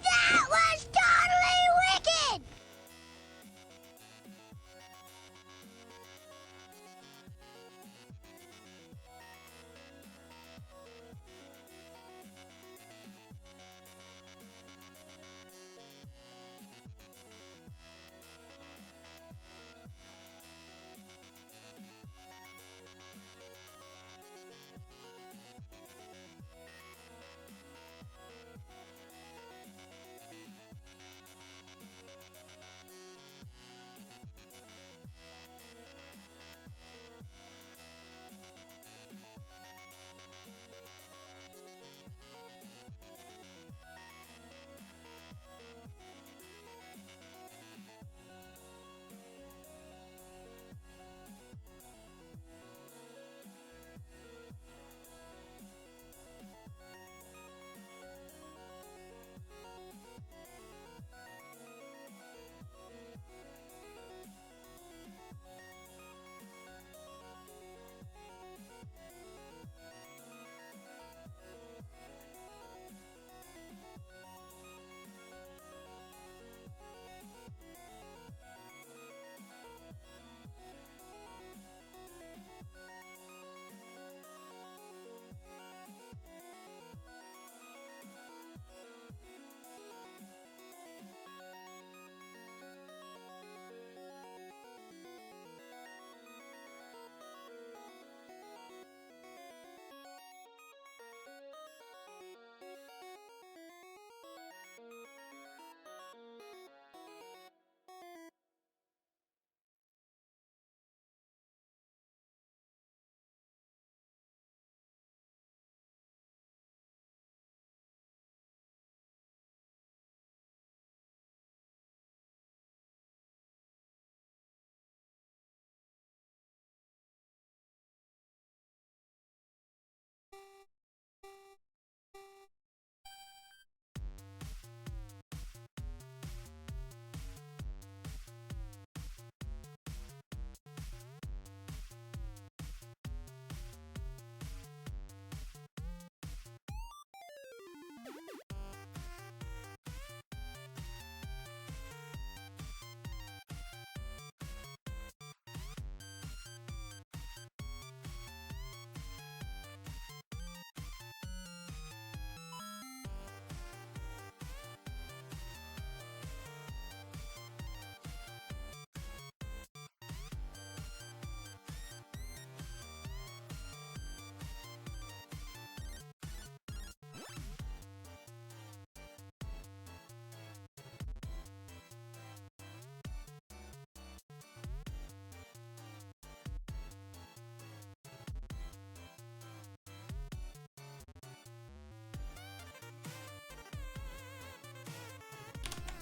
That was totally wicked!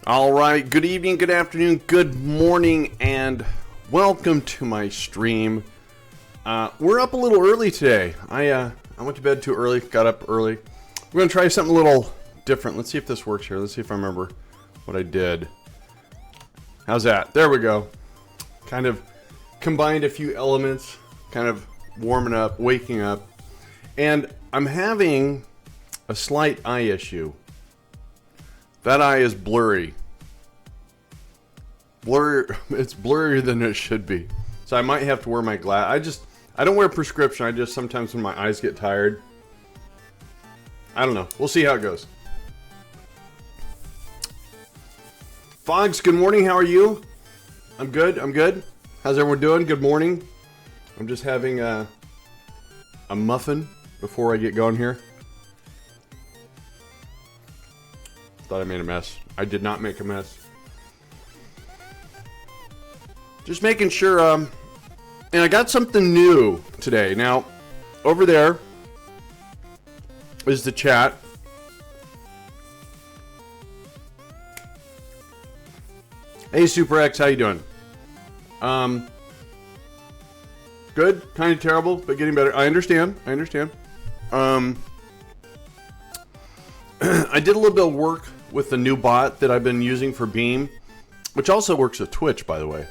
All right, good evening, good afternoon, good morning, and welcome to my stream. We're up a little early today. I went to bed too early, got up early. We're going to try something a little different. Let's see if this works here. Let's see if I remember what I did. How's that? There we go. Kind of combined a few elements, kind of warming up, waking up. And I'm having a slight eye issue. That eye is blurry. blur. It's blurrier than it should be. So I might have to wear my glass. I don't wear prescription. I just sometimes when my eyes get tired. I don't know. We'll see how it goes. Fogs, good morning. How are you? I'm good. I'm good. How's everyone doing? Good morning. I'm just having a muffin before I get going here. Thought I made a mess. I did not make a mess. Just making sure, and I got something new today. Now, over there is the chat. Hey, Super X, how you doing? Good, kind of terrible, but getting better. I understand. I did a little bit of work with the new bot that I've been using for Beam, which also works with Twitch, by the way.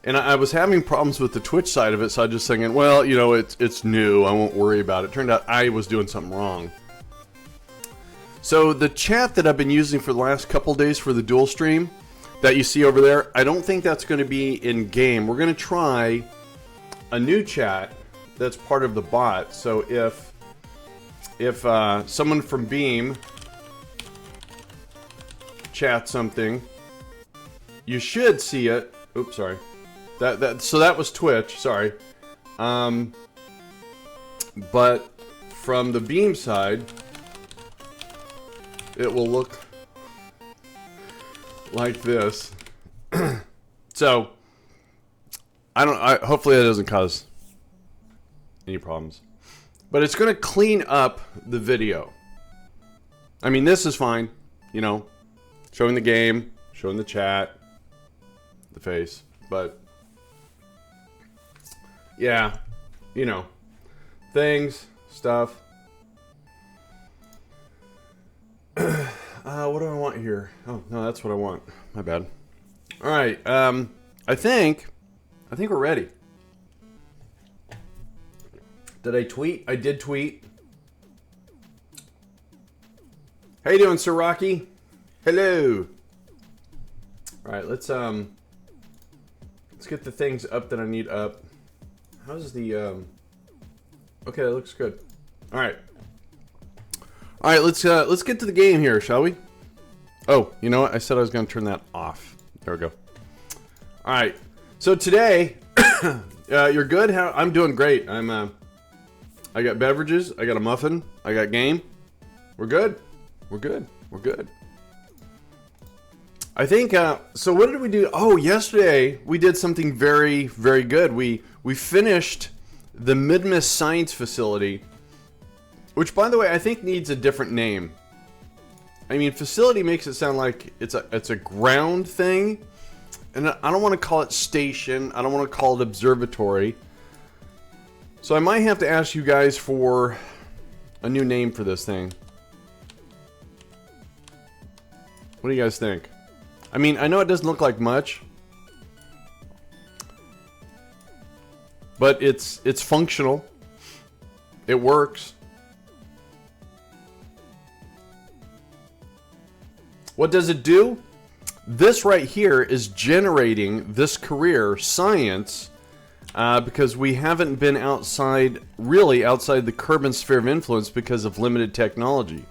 And I was having problems with the Twitch side of it, so I was just thinking, well, you know, it's new. I won't worry about it. Turned out I was doing something wrong. So the chat that I've been using for the last couple days for the dual stream that you see over there, I don't think that's going to be in game. We're going to try a new chat that's part of the bot. So if someone from Beam chats something, you should see it. Oops, sorry. So that was Twitch. Sorry. But from the Beam side, it will look like this. So hopefully that doesn't cause any problems. But it's going to clean up the video. I mean, this is fine, you know, showing the game, showing the chat, the face, but yeah, you know, things, stuff. What do I want here? Oh, no, that's what I want. My bad. All right, I think we're ready. Did I tweet? I did tweet. How you doing, Sir Rocky? Hello. All right, let's get the things up that I need up. How's the okay, that looks good. All right. All right, let's get to the game here, shall we? Oh, you know what? I said I was going to turn that off. There we go. All right. So today, you're good? I'm doing great. I got beverages. I got a muffin. I got game. We're good. We're good. We're good. I think, so what did we do? Oh, yesterday we did something very, very good. We finished the Minmus Science Facility, which, by the way, I think needs a different name. I mean, facility makes it sound like it's a ground thing, and I don't want to call it station. I don't want to call it observatory. So I might have to ask you guys for a new name for this thing. What do you guys think? I mean, I know it doesn't look like much, but it's functional. It works. What does it do? This right here is generating this career, science, because we haven't been really outside the Kerbal sphere of influence because of limited technology.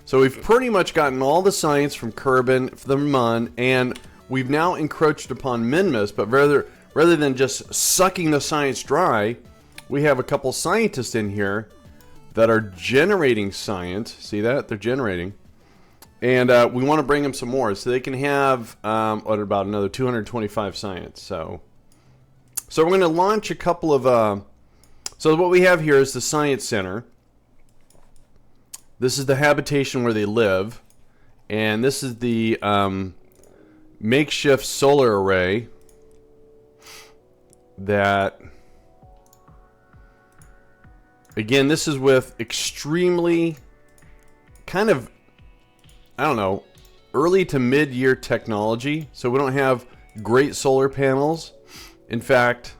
So we've pretty much gotten all the science from Kerbal, the Mun, and we've now encroached upon Minmus, but rather than just sucking the science dry, we have a couple scientists in here that are generating science. See that? They're generating. And we want to bring them some more, so they can have about another 225 science. So we're going to launch a couple of. So what we have here is the Science Center. This is the habitation where they live, and this is the makeshift solar array that. Again, this is with extremely kind of, I don't know, early to mid-year technology. So we don't have great solar panels. In fact,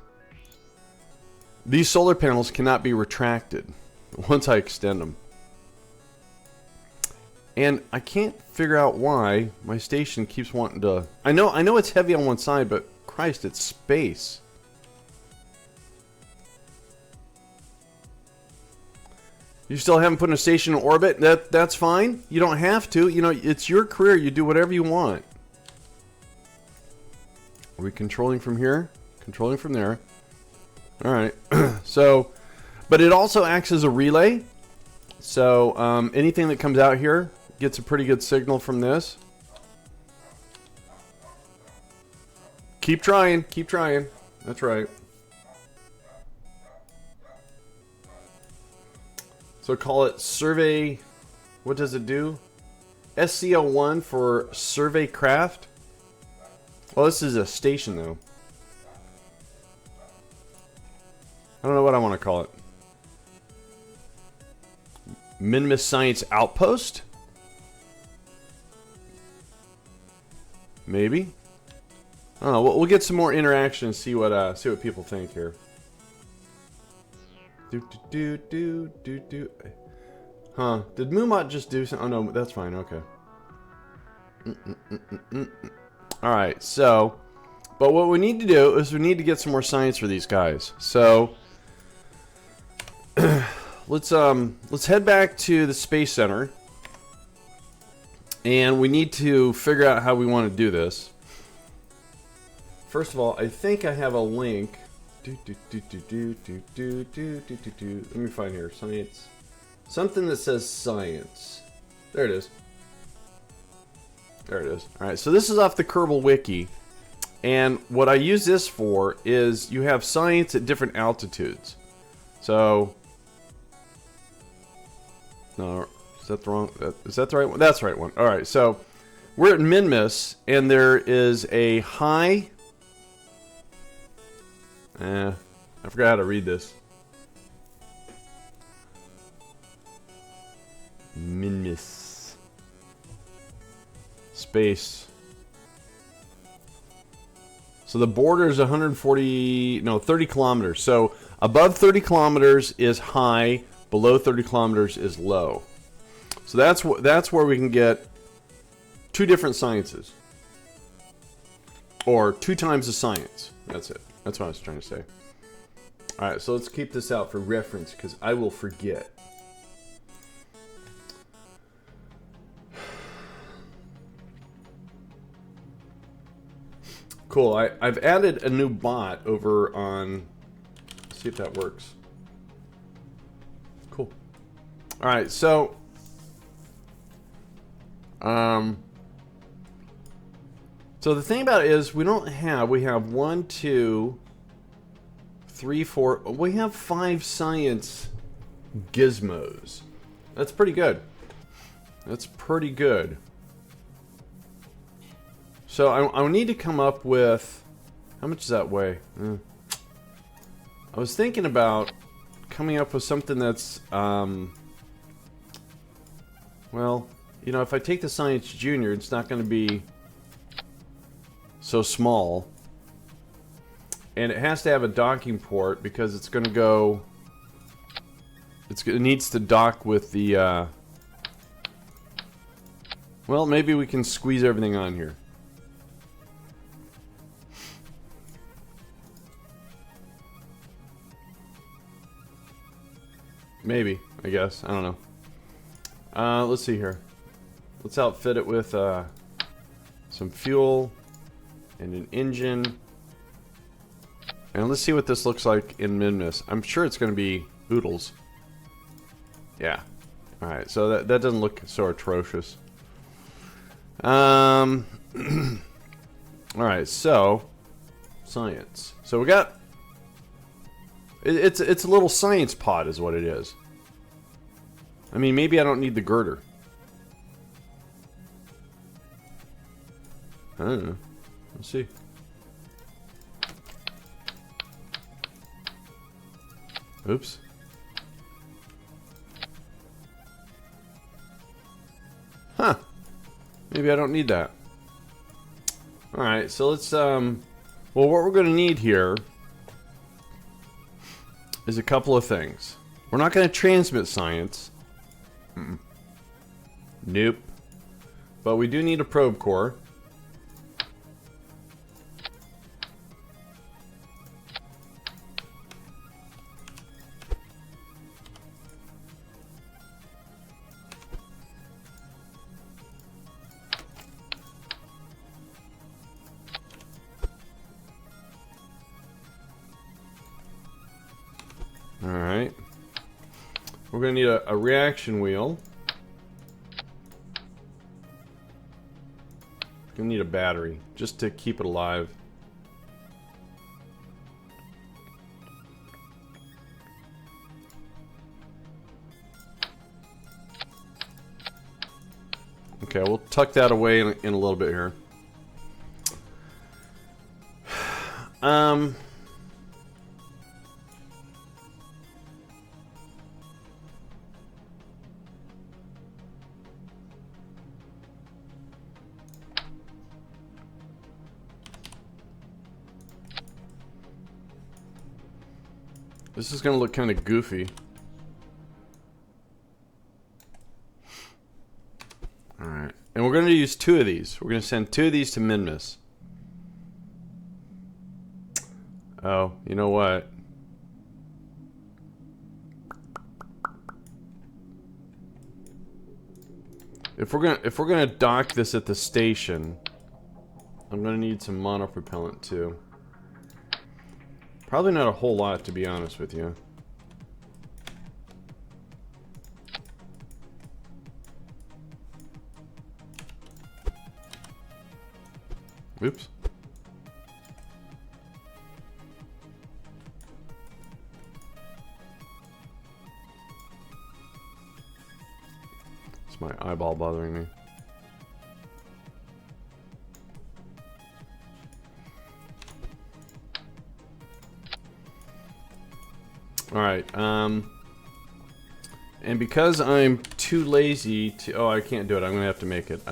these solar panels cannot be retracted once I extend them. And I can't figure out why my station keeps wanting to... I know it's heavy on one side, but Christ, it's space. You still haven't put a station in orbit? That's fine. You don't have to. You know, it's your career. You do whatever you want. Are we controlling from here? Controlling from there. Alright. So, but it also acts as a relay. So, anything that comes out here gets a pretty good signal from this. Keep trying. Keep trying. That's right. So call it survey. What does it do? SCO1 for survey craft. Well, this is a station though. I don't know what I want to call it. Minmus Science Outpost? Maybe. I don't know. We'll get some more interaction and see what people think here. Do. Huh? Did Moomot just do something? Oh no, that's fine. Okay. All right. So, but what we need to do is we need to get some more science for these guys. So, let's head back to the Space Center, and we need to figure out how we want to do this. First of all, I think I have a link. Let me find here. Science. Something that says science. There it is. There it is. Alright, so this is off the Kerbal Wiki. And what I use this for is you have science at different altitudes. So... No, is that the wrong... Is that the right one? That's the right one. Alright, so we're at Minmus, and there is a high... I forgot how to read this. Minmus. Space. So the border is 30 kilometers. So above 30 kilometers is high, below 30 kilometers is low. So that's where we can get two different sciences. Or 2 times the science. That's it. That's what I was trying to say. Alright, so let's keep this out for reference, because I will forget. Cool, I've added a new bot over on... Let's see if that works. Cool. Alright, so... So the thing about it is, we have 1, 2, 3, 4, we have 5 science gizmos. That's pretty good. That's pretty good. So I need to come up with, how much does that weigh? I was thinking about coming up with something that's, well, you know, if I take the Science Junior, it's not going to be so small, and it has to have a docking port because it's going to go. It needs to dock with the. Well, maybe we can squeeze everything on here. Maybe, I guess. I don't know. Let's see here. Let's outfit it with some fuel. And an engine. And let's see what this looks like in Minmus. I'm sure it's going to be oodles. Yeah. Alright, so that doesn't look so atrocious. Alright, so science. So we got... It's a little science pod is what it is. I mean, maybe I don't need the girder. I don't know. Let's see. Oops. Huh. Maybe I don't need that. Alright, so let's, well, what we're going to need here is a couple of things. We're not going to transmit science. Nope. But we do need a probe core. Alright. We're going to need a reaction wheel. Gonna need a battery just to keep it alive. Okay, we'll tuck that away in a little bit here. This is gonna look kind of goofy. Alright. And we're gonna use 2 of these. We're gonna send 2 of these to Minmus. Oh, you know what? If we're gonna dock this at the station, I'm gonna need some monopropellant too. Probably not a whole lot, to be honest with you. Oops. It's my eyeball bothering me. Alright, and because I'm too lazy to... Oh, I can't do it. I'm gonna have to make it.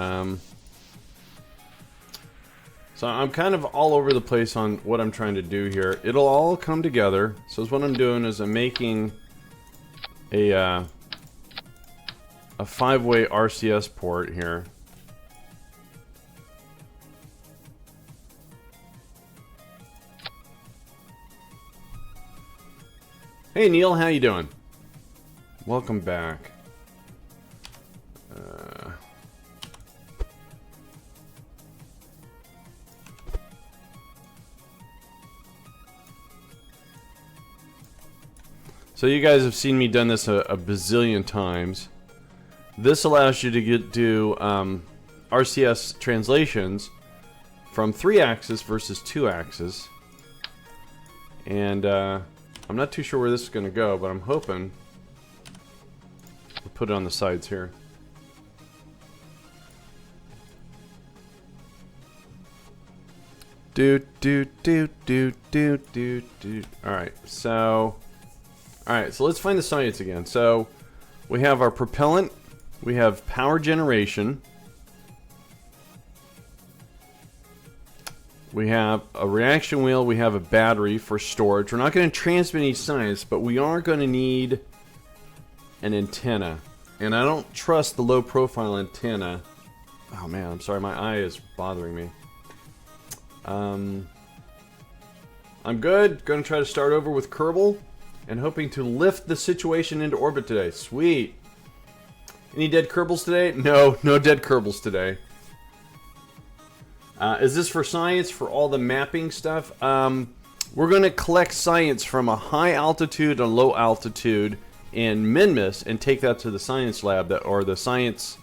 So I'm kind of all over the place on what I'm trying to do here. It'll all come together. So what I'm doing is I'm making a 5-way RCS port here. Hey Neil, how you doing? Welcome back. So you guys have seen me done this a bazillion times. This allows you to do RCS translations from 3-axis versus 2-axis. And I'm not too sure where this is going to go, but I'm hoping we'll put it on the sides here. Alright, so let's find the science again. So we have our propellant, we have power generation, we have a reaction wheel, we have a battery for storage. We're not going to transmit any science, but we are going to need an antenna. And I don't trust the low profile antenna. Oh man, I'm sorry, my eye is bothering me. I'm good. Going to try to start over with Kerbal and hoping to lift the situation into orbit today. Sweet. Any dead Kerbals today? No, no dead Kerbals today. Is this for science, for all the mapping stuff? We're going to collect science from a high altitude and low altitude in Minmus and take that to the science lab, or the science...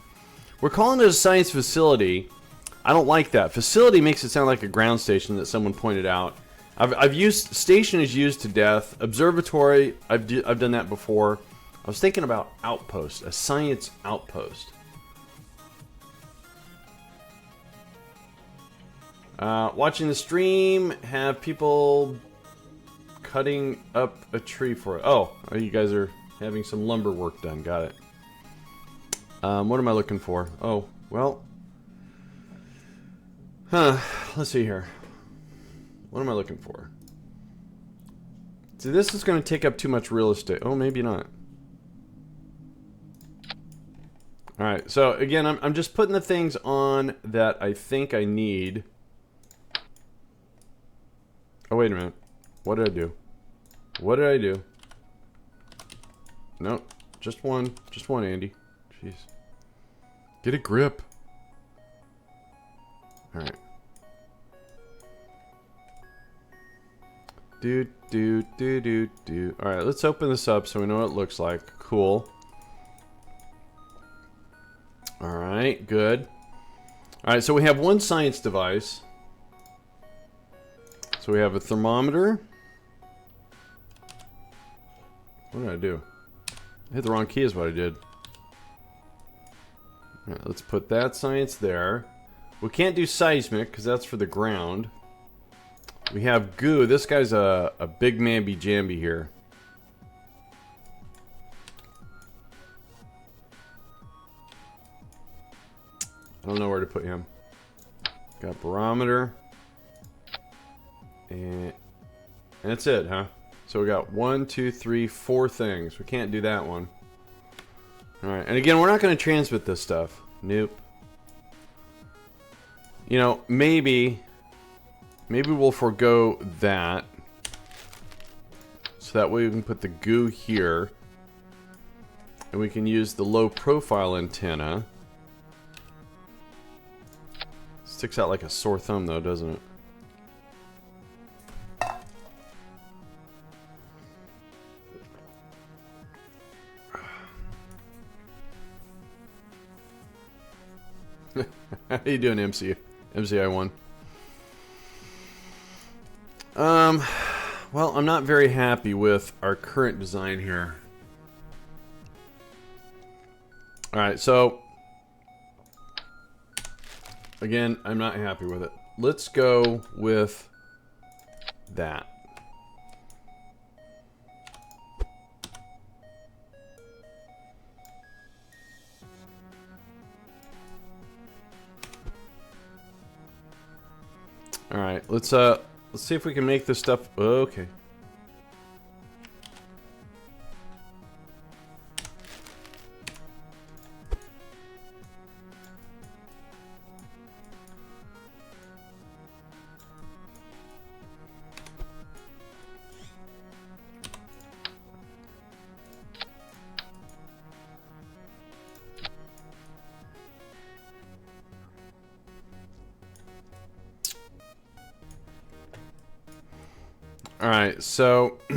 We're calling it a science facility. I don't like that. Facility makes it sound like a ground station that someone pointed out. I've used... Station is used to death. Observatory, I've done that before. I was thinking about outpost, a science outpost. Watching the stream, have people cutting up a tree for it. Oh, you guys are having some lumber work done. Got it. What am I looking for? Oh, well. Let's see here. What am I looking for? See, this is going to take up too much real estate. Oh, maybe not. Alright, so again, I'm just putting the things on that I think I need. Oh, wait a minute. What did I do? What did I do? Nope. Just one, Andy. Jeez. Get a grip. Alright. Alright, let's open this up so we know what it looks like. Cool. Alright, good. Alright, so we have one science device. So we have a thermometer. What did I do? I hit the wrong key is what I did. Alright, let's put that science there. We can't do seismic because that's for the ground. We have goo. This guy's a big mamby-jamby here. I don't know where to put him. Got barometer. And that's it, huh? So we got 1, 2, 3, 4 things. We can't do that one. Alright, and again, we're not going to transmit this stuff. Nope. You know, maybe we'll forego that. So that way we can put the goo here. And we can use the low profile antenna. Sticks out like a sore thumb though, doesn't it? How you doing, MCI1? Well, I'm not very happy with our current design here. Alright, so again, I'm not happy with it. Let's go with that. Alright, let's see if we can make this stuff. Okay. Alright, so oh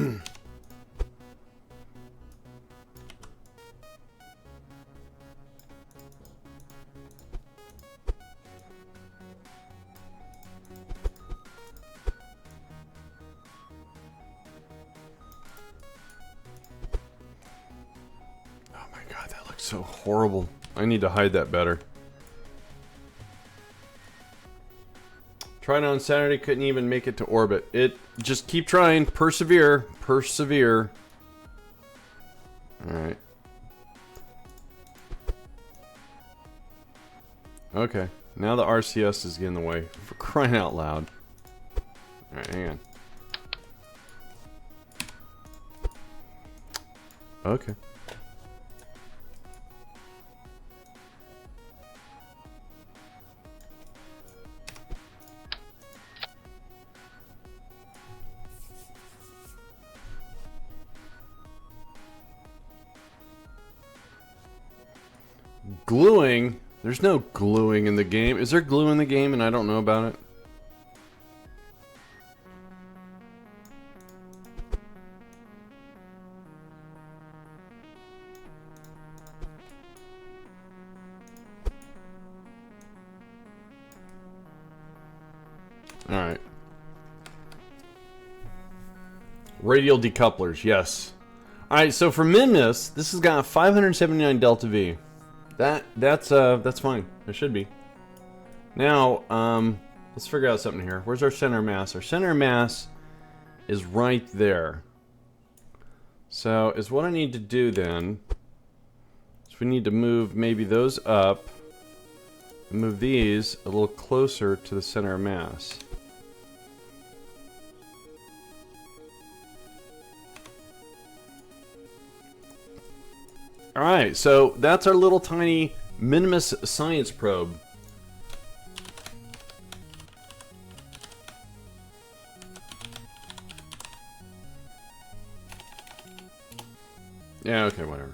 my god, that looks so horrible. I need to hide that better. Tried on Saturday, couldn't even make it to orbit. Just keep trying, persevere, persevere. Alright. Okay, now the RCS is getting in the way, for crying out loud. Alright, hang on. Okay. Gluing? There's no gluing in the game. Is there glue in the game and I don't know about it? Alright. Radial decouplers, yes. Alright, so for Minmus, this has got 579 delta V. That's fine. It should be. Now, let's figure out something here. Where's our center mass? Our center mass is right there. So, is what I need to do then is we need to move maybe those up and move these a little closer to the center of mass. Alright, so that's our little tiny Minmus science probe. Yeah, okay, whatever.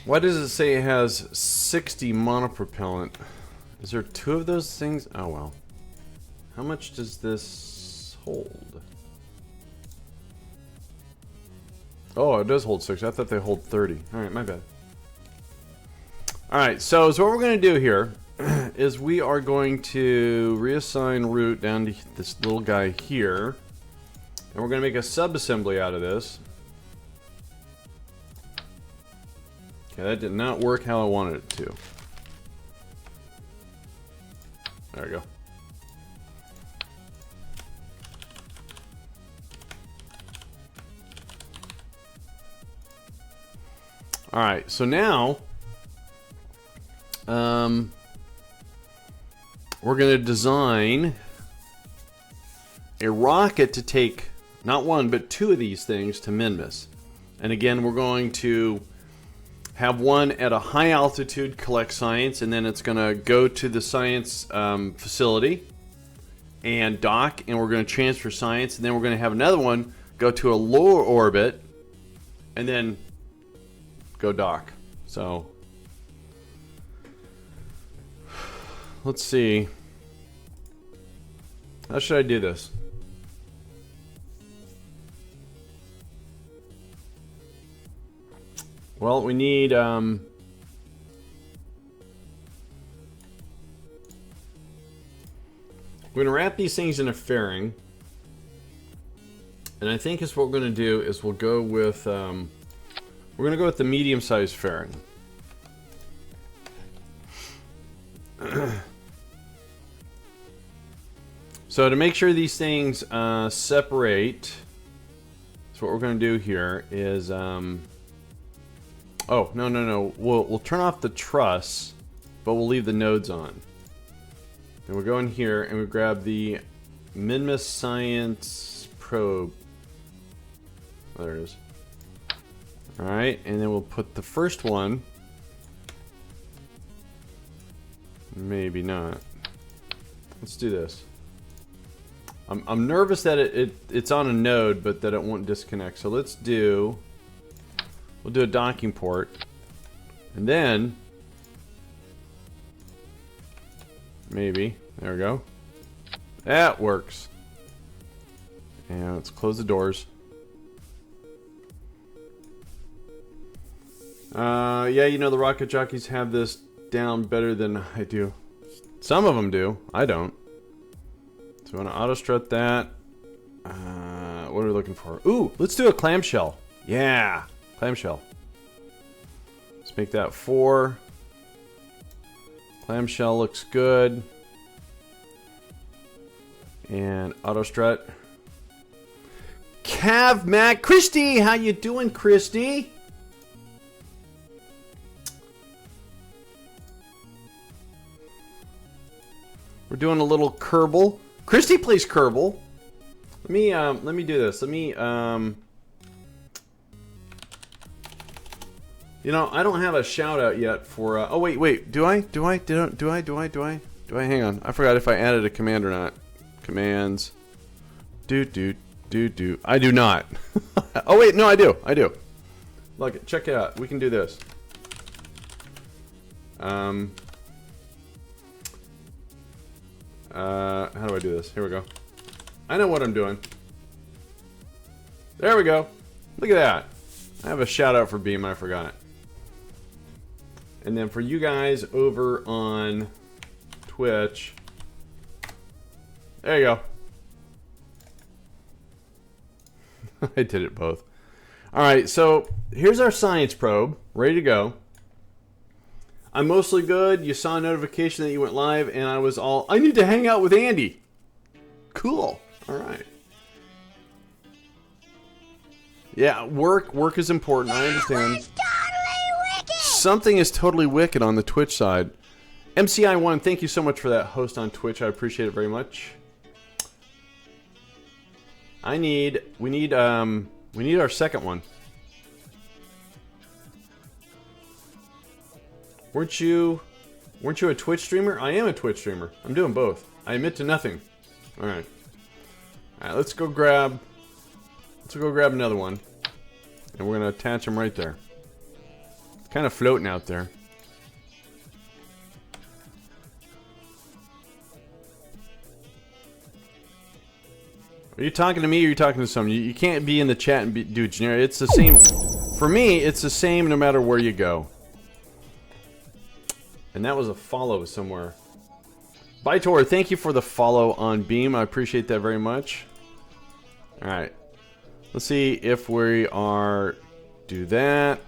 Why does it say it has 60 monopropellant? Is there 2 of those things? Oh well. How much does this hold? Oh, it does hold 6. I thought they hold 30. Alright, my bad. Alright, so what we're going to do here is we are going to reassign route down to this little guy here. And we're going to make a sub-assembly out of this. Okay, that did not work how I wanted it to. There we go. Alright, so now we're going to design a rocket to take not 1 but 2 of these things to Minmus. And again, we're going to have one at a high altitude collect science, and then it's going to go to the science facility and dock, and we're going to transfer science, and then we're going to have another one go to a lower orbit and then go dock. So let's see, how should I do this? Well, we need we're gonna wrap these things in a fairing, and I think is what we're gonna do is we'll go with we're gonna go with the medium-sized fairing. So to make sure these things separate, so what we're gonna do here is oh, no. We'll turn off the truss, but we'll leave the nodes on. And we'll go in here and we grab the Minmus Science Probe. Oh, there it is. Alright, and then we'll put the first one. Maybe not. Let's do this. I'm nervous that it's on a node, but that it won't disconnect. So let's do... We'll do a docking port, and then maybe, there we go, that works. And let's close the doors. Yeah, you know, the rocket jockeys have this down better than I do. Some of them do, I don't. So I'm gonna auto strut that. What are we looking for? Ooh, let's do a clamshell. Yeah, clamshell. Let's make that 4. Clamshell looks good. And auto strut. Cav Mac Christy, how you doing, Christy? We're doing a little Kerbal. Christy plays Kerbal. Let me do this. Let me you know, I don't have a shout out yet for oh wait, do I? Hang on. I forgot if I added a command or not. Commands. Do. I do not. Oh wait, no, I do. Look, check it out. We can do this. How do I do this? Here we go. I know what I'm doing. There we go. Look at that. I have a shout out for Beam, I forgot. And then for you guys over on Twitch, there you go. I did it both. Alright, so here's our science probe, ready to go. I'm mostly good. You saw a notification that you went live, and I was all, I need to hang out with Andy. Cool. Alright. Yeah, work is important, I understand. Something is totally wicked on the Twitch side. MCI1, thank you so much for that host on Twitch. I appreciate it very much. We need our second one. Weren't you a Twitch streamer? I am a Twitch streamer. I'm doing both. I admit to nothing. All right. All right, let's go grab another one. And we're going to attach them right there. It's kind of floating out there. Are you talking to me or are you talking to someone? You can't be in the chat and do generic. It's the same. For me, it's the same no matter where you go. And that was a follow somewhere. Bytor, thank you for the follow on Beam. I appreciate that very much. Alright. Let's see if we are... Do that.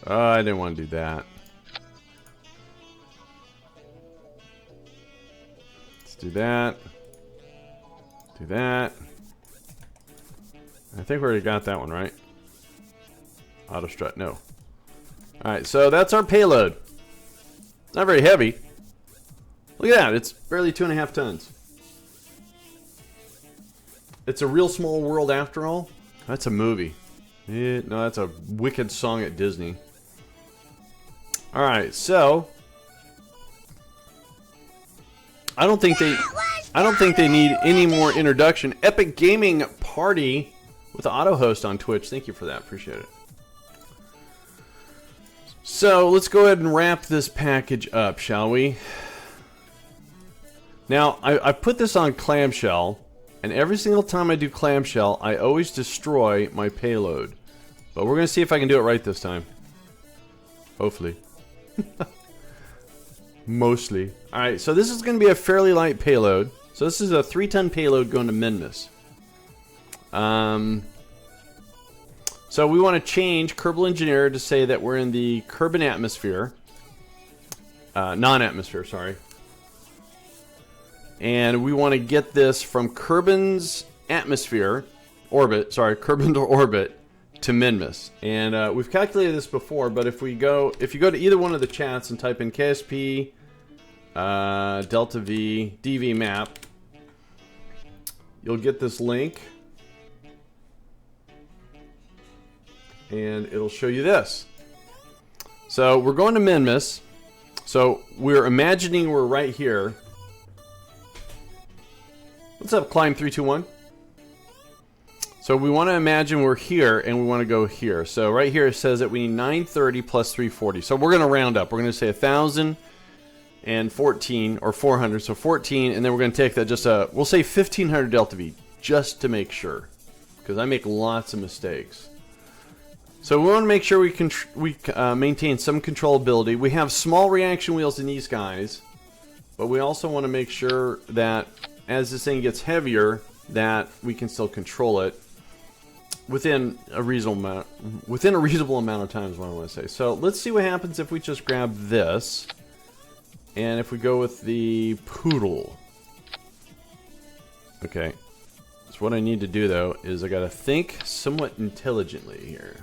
Oh, I didn't want to do that. Let's do that. Do that. I think we already got that one, right? Auto strut, no. Alright, so that's our payload. It's not very heavy. Look at that, it's barely 2.5 tons. It's a real small world after all. That's a movie. No, that's a wicked song at Disney. Alright, so I don't think they need any more introduction. Epic Gaming Party with the auto host on Twitch. Thank you for that. Appreciate it. So let's go ahead and wrap this package up, shall we? Now, I put this on clamshell, and every single time I do clamshell, I always destroy my payload. But we're going to see if I can do it right this time. Hopefully. Mostly. Alright, so this is going to be a fairly light payload. So this is a 3-ton payload going to Minmus. So we want to change Kerbal Engineer to say that we're in the Kerbin atmosphere. Non-atmosphere, sorry. And we want to get this from Kerbin's atmosphere, orbit, sorry, Kerbin to orbit, to Minmus. And we've calculated this before, but if you go to either one of the chats and type in KSP, Delta V, DV map, you'll get this link. And it'll show you this. So we're going to Minmus. So we're imagining we're right here. What's up, Climb 321? So we want to imagine we're here and we want to go here. So right here it says that we need 930 plus 340. So we're going to round up. We're going to say 1,014 or 400. So 14, and then we're going to take that we'll say 1,500 delta V just to make sure, because I make lots of mistakes. So we want to make sure we maintain some controllability. We have small reaction wheels in these guys, but we also want to make sure that as this thing gets heavier, that we can still control it within a reasonable amount of time is what I want to say. So let's see what happens if we just grab this, and if we go with the poodle. Okay. So what I need to do though is I gotta think somewhat intelligently here.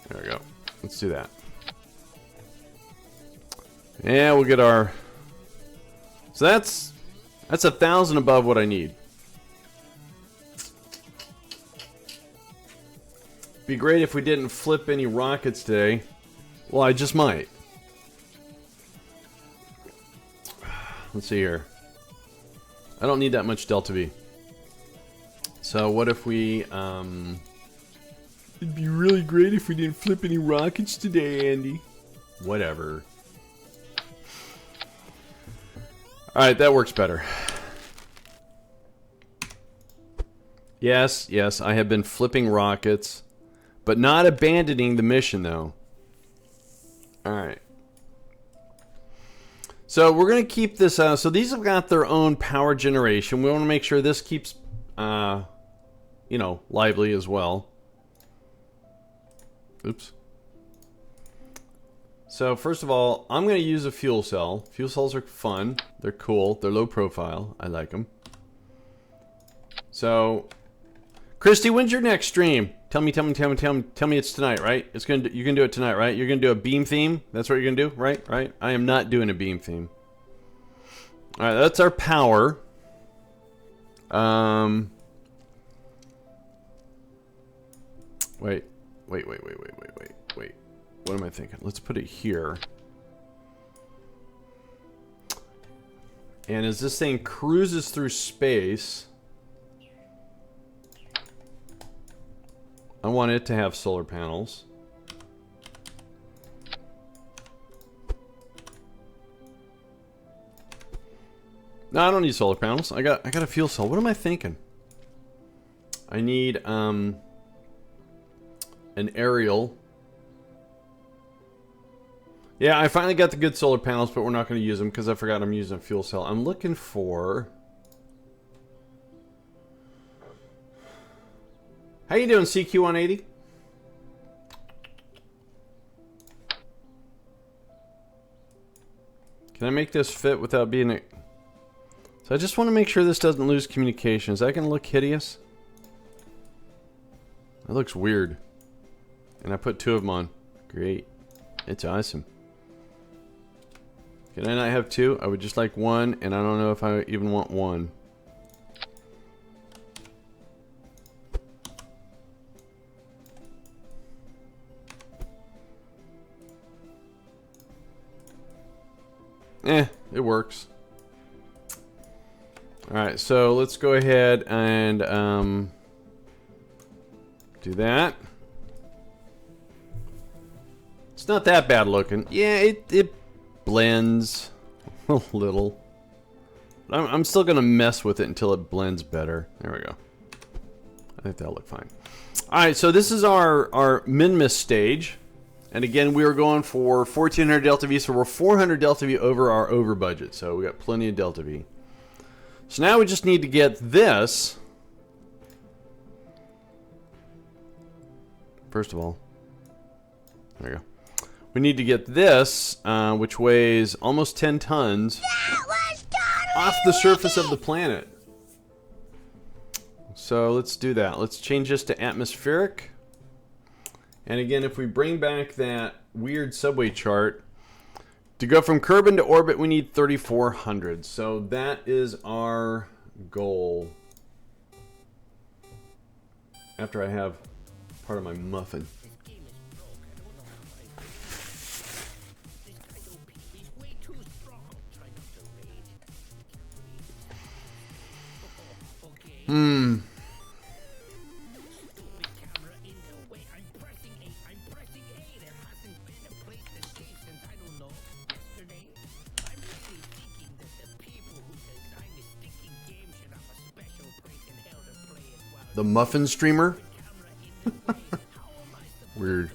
There we go. Let's do that. Yeah, we'll get our... So that's 1,000 above what I need. Be great if we didn't flip any rockets today. Well, I just might. Let's see here. I don't need that much delta V. So what if we... It'd be really great if we didn't flip any rockets today, Andy. Whatever. Alright, that works better. Yes, I have been flipping rockets, but not abandoning the mission, though. Alright. So we're going to keep this... so these have got their own power generation. We want to make sure this keeps, you know, lively as well. Oops. So first of all, I'm going to use a fuel cell. Fuel cells are fun. They're cool. They're low profile. I like them. So, Christy, when's your next stream? Tell me it's tonight, right? You're gonna do it tonight, right? You're gonna do a beam theme. That's what you're gonna do, right? Right? I am not doing a beam theme. All right, that's our power. Wait. What am I thinking? Let's put it here. And as this thing cruises through space, I want it to have solar panels. No, I don't need solar panels. I got a fuel cell. What am I thinking? I need an aerial. Yeah, I finally got the good solar panels, but we're not going to use them because I forgot I'm using a fuel cell. I'm looking for... How you doing, CQ180? Can I make this fit without being a... So I just want to make sure this doesn't lose communication. Is that going to look hideous? That looks weird. And I put 2 of them on. Great. It's awesome. Can I not have 2? I would just like 1, and I don't know if I even want 1. It works. Alright, so let's go ahead and do that. It's not that bad looking. Yeah, it blends a little. I'm still gonna mess with it until it blends better. There we go. I think that'll look fine. Alright, so this is our Minmus stage. And again, we are going for 1400 Delta V, so we're 400 Delta V over our over budget. So we got plenty of Delta V. So now we just need to get this. First of all, there we go. We need to get this, which weighs almost 10 tons, off the surface of the planet. So let's do that. Let's change this to atmospheric. And again, if we bring back that weird subway chart, to go from Kerbin to orbit, we need 3,400. So that is our goal. After I have part of my muffin. The muffin streamer? Weird.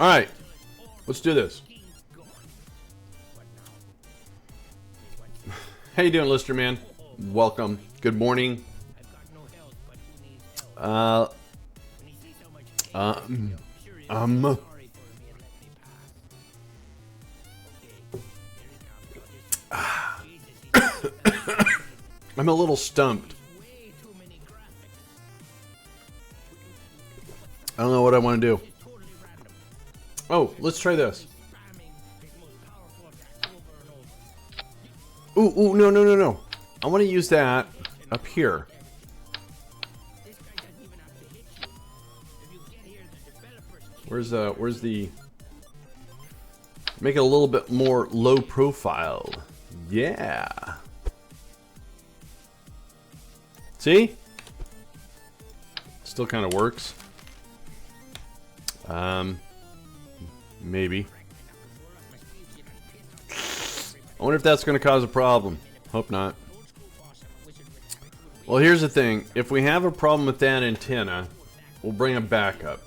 Alright, let's do this. How you doing, Lister Man? Welcome. Good morning. I'm a little stumped. I don't know what I want to do. Oh, let's try this. Ooh, no. I want to use that up here. Where's the... Make it a little bit more low profile. Yeah. See? Still kind of works. Maybe. I wonder if that's going to cause a problem. Hope not. Well, here's the thing. If we have a problem with that antenna, we'll bring a backup.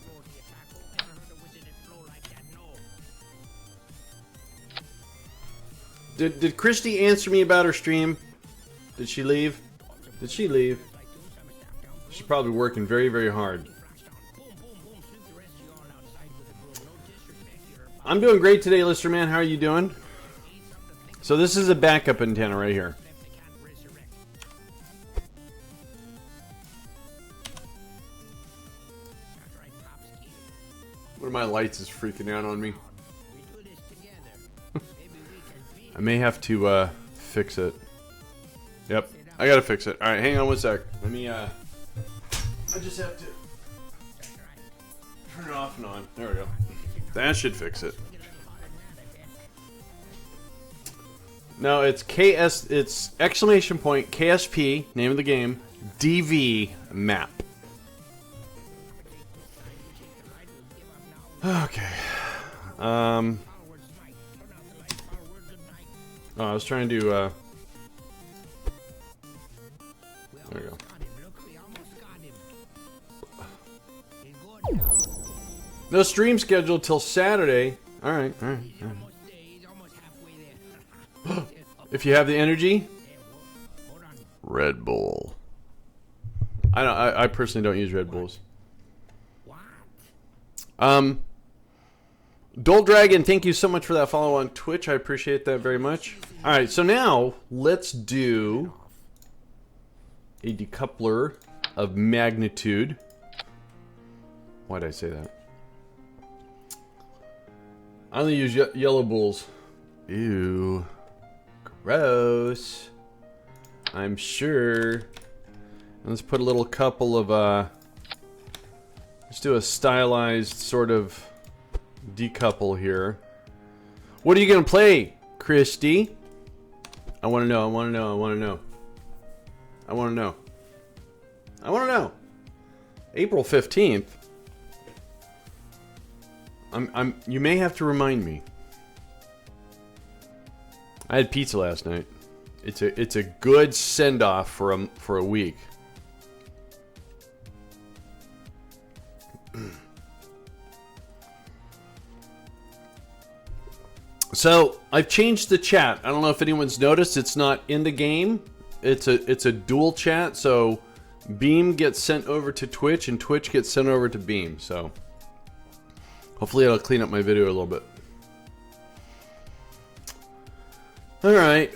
Did Christy answer me about her stream? Did she leave? Did she leave? She's probably working very, very hard. I'm doing great today, Lister Man. How are you doing? So this is a backup antenna right here. One of my lights is freaking out on me. I may have to fix it. Yep, I gotta fix it. Alright, hang on one sec. Let me I just have to turn it off and on. There we go. That should fix it. No, it's it's exclamation point KSP, name of the game, DV map. Okay. Oh, I was trying to there we go. No stream scheduled till Saturday. Alright, alright, alright. If you have the energy, Red Bull. I personally don't use Red Bulls. Dole Dragon, thank you so much for that follow on Twitch. I appreciate that very much. Alright, so now let's do a decoupler of magnitude. Why did I say that? I only use yellow bulls. Ew. Gross. I'm sure. Let's put a little couple of, let's do a stylized sort of decouple here. What are you gonna play, Christy? I wanna know, I wanna know, I wanna know. I wanna know. I wanna know. April 15th. You may have to remind me. I had pizza last night. It's a good send-off for a week. So I've changed the chat. I don't know if anyone's noticed. It's not in the game. It's a dual chat. So Beam gets sent over to Twitch, and Twitch gets sent over to Beam. So hopefully it'll clean up my video a little bit. All right.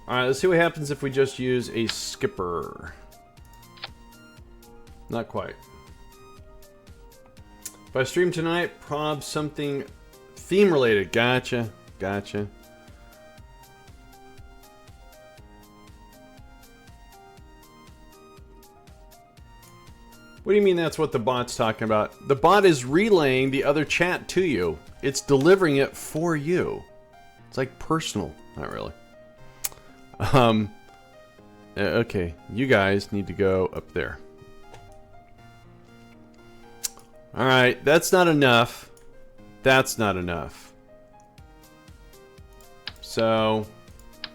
Alright, let's see what happens if we just use a skipper. Not quite. If I stream tonight, prob something theme related. Gotcha. Gotcha. What do you mean that's what the bot's talking about? The bot is relaying the other chat to you. It's delivering it for you. It's like personal. Not really. Okay, you guys need to go up there. Alright, that's not enough. That's not enough. So,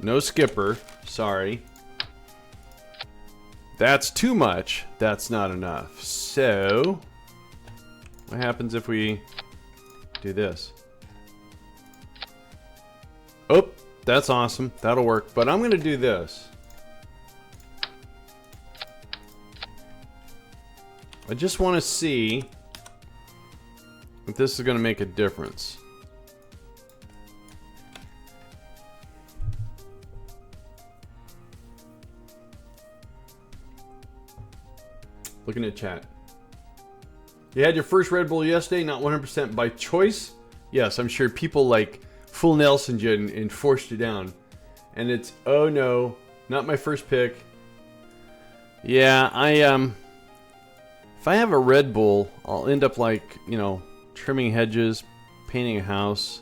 no skipper. Sorry. That's too much. That's not enough. So, what happens if we do this? Oh, that's awesome. That'll work. But I'm going to do this. I just want to see if this is going to make a difference. Looking at chat. You had your first Red Bull yesterday, not 100% by choice. Yes, I'm sure people like Full Nelson you and forced you down. And it's, oh no, not my first pick. Yeah, if I have a Red Bull, I'll end up like, you know, trimming hedges, painting a house,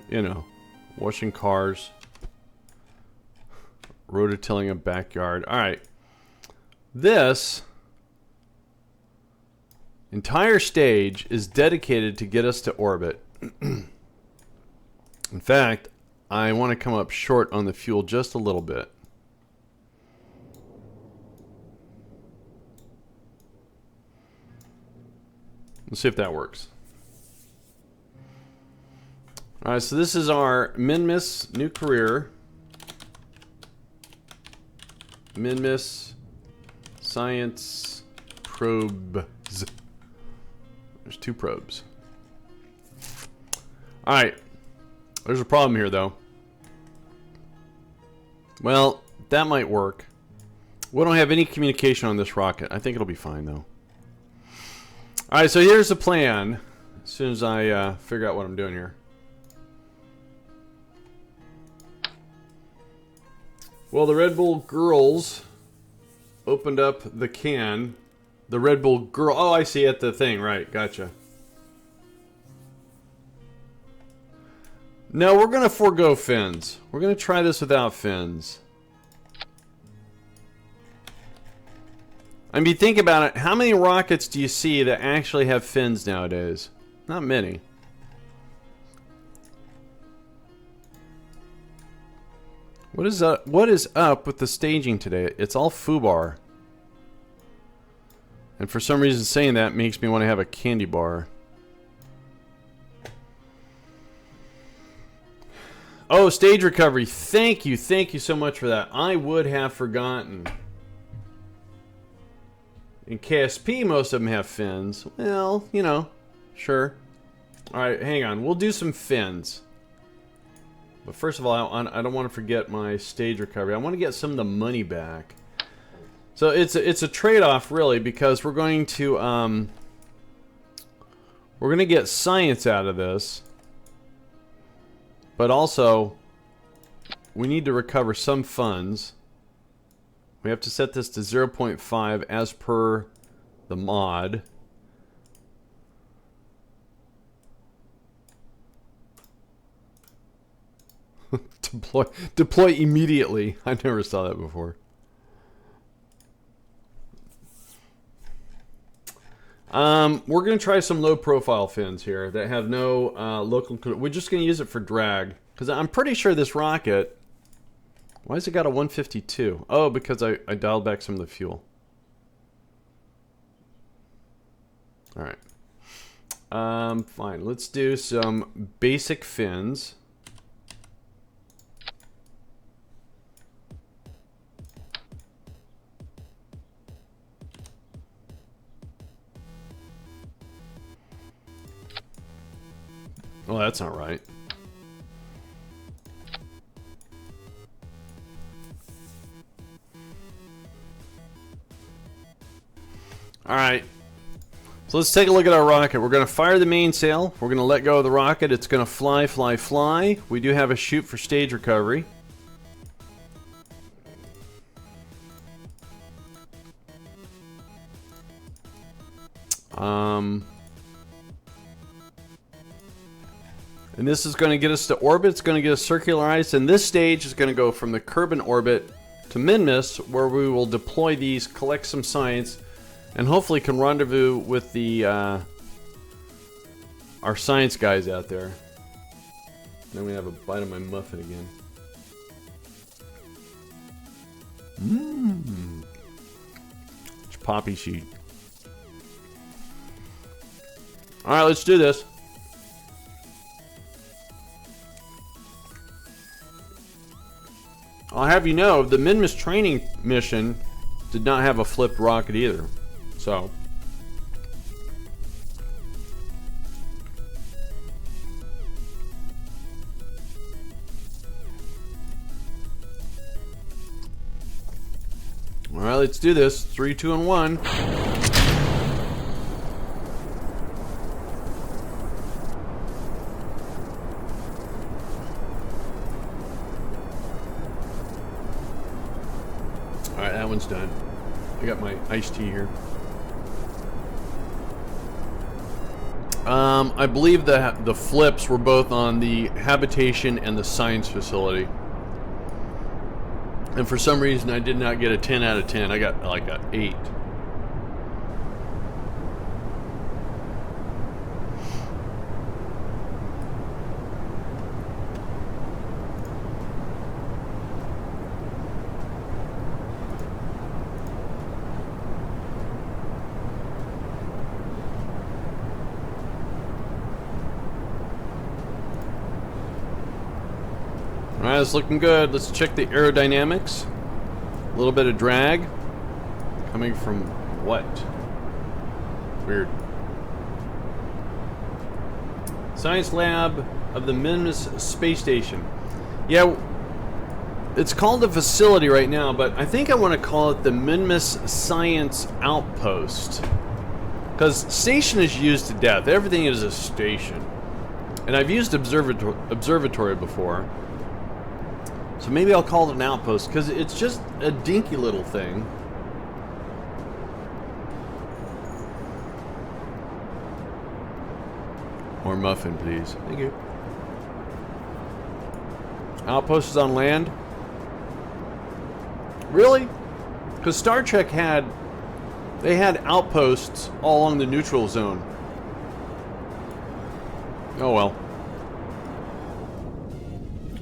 you know, washing cars, rototilling a backyard. All right. This entire stage is dedicated to get us to orbit. In fact, I want to come up short on the fuel just a little bit. Let's see if that works. Alright, so this is our Minmus new career. Minmus science probes. There's 2 probes. Alright. There's a problem here, though. Well, that might work. We don't have any communication on this rocket. I think it'll be fine, though. Alright, so here's the plan. As soon as I figure out what I'm doing here. Well, the Red Bull girls opened up the can. The Red Bull girl... Oh, I see, at the thing. Right, gotcha. No, we're going to forego fins. We're going to try this without fins. I mean, think about it. How many rockets do you see that actually have fins nowadays? Not many. What is up with the staging today? It's all foobar. And for some reason saying that makes me want to have a candy bar. Oh, stage recovery. Thank you so much for that. I would have forgotten. In KSP, most of them have fins. Well, you know, sure. Alright, hang on. We'll do some fins. But first of all, I don't want to forget my stage recovery. I want to get some of the money back. So it's a trade-off, really, because we're going to get science out of this. But also, we need to recover some funds. We have to set this to 0.5 as per the mod. Deploy immediately. I never saw that before. We're going to try some low-profile fins here that have no local... We're just going to use it for drag. Because I'm pretty sure this rocket... Why has it got a 152? Oh, because I dialed back some of the fuel. Alright. Fine. Let's do some basic fins. Well, that's not right. Alright. So let's take a look at our rocket. We're going to fire the mainsail. We're going to let go of the rocket. It's going to fly, fly, fly. We do have a chute for stage recovery. And this is going to get us to orbit. It's going to get us circularized. And this stage is going to go from the Kerbal orbit to Minmus, where we will deploy these, collect some science, and hopefully can rendezvous with the our science guys out there. Then we have a bite of my muffin again. Mmm. It's poppy seed. Alright, let's do this. I'll have you know, the Minmus training mission did not have a flipped rocket either. So. Alright, let's do this. 3, 2, and 1. Alright, that one's done. I got my iced tea here. I believe that the flips were both on the habitation and the science facility. And for some reason I did not get a 10 out of 10. I got like an 8. Alright, it's looking good. Let's check the aerodynamics. A little bit of drag. Coming from what? Weird. Science lab of the Minmus space station. Yeah, it's called a facility right now, but I think I want to call it the Minmus Science Outpost. Because station is used to death. Everything is a station. And I've used observatory before. So maybe I'll call it an outpost, because it's just a dinky little thing. More muffin, please. Thank you. Outpost is on land? Really? Because Star Trek they had outposts all along the neutral zone. Oh well.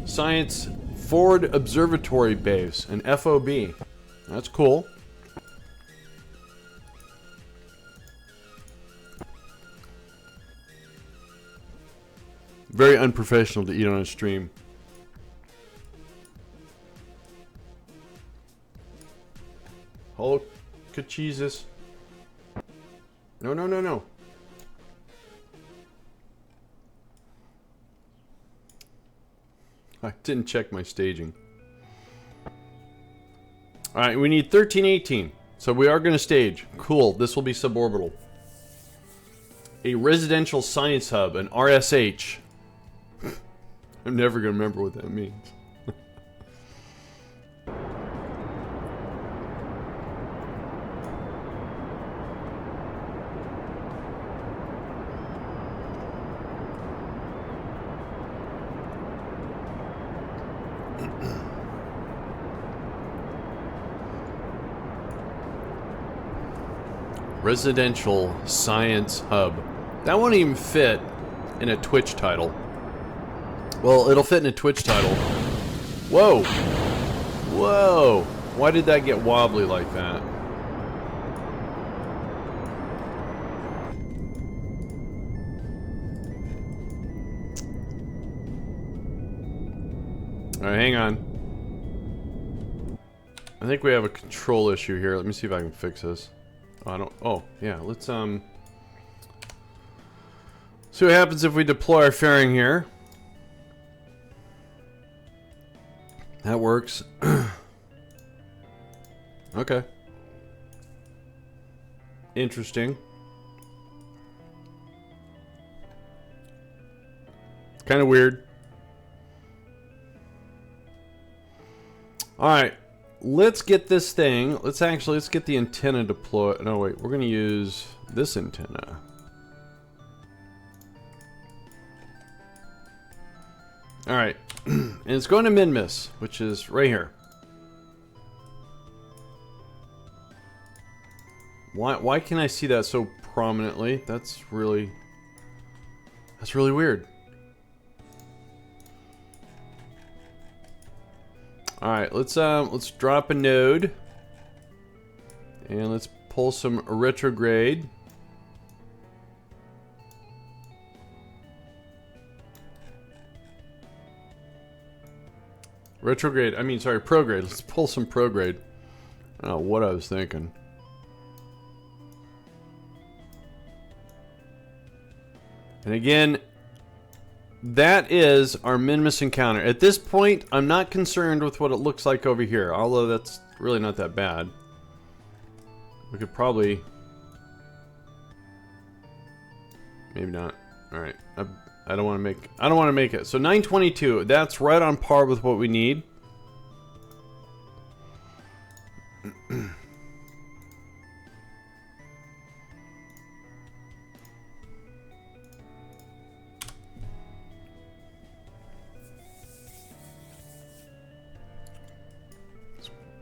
Science Forward Observatory Base, an FOB. That's cool. Very unprofessional to eat on a stream. Oh, Jesus. No, no, no, no. I didn't check my staging. Alright, we need 1318. So we are going to stage. Cool, this will be suborbital. A residential science hub, an RSH. I'm never going to remember what that means. Residential Science Hub. That won't even fit in a Twitch title. Well, it'll fit in a Twitch title. Whoa! Whoa! Why did that get wobbly like that? Alright, hang on. I think we have a control issue here. Let me see if I can fix this. I don't. Oh, yeah. Let's see what happens if we deploy our fairing here. That works. Okay. Interesting. Kind of weird. All right. Let's get this thing. Let's get the antenna deployed. No, wait. We're going to use this antenna. All right. And it's going to Minmus, which is right here. Why can I see that so prominently? That's really weird. Alright, let's drop a node. And let's pull some retrograde. Prograde. Let's pull some prograde. I don't know what I was thinking. And again, that is our Minmus encounter. At this point, I'm not concerned with what it looks like over here, although that's really not that bad. We could probably... Maybe not. Alright. I don't want to make it. So 922, that's right on par with what we need.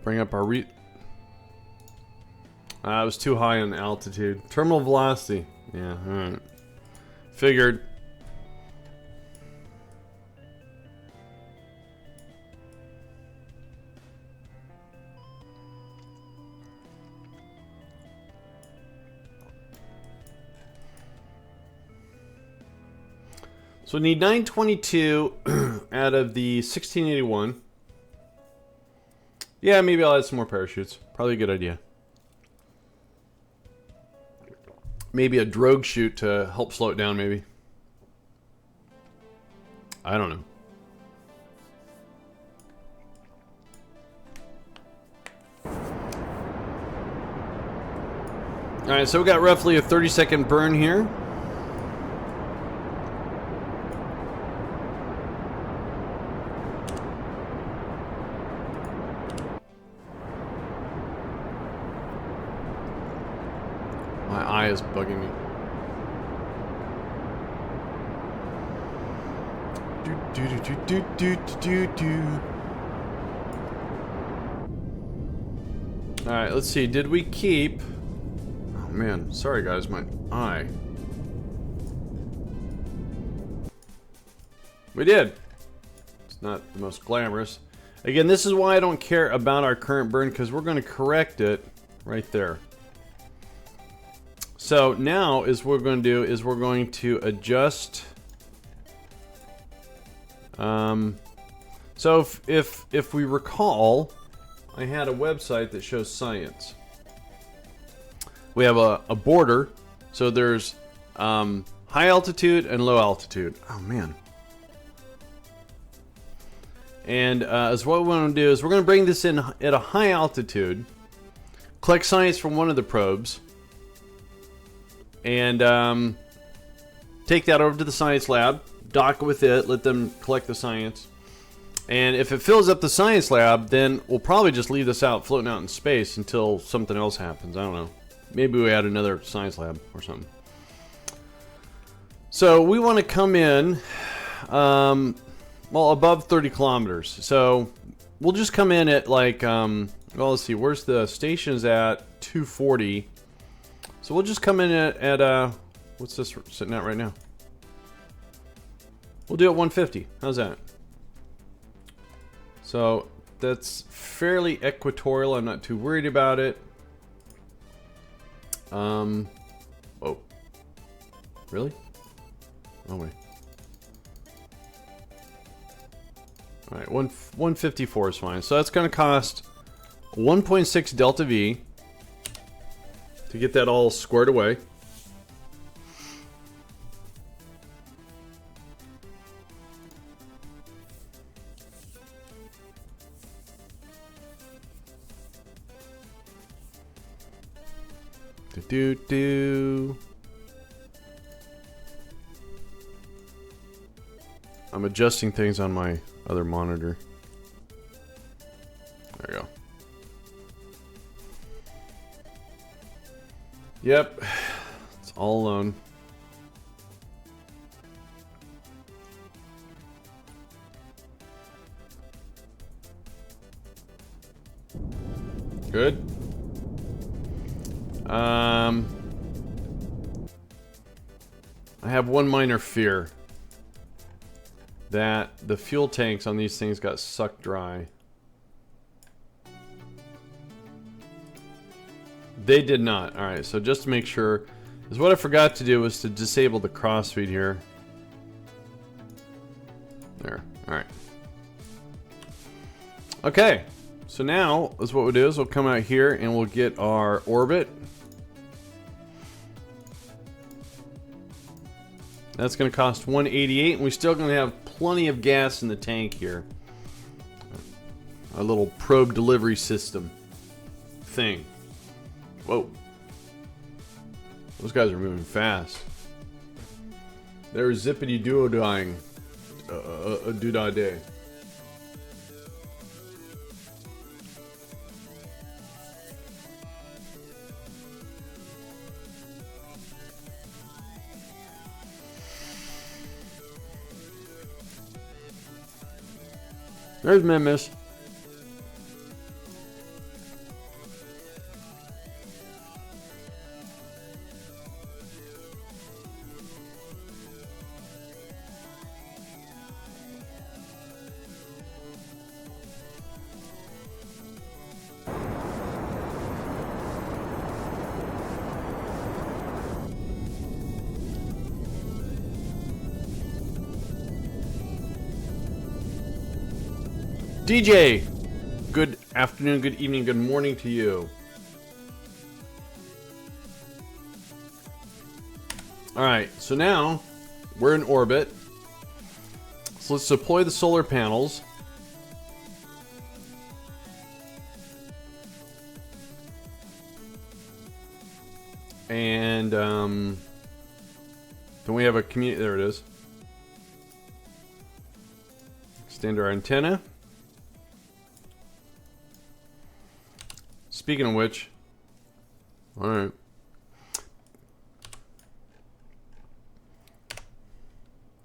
Bring up our it was too high on altitude. Terminal velocity. Yeah, alright. Figured. So we need 922 out of the 1681. Yeah, maybe I'll add some more parachutes. Probably a good idea. Maybe a drogue chute to help slow it down, maybe. I don't know. Alright, so we got roughly a 30-second burn here. My eye is bugging me. Alright, let's see. Did we keep... Oh man, sorry guys, my eye. We did. It's not the most glamorous. Again, this is why I don't care about our current burn, because we're going to correct it right there. So now is what we're going to do is we're going to adjust. So if we recall, I had a website that shows science. We have a border, so there's high altitude and low altitude. Oh man. And as what we want to do is we're going to bring this in at a high altitude, collect science from one of the probes, and take that over to the science lab, dock with it, let them collect the science. And if it fills up the science lab, then we'll probably just leave this out floating out in space until something else happens. I don't know. Maybe we add another science lab or something. So we want to come in, well, above 30 kilometers. So we'll just come in at like, well, let's see, where's the station's at 240. So we'll just come in at what's this sitting at right now? We'll do it 150. How's that? So that's fairly equatorial. I'm not too worried about it. Oh. Really? Oh wait. Alright, 154 is fine. So that's going to cost 1.6 delta V to get that all squared away. I'm adjusting things on my other monitor. There we go. Yep, it's all alone. Good. I have one minor fear. That the fuel tanks on these things got sucked dry. They did not. Alright, so just to make sure, is what I forgot to do was to disable the crossfeed here. There. Alright. Okay. So now, is what we'll do is we'll come out here and we'll get our orbit. That's going to cost 188, and we're still going to have plenty of gas in the tank here. Our little probe delivery system thing. Whoa. Those guys are moving fast. They're zippity duo-dying. Do-da-day. There's Minmus. DJ, good afternoon, good evening, good morning to you. Alright, so now we're in orbit. So let's deploy the solar panels. And then we have a community. There it is. Extend our antenna. Speaking of which, all right.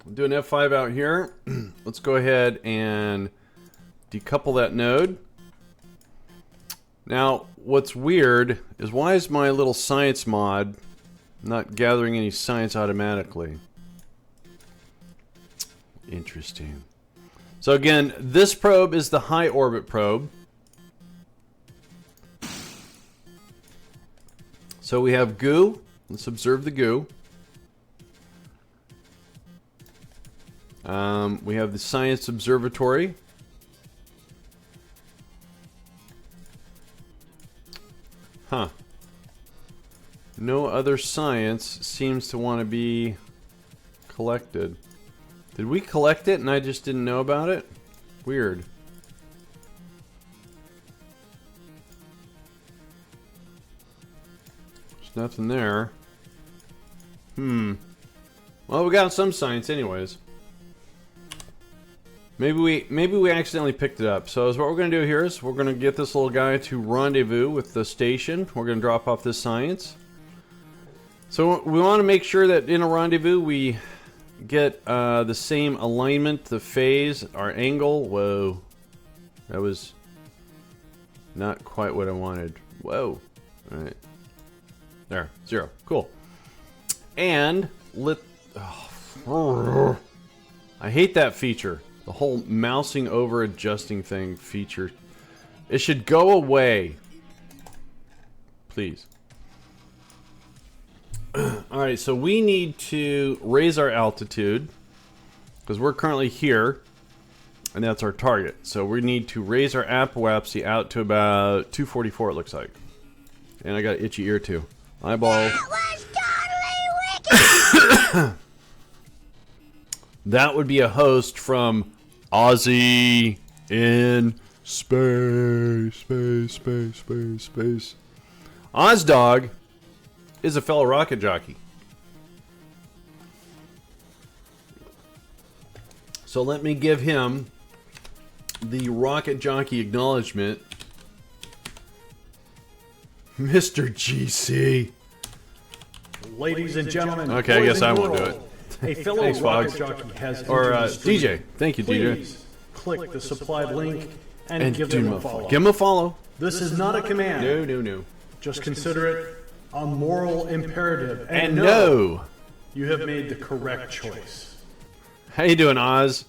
I'm doing F5 out here. Let's go ahead and decouple that node. Now, what's weird is why is my little science mod not gathering any science automatically? Interesting. So again, this probe is the high orbit probe. So we have goo. Let's observe the goo. We have the science observatory. Huh. No other science seems to want to be collected. Did we collect it and I just didn't know about it? Weird. There's nothing there. Well, we got some science anyways. Maybe we accidentally picked it up. So what we're going to do here is we're going to get this little guy to rendezvous with the station. We're going to drop off this science. So we want to make sure that in a rendezvous we get the same alignment, the phase, our angle. Whoa. That was not quite what I wanted. Whoa. Alright. There. 0. Cool. And I hate that feature. The whole mousing over adjusting thing feature. It should go away. Please. Alright, so we need to raise our altitude. Because we're currently here. And that's our target. So we need to raise our apoapsy out to about 244 it looks like. And I got an itchy ear too. Eyeball. That was totally wicked! That would be a host from Ozzy in space. Ozdog is a fellow rocket jockey. So let me give him the rocket jockey acknowledgement. Mr. GC. Ladies and gentlemen, okay, I guess I won't do it. A fellow Thanks, rocket Fox. jockey has Or entered the stream. DJ. Thank you, Please DJ. click the supplied link and give them a follow. Give him a follow. This is not a command. No. Just consider it a moral imperative. And no. You have made the correct choice. How you doing, Oz?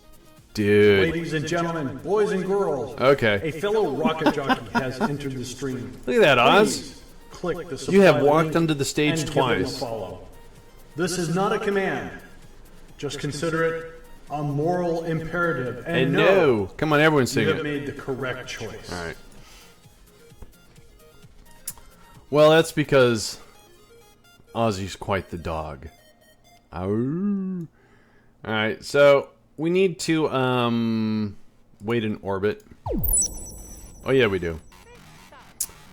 Dude. Ladies and gentlemen, boys and girls. Okay. A fellow rocket jockey has entered the stream. Look at that, Oz. Please click the You have supplied walked link onto the stage and give them a twice. follow. This is not a command. Just consider it a moral imperative. And no. Come on, everyone sing You have it. made the correct choice. Alright. Well, that's because Ozzy's quite the dog. Alright, so we need to wait in orbit. Oh yeah, we do.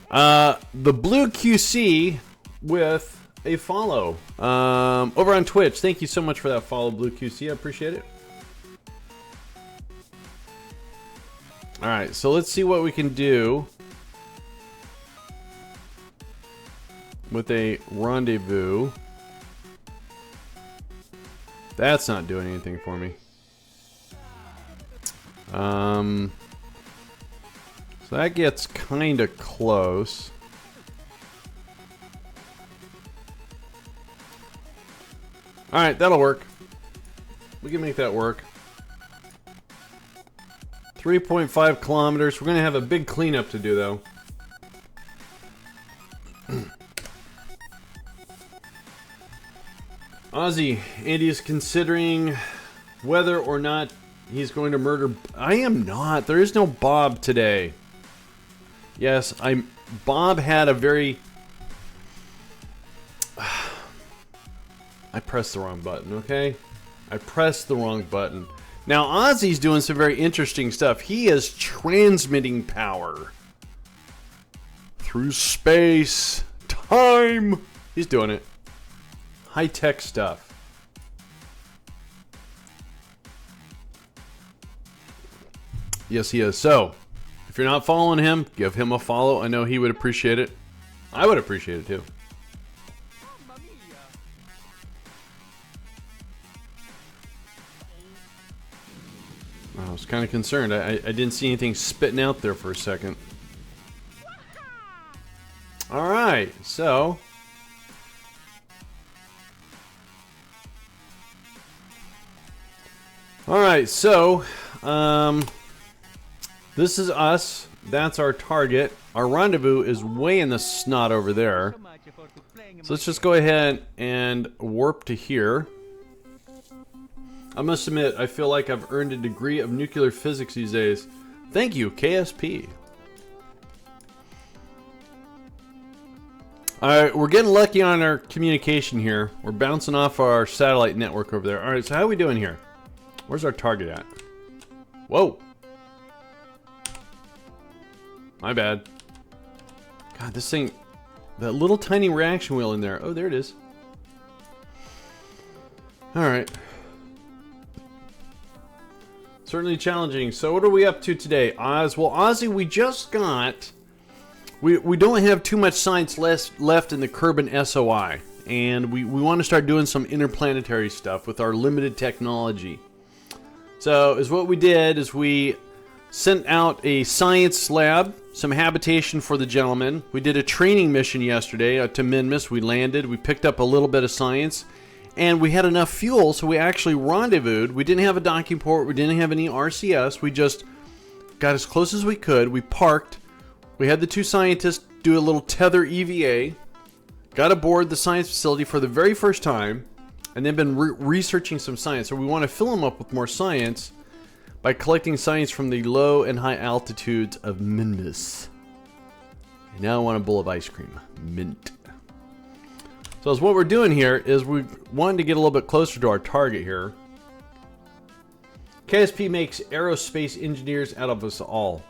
The blue QC with a follow over on Twitch. Thank you so much for that follow, blue QC. I appreciate it. Alright, so let's see what we can do with a rendezvous. That's not doing anything for me. So that gets kind of close. Alright, that'll work. We can make that work. 3.5 kilometers. We're going to have a big cleanup to do, though. Ozzy, Andy is considering whether or not he's going to murder... I am not. There is no Bob today. Yes, Bob had a very... I pressed the wrong button, okay? I pressed the wrong button. Now, Ozzy's doing some very interesting stuff. He is transmitting power through space, time. He's doing it. High-tech stuff. Yes, he is. So, if you're not following him, give him a follow. I know he would appreciate it. I would appreciate it, too. I was kind of concerned. I didn't see anything spitting out there for a second. Alright, so... Alright, so... this is us. That's our target. Our rendezvous is way in the snot over there. So let's just go ahead and warp to here. I must admit, I feel like I've earned a degree of nuclear physics these days. Thank you, KSP. Alright, we're getting lucky on our communication here. We're bouncing off our satellite network over there. Alright, so how are we doing here? Where's our target at? Whoa! My bad. God, this thing... That little tiny reaction wheel in there. Oh, there it is. Alright. Certainly challenging. So what are we up to today, Oz? Well, Ozzy, we just got... We don't have too much science left in the Kerbal SOI. And we want to start doing some interplanetary stuff with our limited technology. So, what we did is we sent out a science lab, some habitation for the gentleman. We did a training mission yesterday to Minmus. We landed, we picked up a little bit of science. And we had enough fuel, so we actually rendezvoused. We didn't have a docking port. We didn't have any RCS. We just got as close as we could. We parked. We had the two scientists do a little tether EVA. Got aboard the science facility for the very first time. And then been researching some science. So we want to fill them up with more science by collecting science from the low and high altitudes of Minmus. And now I want a bowl of ice cream. Mint. So as what we're doing here is we wanted to get a little bit closer to our target here. KSP makes aerospace engineers out of us all.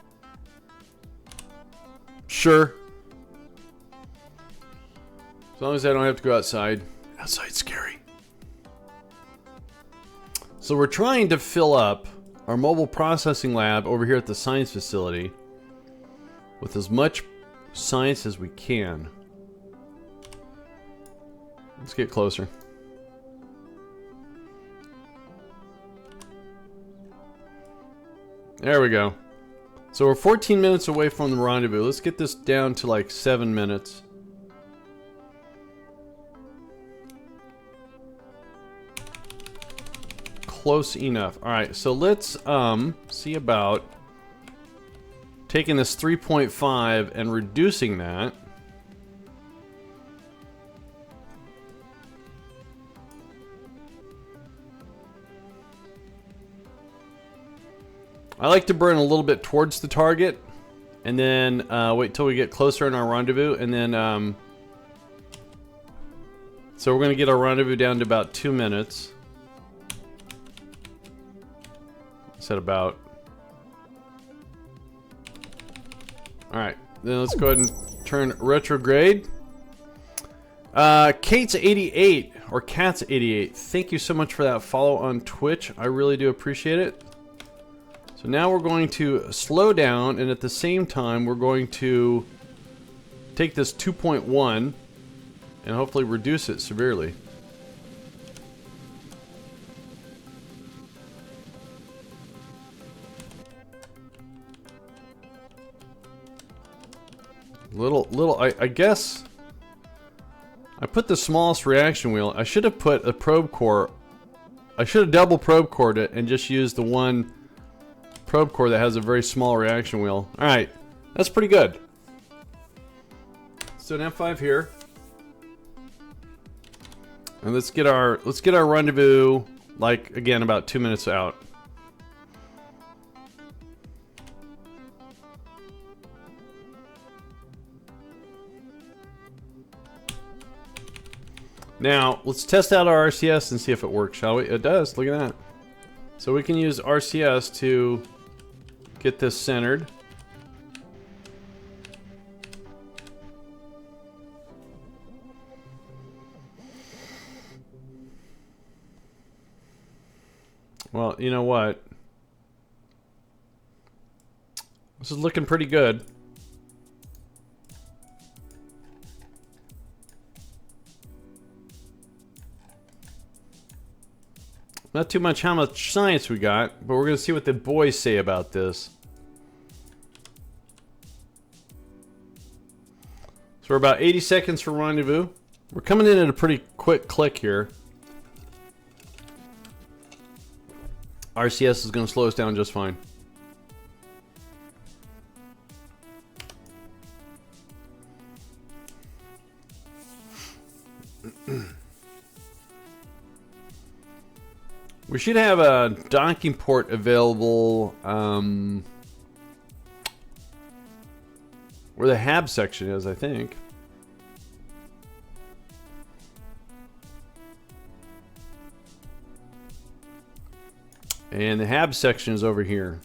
Sure. As long as I don't have to go outside. Outside's scary. So we're trying to fill up our mobile processing lab over here at the science facility with as much science as we can. Let's get closer. There we go. So we're 14 minutes away from the rendezvous. Let's get this down to like 7 minutes. Close enough. Alright, so let's see about taking this 3.5 and reducing that. I like to burn a little bit towards the target and then wait till we get closer in our rendezvous, and then so we're going to get our rendezvous down to about 2 minutes. Set about. Alright, then let's go ahead and turn retrograde. Kate's 88 or Cat's 88. Thank you so much for that follow on Twitch. I really do appreciate it. So now we're going to slow down, and at the same time we're going to take this 2.1 and hopefully reduce it severely. I guess I put the smallest reaction wheel. I should have put a probe core. I should have double probe cored it and just used the one probe core that has a very small reaction wheel. Alright, that's pretty good. So an F5 here. And let's get our rendezvous, like, again, about 2 minutes out. Now, let's test out our RCS and see if it works, shall we? It does, look at that. So we can use RCS to get this centered. Well, you know what? This is looking pretty good. Not too much how much science we got, but we're going to see what the boys say about this. So we're about 80 seconds for rendezvous. We're coming in at a pretty quick click here. RCS is going to slow us down just fine. We should have a docking port available where the HAB section is, I think. And the HAB section is over here.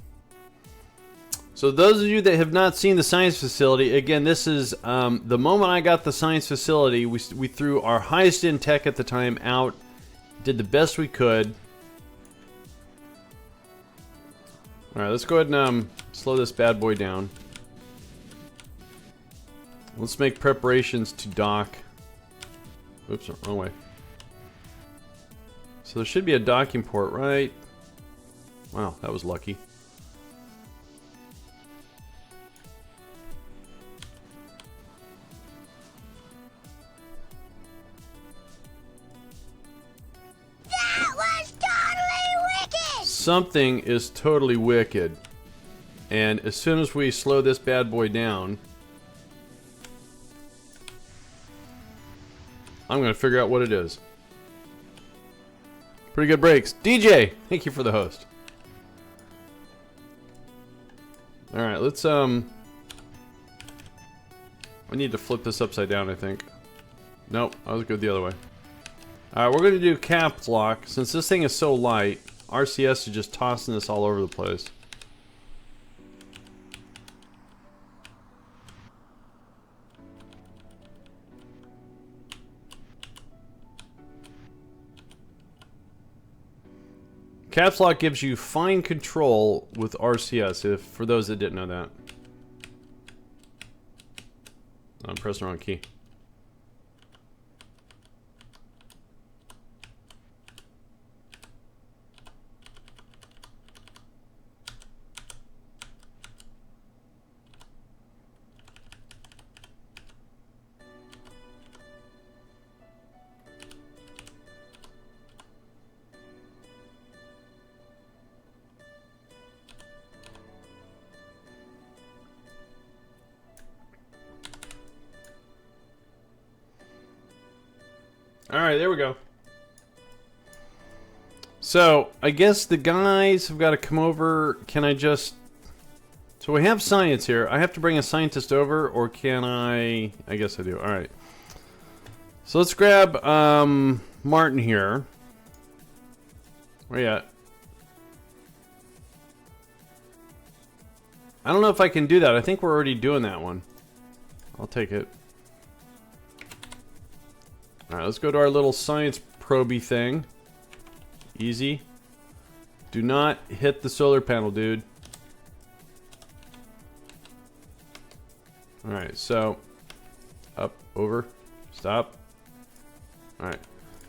So those of you that have not seen the science facility, again, this is the moment I got the science facility, we threw our highest end tech at the time out, did the best we could. Alright, let's go ahead and slow this bad boy down. Let's make preparations to dock. Oops, wrong way. So there should be a docking port, right? Wow, that was lucky. That was totally wicked! Something is totally wicked. And as soon as we slow this bad boy down, I'm going to figure out what it is. Pretty good brakes. DJ, thank you for the host. Alright, let's, I need to flip this upside down, I think. Nope, I was good the other way. Alright, we're going to do caps lock. Since this thing is so light, RCS is just tossing this all over the place. Caps lock gives you fine control with RCS, if for those that didn't know that. I'm pressing the wrong key. Alright, there we go. So, I guess the guys have got to come over. Can I just... So we have science here. I have to bring a scientist over, or can I... I guess I do. Alright. So let's grab Martin here. Where you at? I don't know if I can do that. I think we're already doing that one. I'll take it. Alright, let's go to our little science proby thing. Easy. Do not hit the solar panel, dude. Alright, so up, over, stop. Alright,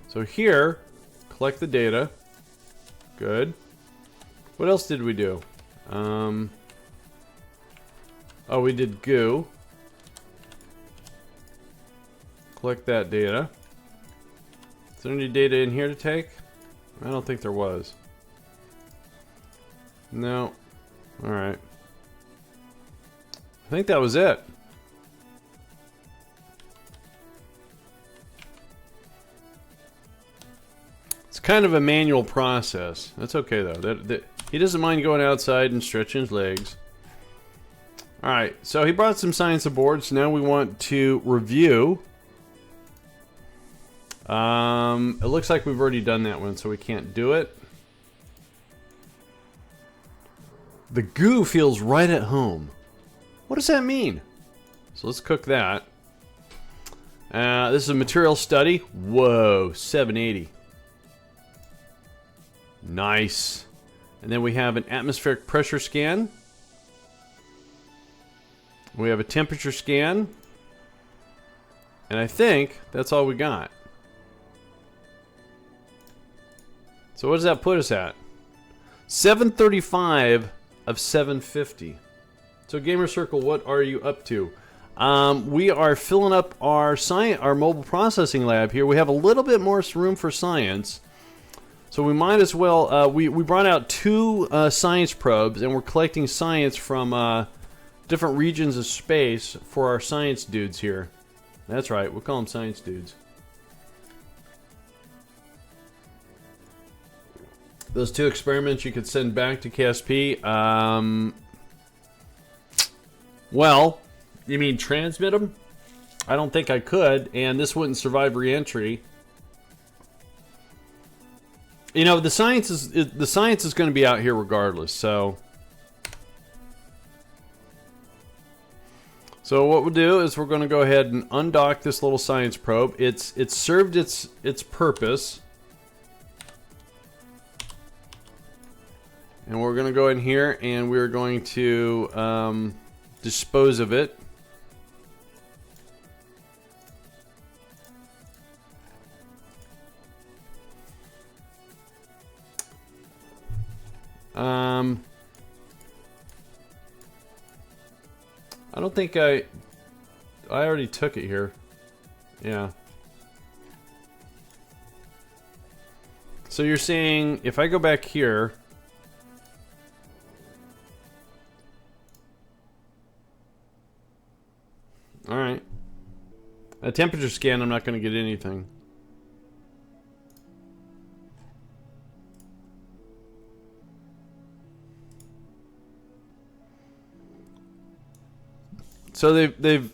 so here, collect the data. Good. What else did we do? Oh, we did goo. Collect that data. Is there any data in here to take? I don't think there was. No. Alright. I think that was it. It's kind of a manual process. That's okay though. He doesn't mind going outside and stretching his legs. Alright, so he brought some science aboard, so now we want to review It looks like we've already done that one, so we can't do it. The goo feels right at home. What does that mean? So let's cook that. This is a material study. Whoa, 780. Nice. And then we have an atmospheric pressure scan. We have a temperature scan. And I think that's all we got. So what does that put us at? 735 of 750. So Gamer Circle, what are you up to? We are filling up our mobile processing lab here. We have a little bit more room for science. So we might as well, we brought out 2 science probes, and we're collecting science from different regions of space for our science dudes here. That's right, we'll call them science dudes. Those 2 experiments you could send back to KSP. Well, you mean transmit them? I don't think I could, and this wouldn't survive re-entry. You know, the science is going to be out here regardless. So what we'll do is we're going to go ahead and undock this little science probe. It's served its purpose. And we're going to go in here and we're going to dispose of it. I don't think I already took it here. Yeah. So you're saying if I go back here, all right. A temperature scan, I'm not going to get anything. So they've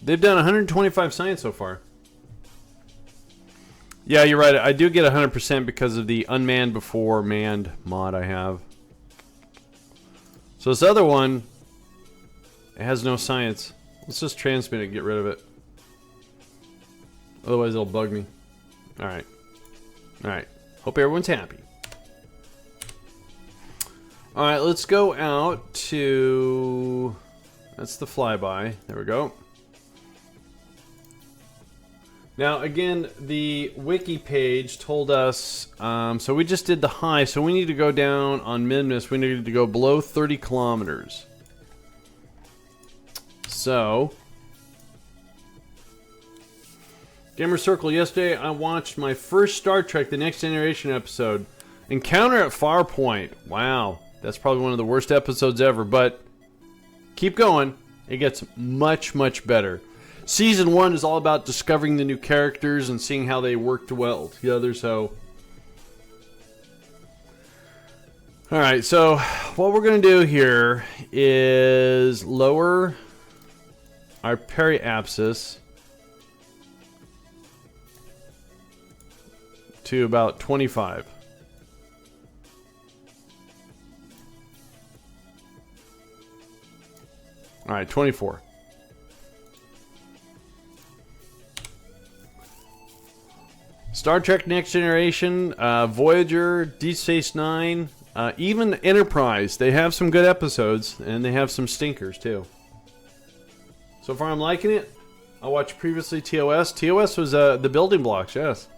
done 125 science so far. Yeah, you're right. I do get 100% because of the unmanned before manned mod I have. So this other one, it has no science. Let's just transmit it and get rid of it. Otherwise it'll bug me. Alright. Alright. Hope everyone's happy. Alright, let's go out to... That's the flyby. There we go. Now, again, the wiki page told us... so we just did the high, so we need to go down on Minmus. We need to go below 30 kilometers. So... Gamer Circle, yesterday I watched my first Star Trek The Next Generation episode. Encounter at Farpoint. Wow. That's probably one of the worst episodes ever, but... Keep going. It gets much, much better. Season 1 is all about discovering the new characters and seeing how they work well together, so... Alright, so what we're going to do here is lower our periapsis to about 25. Alright, 24. Star Trek Next Generation, Voyager, Deep Space Nine, even Enterprise. They have some good episodes, and they have some stinkers, too. So far, I'm liking it. I watched previously TOS. TOS was the building blocks, yes.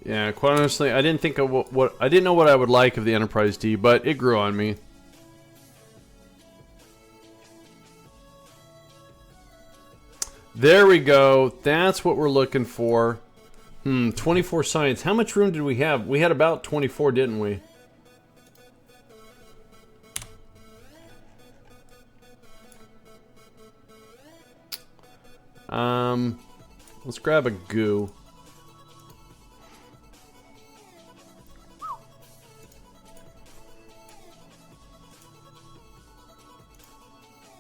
Yeah, quite honestly, I didn't think of I didn't know what I would like of the Enterprise D, but it grew on me. There we go. That's what we're looking for. 24 science. How much room did we have? We had about 24, didn't we? Let's grab a goo.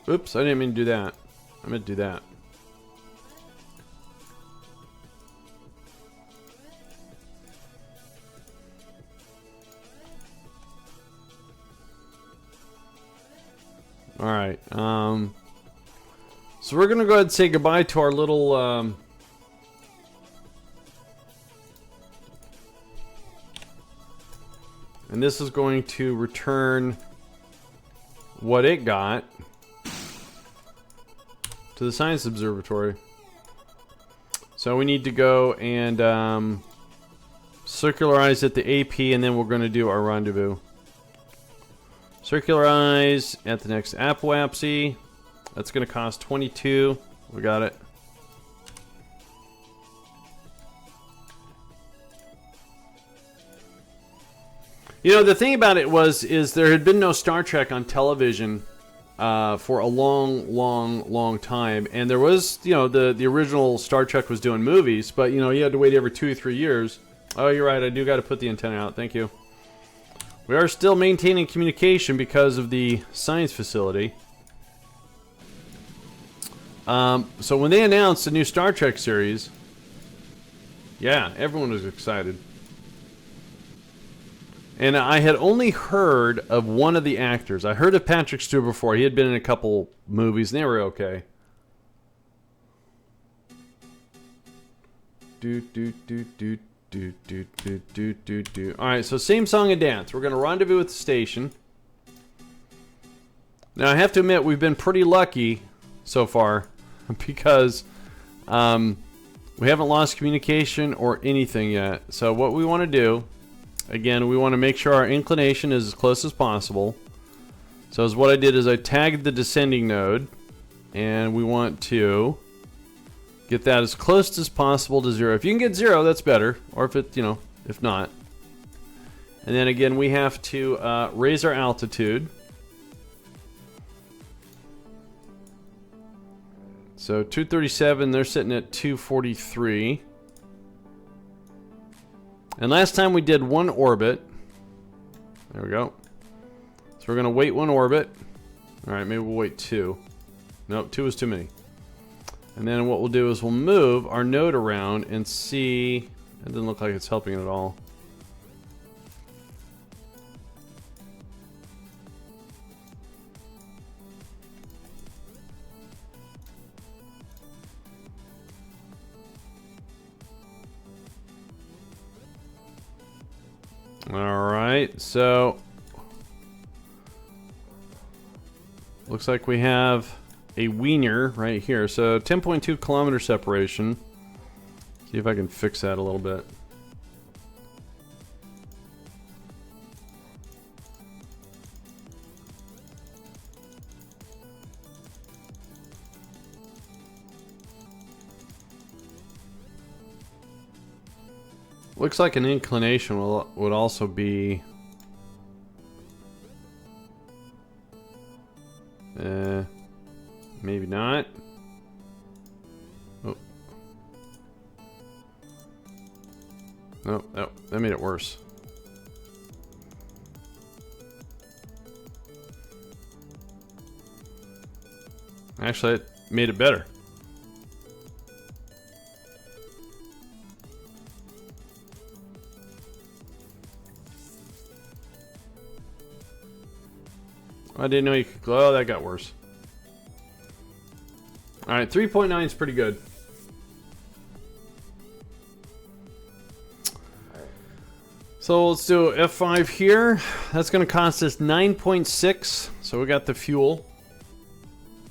Oops, I didn't mean to do that. I meant to do that. Alright, so we're gonna go ahead and say goodbye to our little, and this is going to return what it got to the Science Observatory. So we need to go and circularize at the AP, and then we're going to do our rendezvous. Circularize at the next apoapsy. That's going to cost 22. We got it. You know, the thing about it is there had been no Star Trek on television for a long time, and there was, you know, the original Star Trek was doing movies, but you know, you had to wait every 2 or 3 years. Oh, you're right, I do got to put the antenna out. Thank you. We are still maintaining communication because of the science facility. So when they announced the new Star Trek series, yeah, everyone was excited. And I had only heard of one of the actors. I heard of Patrick Stewart before. He had been in a couple movies, and they were okay. Alright, so same song and dance. We're going to rendezvous with the station. Now, I have to admit, we've been pretty lucky so far because we haven't lost communication or anything yet. So what we want to do, again, we want to make sure our inclination is as close as possible. So as what I did is I tagged the descending node, and we want to get that as close as possible to 0. If you can get 0, that's better. Or if it, you know, if not. And then again, we have to raise our altitude. So 237, they're sitting at 243. And last time we did 1 orbit. There we go. So we're going to wait 1 orbit. Alright, maybe we'll wait 2. Nope, 2 is too many. And then what we'll do is we'll move our node around and see. It doesn't look like it's helping it at all. Alright, so looks like we have a wiener right here. So 10.2 kilometer separation. See if I can fix that a little bit. Looks like an inclination would also be maybe not. Oh. No, that made it worse. Actually, it made it better. I didn't know you could. Oh, that got worse. Alright, 3.9 is pretty good. So let's do F5 here. That's going to cost us 9.6. So we got the fuel.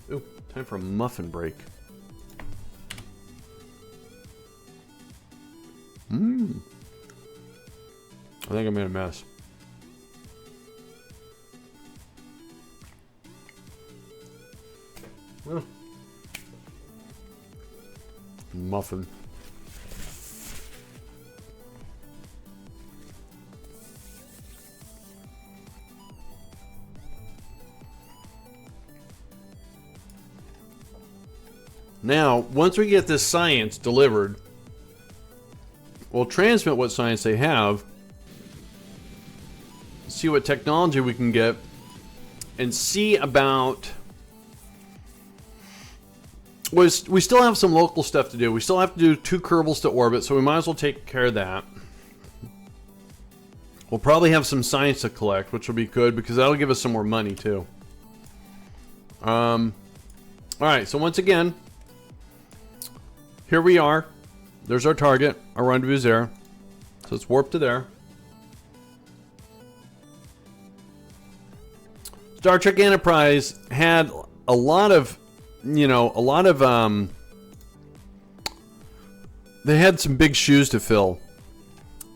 Ooh, time for a muffin break. I think I made a mess. Well, muffin. Now, once we get this science delivered, we'll transmit what science they have, see what technology we can get, and see about... We still have some local stuff to do. We still have to do 2 Kerbals to orbit, so we might as well take care of that. We'll probably have some science to collect, which will be good, because that'll give us some more money, too. Alright, so once again, here we are. There's our target. Our rendezvous there. So let's warp to there. Star Trek Enterprise had a lot of, they had some big shoes to fill.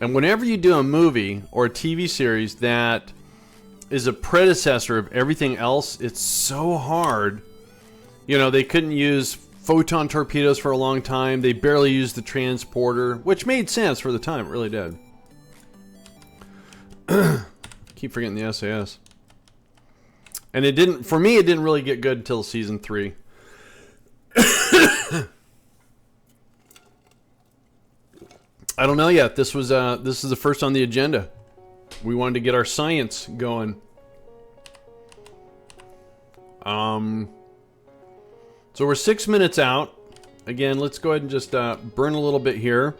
And whenever you do a movie or a TV series that is a predecessor of everything else, it's so hard. You know, they couldn't use photon torpedoes for a long time. They barely used the transporter, which made sense for the time. It really did. Keep forgetting the SAS. And it didn't, for me, it didn't really get good until season 3. I don't know yet. This is the first on the agenda. We wanted to get our science going. So we're 6 minutes out. Again, let's go ahead and just burn a little bit here.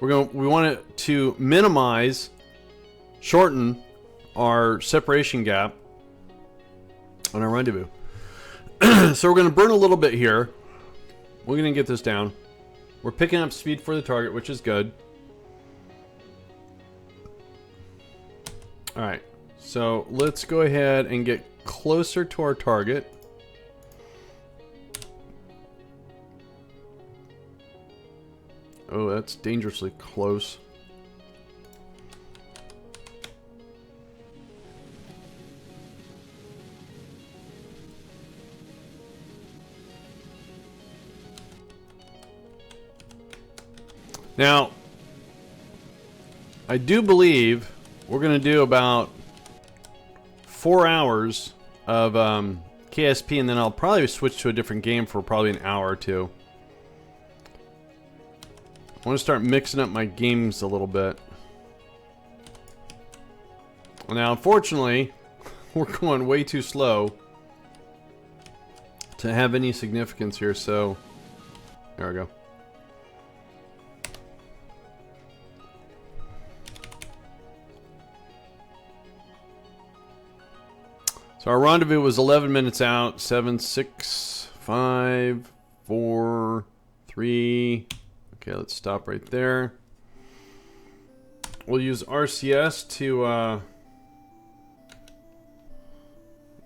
We want it to minimize, shorten our separation gap on our rendezvous. So we're going to burn a little bit here. We're going to get this down. We're picking up speed for the target, which is good. Alright, so let's go ahead and get closer to our target. Oh, that's dangerously close. Now, I do believe we're going to do about 4 hours of KSP, and then I'll probably switch to a different game for probably an hour or two. I want to start mixing up my games a little bit. Now, unfortunately, we're going way too slow to have any significance here, so there we go. So our rendezvous was 11 minutes out. 7, 6, 5, 4, 3. Okay, let's stop right there. We'll use RCS to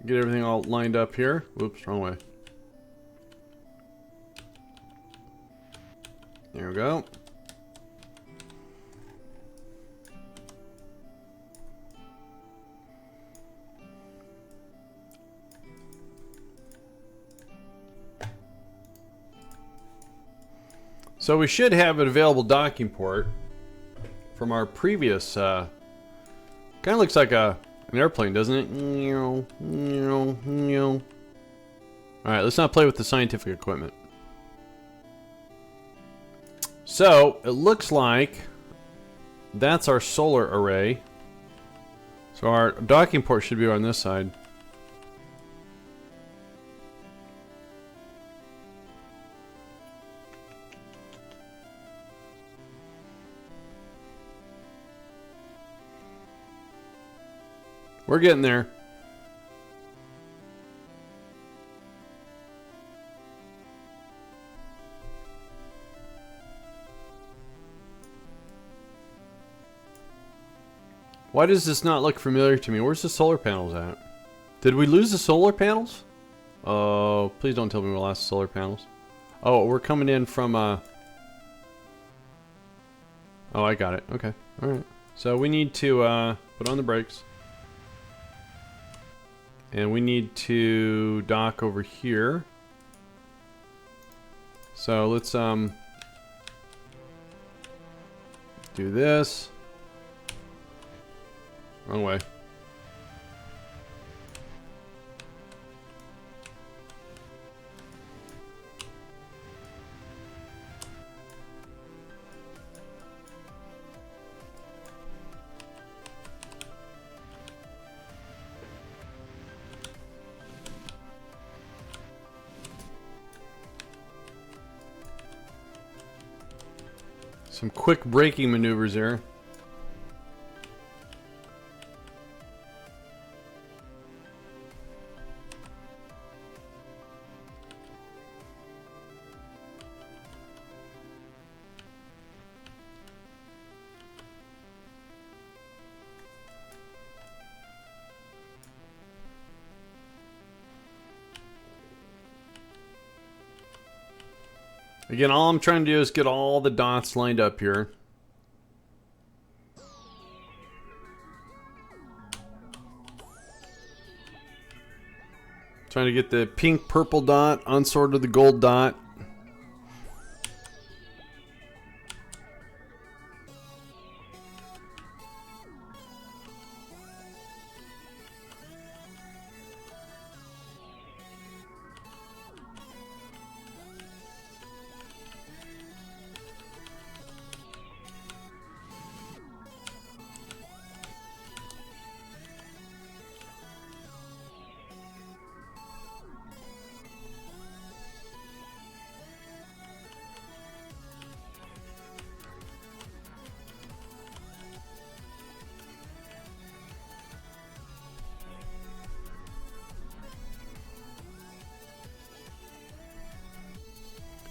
get everything all lined up here. Whoops, wrong way. There we go. So we should have an available docking port from our previous, kind of looks like an airplane, doesn't it? Alright, let's not play with the scientific equipment. So, it looks like that's our solar array. So our docking port should be on this side. We're getting there. Why does this not look familiar to me? Where's the solar panels at? Did we lose the solar panels? Oh, please don't tell me we lost the solar panels. Oh, we're coming in from Oh, I got it. Okay. Alright. So we need to put on the brakes. And we need to dock over here. So let's do this. Wrong way. Some quick braking maneuvers there. Again, all I'm trying to do is get all the dots lined up here. Trying to get the pink purple dot unsorted the gold dot.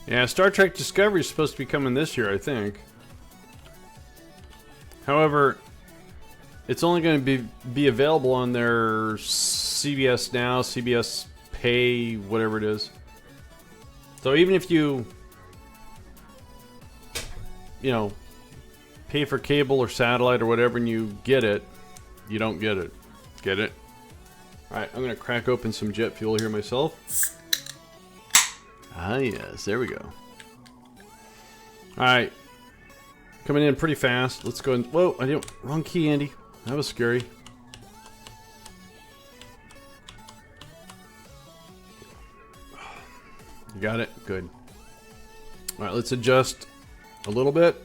Yeah, Star Trek Discovery is supposed to be coming this year, I think. However, it's only going to be available on their CBS Now, CBS Pay, whatever it is. So even if you know, pay for cable or satellite or whatever and you get it, you don't get it. Get it? Alright, I'm going to crack open some jet fuel here myself. Ah, yes, there we go. Alright. Coming in pretty fast. Let's go and... Whoa, I didn't... Wrong key, Andy. That was scary. You got it? Good. Alright, let's adjust a little bit.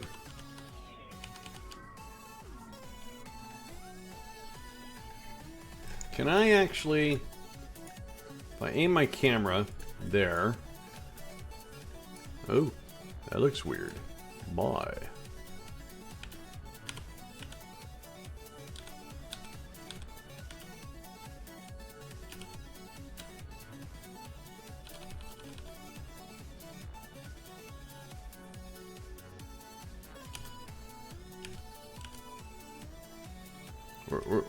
Can I actually... If I aim my camera there... Oh, that looks weird. Bye.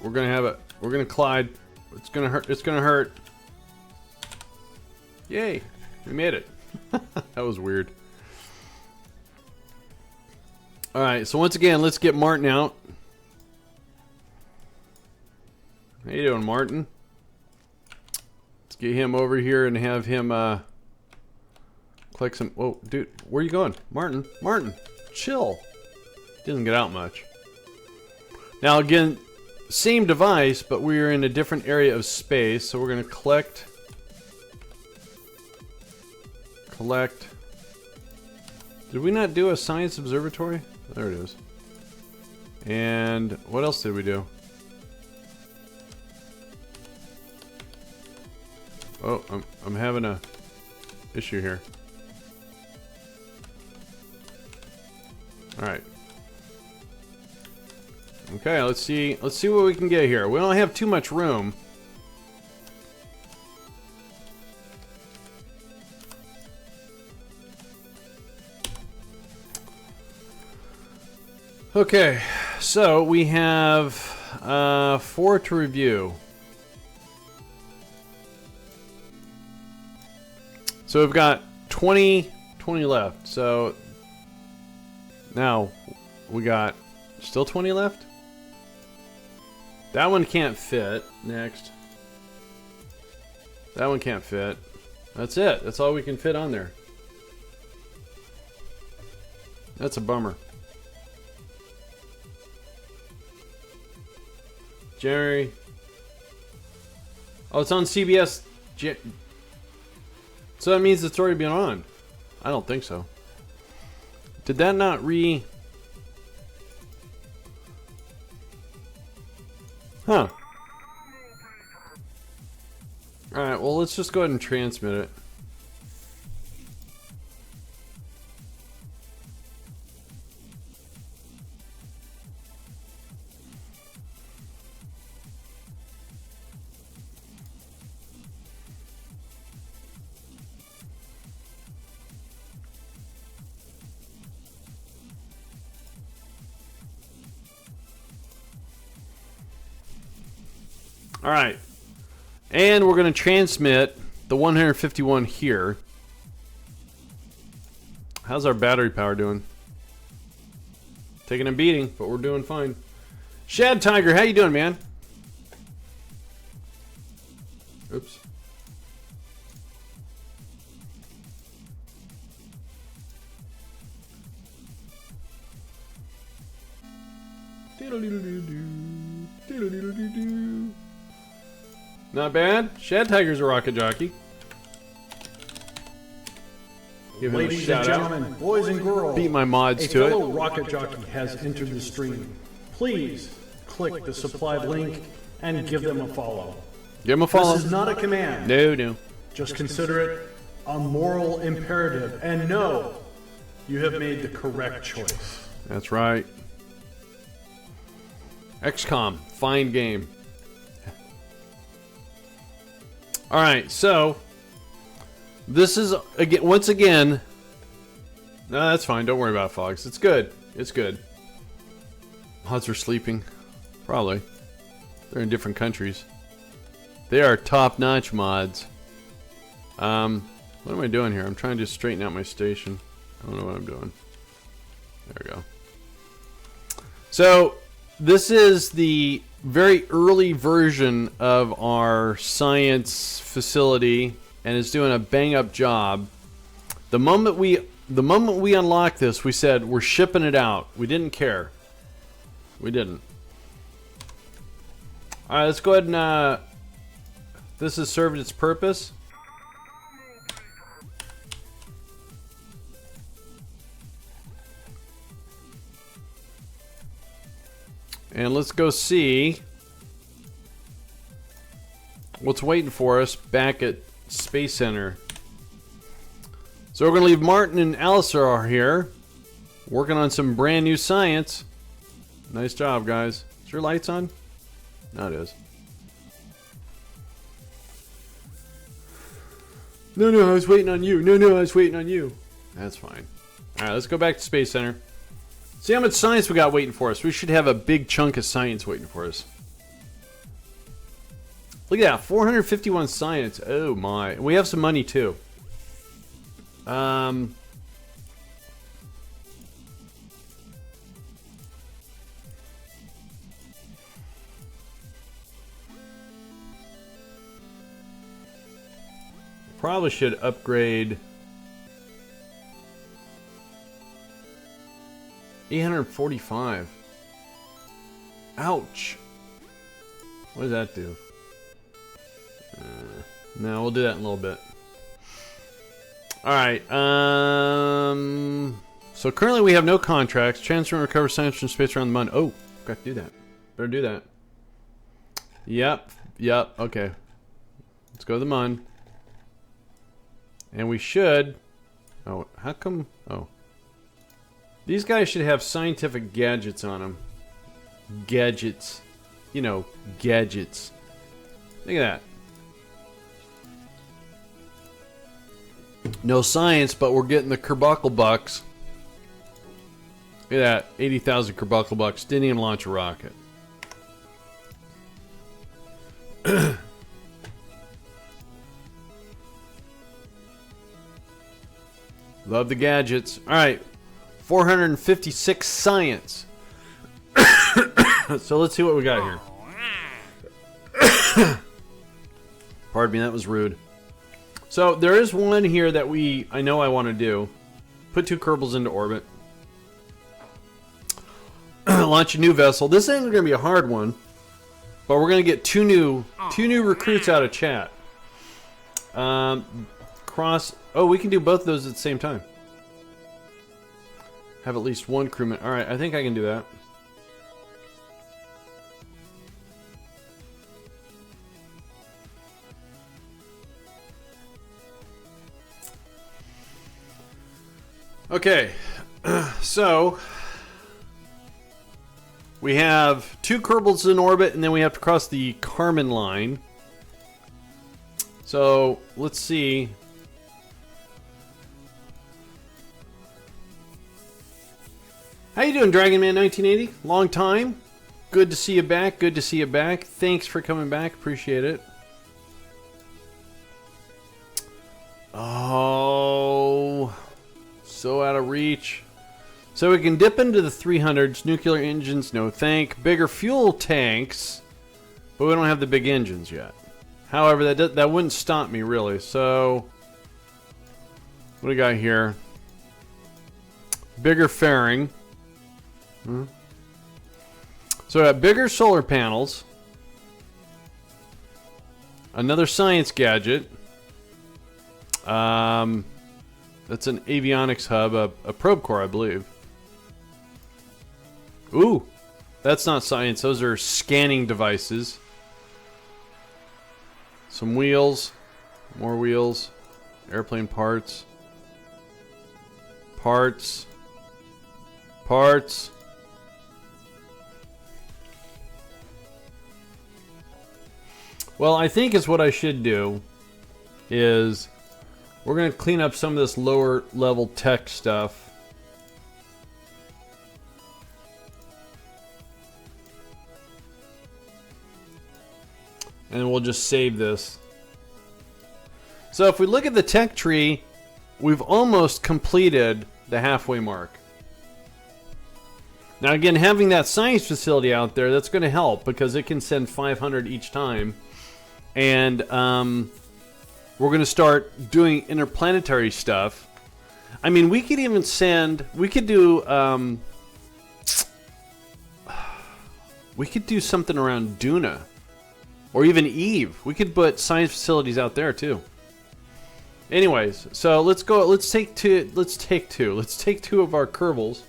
We're gonna have it. We're gonna collide. It's gonna hurt. It's gonna hurt. Yay! We made it. That was weird. Alright, so once again, let's get Martin out. How you doing, Martin? Let's get him over here and have him collect some... Whoa, dude, where are you going? Martin, Martin, chill. He doesn't get out much. Now again, same device, but we're in a different area of space, so we're going to collect... Did we not do a science observatory? There it is. And what else did we do? Oh, I'm having a issue here. All right. Okay, let's see what we can get here. We don't have too much room. Okay, so we have 4 to review. So we've got 20 left. So now we got still 20 left. That one can't fit. Next. That one can't fit. That's it. That's all we can fit on there. That's a bummer. Jerry. Oh, it's on CBS. So that means it's already been on. I don't think so. Did that not Huh. Alright, well, let's just go ahead and transmit it. All right. And we're going to transmit the 151 here. How's our battery power doing? Taking a beating, but we're doing fine. Shad Tiger, how you doing, man? Oops. Not bad. Shad Tiger's a rocket jockey. Give him a Ladies shout and out. gentlemen, boys and girls, Beat my mods a to fellow it. rocket jockey has entered the stream. Please click the supplied link and give them a follow. Give him a follow. This is not a command. No. Just consider it a moral imperative, and know you have made the correct choice. That's right. XCOM, fine game. All right, so this is again. Once again, no, that's fine. Don't worry about it, Fox. It's good. It's good. Mods are sleeping, probably. They're in different countries. They are top-notch mods. What am I doing here? I'm trying to straighten out my station. I don't know what I'm doing. There we go. So this is the very early version of our science facility, and it's doing a bang-up job. The moment we unlocked this, we said we're shipping it out. We didn't care. We didn't. All right, let's go ahead and. This has served its purpose. And let's go see what's waiting for us back at Space Center. So we're going to leave Martin and Alisar here, working on some brand new science. Nice job, guys. Is your lights on? No, it is. No, I was waiting on you. No, I was waiting on you. That's fine. All right, let's go back to Space Center. See how much science we got waiting for us. We should have a big chunk of science waiting for us. Look at that, 451 science. Oh my. We have some money too. Probably should upgrade 845. Ouch. What does that do? No, we'll do that in a little bit. Alright, so currently we have no contracts. Transfer and recover science from space around the Mun. Oh, got to do that. Better do that. Yep, okay. Let's go to the Mun. And we should... Oh, how come... Oh. These guys should have scientific gadgets on them. Gadgets. You know, gadgets. Look at that. No science, but we're getting the Kerbal bucks. Look at that. 80,000 Kerbal bucks. Didn't even launch a rocket. Love the gadgets. Alright. 456 science. So let's see what we got here. Pardon me, that was rude. So there is one here that I know I want to do. Put 2 Kerbals into orbit. Launch a new vessel. This ain't going to be a hard one, but we're going to get two new recruits out of chat. Oh, we can do both of those at the same time. Have at least one crewman. All right, I think I can do that. Okay, so we have 2 Kerbals in orbit, and then we have to cross the Kármán line. So let's see. How you doing, Dragon Man 1980? Long time. Good to see you back. Good to see you back. Thanks for coming back. Appreciate it. Oh, so out of reach. So we can dip into the 300s. Nuclear engines, no thank. Bigger fuel tanks, but we don't have the big engines yet. However, that wouldn't stop me really. So what do we got here? Bigger fairing. So we got bigger solar panels. Another science gadget. That's an avionics hub, a probe core, I believe. Ooh, that's not science. Those are scanning devices. Some wheels, more wheels, airplane parts, parts. Well, I think it's what I should do is we're going to clean up some of this lower level tech stuff. And we'll just save this. So if we look at the tech tree, we've almost completed the halfway mark. Now again, having that science facility out there, that's going to help because it can send 500 each time. And we're going to start doing interplanetary stuff. I mean, we could even send, we could do something around Duna. Or even Eve. We could put science facilities out there too. Anyways, so let's go. Let's take two of our Kerbals.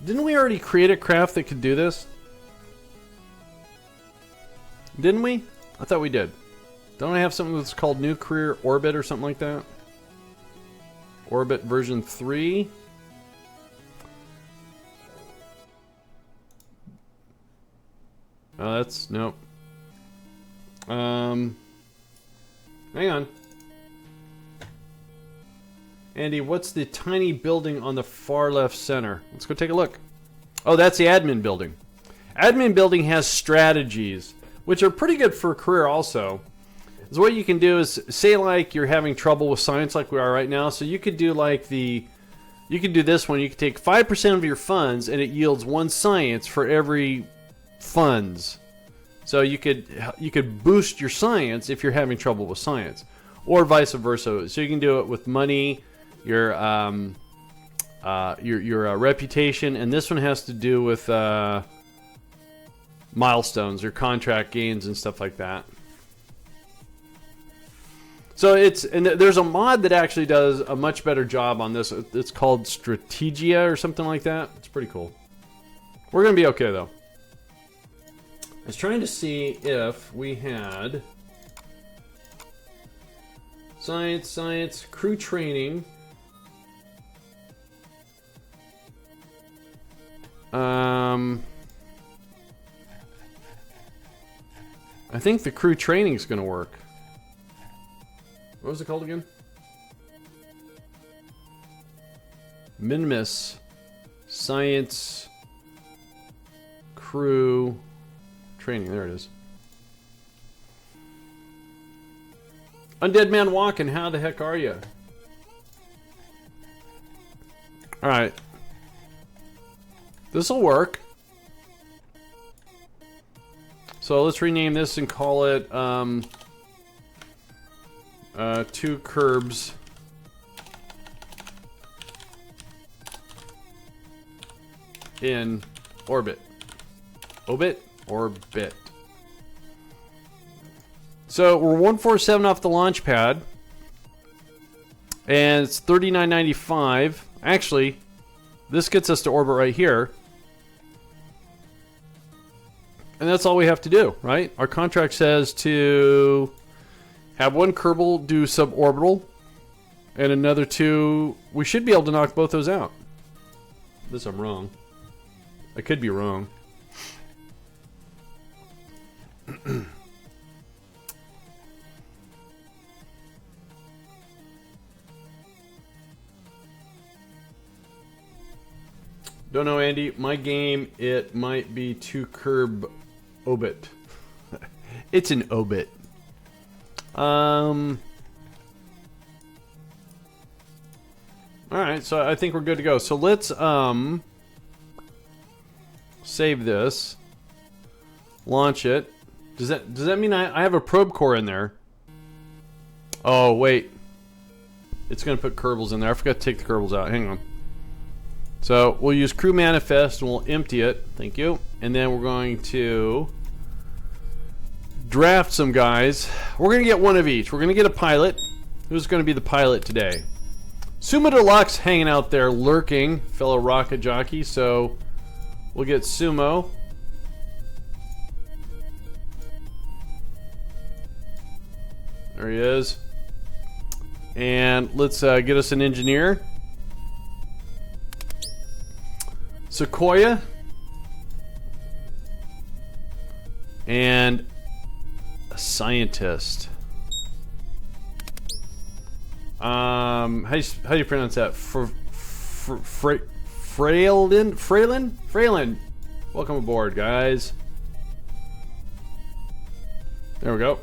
Didn't we already create a craft that could do this? Didn't we? I thought we did. Don't I have something that's called New Career Orbit or something like that? Orbit version 3. Oh, that's nope. Hang on. Andy, what's the tiny building on the far left center? Let's go take a look. Oh, that's the admin building. Admin building has strategies, which are pretty good for a career also. So what you can do is, say like you're having trouble with science like we are right now, so you could do like you could do this one. You could take 5% of your funds and it yields 1 science for every funds. So you could boost your science if you're having trouble with science, or vice versa. So you can do it with money, your reputation, and this one has to do with milestones, your contract gains, and stuff like that. So there's a mod that actually does a much better job on this. It's called Strategia or something like that. It's pretty cool. We're gonna be okay though. I was trying to see if we had science, crew training. I think the crew training is going to work. What was it called again? Minmus science crew training. There it is. Undead Man Walking, how the heck are you? Alright. This'll work. So let's rename this and call it 2 Kerbs in orbit. Orbit. So we're 147 off the launch pad, and it's $39.95. Actually, this gets us to orbit right here, and that's all we have to do, right? Our contract says to have 1 Kerbal do suborbital, and another 2. We should be able to knock both those out. This I'm wrong. I could be wrong. Don't know, Andy. My game, it might be too curb obit. It's an obit. Alright, so I think we're good to go. So let's save this. Launch it. Does that mean I have a probe core in there? Oh, wait. It's gonna put Kerbals in there. I forgot to take the Kerbals out. Hang on. So we'll use crew manifest and we'll empty it. Thank you. And then we're going to draft some guys. We're gonna get one of each. We're gonna get a pilot. Who's gonna be the pilot today? Sumo Deluxe hanging out there, lurking, fellow rocket jockey. So we'll get Sumo. There he is. And let's get us an engineer. Sequoia. And a scientist. How do you pronounce that? Freylin? Welcome aboard, guys. There we go.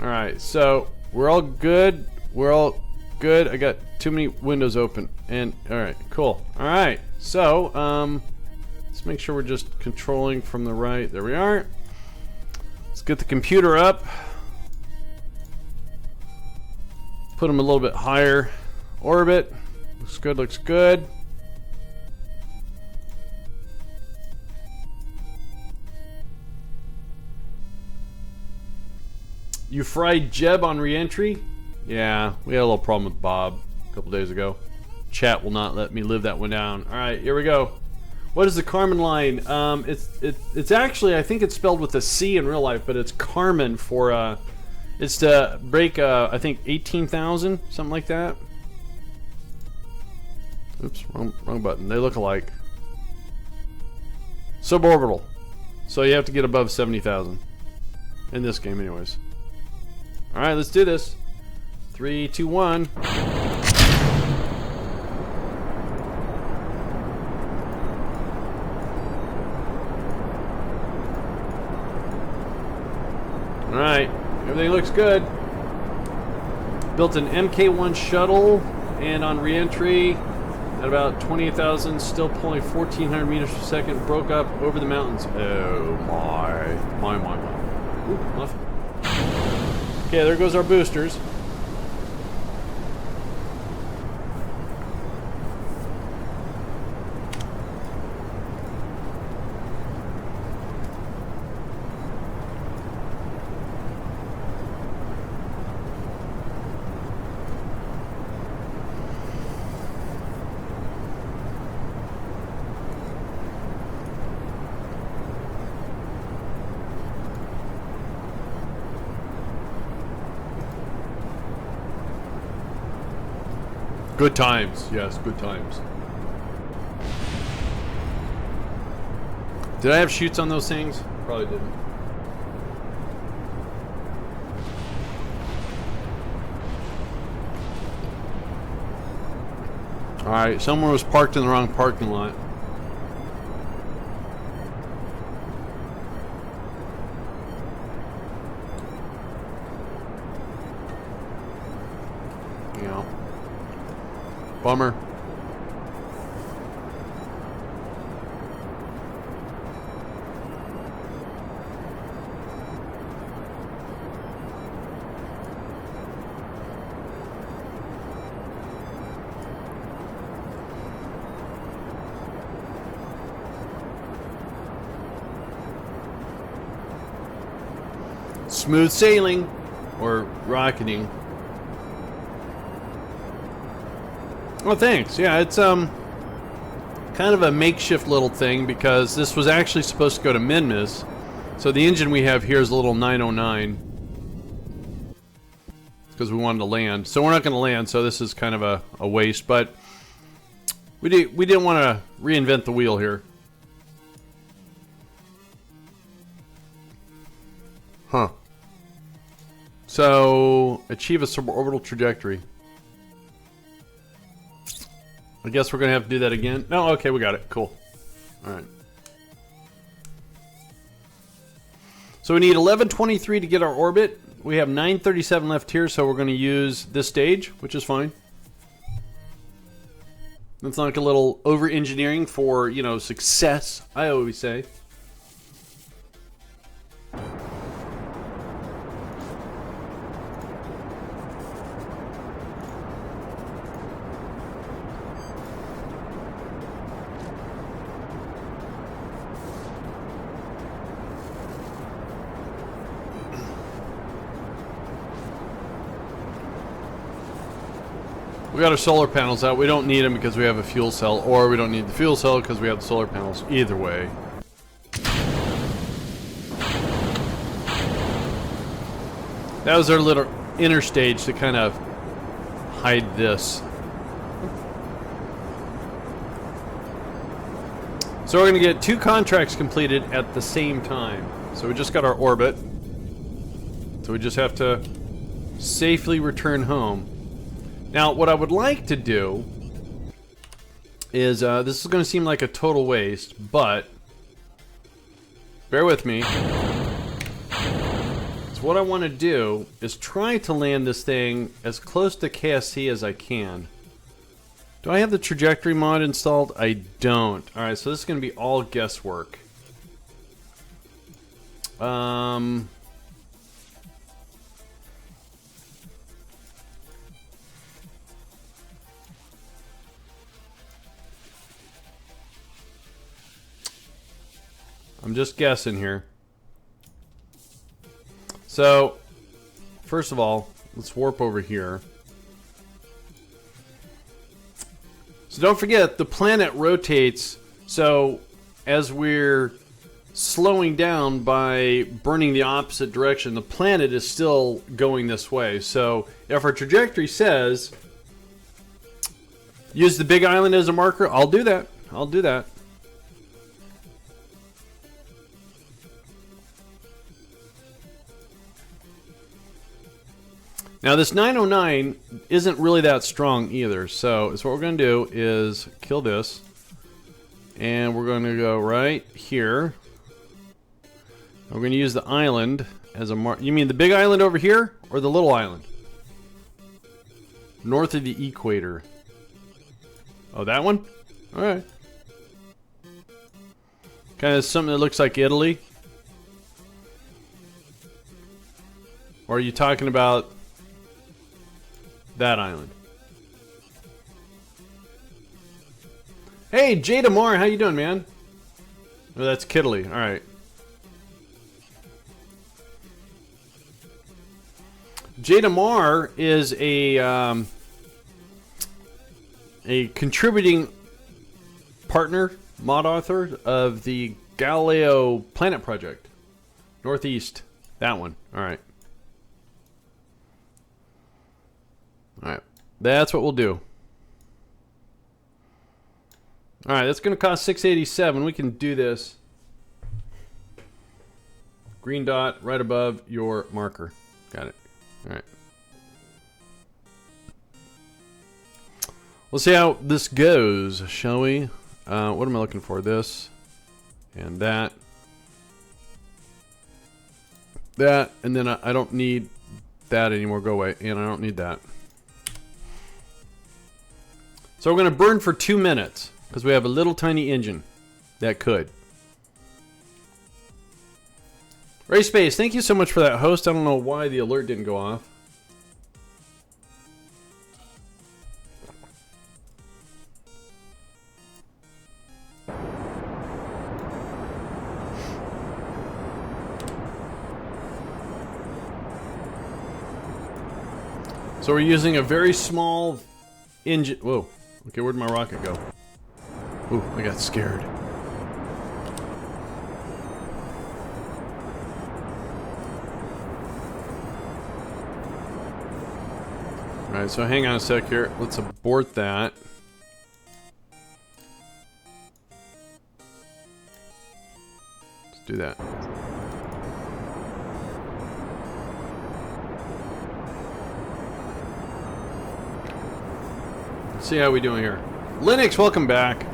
Alright, so we're all good. We're all good. I got too many windows open. And alright, cool. Alright, so let's make sure we're just controlling from the right. There we are. Let's get the computer up. Put him a little bit higher orbit. Looks good, looks good. You fried Jeb on re-entry? Yeah, we had a little problem with Bob a couple days ago. Chat will not let me live that one down. Alright, here we go. What is the Carmen line? It's actually, I think it's spelled with a C in real life, but it's Carmen for, it's to break, I think 18,000, something like that. Oops, wrong button. They look alike. Suborbital. So you have to get above 70,000. In this game anyways. Alright, let's do this. 3, 2, 1. Alright, everything looks good. Built an MK1 shuttle, and on re-entry at about 28,000, still pulling 1,400 meters per second, broke up over the mountains. Oh my. Ooh, nothing. Okay, there goes our boosters. Good times, yes, good times. Did I have shoots on those things? Probably didn't. Alright, someone was parked in the wrong parking lot. Yeah. Bummer. Smooth sailing or rocketing. Well, thanks. Yeah, it's kind of a makeshift little thing because this was actually supposed to go to Minmus. So the engine we have here is a little 909 because we wanted to land. So we're not going to land. So this is kind of a waste. But we didn't want to reinvent the wheel here. Huh. So achieve a suborbital trajectory. I guess we're gonna have to do that again. No, okay, we got it. Cool. Alright. So we need 1123 to get our orbit. We have 937 left here, so we're gonna use this stage, which is fine. That's not like a little over-engineering for, you know, success, I always say. We got our solar panels out. We don't need them because we have a fuel cell, or we don't need the fuel cell because we have the solar panels. Either way. That was our little inner stage to kind of hide this. So we're going to get 2 contracts completed at the same time. So we just got our orbit. So we just have to safely return home. Now, what I would like to do is, this is going to seem like a total waste, but bear with me. So what I want to do is try to land this thing as close to KSP as I can. Do I have the trajectory mod installed? I don't. Alright, so this is going to be all guesswork. I'm just guessing here. So, first of all, let's warp over here. So don't forget, the planet rotates, so as we're slowing down by burning the opposite direction, the planet is still going this way. So if our trajectory says, use the big island as a marker, I'll do that. I'll do that. Now this 909 isn't really that strong either, so what we're going to do is kill this, and we're going to go right here. We're going to use the island as a mark. You mean the big island over here, or the little island? North of the equator. Oh, that one? Alright. Kind of something that looks like Italy. Or are you talking about that island? Hey, Jada Moore, how you doing, man? Oh, that's Kiddly. All right. Jada Moore is a contributing partner, mod author of the Galileo Planet Project. Northeast. That one. All right. Alright, that's what we'll do. Alright, that's going to cost $687. We can do this. Green dot right above your marker. Got it. Alright. We'll see how this goes, shall we? What am I looking for? This. And that. That. And then I don't need that anymore. Go away. And I don't need that. So we're going to burn for 2 minutes because we have a little tiny engine that could. Ray Space, thank you so much for that host. I don't know why the alert didn't go off. So we're using a very small engine. Whoa. Okay, where'd my rocket go? Ooh, I got scared. Alright, so hang on a sec here. Let's abort that. Let's do that. Let's see how we doing here. Linux, welcome back.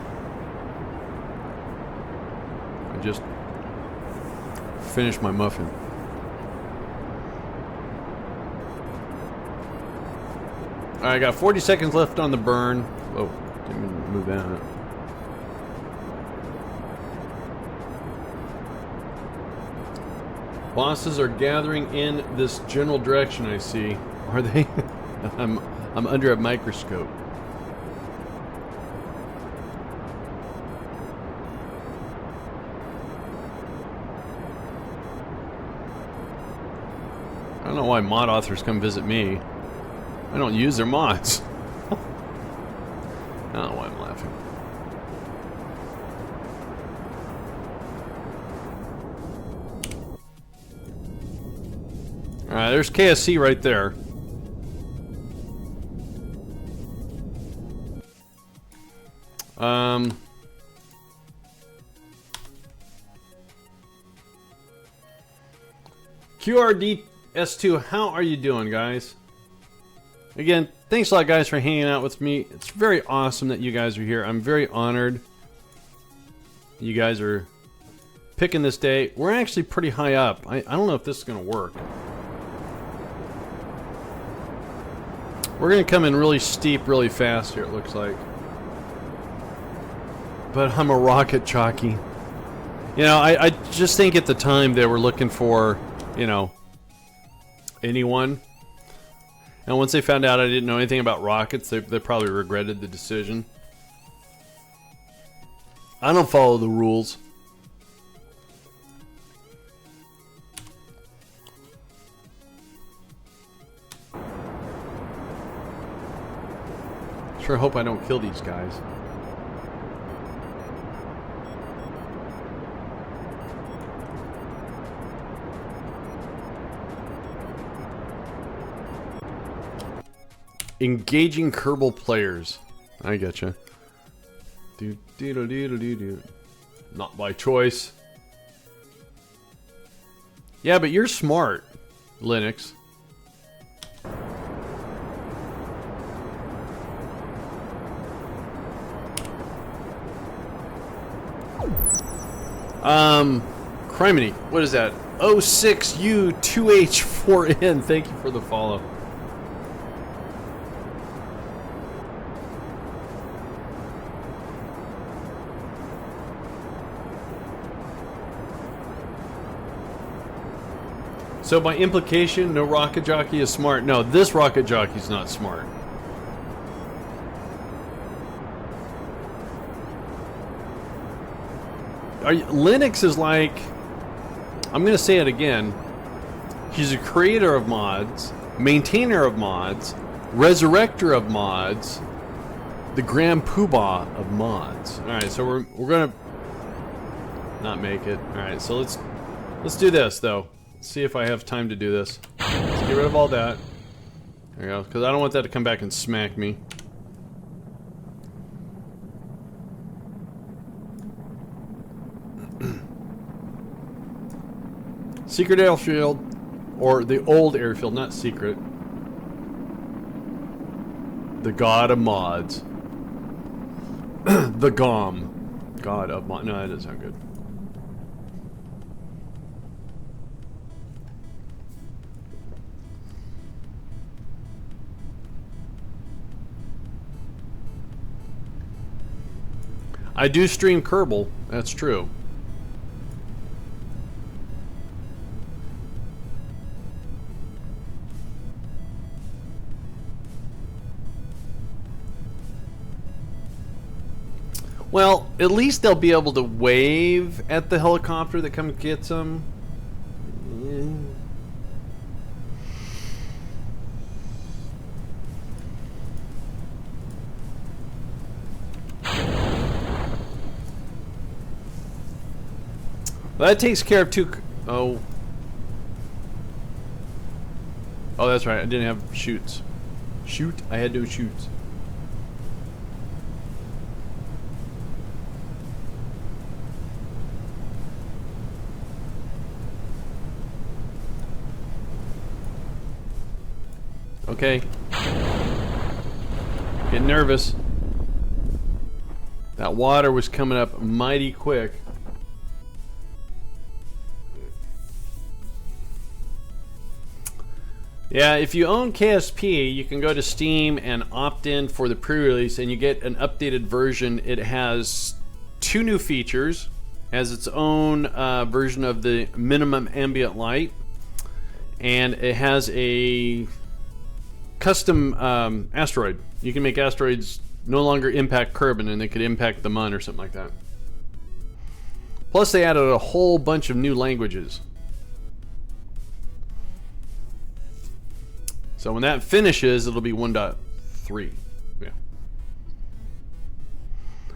I just finished my muffin. Alright, I got 40 seconds left on the burn. Oh, didn't mean to move that. Bosses are gathering in this general direction, I see. Are they? I'm under a microscope. I don't know why mod authors come visit me. I don't use their mods. I don't know why I'm laughing. Alright, there's KSC right there. QRDS2, how are you doing, guys? Again, thanks a lot, guys, for hanging out with me. It's very awesome that you guys are here. I'm very honored you guys are picking this day. We're actually pretty high up. I don't know if this is going to work. We're going to come in really steep, really fast here, it looks like. But I'm a rocket jockey. You know, I just think at the time they were looking for, you know, anyone. And once they found out I didn't know anything about rockets, they probably regretted the decision. I don't follow the rules. Sure hope I don't kill these guys. Engaging Kerbal players. I getcha. Not by choice. Yeah, but you're smart, Linux. Criminy, what is that? 06U2H4N. Thank you for the follow. So by implication, no rocket jockey is smart. No, this rocket jockey's not smart. Linux is like, I'm going to say it again. He's a creator of mods, maintainer of mods, resurrector of mods, the grand poobah of mods. All right, so we're going to not make it. All right, so let's do this though. See if I have time to do this. Let's get rid of all that. There we go, because I don't want that to come back and smack me. Secret airfield, or the old airfield, not secret. The god of mods. The GOM. God of mods. No, that doesn't sound good. I do stream Kerbal, that's true. Well, at least they'll be able to wave at the helicopter that comes gets them. Well, that takes care of two. Oh, that's right. I didn't have shoots. I had no shoots. Okay. Getting nervous. That water was coming up mighty quick. Yeah, if you own KSP, you can go to Steam and opt in for the pre-release, and you get an updated version. It has 2 new features, has its own version of the minimum ambient light, and it has a custom asteroid. You can make asteroids no longer impact Kerbin, and they could impact the Mun or something like that. Plus, they added a whole bunch of new languages. So when that finishes, it'll be 1.3. Yeah.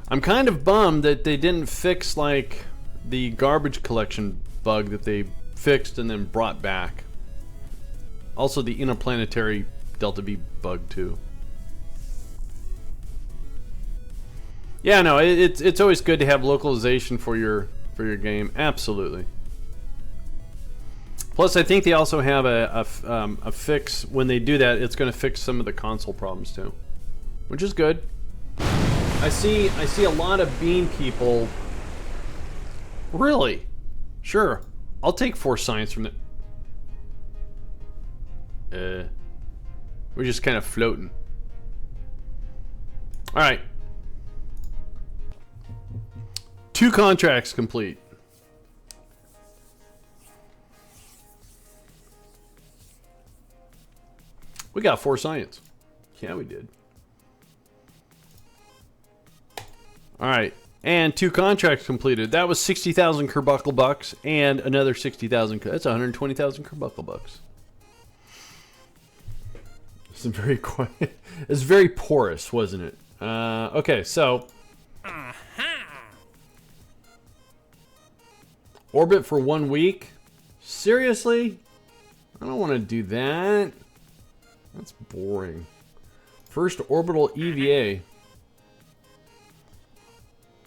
I'm kind of bummed that they didn't fix like the garbage collection bug that they fixed and then brought back. Also the interplanetary Delta V bug too. Yeah, no, it's always good to have localization for your game. Absolutely. Plus, I think they also have a fix. When they do that, it's going to fix some of the console problems too, which is good. I see a lot of bean people. Really? Sure. I'll take 4 science from the. We're just kind of floating. All right. 2 contracts complete. We got 4 science. Yeah, we did. All right, and 2 contracts completed. That was 60,000 Kerbuckle bucks and another 60,000. That's 120,000 Kerbuckle bucks. It's very quiet. It's very porous, wasn't it? Okay, so orbit for 1 week. Seriously? I don't want to do that. That's boring. First orbital EVA.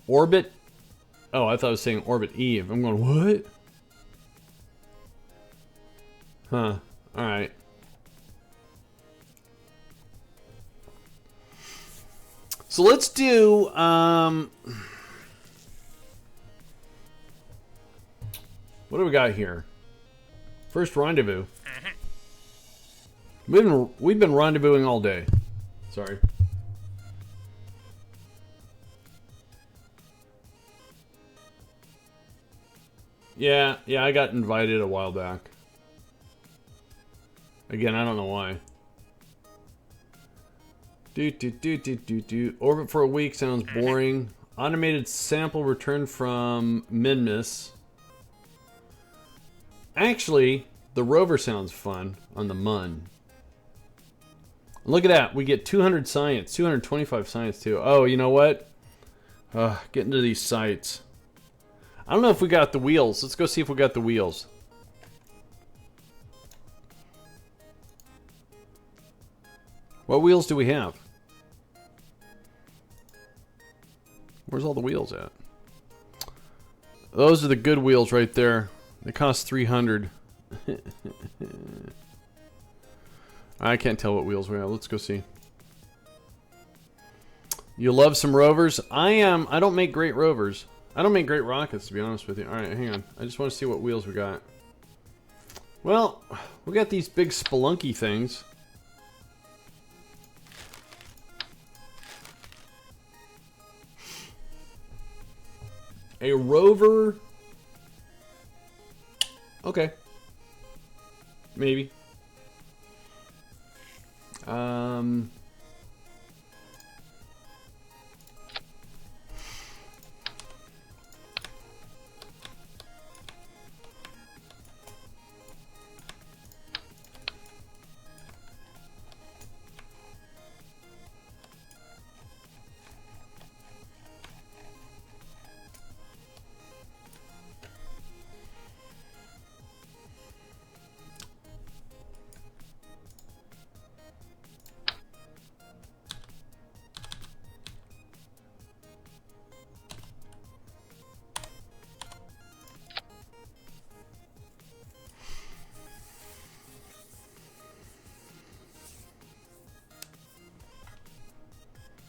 Orbit. Oh, I thought I was saying orbit Eve. I'm going, what? Huh. Alright. So let's do, what do we got here? First rendezvous. We've been rendezvousing all day. Sorry. Yeah, I got invited a while back. Again, I don't know why. Orbit for a week sounds boring. Automated sample return from Minmus. Actually, the rover sounds fun on the Mun. Look at that. We get 200 science, 225 science too. Oh, you know what? Getting to these sites. I don't know if we got the wheels. Let's go see if we got the wheels. What wheels do we have? Where's all the wheels at? Those are the good wheels right there. They cost 300. I can't tell what wheels we have. Let's go see. You love some rovers? I don't make great rovers. I don't make great rockets, to be honest with you. Alright, hang on. I just want to see what wheels we got. Well, we got these big spelunky things. A rover. Okay. Maybe.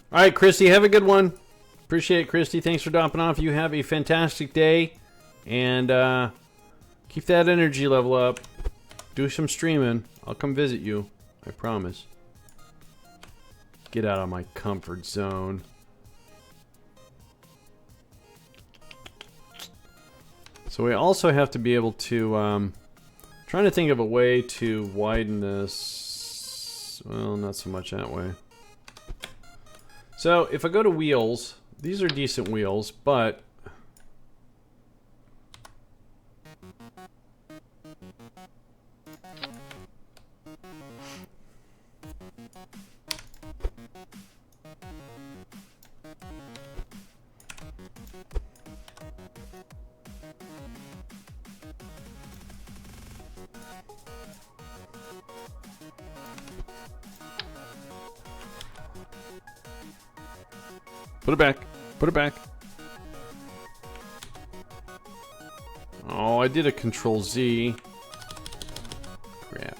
All right, Chrissy, have a good one. Appreciate it, Christy. Thanks for dropping off. You have a fantastic day. And keep that energy level up. Do some streaming. I'll come visit you. I promise. Get out of my comfort zone. So we also have to be able to... trying to think of a way to widen this. Well, not so much that way. So if I go to wheels, these are decent wheels, but put it back. Put it back. Oh, I did a Control Z. Crap.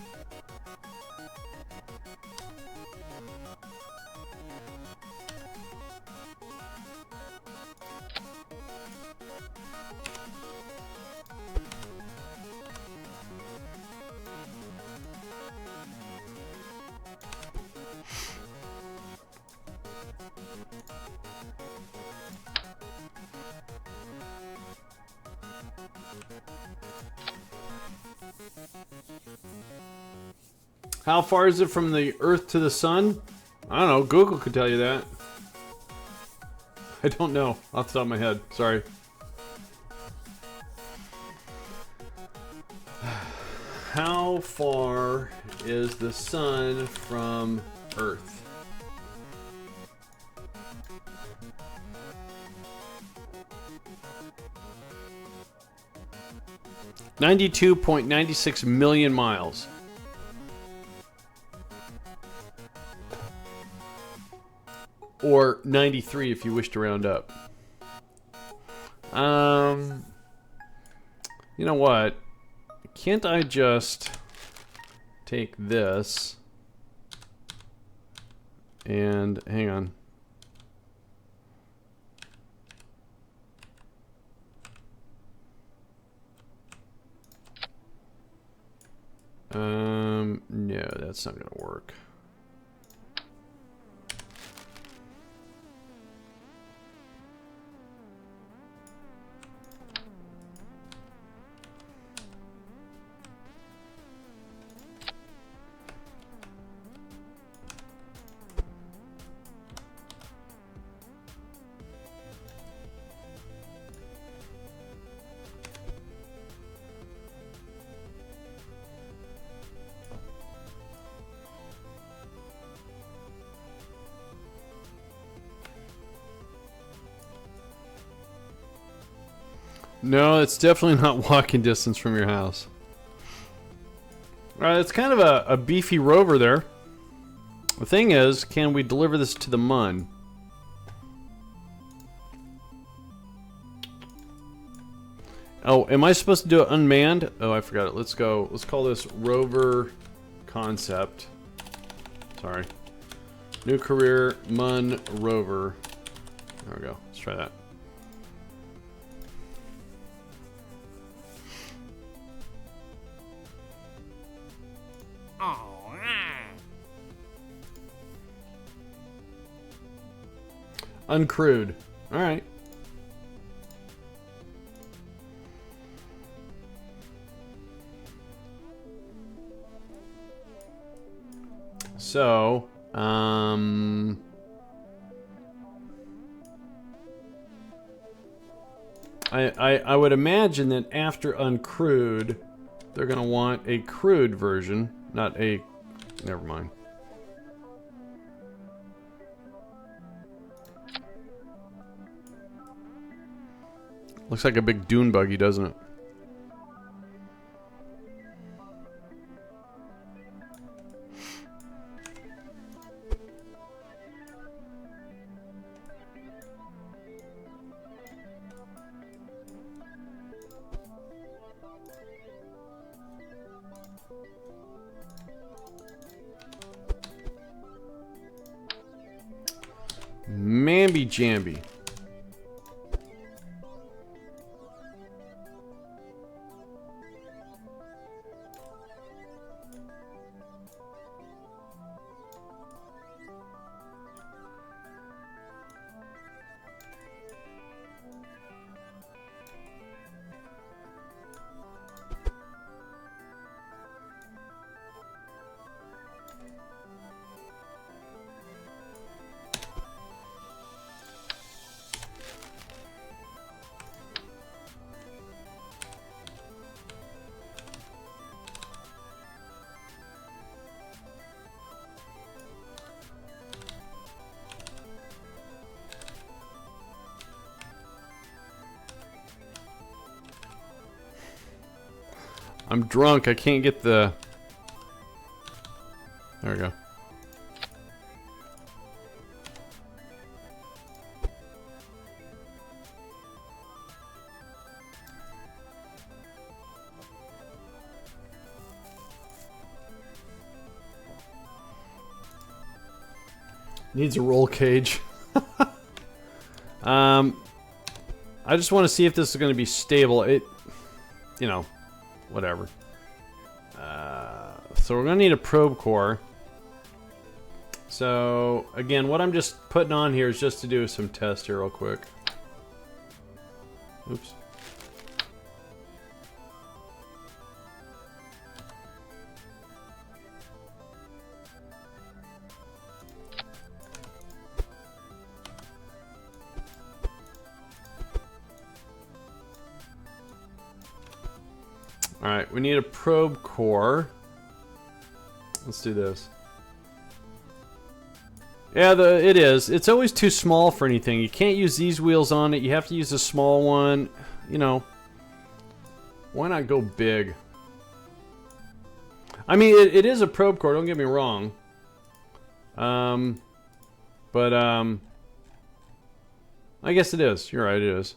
How far is it from the Earth to the Sun? I don't know. Google could tell you that. I don't know off the top of my head. Sorry. How far is the Sun from Earth? $92.96 million miles. Or 93 if you wish to round up. You know what? Can't I just take this and hang on. No, that's not gonna work. No, it's definitely not walking distance from your house. Alright, it's kind of a beefy rover there. The thing is, can we deliver this to the Mun? Oh, am I supposed to do it unmanned? Oh, I forgot it. Let's go. Let's call this Rover Concept. Sorry. New career, Mun Rover. There we go. Let's try that. Uncrewed. Alright. So, I would imagine that after uncrewed, they're gonna want a crewed version, not a... Never mind. Looks like a big dune buggy, doesn't it? Mamby Jamby. I'm drunk. I can't get the... There we go. Needs a roll cage. I just want to see if this is going to be stable. It, you know, whatever. So we're going to need a probe core. So again, what I'm just putting on here is just to do some tests here real quick. Oops. Alright, we need a probe core. Let's do this. Yeah, it is. It's always too small for anything. You can't use these wheels on it. You have to use a small one. You know, why not go big? I mean, it is a probe core, don't get me wrong. I guess it is. You're right, it is.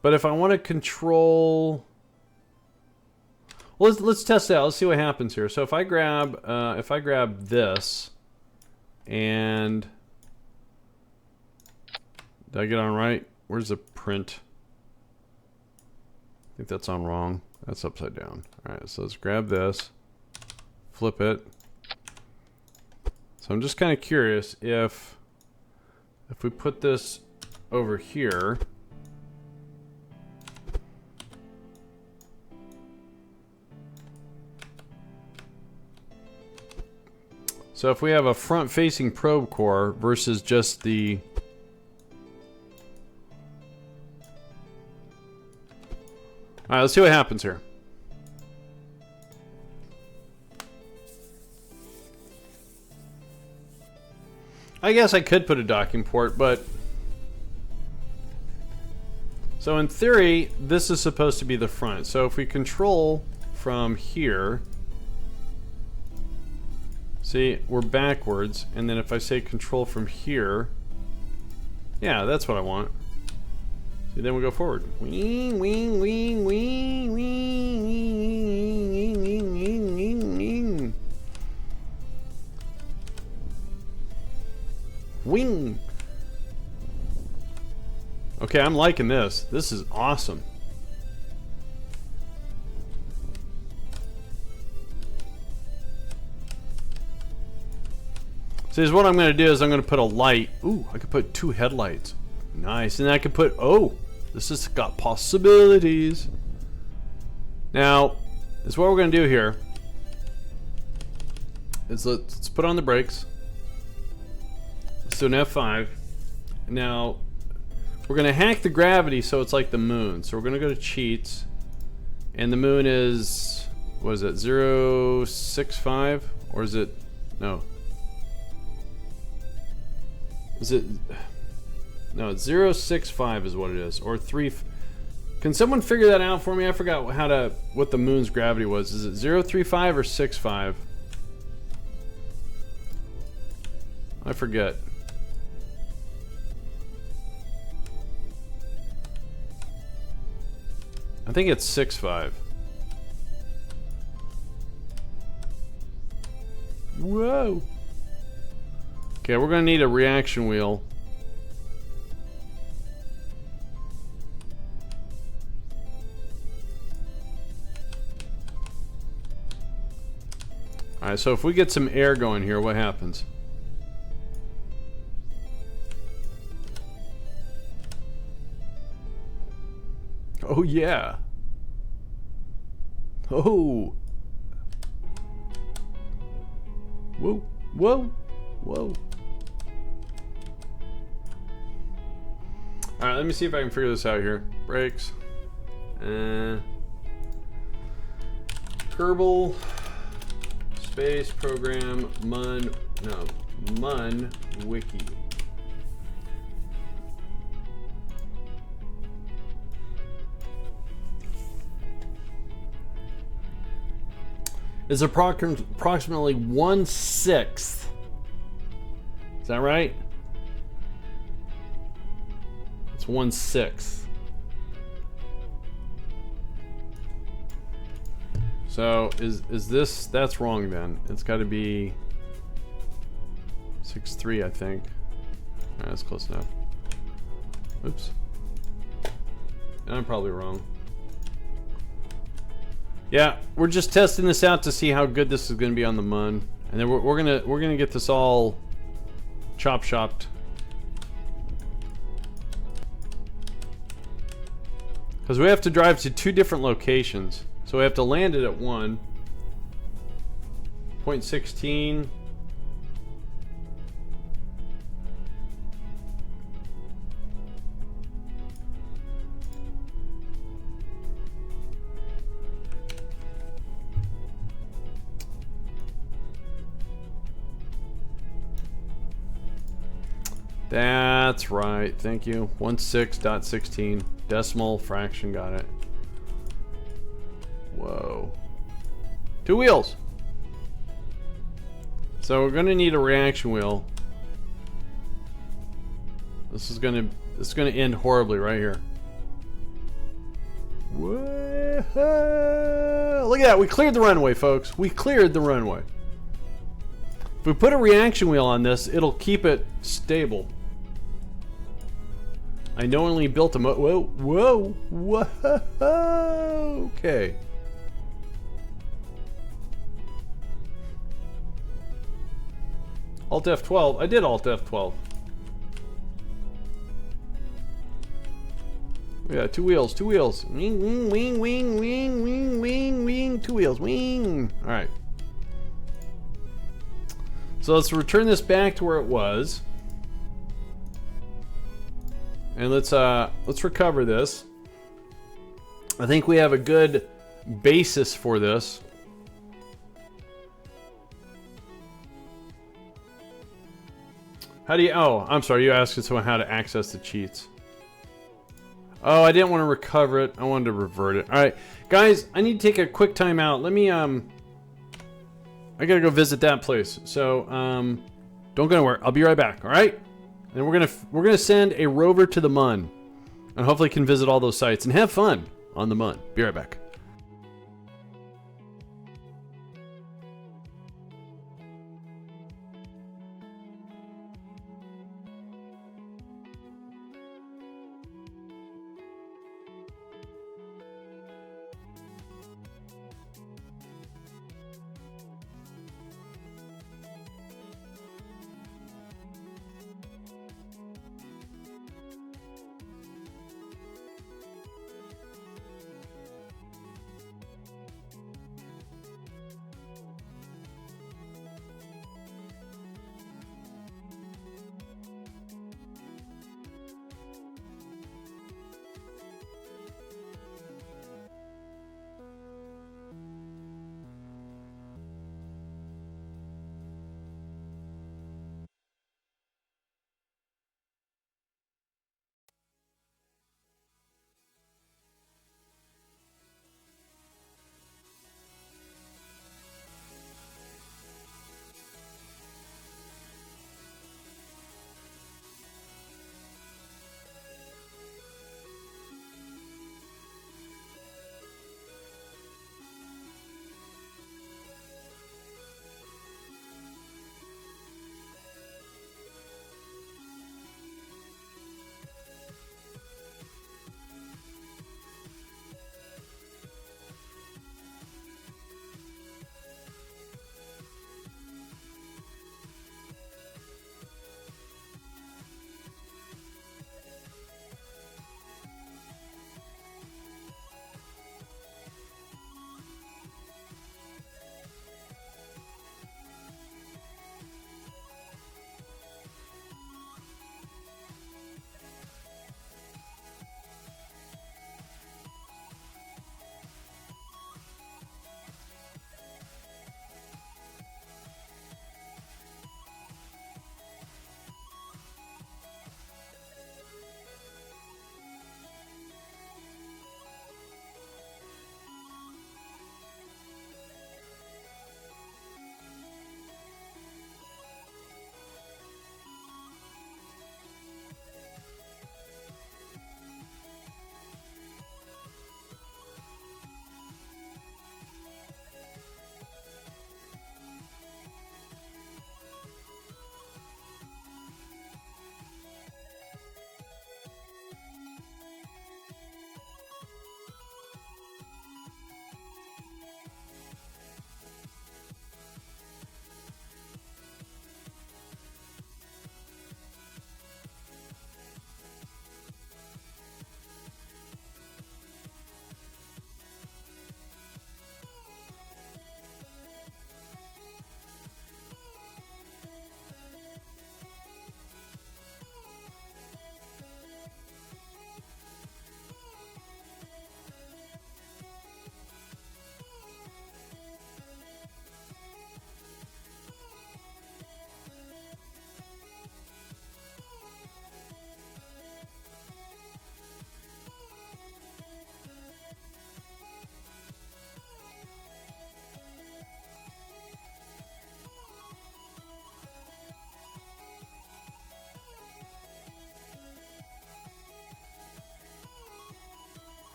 But if I want to control... Well, let's test it out. Let's see what happens here. So if I grab this, and did I get on right? Where's the print? I think that's on wrong. That's upside down. All right, so let's grab this, flip it. So I'm just kind of curious if we put this over here. So if we have a front-facing probe core versus just the... Alright, let's see what happens here. I guess I could put a docking port, but... So in theory, this is supposed to be the front. So if we control from here... See, we're backwards, and then if I say control from here, yeah, that's what I want. See, then we go forward. Wing, wing, wing, wing, wing, wing, wing, wing, wing. Wing. Okay, I'm liking this. This is awesome. So what I'm going to do is I'm going to put a light. Ooh, I could put 2 headlights. Nice. And I could put, oh, this has got possibilities. Now, this is what we're going to do here. Is let's put on the brakes. Let's do an F5. Now, we're going to hack the gravity so it's like the moon. So we're going to go to cheats. And the moon is, what is it, 0.65? Or is it, no. Is it? No, it's 0.65 is what it is, or 3. Can someone figure that out for me? I forgot what the moon's gravity was. Is it 0.35 or 6.5? I forget. I think it's 6.5. Whoa. Okay, we're going to need a reaction wheel. Alright, so if we get some air going here, what happens? Oh, yeah. Oh. Whoa, whoa, whoa. Alright, let me see if I can figure this out here. Brakes. Kerbal Space Program Mun Wiki. is approximately 1/6. Is that right? It's 1/6. So is this, that's wrong then. It's got to be 6.3, I think. Alright, that's close enough. Oops. I'm probably wrong. Yeah, we're just testing this out to see how good this is going to be on the Mun, and then we're gonna get this all chopped. Because we have to drive to 2 different locations. So we have to land it at 1. 0.16. That's right. Thank you. 16.16. Decimal fraction. Got it. Whoa. 2 wheels. So we're gonna need a reaction wheel. This is gonna end horribly right here. Whoa. Look at that. We cleared the runway, folks. We cleared the runway. If we put a reaction wheel on this, it'll keep it stable. I knowingly built a whoa. Okay. Alt F12. I did Alt F12. Yeah, 2 wheels. Wing, wing, wing, wing, wing, wing, wing, wing. 2 wheels. Wing. All right. So let's return this back to where it was. And let's recover this. I think we have a good basis for this. How do you, oh, I'm sorry, you asked someone how to access the cheats. Oh, I didn't want to recover it. I wanted to revert it. All right, guys, I need to take a quick time out. Let me, I gotta go visit that place. So, don't go anywhere. I'll be right back, all right? And we're gonna send a rover to the Mun, and hopefully can visit all those sites and have fun on the Mun. Be right back.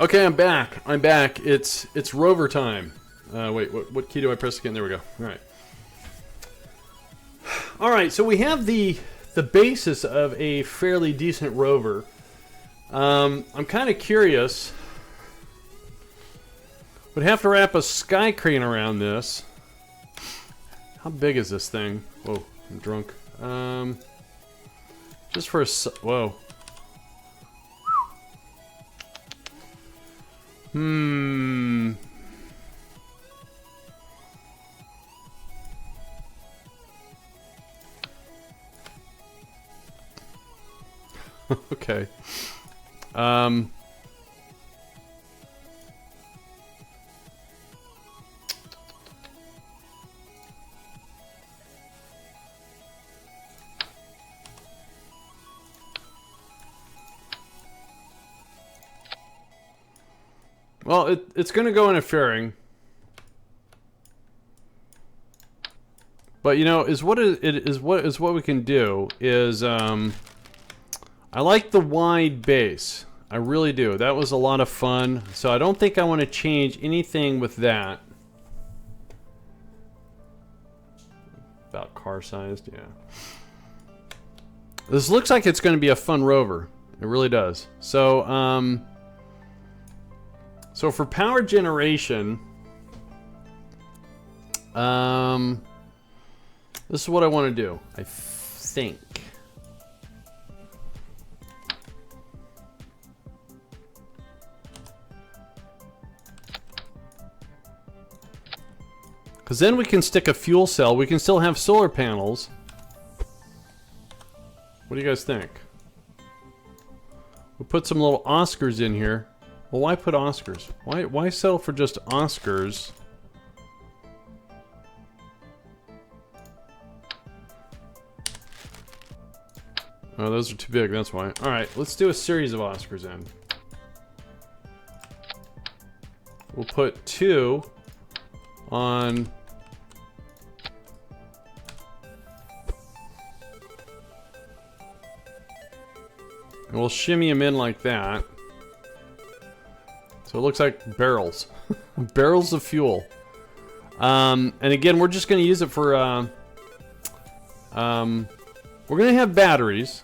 Okay, I'm back. I'm back. It's rover time. Wait, what key do I press again? There we go. All right. All right. So we have the basis of a fairly decent rover. I'm kind of curious. Would have to wrap a sky crane around this. How big is this thing? Whoa, I'm drunk. Just for a whoa. Okay. Well, it's going to go in a fairing. But you know, what we can do is I like the wide base. I really do. That was a lot of fun. So I don't think I want to change anything with that. About car sized, yeah. This looks like it's going to be a fun rover. It really does. So so for power generation, this is what I want to do, I think. Because then we can stick a fuel cell. We can still have solar panels. What do you guys think? We'll put some little Oscars in here. Well, why put Oscars? Why settle for just Oscars? Oh, those are too big, that's why. Alright, let's do a series of Oscars in. We'll put 2 on... and we'll shimmy them in like that. So it looks like barrels. Barrels of fuel. And again, we're just going to use it for... we're going to have batteries.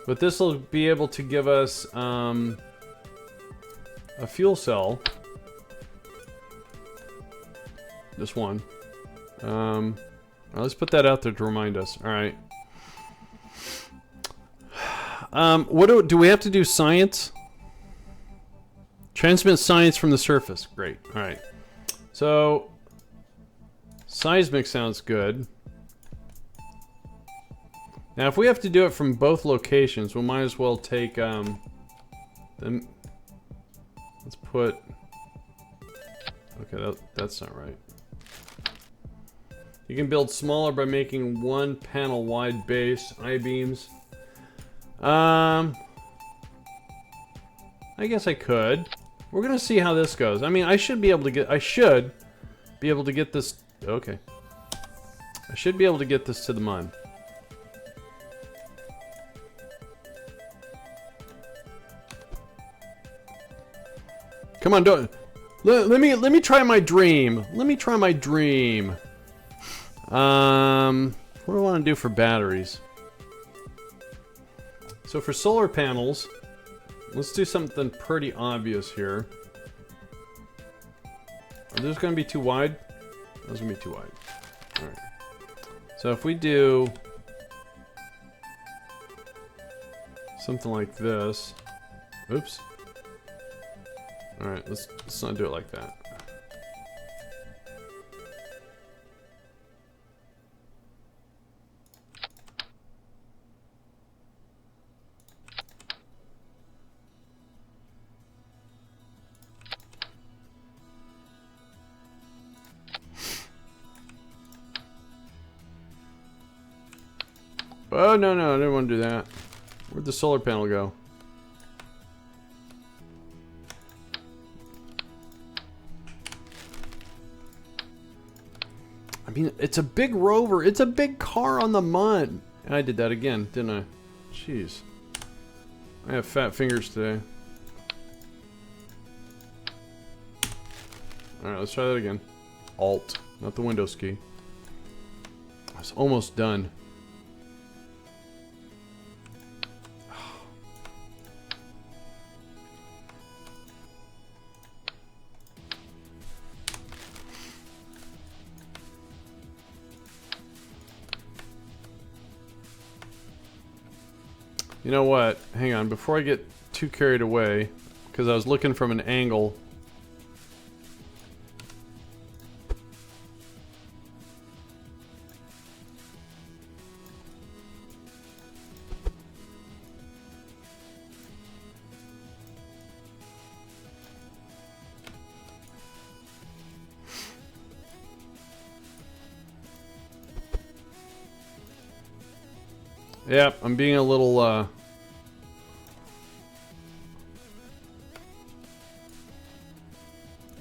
But this will be able to give us a fuel cell. Just one. Let's put that out there to remind us. Alright. What do we have to do science? Transmit science from the surface. Great. Alright. So, seismic sounds good. Now, if we have to do it from both locations, we might as well take, let's put, okay, that's not right. You can build smaller by making one panel wide base, I-beams. I guess I could. We're gonna see how this goes. I mean, I should be able to get this, okay. I should be able to get this to the Mun. Come on, don't, let me try my dream. Let me try my dream. What do I want to do for batteries? So for solar panels, let's do something pretty obvious here. Are those going to be too wide? Those are going to be too wide. Alright. So if we do something like this. Oops. Alright, let's not do it like that. Oh, no, I didn't want to do that. Where'd the solar panel go? I mean, it's a big rover. It's a big car on the Mun. And I did that again, didn't I? Jeez. I have fat fingers today. Alright, let's try that again. Alt, not the Windows key. I was almost done. You know what? Hang on, before I get too carried away, because I was looking from an angle. Yep, I'm being a little,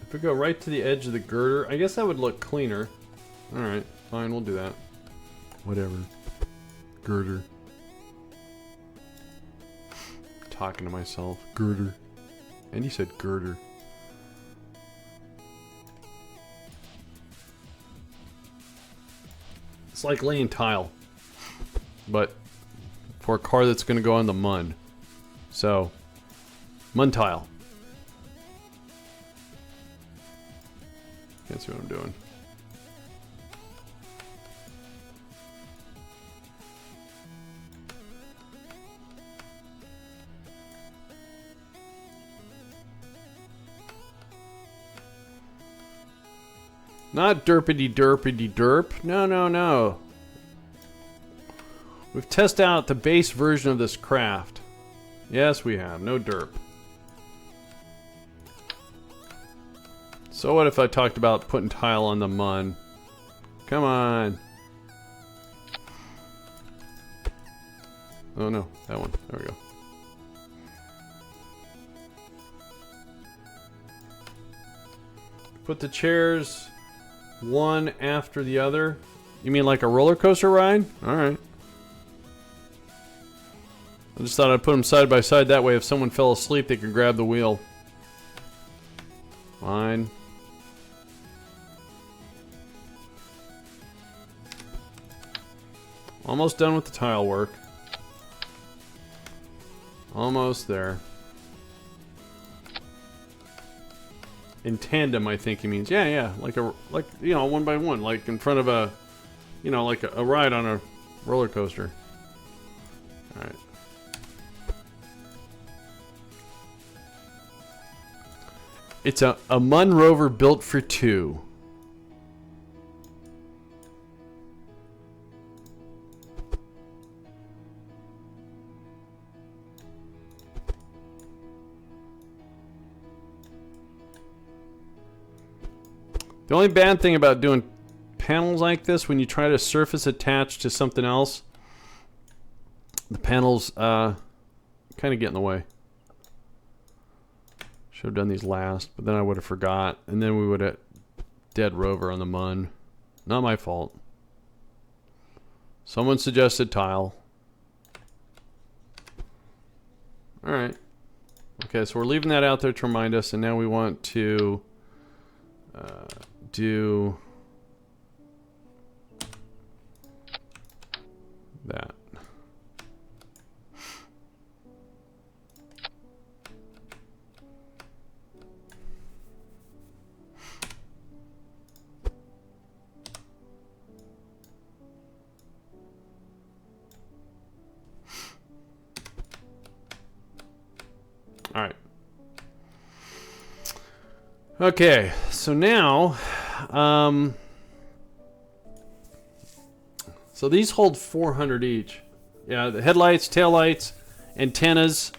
if we go right to the edge of the girder, I guess that would look cleaner. Alright, fine, we'll do that. Whatever. Girder. Talking to myself. Girder. And he said girder. It's like laying tile. But for a car that's going to go on the Mun. So, Mun tile. Can't see what I'm doing. Not derpity derpity derp. No, no, no. We've tested out the base version of this craft. Yes, we have. No derp. So what if I talked about putting tile on the Mun? Come on. Oh no, that one. There we go. Put the chairs one after the other. You mean like a roller coaster ride? Alright. I just thought I'd put them side by side, that way if someone fell asleep they could grab the wheel. Fine. Almost done with the tile work. Almost there. In tandem, I think he means. Yeah, like you know, one by one, like in front of a, you know, like a ride on a roller coaster. All right. It's a Mun Rover built for two. The only bad thing about doing panels like this, when you try to surface attach to something else, the panels kind of get in the way. Should have done these last, but then I would have forgot, and then we would have dead Rover on the Mun. Not my fault. Someone suggested tile. Alright. Okay, so we're leaving that out there to remind us, and now we want to do that. All right. Okay, so now, so these hold 400 each. Yeah, the headlights, taillights, antennas,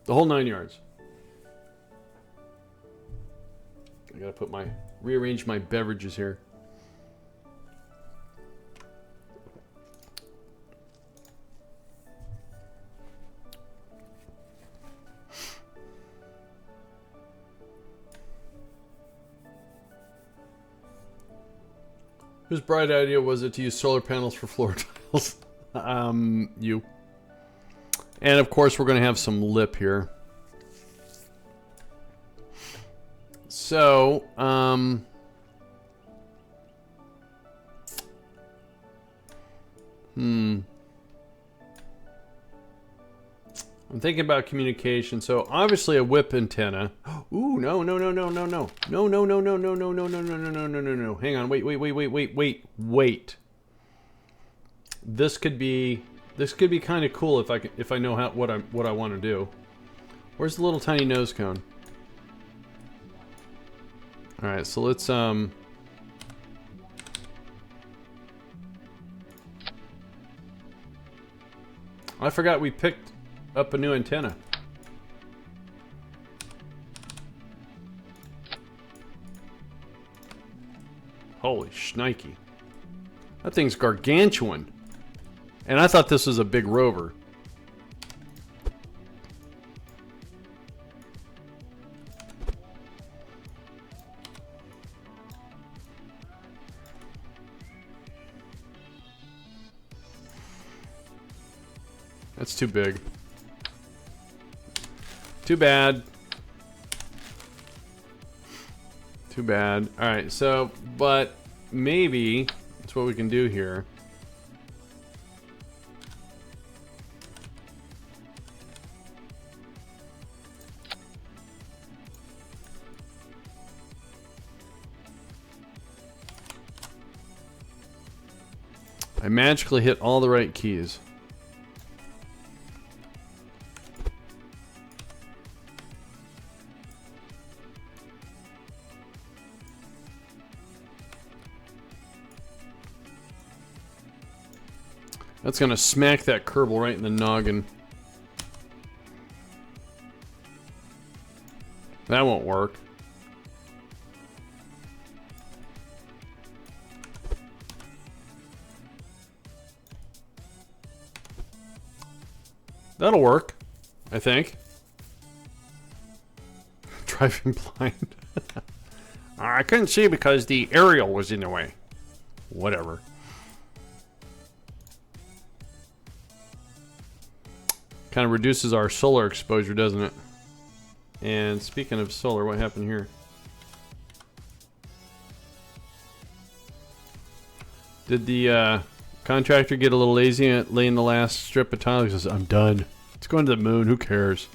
the whole 9 yards. I gotta put rearrange my beverages here. Whose bright idea was it to use solar panels for floor tiles? You. And of course we're going to have some lip here. So, I'm thinking about communication. So obviously a whip antenna. Ooh, no. No. Hang on. Wait. This could be kind of cool if I know what I want to do. Where's the little tiny nose cone? All right, so let's I forgot we picked up a new antenna. Holy shnikey. That thing's gargantuan. And I thought this was a big rover. That's too big. Too bad. Too bad. Alright, so, but maybe that's what we can do here. I magically hit all the right keys. That's gonna smack that Kerbal right in the noggin. That won't work. That'll work, I think. Driving blind. I couldn't see because the aerial was in the way. Whatever. Kind of reduces our solar exposure, doesn't it? And speaking of solar, what happened here? Did the contractor get a little lazy and lay in the last strip of tile? He says, I'm done. It's going to the moon. Who cares?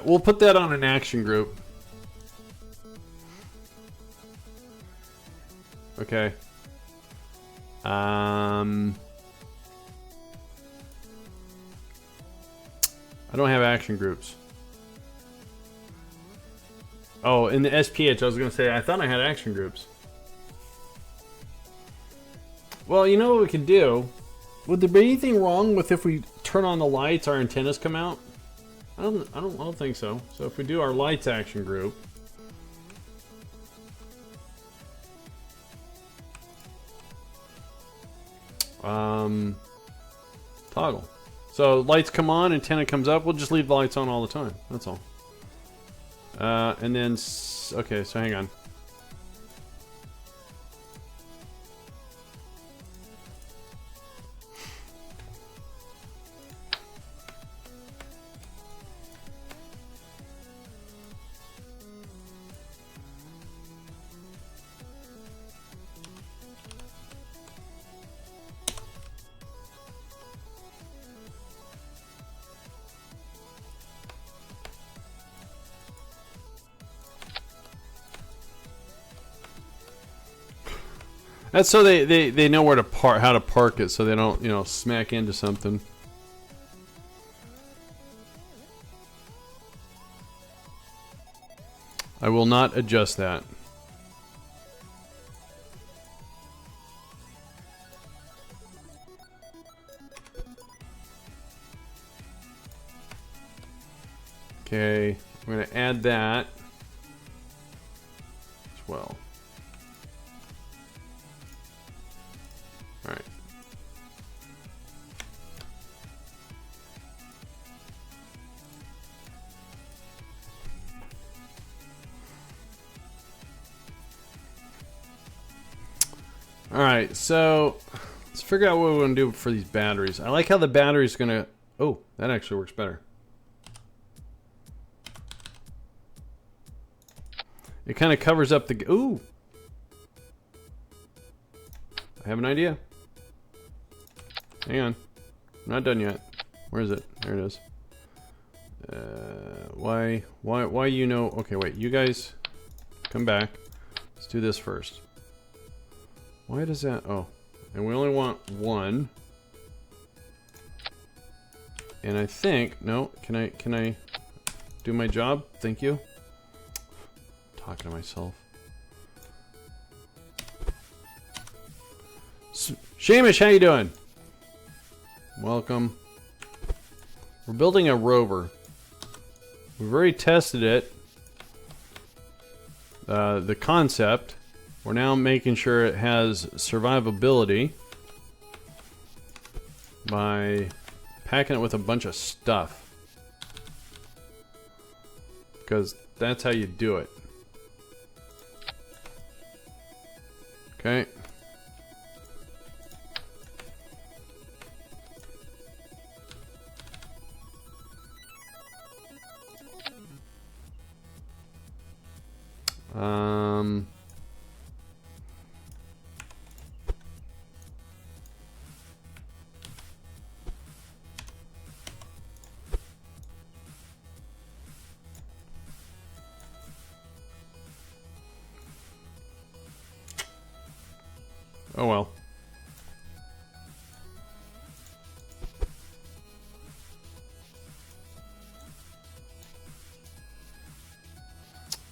We'll put that on an action group. Okay. I don't have action groups. Oh, in the SPH, I was going to say, I thought I had action groups. Well, you know what we could do? Would there be anything wrong with if we turn on the lights, our antennas come out? I don't think so. So if we do our lights action group, toggle. So lights come on, antenna comes up. We'll just leave the lights on all the time. That's all. And then okay. So hang on. That's so they know where to park, how to park it, so they don't, you know, smack into something. I will not adjust that. Okay, I'm going to add that as well. All right. Alright, so let's figure out what we're going to do for these batteries. I like how the battery's going to... Oh, that actually works better. It kind of covers up the... Ooh! I have an idea. Hang on. I'm not done yet. Where is it? There it is. Why you know... Okay, wait. You guys come back. Let's do this first. Why does that... Oh. And we only want one. And I think... No. Can I do my job? Thank you. Talking to myself. Sheamish, how you doing? Welcome. We're building a rover. We've already tested it. The concept. We're now making sure it has survivability by packing it with a bunch of stuff. Because that's how you do it. Okay. Oh well.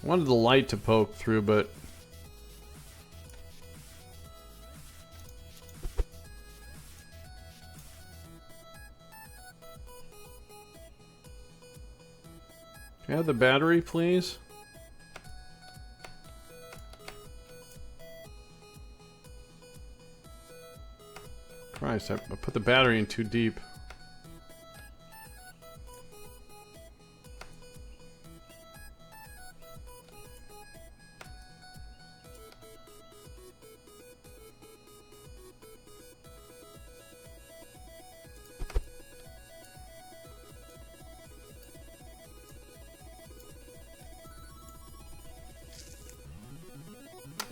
I wanted the light to poke through, but can I have the battery, please? Christ, I put the battery in too deep.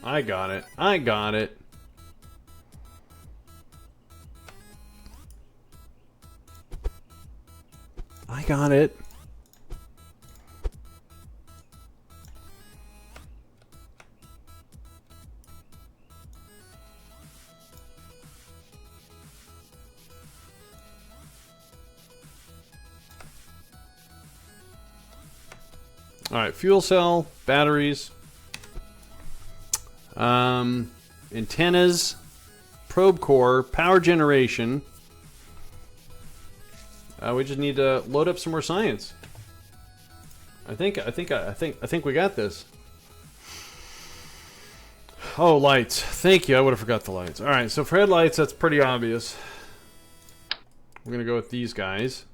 I got it. I got it. I got it. All right, fuel cell, batteries, antennas, probe core, power generation. We just need to load up some more science. I think we got this. Oh, lights. Thank you. I would have forgot the lights. All right, so for headlights, that's pretty obvious. We're gonna go with these guys.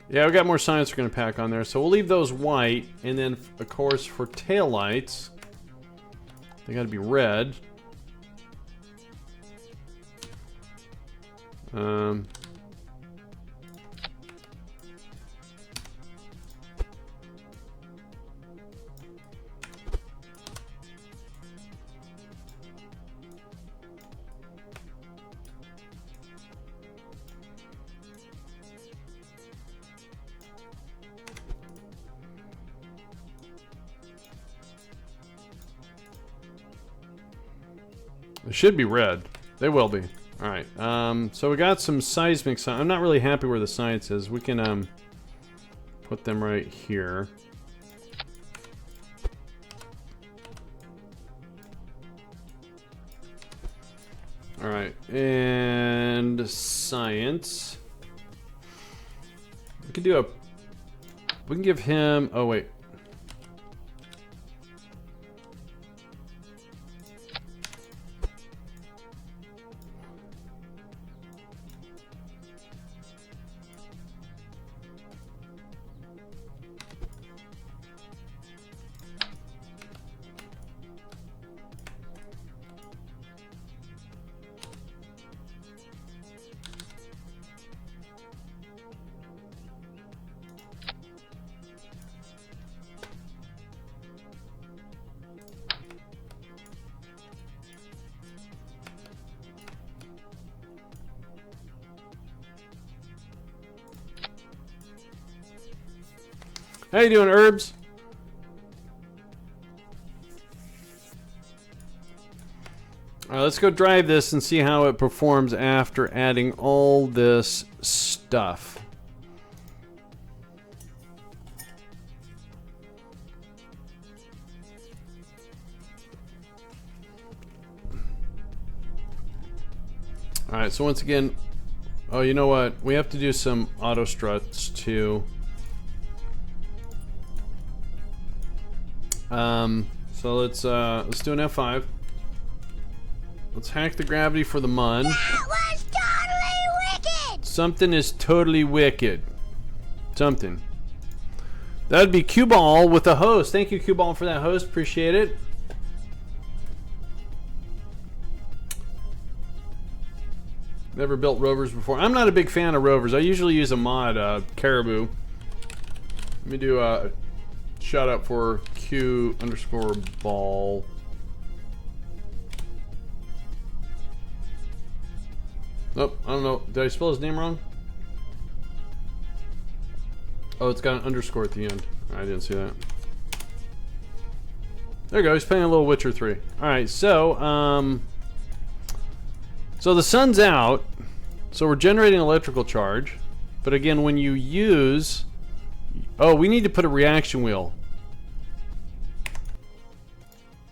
Yeah, we got more science we're going to pack on there. So we'll leave those white. And then, of course, for taillights, they got to be red. They should be red. They will be. Alright, so we got some seismic science. I'm not really happy where the science is. We can, put them right here. Alright, and science. We can do a... We can give him... Oh, wait. How you doing, Herbs? Alright, let's go drive this and see how it performs after adding all this stuff. Alright, so once again... Oh, you know what? We have to do some auto struts too. So let's do an F5. Let's hack the gravity for the Mun. That was totally wicked! Something is totally wicked. Something. That'd be Q-Ball with a host. Thank you, Q-Ball, for that host. Appreciate it. Never built rovers before. I'm not a big fan of rovers. I usually use a mod, Caribou. Let me do a shout out for Q_ball. Nope, I don't know. Did I spell his name wrong? Oh, it's got an underscore at the end. I didn't see that. There you go. He's playing a little Witcher 3. Alright, so, so the sun's out. So we're generating electrical charge. But again, when you use... Oh, we need to put a reaction wheel.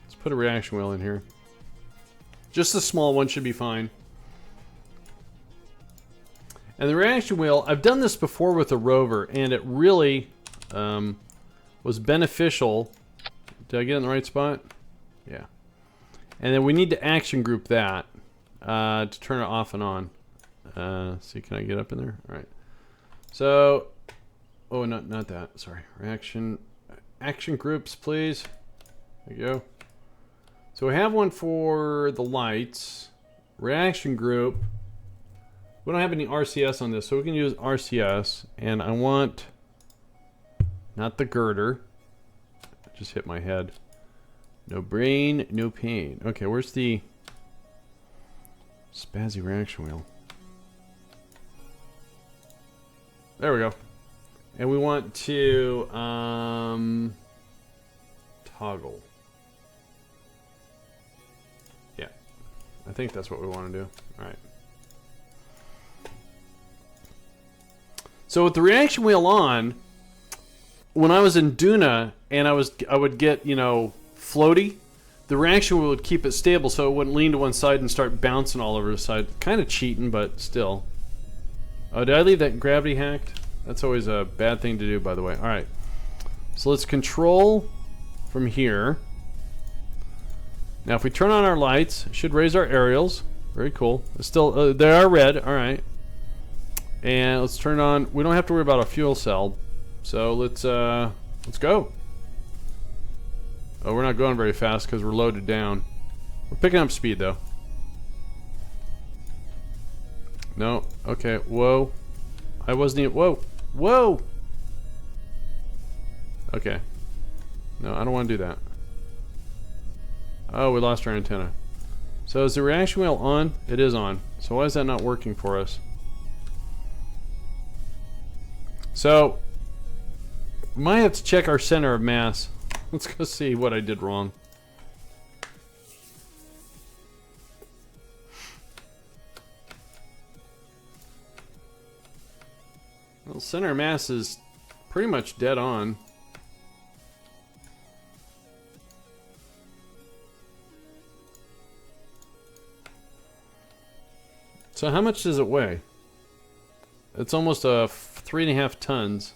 Let's put a reaction wheel in here. Just a small one should be fine. And the reaction wheel, I've done this before with a rover, and it really was beneficial. Did I get it in the right spot? Yeah. And then we need to action group that to turn it off and on. See, can I get up in there? All right. So, oh, not that. Sorry. Reaction, action groups, please. There you go. So we have one for the lights. Reaction group. We don't have any RCS on this, so we can use RCS. And I want, not the girder. I just hit my head. No brain, no pain. Okay, where's the spazzy reaction wheel? There we go. And we want to toggle. Yeah, I think that's what we want to do. All right. So with the reaction wheel on, when I was in Duna and I would get, you know, floaty, the reaction wheel would keep it stable so it wouldn't lean to one side and start bouncing all over the side. Kind of cheating, but still. Oh, did I leave that gravity hacked? That's always a bad thing to do, by the way. All right. So let's control from here. Now, if we turn on our lights, it should raise our aerials. Very cool. It's still, they are red. All right. And let's turn on. We don't have to worry about a fuel cell. So let's go. Oh, we're not going very fast because we're loaded down. We're picking up speed though. No. Okay. Whoa. I wasn't even. Whoa. Whoa. Okay. No, I don't want to do that. Oh, we lost our antenna. So is the reaction wheel on? It is on. So why is that not working for us? So, we might have to check our center of mass. Let's go see what I did wrong. Well, center of mass is pretty much dead on. So how much does it weigh? It's almost a 3.5 tons.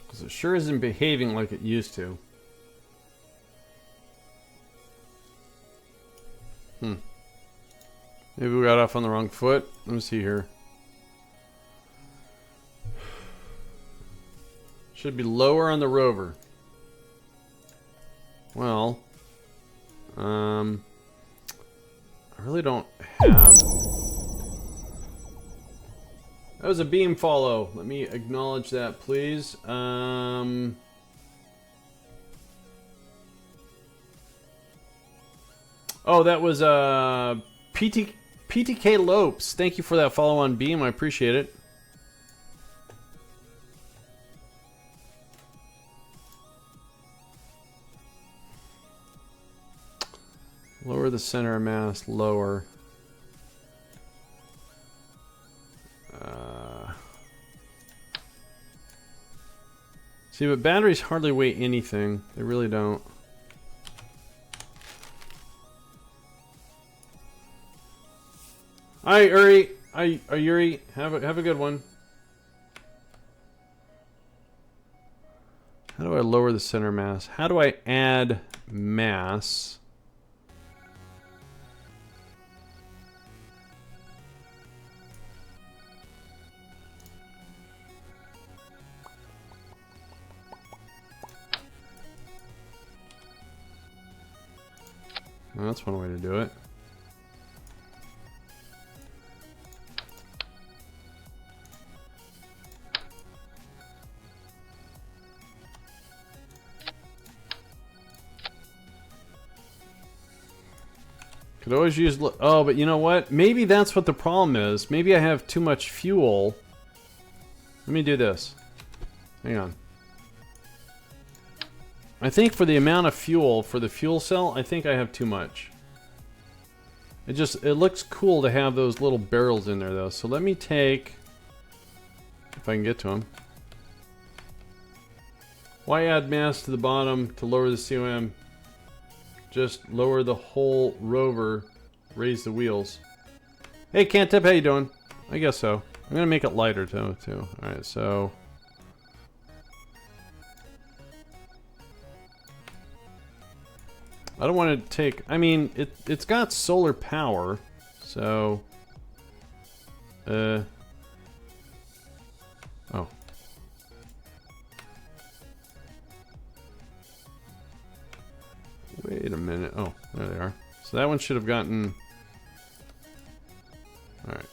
Because it sure isn't behaving like it used to. Maybe we got off on the wrong foot. Let me see here. Should be lower on the rover. Well, I really don't have. That was a beam follow. Let me acknowledge that, please. Oh, that was PTK Lopes. Thank you for that follow on beam. I appreciate it. Lower the center of mass. Lower. See, but batteries hardly weigh anything. They really don't. Hi, Uri. Hi, Yuri. Have a good one. How do I lower the center mass? How do I add mass? Well, that's one way to do it. Could always use... Oh, but you know what? Maybe that's what the problem is. Maybe I have too much fuel. Let me do this. Hang on. I think for the amount of fuel for the fuel cell, I think I have too much. It looks cool to have those little barrels in there though. So let me take, if I can get to them. Why add mass to the bottom to lower the COM? Just lower the whole rover, raise the wheels. Hey Cantip, how you doing? I guess so. I'm gonna make it lighter too. Alright, so I don't want to take... I mean, it's got solar power, so... Oh. Wait a minute. Oh, there they are. So that one should have gotten... Alright.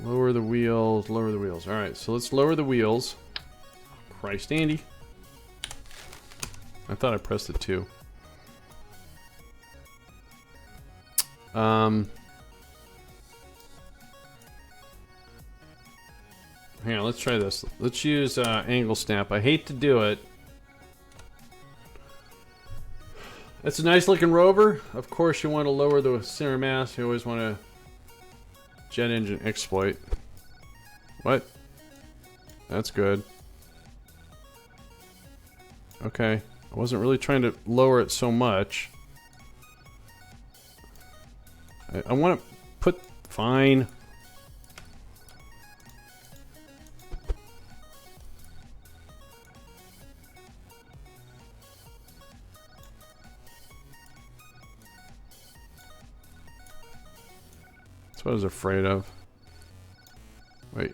Lower the wheels, lower the wheels. Alright, so let's lower the wheels. Christ, Andy. I thought I pressed it too. Hang on, let's try this. Let's use angle snap. I hate to do it. It's a nice looking rover. Of course you want to lower the center mass. You always want to jet engine exploit. What? That's good. Okay. I wasn't really trying to lower it so much. I want to put... Fine. That's what I was afraid of. Wait.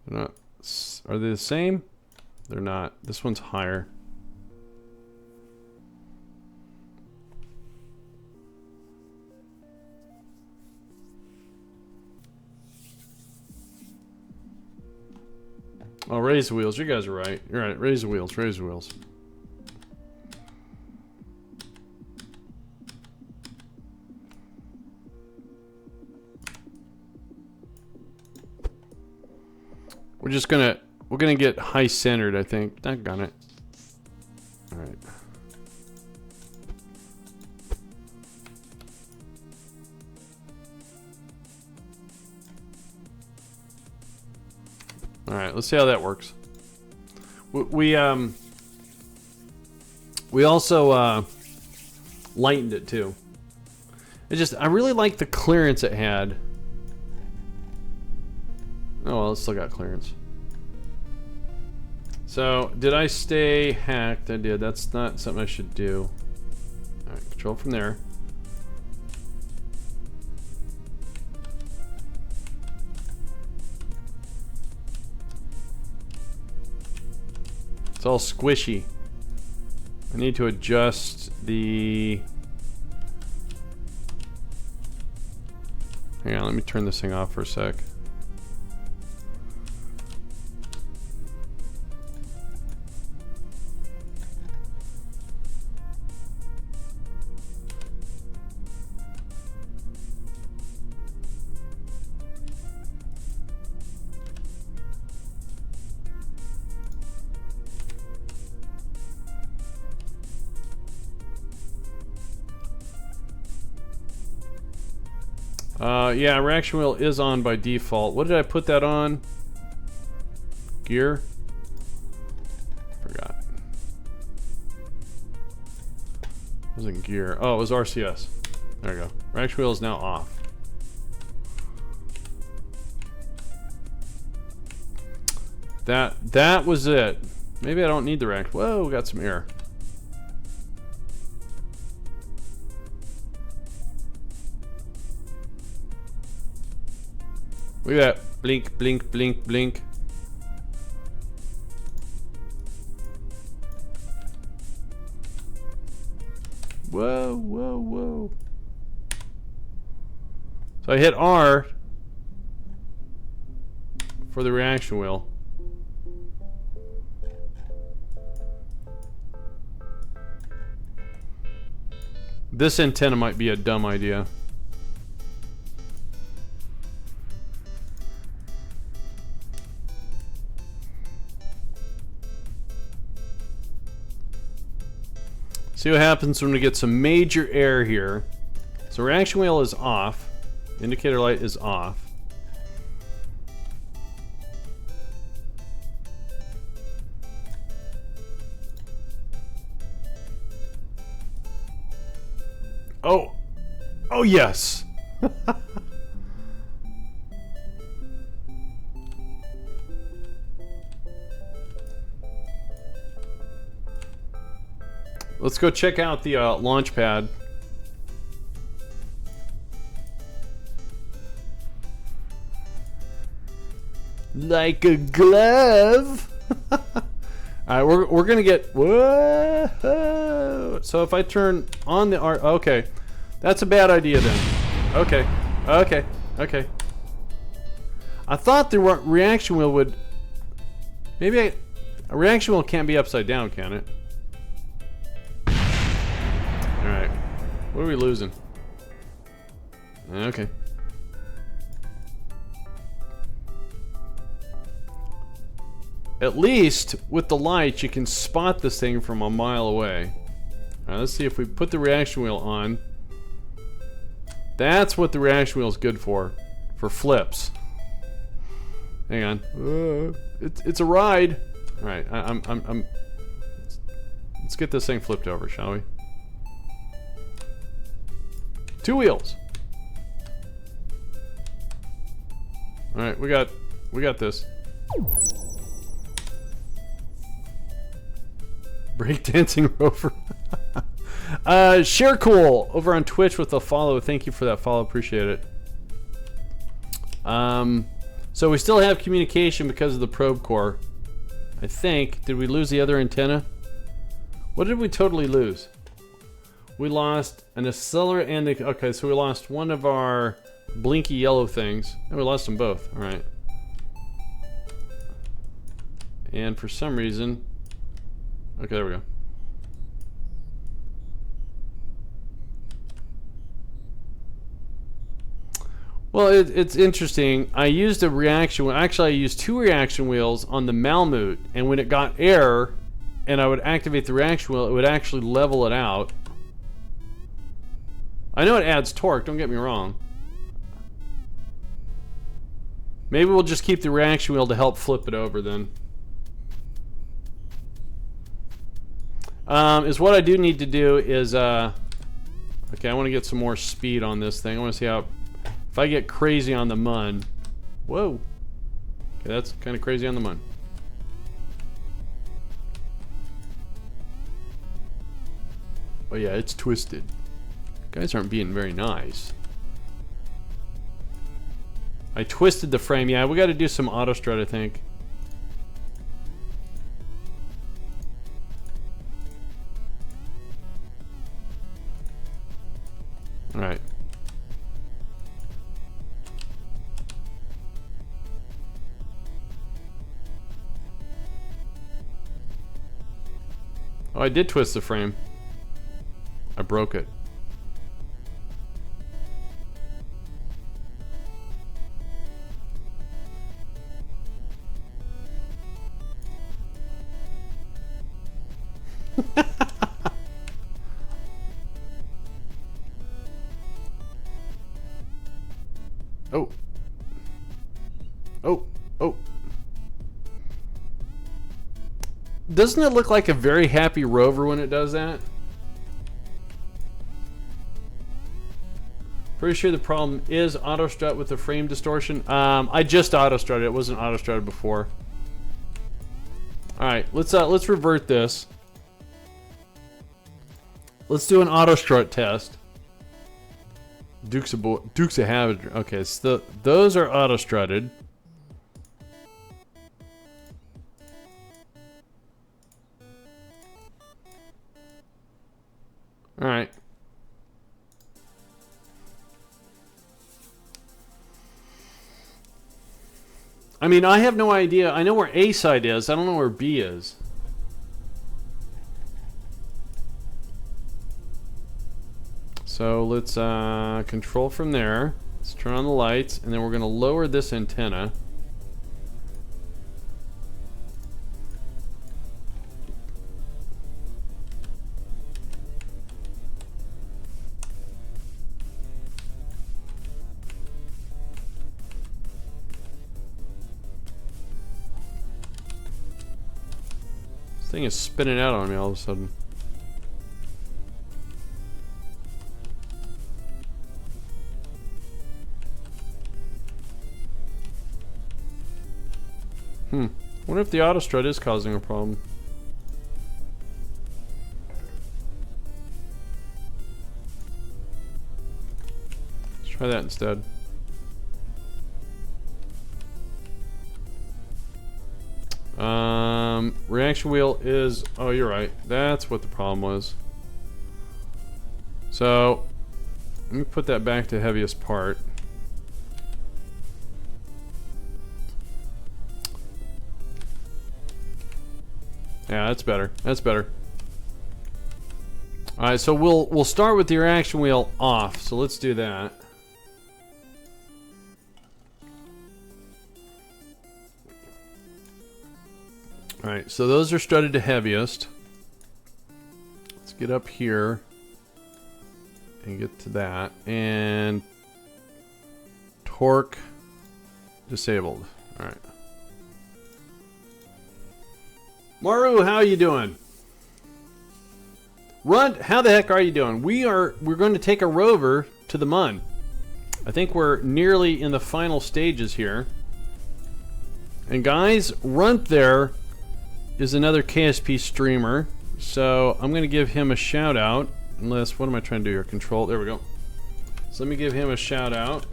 They're not... Are they the same? They're not. This one's higher. Oh, raise the wheels. You guys are right. You're right. Raise the wheels. Raise the wheels. we're gonna get high centered, I think. Doggone it. All right. All right, let's see how that works. We also lightened it too. I really like the clearance it had. Oh well, it's still got clearance. So, did I stay hacked? I did. That's not something I should do. Alright, control from there. It's all squishy. I need to adjust the... Hang on, let me turn this thing off for a sec. Yeah, reaction wheel is on by default. What did I put that on? Gear? Forgot. It wasn't gear. Oh, it was RCS. There we go. Reaction wheel is now off. That was it. Maybe I don't need the reaction. Whoa, we got some air. Look at that. Blink, blink, blink, blink. Whoa, whoa, whoa. So I hit R for the reaction wheel. This antenna might be a dumb idea. See what happens when we get some major air here. So reaction wheel is off. Indicator light is off. Oh. Oh yes. Let's go check out the launch pad. Like a glove. Alright, we're gonna get... Whoa. So if I turn on the... Okay. That's a bad idea then. Okay. Okay. Okay. I thought the reaction wheel would... Maybe a reaction wheel can't be upside down, can it? Alright. What are we losing? Okay. At least, with the lights, you can spot this thing from a mile away. Alright, let's see if we put the reaction wheel on. That's what the reaction wheel is good for. For flips. Hang on. It's a ride. Alright, let's get this thing flipped over, shall we? Two wheels. Alright, we got this. Breakdancing Rover. Share Cool over on Twitch with a follow. Thank you for that follow. Appreciate it. So we still have communication because of the probe core. I think. Did we lose the other antenna? What did we totally lose? We lost an accelerator and the... Okay, so we lost one of our blinky yellow things. And we lost them both. Alright. And for some reason... Okay, there we go. Well, it's interesting. I used a reaction. Actually, I used 2 reaction wheels on the Malmut, and when it got air, and I would activate the reaction wheel, it would actually level it out. I know it adds torque. Don't get me wrong. Maybe we'll just keep the reaction wheel to help flip it over then. Is what I do need to do is okay, I want to get some more speed on this thing. I want to see how, if I get crazy on the Mun. Whoa. Okay, that's kind of crazy on the Mun. Oh yeah, it's twisted. Guys aren't being very nice. I twisted the frame. Yeah, we got to do some auto strut, I think. All right. Oh, I did twist the frame. I broke it. Oh. Oh. Oh. Doesn't it look like a very happy rover when it does that? Pretty sure the problem is auto strut with the frame distortion. I just auto strutted. It wasn't auto strutted before. All right, let's revert this. Let's do an auto strut test. Dukes of Havoc. Okay, so those are auto strutted. All right. I mean, I have no idea. I know where A side is. I don't know where B is. So let's control from there. Let's turn on the lights, and then we're going to lower this antenna. This thing is spinning out on me all of a sudden. I wonder if the auto strut is causing a problem. Let's try that instead. Reaction wheel is... Oh, you're right. That's what the problem was. So, let me put that back to heaviest part. Yeah, that's better. That's better. All right, so we'll start with the reaction wheel off. So let's do that. All right, so those are strutted to heaviest. Let's get up here and get to that. And torque disabled. All right. Maru, how are you doing? Runt, how the heck are you doing? We're going to take a rover to the Mun. I think we're nearly in the final stages here. And guys, Runt there is another KSP streamer. So I'm going to give him a shout out. Unless, what am I trying to do here? Control, there we go. So let me give him a shout out.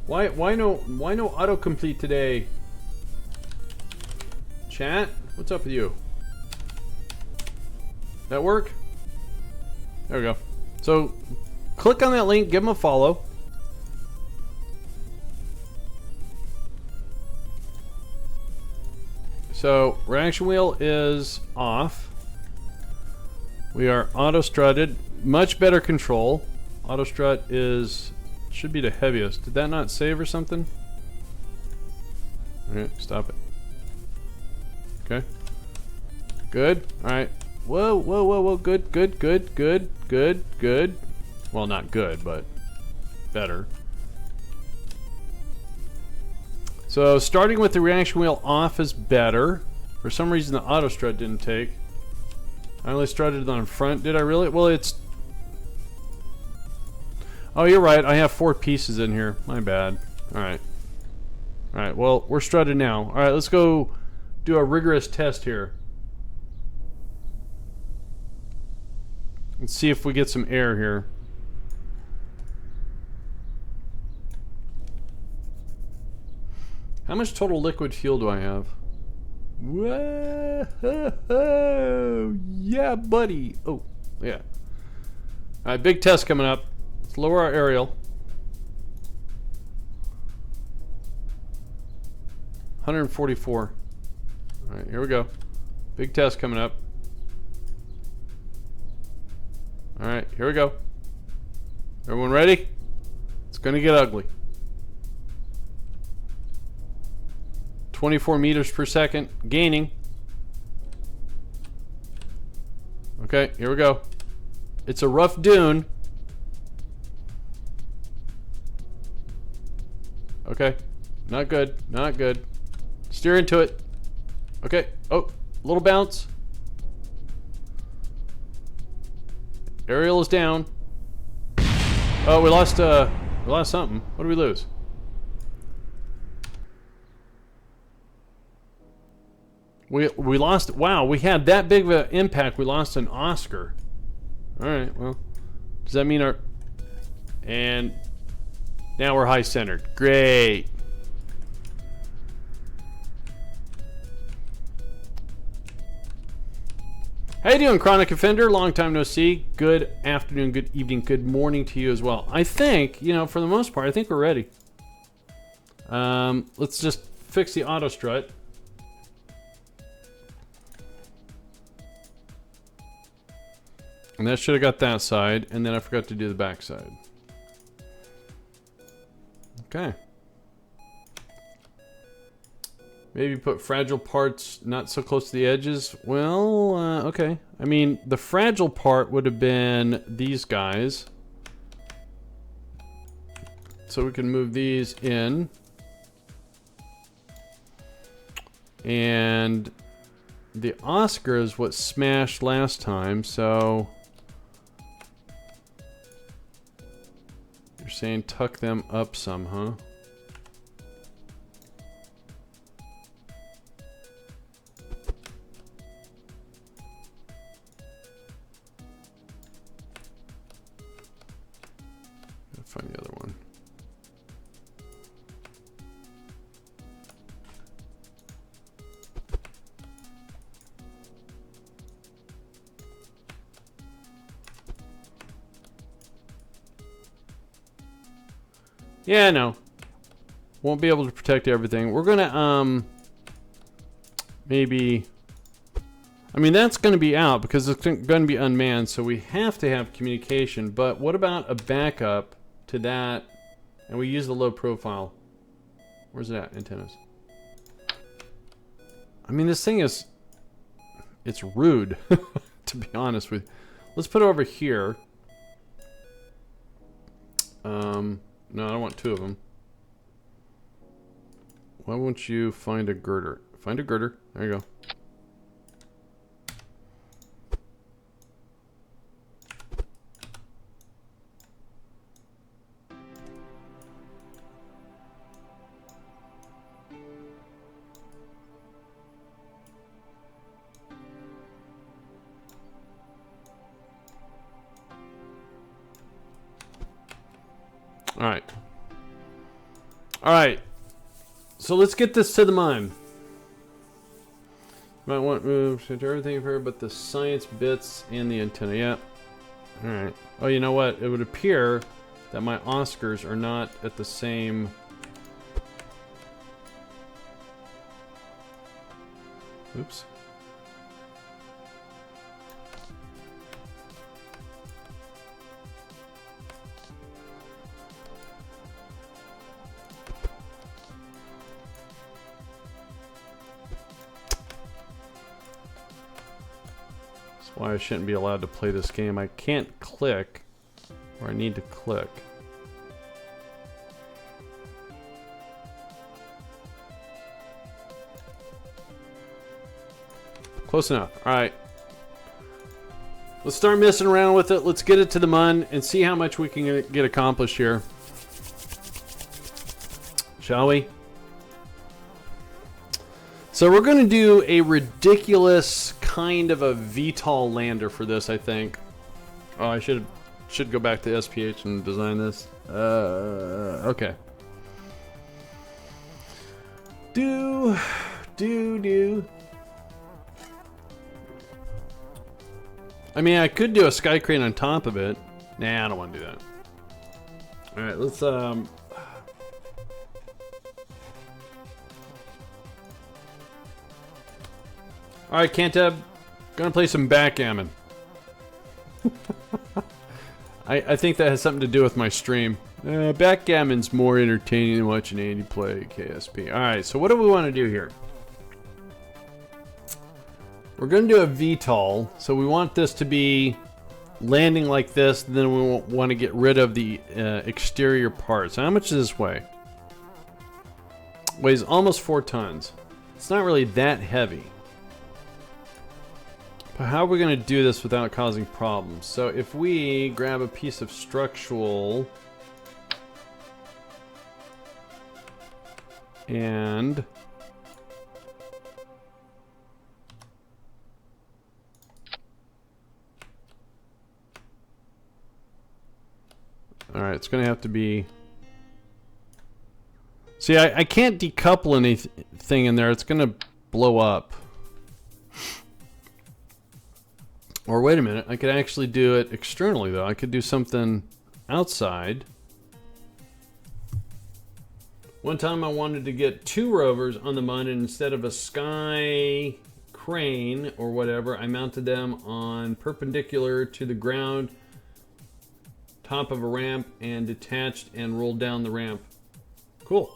Why no autocomplete today? Chat, what's up with you? That work? There we go. So click on that link, give him a follow. So reaction wheel is off. We are auto-strutted. Much better control. Auto-strut should be the heaviest. Did that not save or something? Alright, stop it. Okay. Good. Alright. Whoa, whoa, whoa, whoa. Good, good, good, good, good, good. Well, not good, but better. So, starting with the reaction wheel off is better. For some reason, the auto strut didn't take. I only strutted on front. Did I really? Well, it's... Oh, you're right. I have 4 pieces in here. My bad. Alright. Alright, well, we're strutted now. Alright, let's go do a rigorous test here. Let's see if we get some air here. How much total liquid fuel do I have? Whoa! Yeah, buddy! Oh, yeah. Alright, big test coming up. Let's lower our aerial. 144. Alright, here we go. Big test coming up. Alright, here we go. Everyone ready? It's gonna get ugly. 24 meters per second, gaining. Okay, here we go. It's a rough dune. Okay, not good, not good. Steer into it. Okay, oh, little bounce. Aerial is down. Oh, we lost something. What did we lose? We lost, wow, we had that big of an impact, we lost an Oscar. Alright, well, does that mean and now we're high centered. Great. How you doing, Chronic Offender? Long time no see. Good afternoon, good evening, good morning to you as well. I think, you know, for the most part, I think we're ready. Let's just fix the auto strut. And that should have got that side, and then I forgot to do the back side. Okay. Maybe put fragile parts not so close to the edges. Well, okay. I mean, the fragile part would have been these guys. So we can move these in. And the Oscar is what smashed last time, so... You're saying tuck them up some, huh? Gotta find the other one. Yeah, no. Won't be able to protect everything. We're gonna, maybe... I mean, that's gonna be out because it's gonna be unmanned, so we have to have communication. But what about a backup to that? And we use the low profile. Where's it at? Antennas. I mean, this thing is... It's rude, to be honest with you. Let's put it over here. No, I don't want 2 of them. Why won't you find a girder? Find a girder. There you go. Alright. Alright. So let's get this to the mine. Might want moves to everything here but the science bits and the antenna. Yeah. Alright. Oh, you know what? It would appear that my Oscars are not at the same... Oops. why I shouldn't be allowed to play this game. I can't click where I need to click. Close enough. Alright. Let's start messing around with it. Let's get it to the Mun and see how much we can get accomplished here. Shall we? So we're going to do a ridiculous kind of a VTOL lander for this, I think. Oh, I should go back to SPH and design this. Okay. Do. I mean, I could do a sky crane on top of it. Nah, I don't want to do that. All right, let's All right, Cantab, gonna play some backgammon. I think that has something to do with my stream. Backgammon's more entertaining than watching Andy play KSP. All right, so what do we want to do here? We're gonna do a VTOL, so we want this to be landing like this. And then we want to get rid of the exterior parts. How much does this weigh? Weighs almost 4 tons. It's not really that heavy. But how are we going to do this without causing problems? So if we grab a piece of structural and all right, it's going to have to be. See, I can't decouple anything in there. It's going to blow up. Or wait a minute, I could actually do it externally though. I could do something outside. One time I wanted to get 2 rovers on the Mun, and instead of a sky crane or whatever, I mounted them on perpendicular to the ground, top of a ramp, and detached and rolled down the ramp. Cool.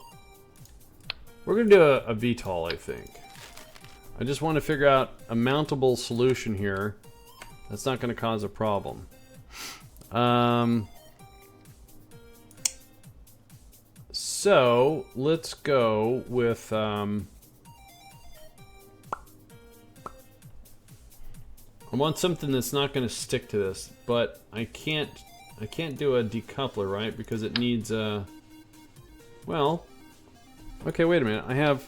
We're gonna do a VTOL, I think. I just want to figure out a mountable solution here that's not going to cause a problem. So let's go with I want something that's not going to stick to this, but I can't do a decoupler, right? Because it needs a well. Okay, wait a minute.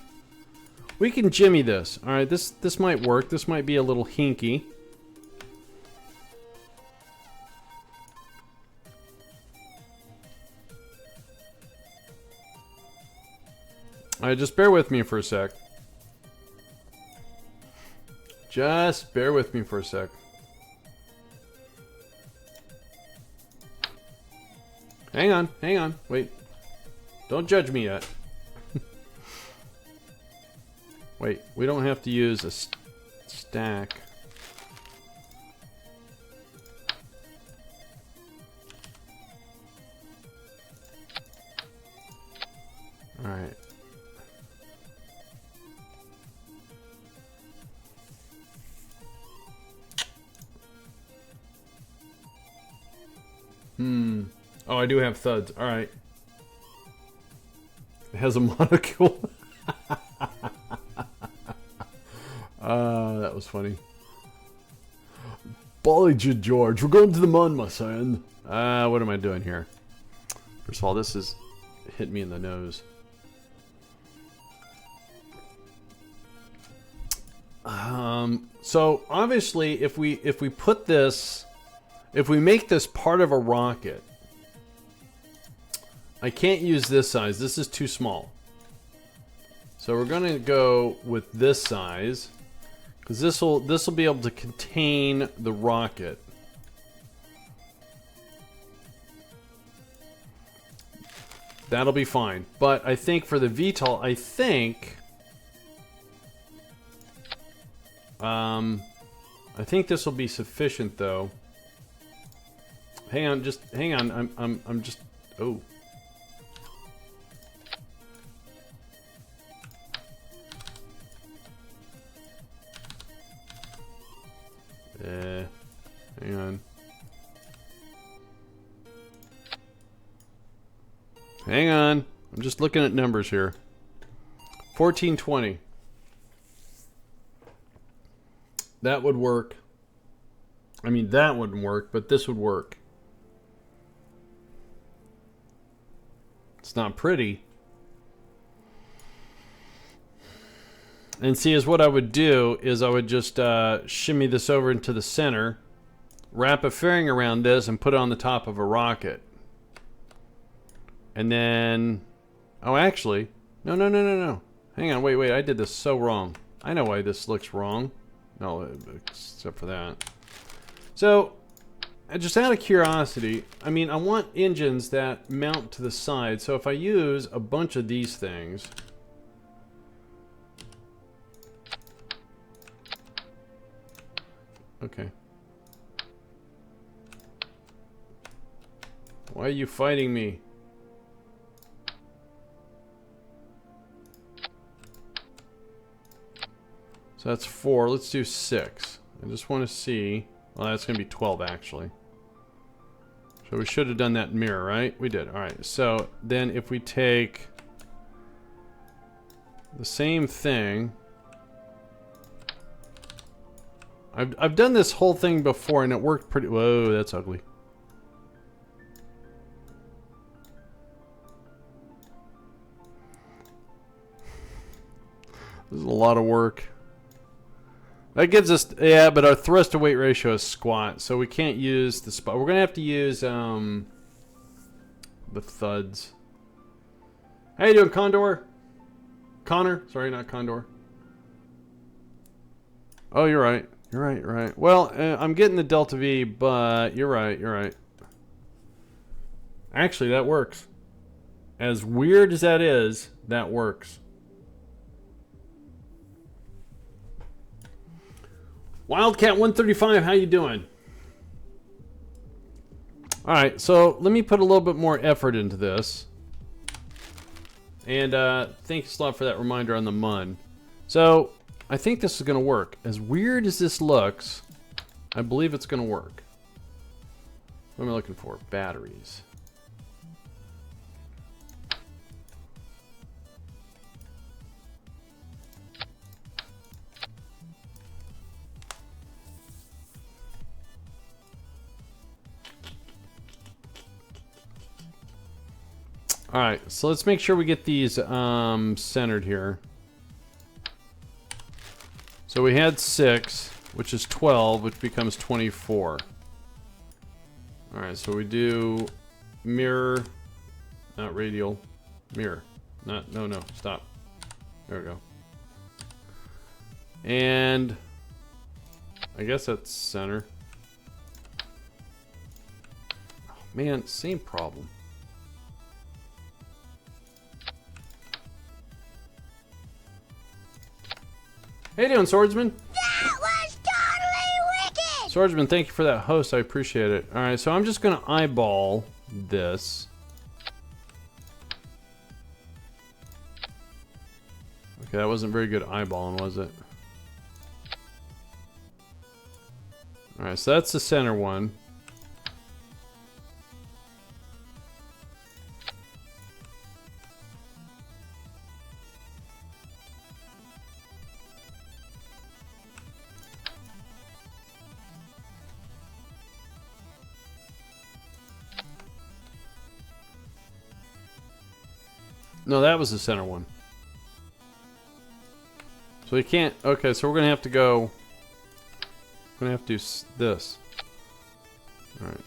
We can jimmy this. All right, this might work. This might be a little hinky. All right, just bear with me for a sec. Just bear with me for a sec. Hang on, wait. Don't judge me yet. Wait, we don't have to use a stack. All right. Oh, I do have thuds. All right. It has a molecule. That was funny. Bollinger George, we're going to the Mun, my son. What am I doing here? First of all, this is hit me in the nose. So obviously, if we put this, if we make this part of a rocket, I can't use this size. This is too small. So we're going to go with this size, because this will be able to contain the rocket. That'll be fine. But I think for the VTOL, I think this will be sufficient though. Hang on, I'm just oh. Hang on. I'm just looking at numbers here. 1420. That would work. I mean, that wouldn't work, but this would work. It's not pretty. And see, is what I would do is I would just shimmy this over into the center, wrap a fairing around this, and put it on the top of a rocket. And then... Oh, actually... No. Hang on, wait, I did this so wrong. I know why this looks wrong. No, except for that. So, just out of curiosity, I mean, I want engines that mount to the side. So if I use a bunch of these things... Okay. Why are you fighting me? So that's 4. Let's do 6. I just want to see... Well, that's going to be 12, actually. So we should have done that mirror, right? We did. Alright, so then if we take... the same thing... I've done this whole thing before, and it worked pretty... Whoa, that's ugly. This is a lot of work. That gives us... Yeah, but our thrust to weight ratio is squat, so we can't use the spot. We're going to have to use the thuds. How you doing, Condor? Connor? Sorry, not Condor. Oh, you're right. You're right. Well, I'm getting the Delta V, but you're right. Actually, that works. As weird as that is, that works. Wildcat 135, how you doing? Alright, so let me put a little bit more effort into this. And thanks a lot for that reminder on the Mun. So, I think this is going to work. As weird as this looks, I believe it's going to work. What am I looking for? Batteries. Alright, so let's make sure we get these centered here. So we had 6, which is 12, which becomes 24. Alright, so we do mirror, not radial, mirror. No, stop. There we go. And I guess that's center. Oh, man, same problem. How you doing, Swordsman? That was totally wicked! Swordsman, thank you for that host. I appreciate it. Alright, so I'm just going to eyeball this. Okay, that wasn't very good eyeballing, was it? Alright, so that's the center one. No, that was the center one. So we can't... Okay, so we're going to have to go... We're going to have to do this. Alright.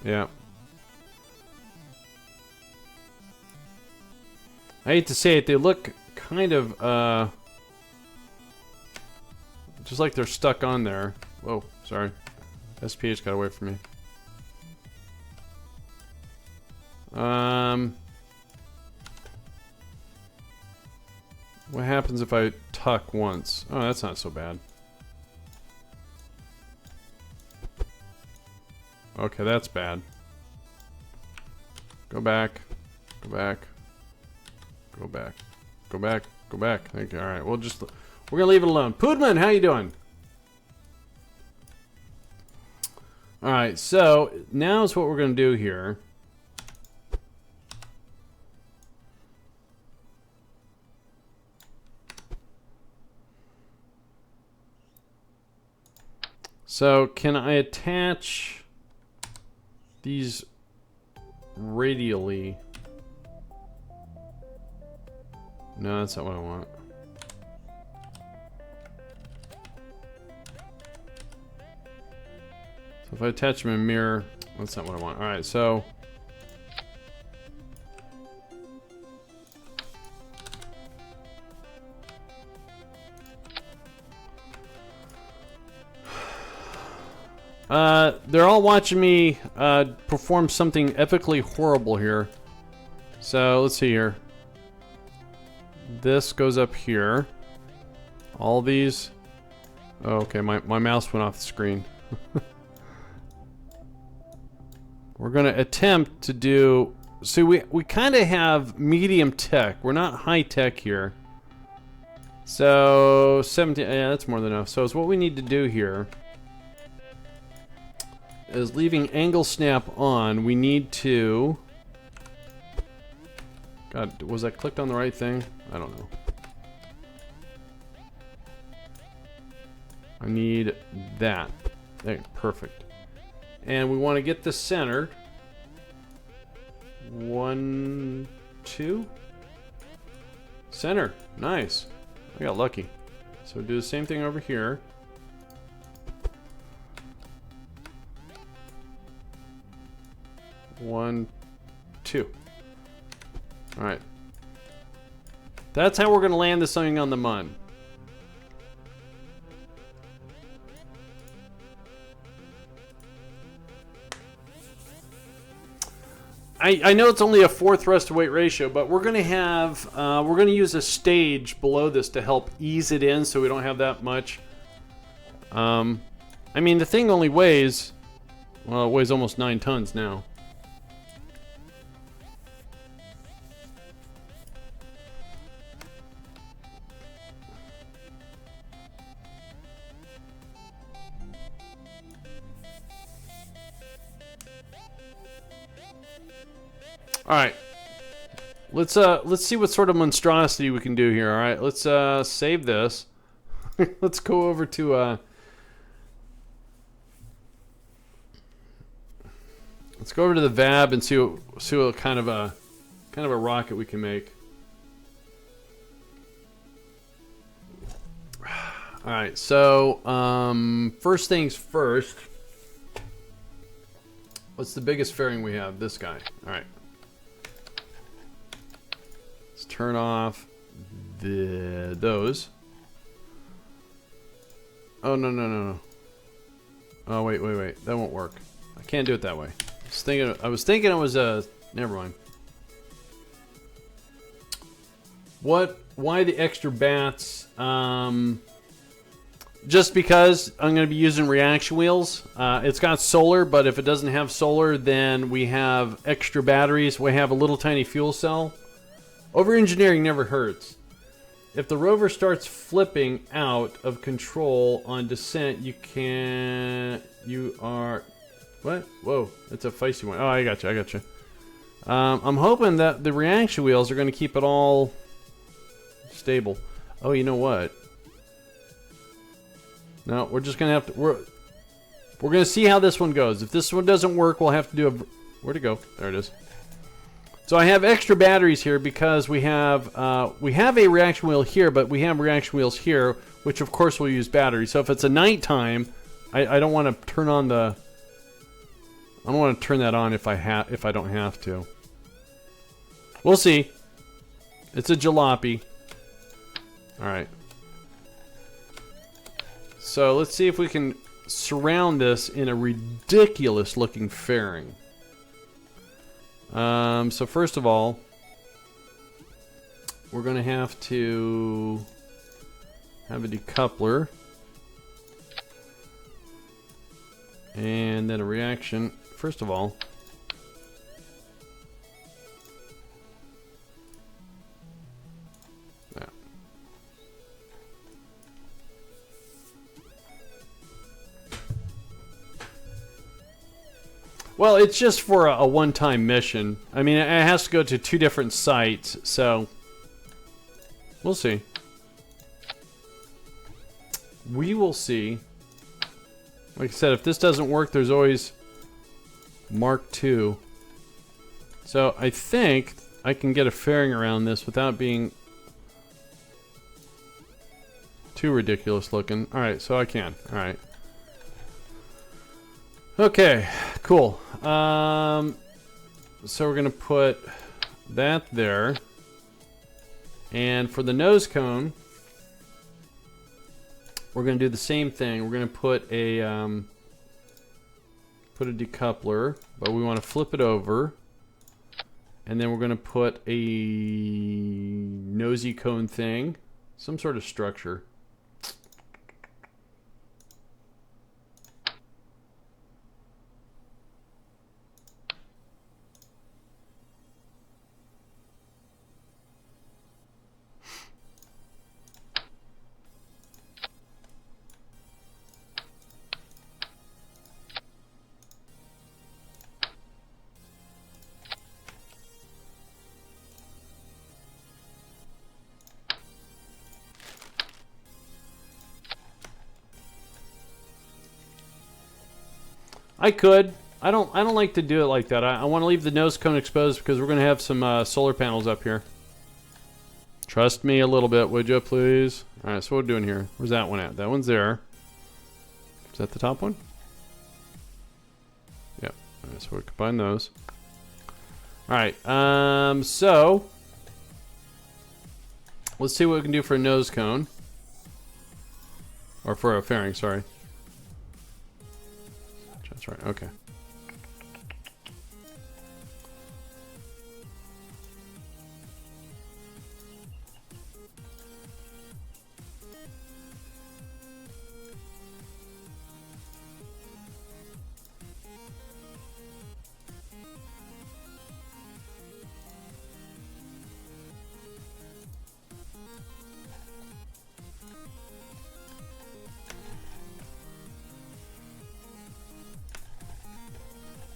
Yeah. I hate to say it, they look kind of, just like they're stuck on there. Whoa, sorry. SPH got away from me. What happens if I tuck once? Oh, that's not so bad. Okay, that's bad. Go back. Go back. Go back. Go back. Go back. Thank you. Alright, we're gonna leave it alone. Poodman, how you doing? Alright, so now's what we're going to do here. So can I attach these radially? No, that's not what I want. So if I attach them in mirror, that's not what I want. Alright, so they're all watching me perform something epically horrible here. So let's see here. This goes up here. All these. Oh, okay, my mouse went off the screen. We're gonna attempt to do. See, we kind of have medium tech. We're not high tech here. So 17. Yeah, that's more than enough. So it's what we need to do here. Is leaving angle snap on. We need to. God, was I clicked on the right thing? I don't know. I need that. There, perfect. And we want to get this centered. 1, 2. Center. Nice. I got lucky. So do the same thing over here. One, 2. All right. That's how we're going to land this thing on the Mun. I know it's only a 4 thrust to weight ratio, but we're going to have we're going to use a stage below this to help ease it in, so we don't have that much. I mean, the thing only weighs, well, it weighs almost 9 tons now. All right, let's see what sort of monstrosity we can do here. All right, let's save this. Let's go over to let's go over to the VAB and see what kind of a rocket we can make. All right, so first things first. What's the biggest fairing we have? This guy. All right. Turn off those. Oh, no. Oh, wait. That won't work. I can't do it that way. I was thinking it was never mind. Why the extra bats? Just because I'm going to be using reaction wheels. It's got solar, but if it doesn't have solar, then we have extra batteries. We have a little tiny fuel cell. Over-engineering never hurts. If the rover starts flipping out of control on descent, you are... What? Whoa, it's a feisty one. Oh, I got you. I'm hoping that the reaction wheels are going to keep it all stable. Oh, you know what? No, we're just going to have to... We're going to see how this one goes. If this one doesn't work, we'll have to do a... Where'd it go? There it is. So I have extra batteries here because we have a reaction wheel here, but we have reaction wheels here, which of course will use batteries. So if it's a nighttime, I don't want to turn on the... I don't want to turn that on if I don't have to. We'll see. It's a jalopy. All right. So let's see if we can surround this in a ridiculous looking fairing. So first of all, we're going to have to have a decoupler. And then a reaction. First of all, yeah. Well, it's just for a one-time mission. I mean, it has to go to 2 different sites, so we'll see. We will see. Like I said, if this doesn't work, there's always Mark II. So I think I can get a fairing around this without being too ridiculous looking. Alright, so I can. Alright. Okay, cool. So we're going to put that there. And for the nose cone, we're going to do the same thing. We're going to put a decoupler, but we want to flip it over. And then we're going to put a nosy cone thing, some sort of structure. I could. I don't like to do it like that. I want to leave the nose cone exposed because we're going to have some solar panels up here. Trust me a little bit, would you, please? All right, so what we're doing here. Where's that one at? That one's there. Is that the top one? Yep. All right, so we'll combine those. All right. So let's see what we can do for a nose cone. Or for a fairing, sorry. That's right, okay.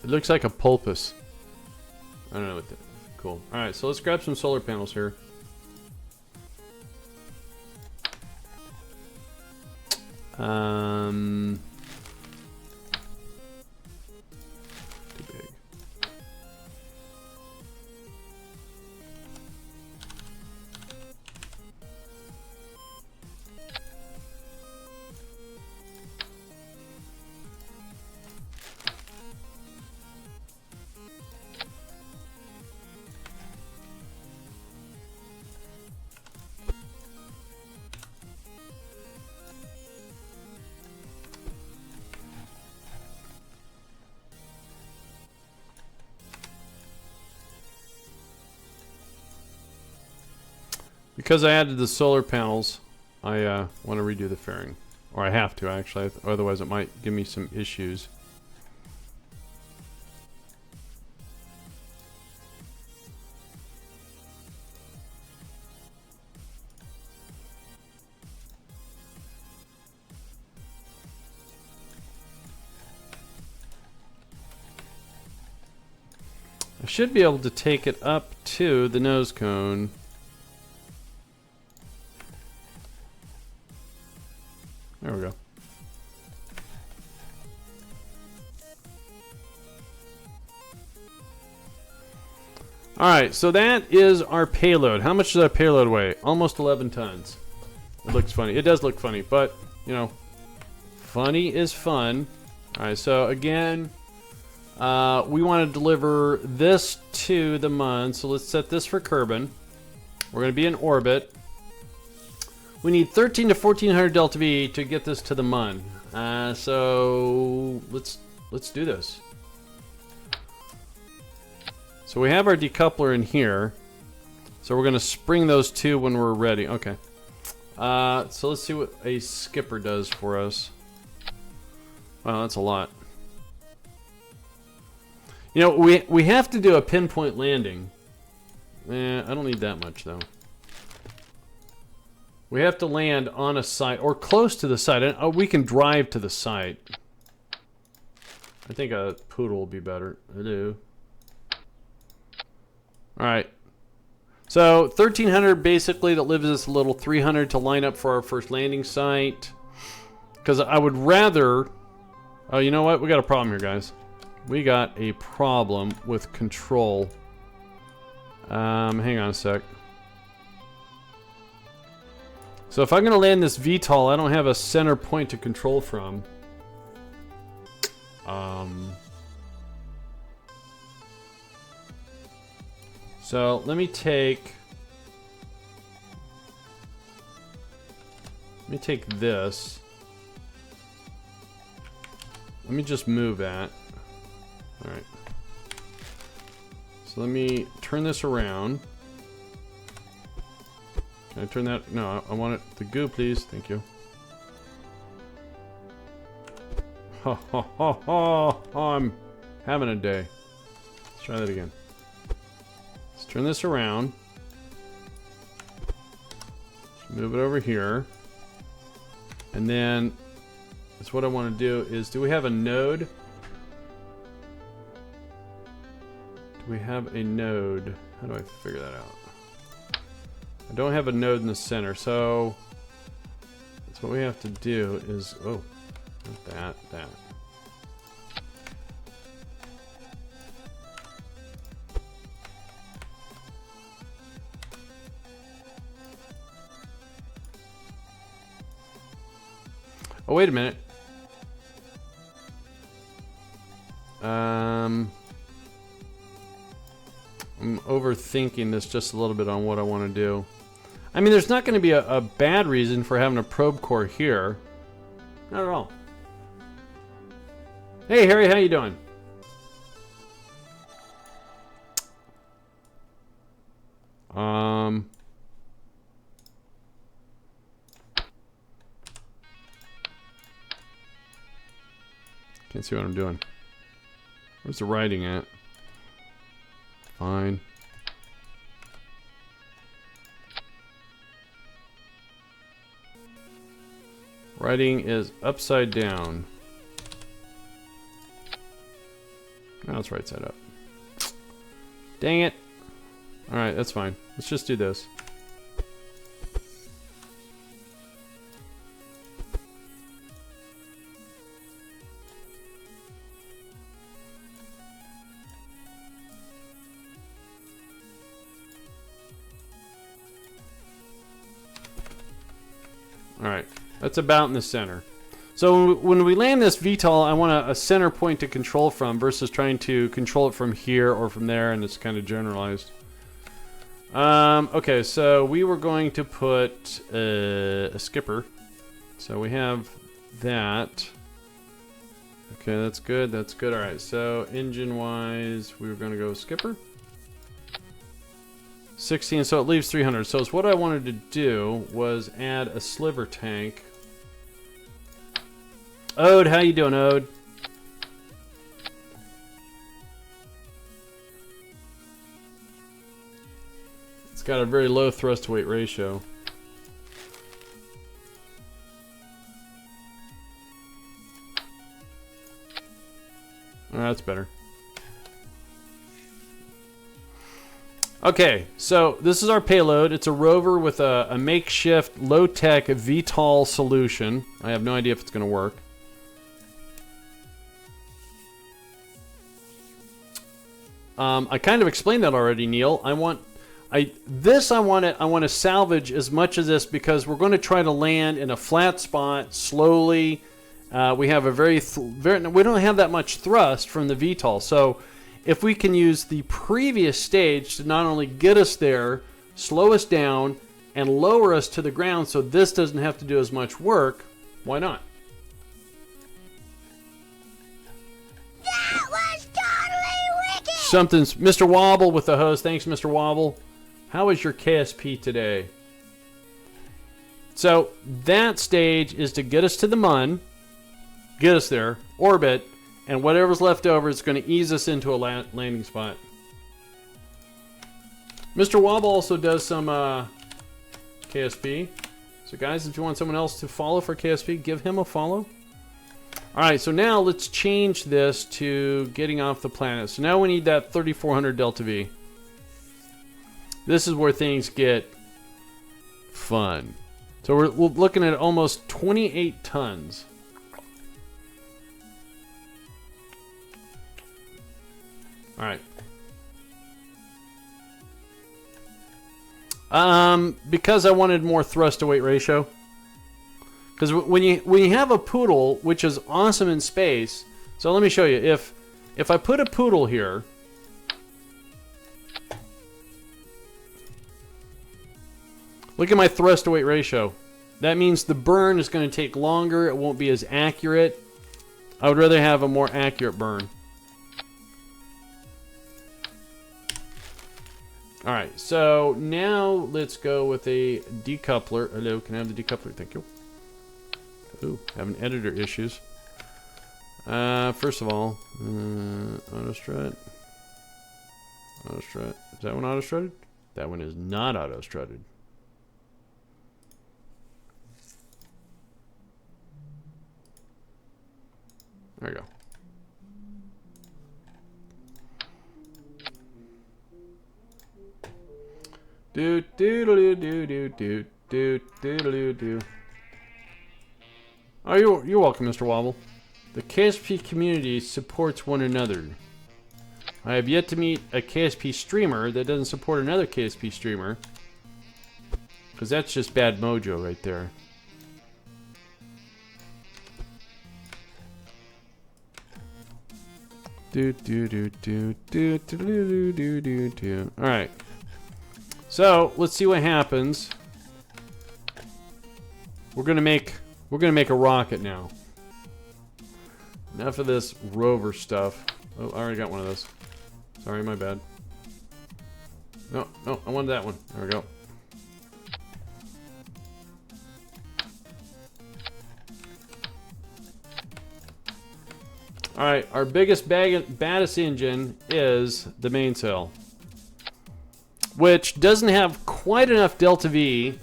It looks like a pulpus. I don't know what that. Cool. Alright, so let's grab some solar panels here. Too big. Because I added the solar panels, I want to redo the fairing. Or I have to, actually. Otherwise it might give me some issues. I should be able to take it up to the nose cone. There we go. Alright, so that is our payload. How much does our payload weigh? Almost 11 tons. It looks funny. It does look funny, but, you know, funny is fun. Alright, so again, we want to deliver this to the Mun, so let's set this for Kerbin. We're going to be in orbit. We need 13 to 1400 delta V to get this to the Mun. So let's do this. So we have our decoupler in here. So we're going to spring those two when we're ready. Okay. So let's see what a skipper does for us. Wow, that's a lot. You know, we have to do a pinpoint landing. I don't need that much though. We have to land on a site, or close to the site. We can drive to the site. I think a poodle will be better. Hello. Alright. So, 1,300 basically, that leaves us a little 300 to line up for our first landing site. Because I would rather... Oh, you know what? We got a problem here, guys. We got a problem with control. Hang on a sec. So if I'm going to land this VTOL, I don't have a center point to control from. So let me take this. Let me just move that. All right. So let me turn this around. Can I turn that? No, I want it. The goo, please. Thank you. Ha ha ha ha! I'm having a day. Let's try that again. Let's turn this around. Let's move it over here. And then, that's what I want to do is, do we have a node? Do we have a node? How do I figure that out? I don't have a node in the center, so that's what we have to do is, oh, not that. Oh, wait a minute. I'm overthinking this just a little bit on what I want to do. I mean, there's not going to be a bad reason for having a probe core here. Not at all. Hey, Harry, how you doing? Can't see what I'm doing. Where's the writing at? Fine. Writing is upside down. Now it's right side up. Dang it. Alright, that's fine. Let's just do this. Alright, that's about in the center. So when we land this VTOL, I want a center point to control from versus trying to control it from here or from there, and it's kind of generalized. Okay, so we were going to put a skipper. So we have that. Okay, that's good, that's good. Alright, so engine-wise, we were going to go skipper. 16, so it leaves 300. So it's what I wanted to do was add a sliver tank. Ode, how you doing, Ode? It's got a very low thrust to weight ratio. Oh, that's better. Okay, so this is our payload. It's a rover with a makeshift low-tech VTOL solution. I have no idea if it's going to work. I kind of explained that already, Neil. I want to salvage as much of this because we're going to try to land in a flat spot slowly. We have a we don't have that much thrust from the VTOL, so if we can use the previous stage to not only get us there, slow us down, and lower us to the ground so this doesn't have to do as much work, why not? That was totally wicked! Something's Mr. Wobble with the host. Thanks, Mr. Wobble. How is your KSP today? So that stage is to get us to the Mun, get us there, orbit, and whatever's left over is going to ease us into a landing spot. Mr. Wobble also does some KSP. So guys, if you want someone else to follow for KSP, give him a follow. Alright, so now let's change this to getting off the planet. So now we need that 3400 Delta V. This is where things get fun. So we're looking at almost 28 tons. Alright. Because I wanted more thrust to weight ratio. Because when you have a poodle, which is awesome in space, so let me show you. If I put a poodle here, look at my thrust to weight ratio. That means the burn is going to take longer. It won't be as accurate. I would rather have a more accurate burn. Alright, so now let's go with a decoupler. Hello, can I have the decoupler? Thank you. Ooh, having editor issues. First of all, auto strut. Auto strut. Is that one auto strutted? That one is not auto strutted. There we go. Do do do do do do do do do do. Oh, you're welcome, Mr. Wobble. The KSP community supports one another. I have yet to meet a KSP streamer that doesn't support another KSP streamer, because that's just bad mojo right there. Do do do do do do do do do do. All right. So let's see what happens. We're gonna make a rocket now. Enough of this rover stuff. Oh, I already got one of those. Sorry, my bad. No, I wanted that one. There we go. Alright, our biggest, baddest engine is the mainsail, which doesn't have quite enough Delta V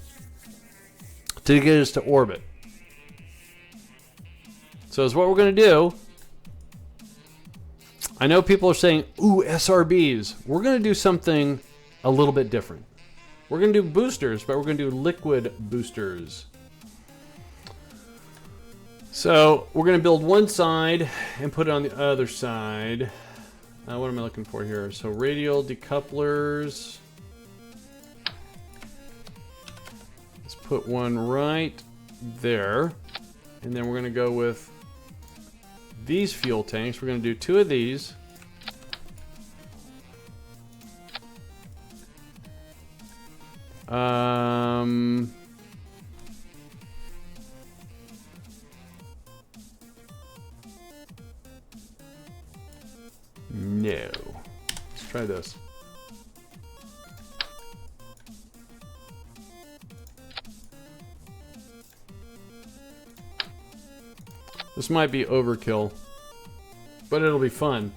to get us to orbit. So is what we're going to do. I know people are saying, ooh, SRBs. We're going to do something a little bit different. We're going to do boosters, but we're going to do liquid boosters. So we're going to build one side and put it on the other side. What am I looking for here? So radial decouplers. Let's put one right there. And then we're going to go with these fuel tanks. We're going to do two of these. No. Let's try this. This might be overkill, but it'll be fun.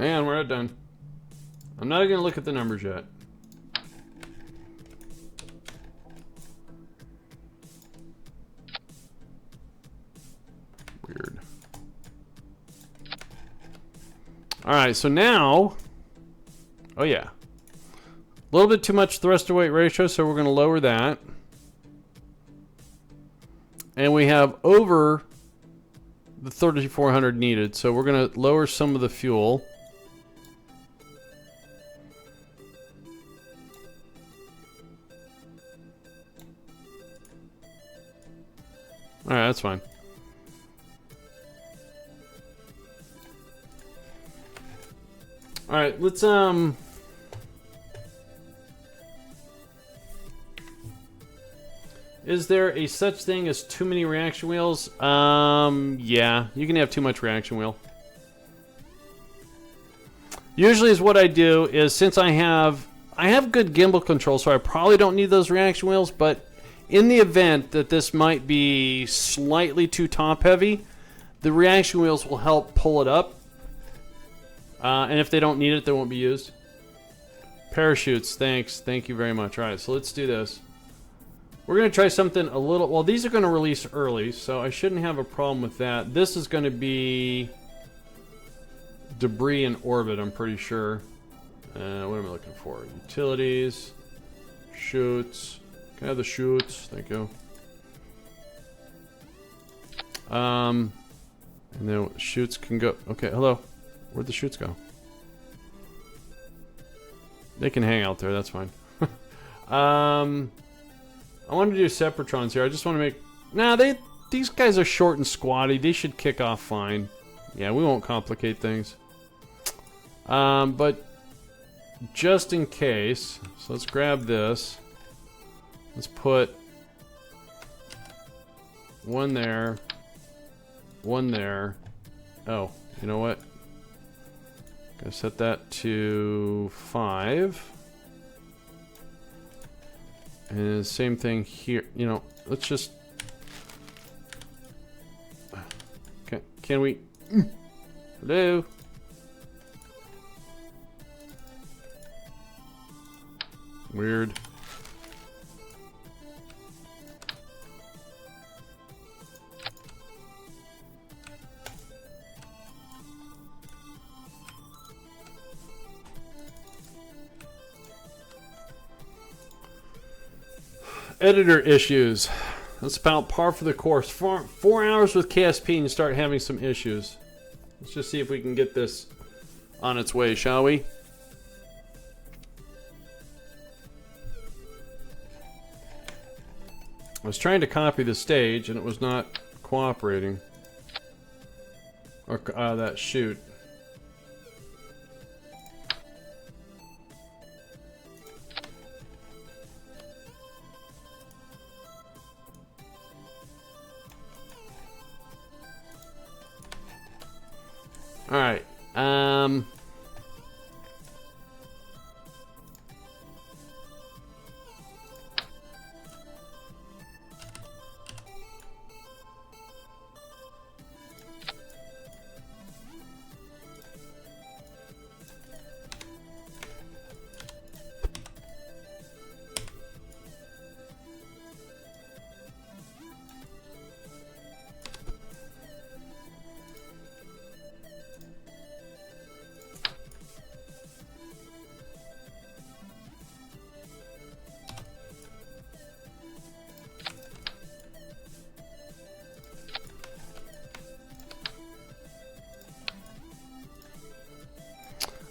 And we're not done. I'm not going to look at the numbers yet. Weird. Alright, so now... Oh yeah. A little bit too much thrust to weight ratio, so we're going to lower that. And we have over the 3,400 needed, so we're going to lower some of the fuel. Alright, that's fine. Alright, let's is there a such thing as too many reaction wheels? Yeah, you can have too much reaction wheel. Usually is what I do is, since I have good gimbal control, so I probably don't need those reaction wheels, but in the event that this might be slightly too top heavy, the reaction wheels will help pull it up. And if they don't need it, they won't be used. Parachutes, thanks. Thank you very much. Alright, so let's do this. We're going to try something a little... Well, these are going to release early, so I shouldn't have a problem with that. This is going to be debris in orbit, I'm pretty sure. What am I looking for? Utilities. Chutes. Can I have the chutes? Thank you. And then chutes can go... Okay, hello. Where'd the chutes go? They can hang out there, that's fine. I wanted to do Separatrons here. I just want to make... Nah, these guys are short and squatty. They should kick off fine. Yeah, we won't complicate things. But just in case... So let's grab this. Let's put one there. One there. Oh, you know what? Gonna set that to 5. And same thing here. You know, let's just... Can we... Hello? Weird. Editor issues. That's about par for the course. 4 hours with KSP and you start having some issues. Let's just see if we can get this on its way, shall we? I was trying to copy the stage and it was not cooperating. Or that chute. Alright,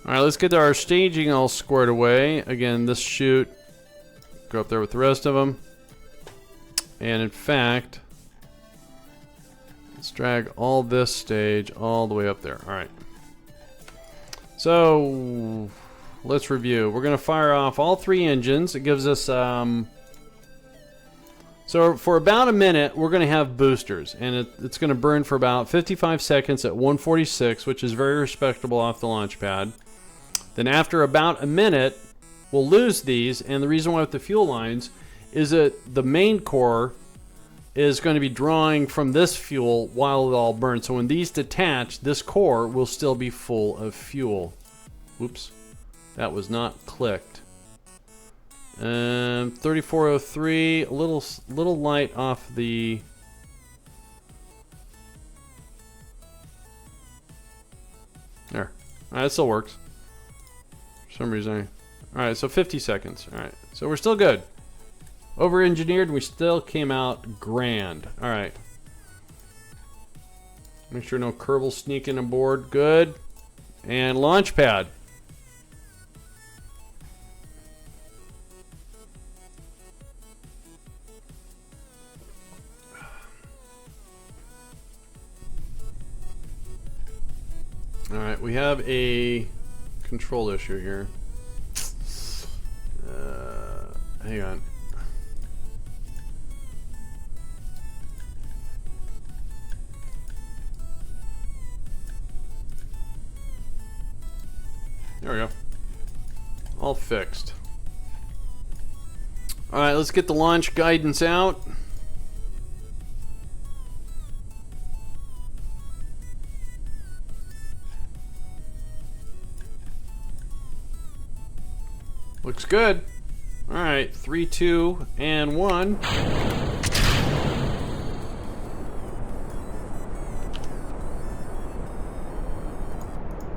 Alright, let's get our staging all squared away. Again, this chute, go up there with the rest of them. And in fact, let's drag all this stage all the way up there. Alright. So, let's review. We're going to fire off all 3 engines. It gives us... So for about a minute, we're going to have boosters. And it's going to burn for about 55 seconds at 146, which is very respectable off the launch pad. Then after about a minute, we'll lose these, and the reason why with the fuel lines is that the main core is going to be drawing from this fuel while it all burns. So when these detach, this core will still be full of fuel. Oops, that was not clicked. 3403, a little light off the... There, that still works. For some reason alright, so 50 seconds. Alright, so we're still good. Over engineered, we still came out grand. Alright. Make sure no Kerbal sneaking aboard. Good. And launch pad. Alright, we have a control issue here. Hang on. There we go. All fixed. Alright, let's get the launch guidance out. Looks good. Alright, 3, 2, and 1.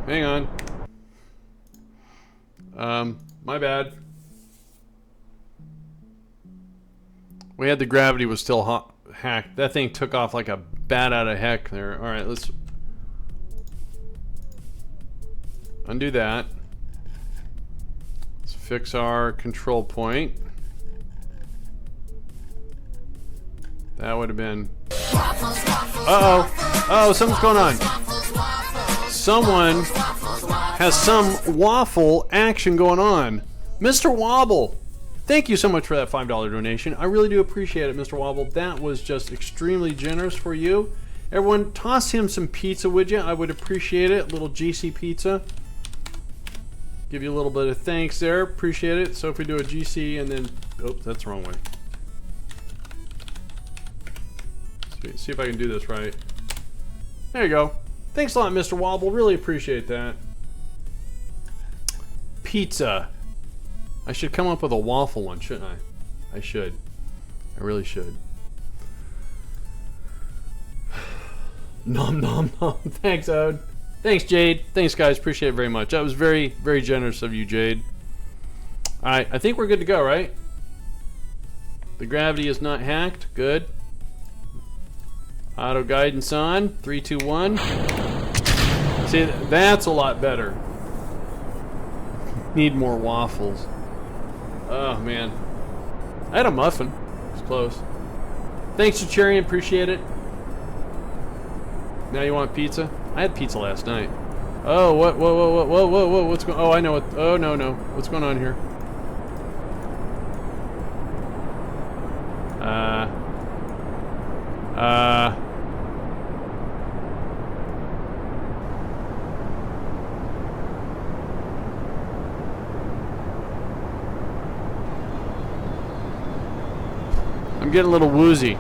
Hang on. My bad. We had the gravity was still hacked. That thing took off like a bat out of heck there. Alright, let's undo that. Let's fix our control point. That would have been... Uh-oh. Oh, something's going on. Someone has some waffle action going on. Mr. Wobble, thank you so much for that $5 donation. I really do appreciate it, Mr. Wobble. That was just extremely generous for you. Everyone, toss him some pizza, would you? I would appreciate it. A little GC pizza. Give you a little bit of thanks there. Appreciate it. So if we do a GC and then... Oh, that's the wrong way. See if I can do this right. There you go. Thanks a lot, Mr. Wobble. Really appreciate that. Pizza. I should come up with a waffle one, shouldn't I? I should. I really should. Nom nom nom. Thanks, Ode. Thanks, Jade. Thanks, guys. Appreciate it very much. That was very, very generous of you, Jade. Alright, I think we're good to go, right? The gravity is not hacked. Good. Auto guidance on. 3, 2, 1. See, that's a lot better. Need more waffles. Oh, man. I had a muffin. It's close. Thanks, Charian. Appreciate it. Now you want pizza? I had pizza last night. Oh, what? Whoa, whoa, whoa, whoa, whoa, whoa. What's going on? Oh, I know what. Oh, no, no. What's going on here? I'm getting a little woozy.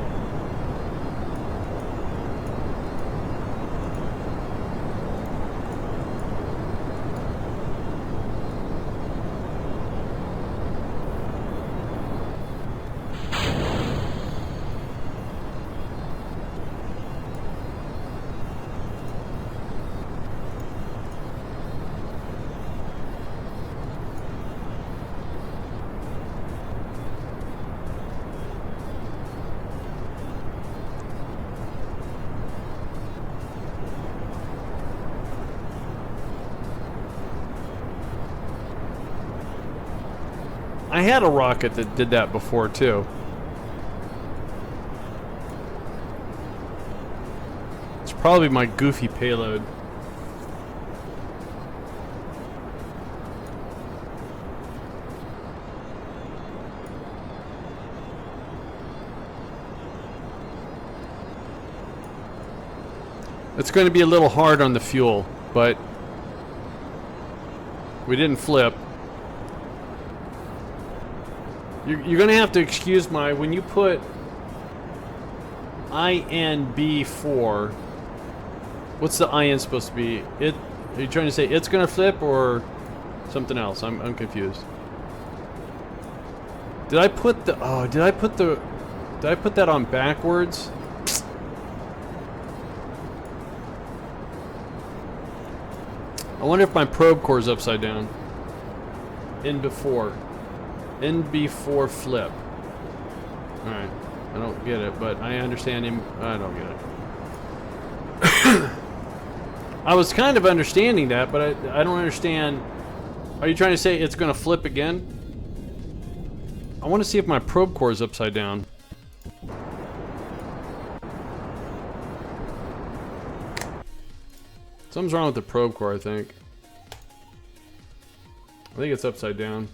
I had a rocket that did that before too. It's probably my goofy payload. It's going to be a little hard on the fuel, but we didn't flip. You're going to have to excuse my... When you put INB4, what's the IN supposed to be? Are you trying to say it's going to flip or something else? I'm confused. Did I put the... Oh, did I put that on backwards? I wonder if my probe core is upside down. NB4 flip. Alright. I don't get it, but I understand him. I don't get it. I was kind of understanding that, but I don't understand. Are you trying to say it's going to flip again? I want to see if my probe core is upside down. Something's wrong with the probe core, I think. think it's upside down.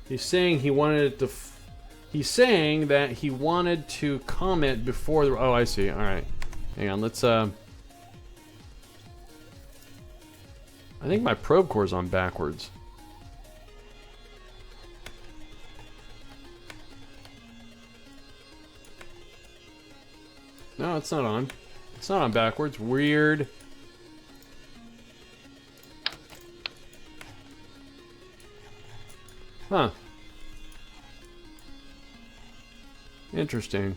He's saying he wanted it to... He's saying that he wanted to comment before the... Oh, I see. All right. Hang on. Let's... I think my probe core's on backwards. No, it's not on. It's not on backwards. Weird. Huh. Interesting.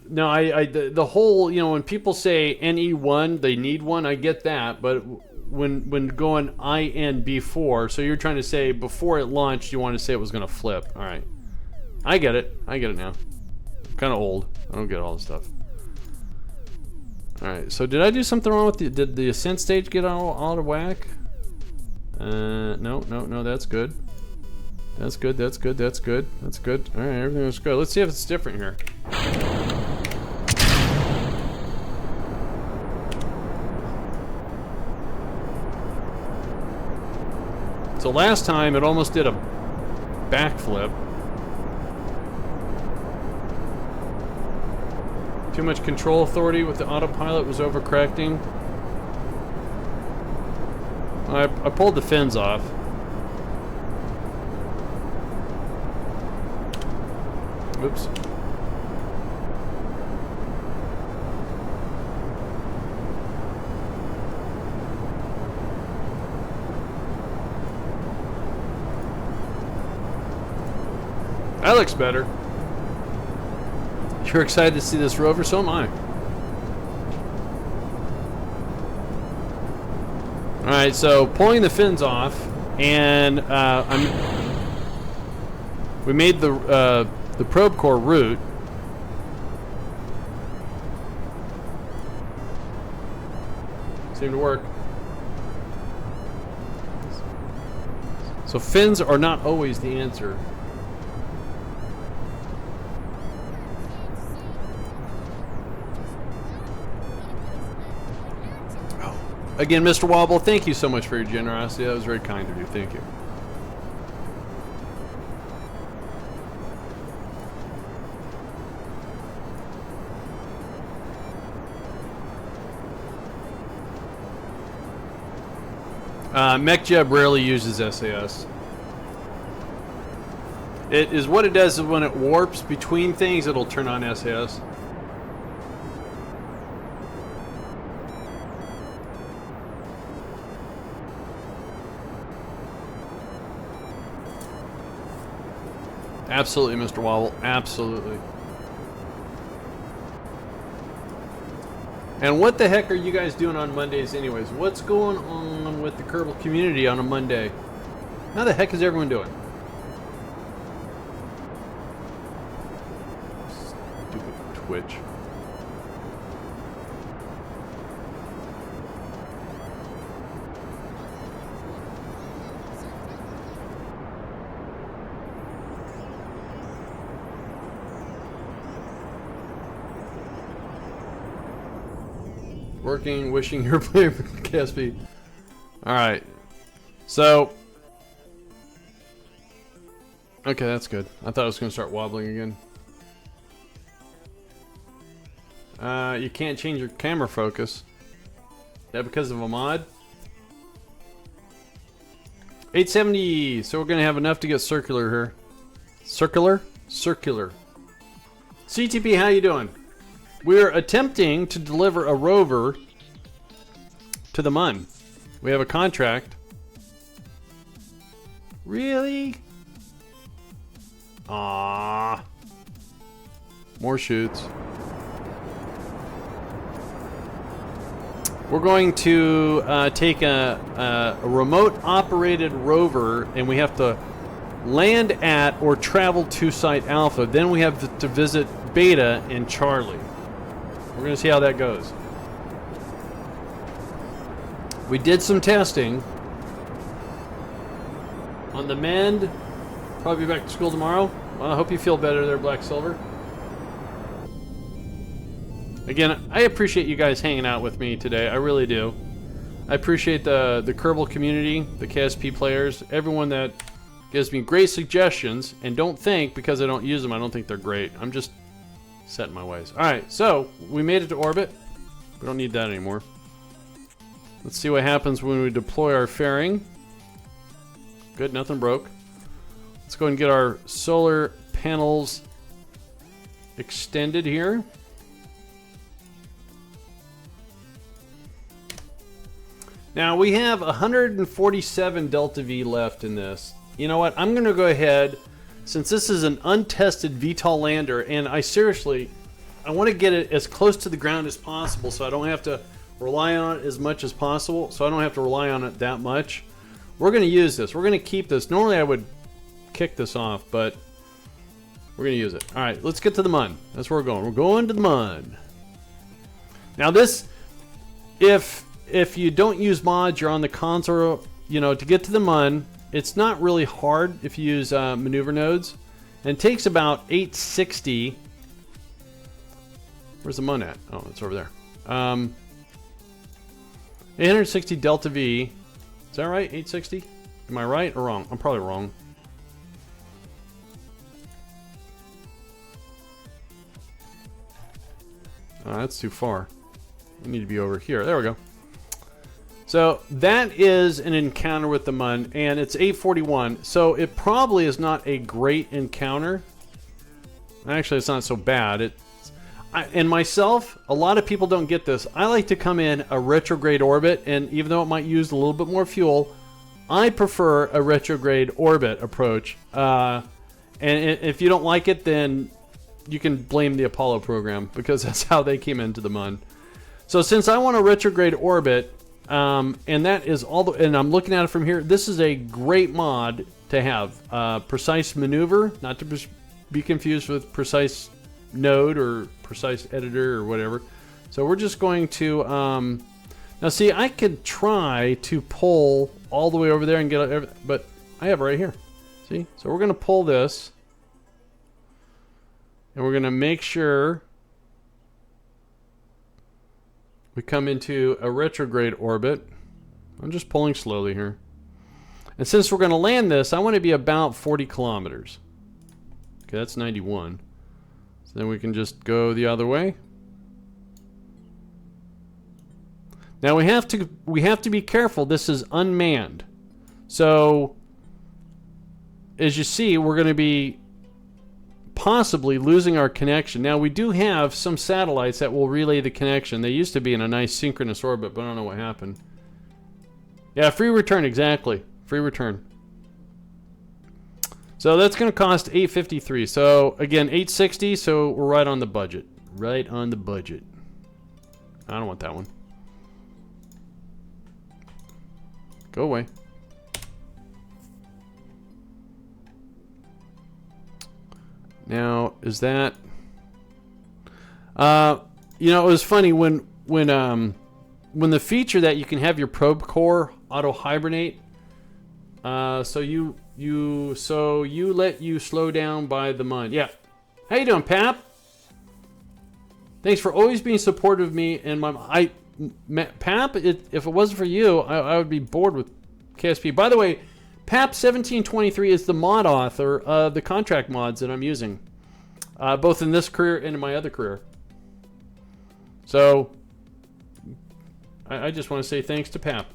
The whole, you know, when people say NE1, they need one, I get that, but when going INB4, so you're trying to say before it launched, you want to say it was going to flip. All right. I get it. I get it now. I'm kind of old. I don't get all this stuff. All right. So did I do something wrong with did the ascent stage get all out of whack? No, that's good. That's good. That's good. That's good. That's good. All right, everything looks good. Let's see if it's different here. So last time it almost did a backflip. Too much control authority with the autopilot was overcorrecting. I pulled the fins off. Oops. That looks better. You're excited to see this rover, so am I. Alright, so pulling the fins off, and we made the probe core root. Seemed to work. So fins are not always the answer. Again, Mr. Wobble, thank you so much for your generosity. That was very kind of you. Thank you. MechJeb rarely uses SAS. It is what it does is when it warps between things, it'll turn on SAS. Absolutely, Mr. Wobble. Absolutely. And what the heck are you guys doing on Mondays anyways? What's going on with the Kerbal community on a Monday? How the heck is everyone doing? Stupid Twitch. Working, wishing you're playing for KSP. Alright. So. Okay, that's good. I thought it was going to start wobbling again. You can't change your camera focus. Is that because of a mod? 870. So we're going to have enough to get circular here. Circular? Circular. CTP, how you doing? We're attempting to deliver a rover to the Mun. We have a contract. Really? Ah. More shoots. We're going to take a remote operated rover, and we have to land at or travel to Site Alpha. Then we have to visit Beta and Charlie. We're going to see how that goes. We did some testing on the Mend Probably back to school tomorrow. Well, I hope you feel better there, Black Silver. Again, I appreciate you guys hanging out with me today. I really do. I appreciate the Kerbal community, the KSP players, everyone that gives me great suggestions. And don't think, because I don't use them, I don't think they're great. I'm just set in my ways. Alright, so we made it to orbit. We don't need that anymore. Let's see what happens when we deploy our fairing. Good, nothing broke. Let's go and get our solar panels extended here. Now we have 147 Delta V left in this. You know what? I'm going to go ahead, since this is an untested VTOL lander, and I want to get it as close to the ground as possible so I don't have to rely on it as much as possible, so I don't have to rely on it that much. We're going to use this. We're going to keep this. Normally I would kick this off, but we're going to use it. All right, let's get to the Mun. That's where we're going. We're going to the Mun. Now this, if you don't use mods, you're on the console, you know, to get to the Mun, it's not really hard if you use maneuver nodes. And it takes about 860. Where's the Mun at? Oh, it's over there. 860 Delta V. Is that right? 860? Am I right or wrong? I'm probably wrong. Oh, that's too far. We need to be over here. There we go. So that is an encounter with the Mun, and it's 841. So it probably is not a great encounter. Actually, it's not so bad. And myself, a lot of people don't get this. I like to come in a retrograde orbit, and even though it might use a little bit more fuel, I prefer a retrograde orbit approach. And if you don't like it, then you can blame the Apollo program, because that's how they came into the Mun. So since I want a retrograde orbit, and that is all and I'm looking at it from here, this is a great mod to have. Precise maneuver, not to be confused with precise node or precise editor or whatever. So we're just going to now see, I could try to pull all the way over there and get everything, but I have it right here. See, so we're going to pull this, and we're going to make sure we come into a retrograde orbit. I'm just pulling slowly here. And since we're going to land this, I want to be about 40 kilometers. Okay, that's 91. So then we can just go the other way. Now we have to be careful. This is unmanned. So as you see, we're going to be possibly losing our connection. Now we do have some satellites that will relay the connection. They used to be in a nice synchronous orbit, but I don't know what happened. Yeah, free return, exactly. Free return. So that's going to cost $853. So again, $860, so we're right on the budget. Right on the budget. I don't want that one. Go away. Now, is that... you know, it was funny when the feature that you can have your probe core auto hibernate. So you let you slow down by the Mun. Yeah. How you doing, Pap? Thanks for always being supportive of me and my... Pap, if it wasn't for you, I would be bored with KSP. By the way, Pap1723 is the mod author of the contract mods that I'm using, both in this career and in my other career. So, I just want to say thanks to Pap.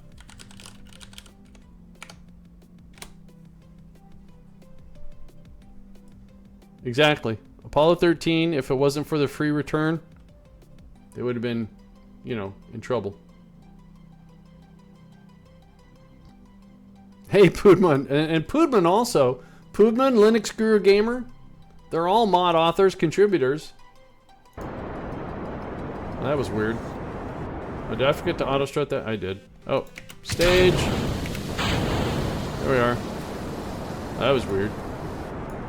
Exactly. Apollo 13, if it wasn't for the free return, they would have been, you know, in trouble. Hey, Poodman. And Poodman also. Poodman, Linux Guru Gamer. They're all mod authors, contributors. Well, that was weird. Oh, did I forget to auto-strut that? I did. Oh, stage. There we are. That was weird.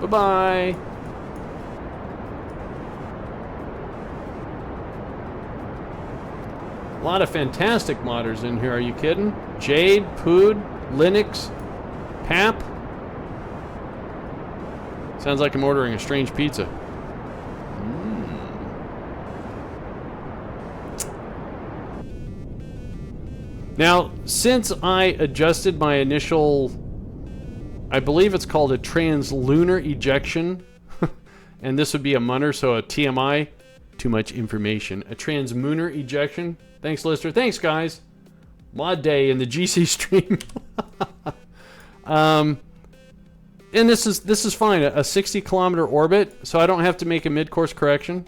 Bye-bye. A lot of fantastic modders in here. Are you kidding? Jade, Pood, Linux, Pap. Sounds like I'm ordering a strange pizza. Now, since I adjusted my initial, I believe it's called a translunar ejection, and this would be a munner, so a TMI, too much information. A transmunar ejection. Thanks, Lister. Thanks, guys. Mod day in the GC stream. And this is fine. A 60-kilometer orbit, so I don't have to make a mid-course correction.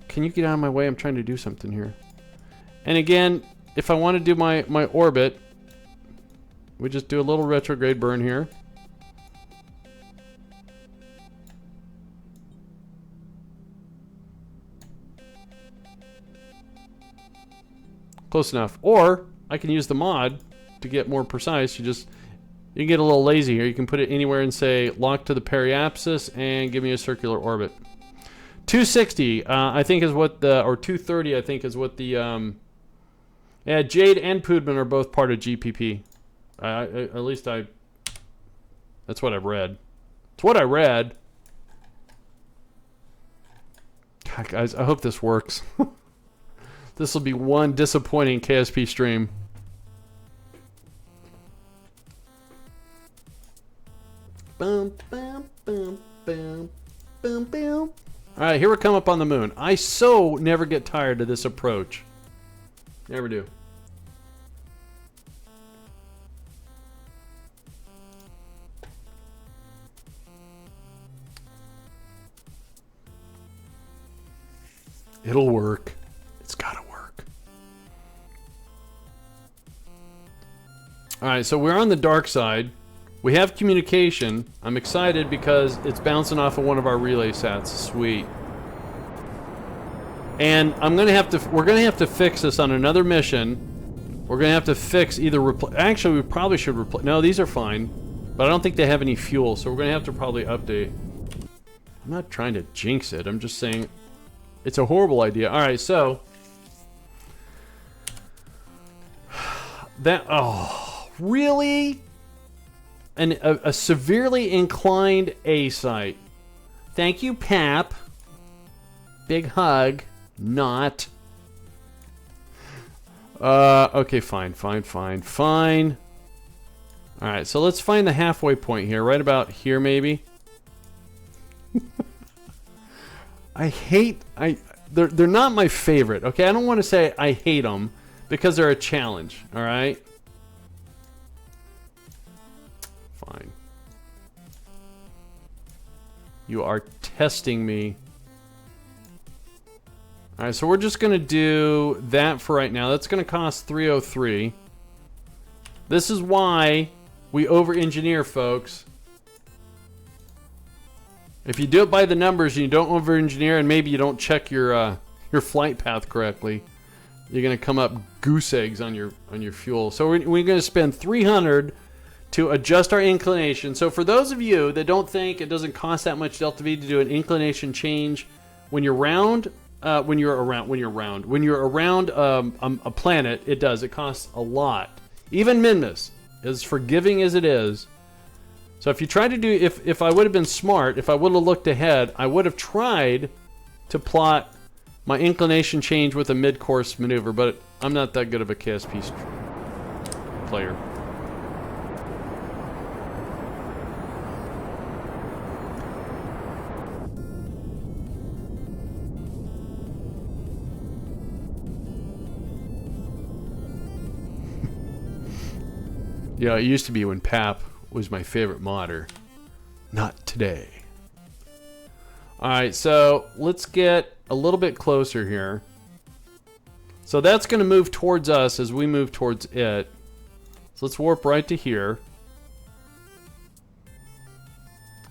Can you get out of my way? I'm trying to do something here. And again, if I want to do my orbit, we just do a little retrograde burn here. Close enough. Or I can use the mod to get more precise. You can get a little lazy here. You can put it anywhere and say lock to the periapsis and give me a circular orbit. 260, I think is what the, or 230, I think is what the, yeah, Jade and Poodman are both part of GPP. At least that's what I've read. It's what I read. God, guys, I hope this works. This will be one disappointing KSP stream. Boom, boom, boom, boom, boom, boom. All right, here we come up on the moon. I so never get tired of this approach. Never do. It'll work. It's gotta work. All right, so we're on the dark side. We have communication. I'm excited because it's bouncing off of one of our relay sats. Sweet. And we're gonna have to fix this on another mission. We're gonna have to fix either actually, we probably should replace. No, these are fine, but I don't think they have any fuel, so we're gonna have to probably update. I'm not trying to jinx it. I'm just saying it's a horrible idea. All right, so that. Oh, really? A severely inclined A site. Thank you, Pap. Big hug. Not. Okay, fine. Alright, so let's find the halfway point here. Right about here, maybe. They're not my favorite, okay? I don't want to say I hate them, because they're a challenge, alright? Fine. You are testing me. Alright, so we're just going to do that for right now. That's going to cost 303. This is why we over-engineer, folks. If you do it by the numbers and you don't over-engineer and maybe you don't check your flight path correctly, you're going to come up goose eggs on your fuel. So we're going to spend 300 to adjust our inclination. So for those of you that don't think it doesn't cost that much delta V to do an inclination change when you're around a planet, it does. It costs a lot. Even Minmus, as forgiving as it is. So if you try to do, if I would have been smart, if I would have looked ahead, I would have tried to plot my inclination change with a mid-course maneuver, but I'm not that good of a KSP player. Yeah, it used to be when Pap was my favorite modder. Not today. Alright, so let's get a little bit closer here. So that's going to move towards us as we move towards it. So let's warp right to here.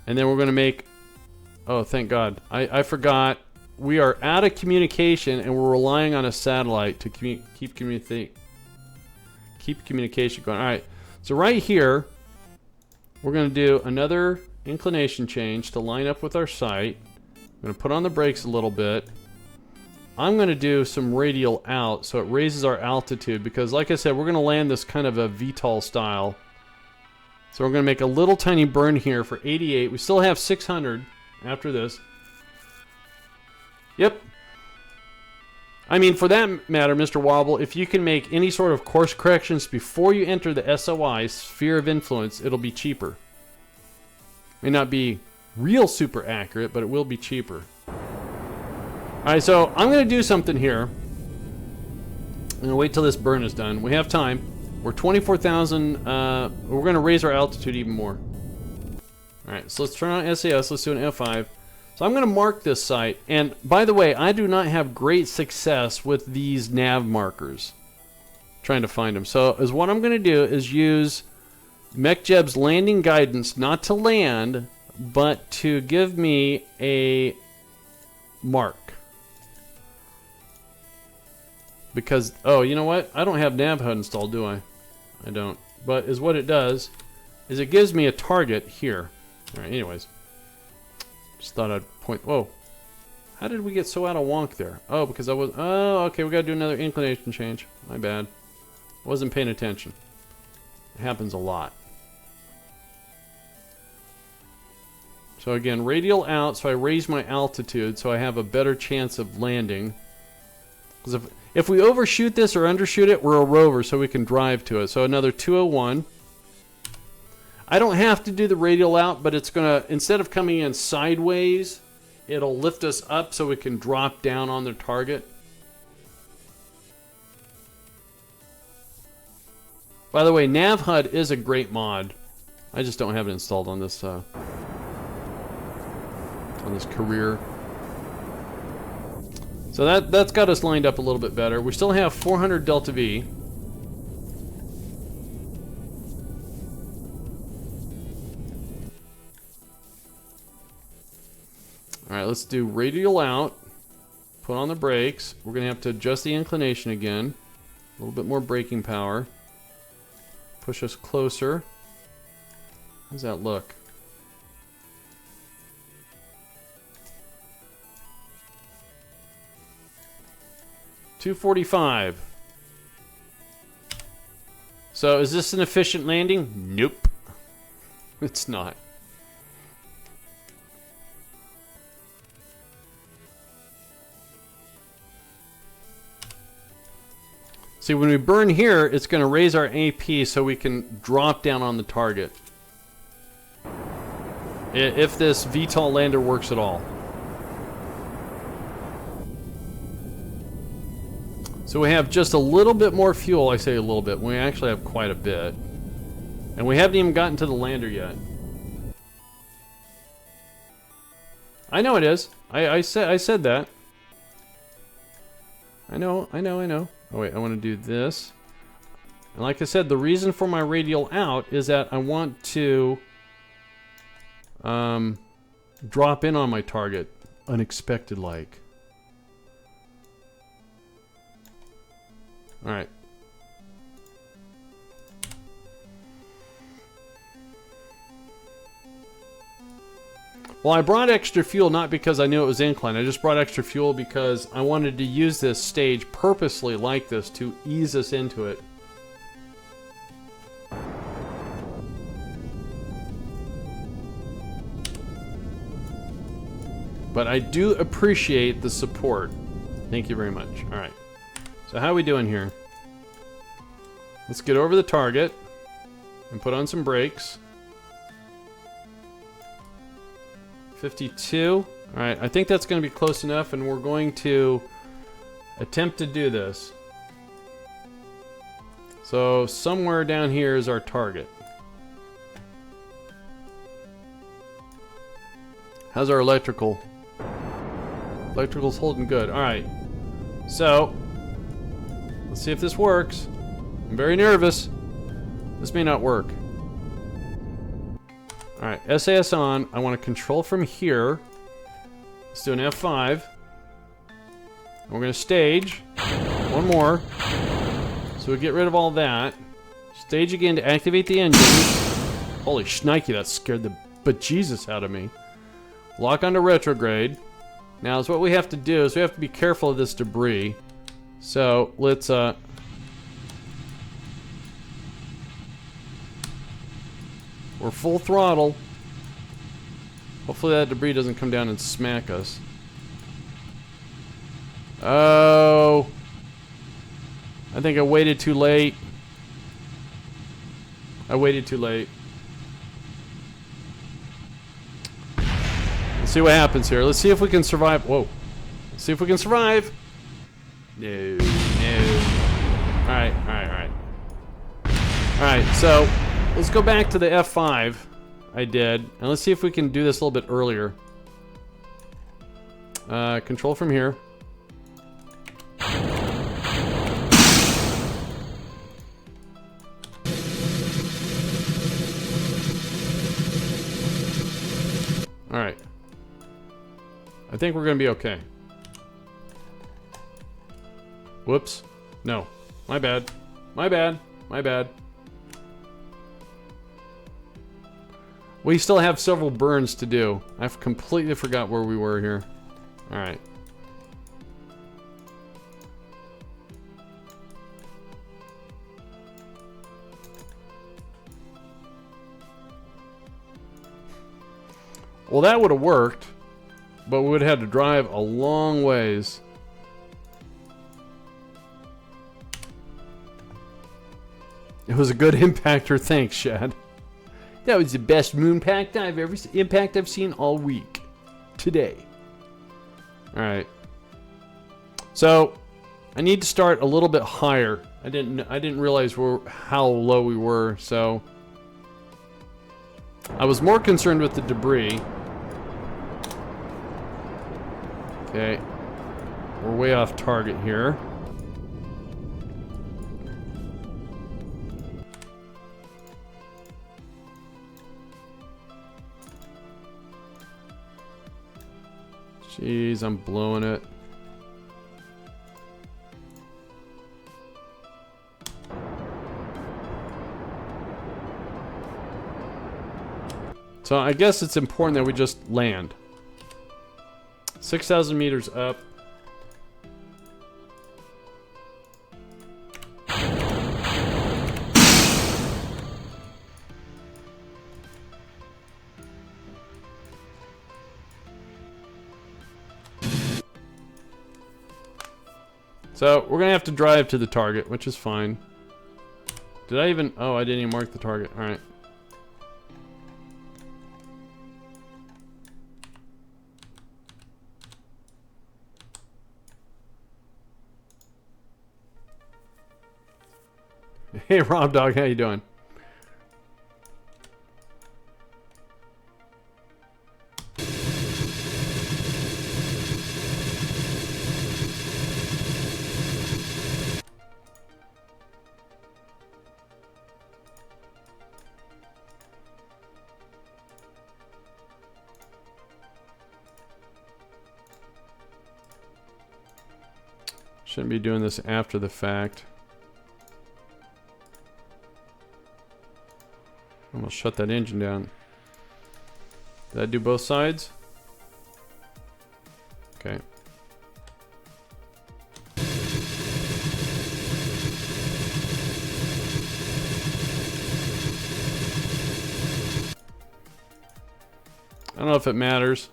And then we're going to make... Oh, thank God. I forgot. We are out of communication and we're relying on a satellite to keep communication going. Alright. So right here, we're going to do another inclination change to line up with our sight. I'm going to put on the brakes a little bit. I'm going to do some radial out so it raises our altitude because, like I said, we're going to land this kind of a VTOL style. So we're going to make a little tiny burn here for 88. We still have 600 after this. Yep. I mean, for that matter, Mr. Wobble, if you can make any sort of course corrections before you enter the SOI, Sphere of Influence, it'll be cheaper. May not be real super accurate, but it will be cheaper. Alright, so I'm going to do something here. I'm going to wait till this burn is done. We have time. We're 24,000. We're going to raise our altitude even more. Alright, so let's turn on SAS. Let's do an F5. So I'm going to mark this site. And by the way, I do not have great success with these nav markers. Trying to find them. So what I'm going to do is use MechJeb's landing guidance, not to land, but to give me a mark. Because, oh, you know what? I don't have NavHUD installed, do I? I don't. But what it does is it gives me a target here. Alright, anyways. Just thought I'd point. Whoa. How did we get so out of wonk there? Oh, because I was. Oh, okay. We got to do another inclination change. My bad. Wasn't paying attention. It happens a lot. So again, radial out. So I raise my altitude so I have a better chance of landing. Because if we overshoot this or undershoot it, we're a rover, so we can drive to it. So another 201. I don't have to do the radial out, but it's going to, instead of coming in sideways, it'll lift us up so we can drop down on the target. By the way, NavHUD is a great mod. I just don't have it installed on this career. So that's got us lined up a little bit better. We still have 400 Delta V. Alright, let's do radial out. Put on the brakes. We're going to have to adjust the inclination again. A little bit more braking power. Push us closer. How does that look? $245. So is this an efficient landing? Nope. It's not. See, when we burn here, it's going to raise our AP so we can drop down on the target. If this VTOL lander works at all. So we have just a little bit more fuel. I say a little bit. We actually have quite a bit. And we haven't even gotten to the lander yet. I know it is. I said that. I know. Oh wait, I want to do this. And like I said, the reason for my radial out is that I want to drop in on my target unexpected like. Alright. Well, I brought extra fuel not because I knew it was incline. I just brought extra fuel because I wanted to use this stage purposely like this to ease us into it. But I do appreciate the support. Thank you very much. Alright. So how are we doing here? Let's get over the target and put on some brakes. 52. Alright, I think that's going to be close enough, and we're going to attempt to do this. So somewhere down here is our target. How's our electrical? Electrical's holding good. Alright. So, let's see if this works. I'm very nervous. This may not work. Alright, SAS on. I want to control from here. Let's do an F5. And we're going to stage. One more. So we get rid of all that. Stage again to activate the engine. Holy shnikey, that scared the bejesus out of me. Lock onto retrograde. Now, what we have to do is we have to be careful of this debris. So, let's, We're full throttle. Hopefully that debris doesn't come down and smack us. Oh. I think I waited too late. I waited too late. Let's see what happens here. Let's see if we can survive. Whoa. Let's see if we can survive. No. No. Alright, alright, alright. Alright, so let's go back to the F5 I did. And let's see if we can do this a little bit earlier. Control from here. Alright. I think we're gonna be okay. Whoops. No. My bad. My bad. My bad. We still have several burns to do. I've completely forgot where we were here. Alright. Well, that would have worked, but we would have had to drive a long ways. It was a good impactor, thanks, Shad. That was the best moon impact I've seen all week. Today. Alright. So, I need to start a little bit higher. I didn't realize how low we were, so I was more concerned with the debris. Okay. We're way off target here. Jeez, I'm blowing it. So I guess it's important that we just land. 6,000 meters up. So, we're gonna have to drive to the target, which is fine. Did I even... Oh, I didn't even mark the target. Alright. Hey, Rob Dog, how you doing? Shouldn't be doing this after the fact. Almost shut that engine down. Did I do both sides? Okay. I don't know if it matters.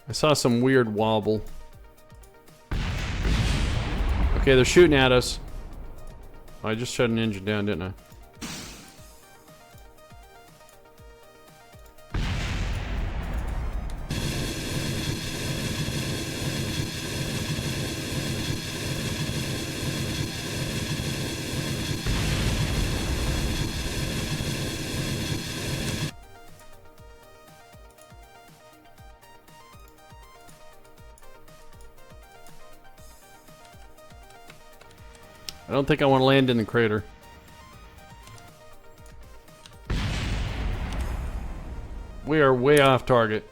I saw some weird wobble. Okay, they're shooting at us. Oh, I just shut an engine down, didn't I? I don't think I want to land in the crater. We are way off target.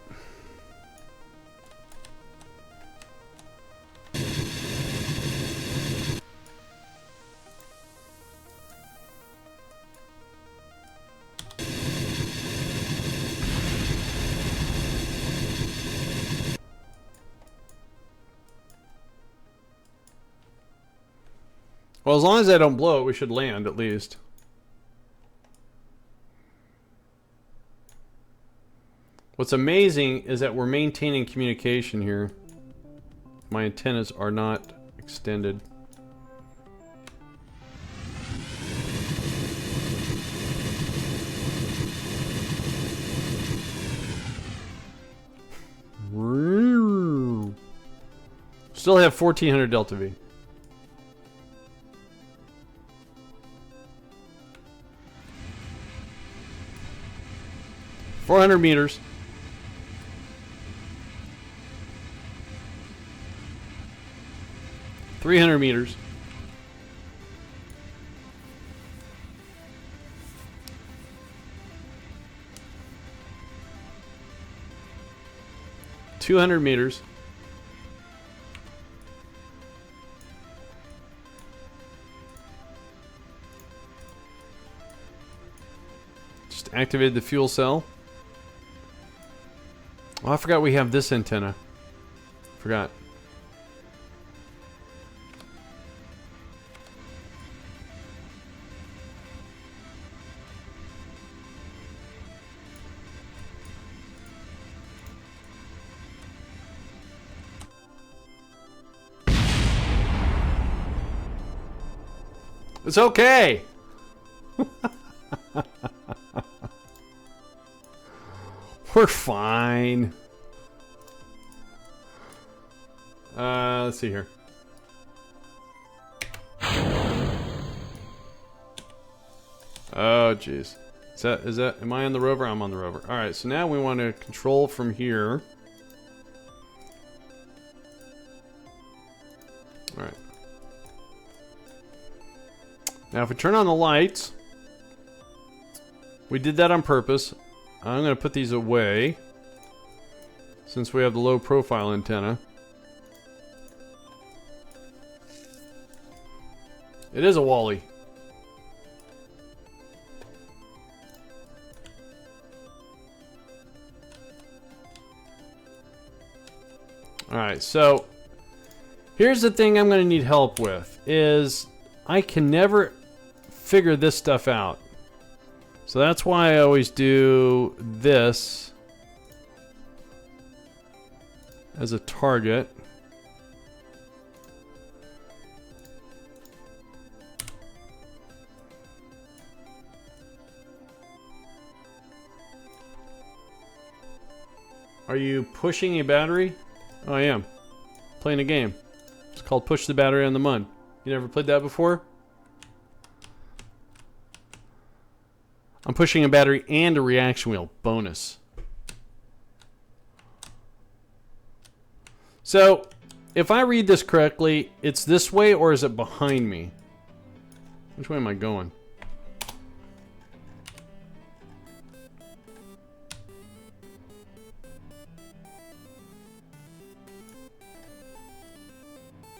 Well, as long as I don't blow it, we should land at least. What's amazing is that we're maintaining communication here. My antennas are not extended. Still have 1400 Delta V. $400 meters. $300 meters. $200 meters. Just activated the fuel cell. Oh, I forgot we have this antenna. Forgot. It's okay. We're fine. Let's see here. Oh, jeez. Is that, am I on the rover? I'm on the rover. All right, so now we want to control from here. All right. Now, if we turn on the lights, we did that on purpose. I'm going to put these away since we have the low profile antenna. It is a Wally. Alright, so here's the thing I'm going to need help with is I can never figure this stuff out. So that's why I always do this as a target. Are you pushing a battery? Oh, I am. Playing a game. It's called Push the Battery on the Mun. You never played that before? I'm pushing a battery and a reaction wheel. Bonus. So, if I read this correctly, it's this way or is it behind me? Which way am I going?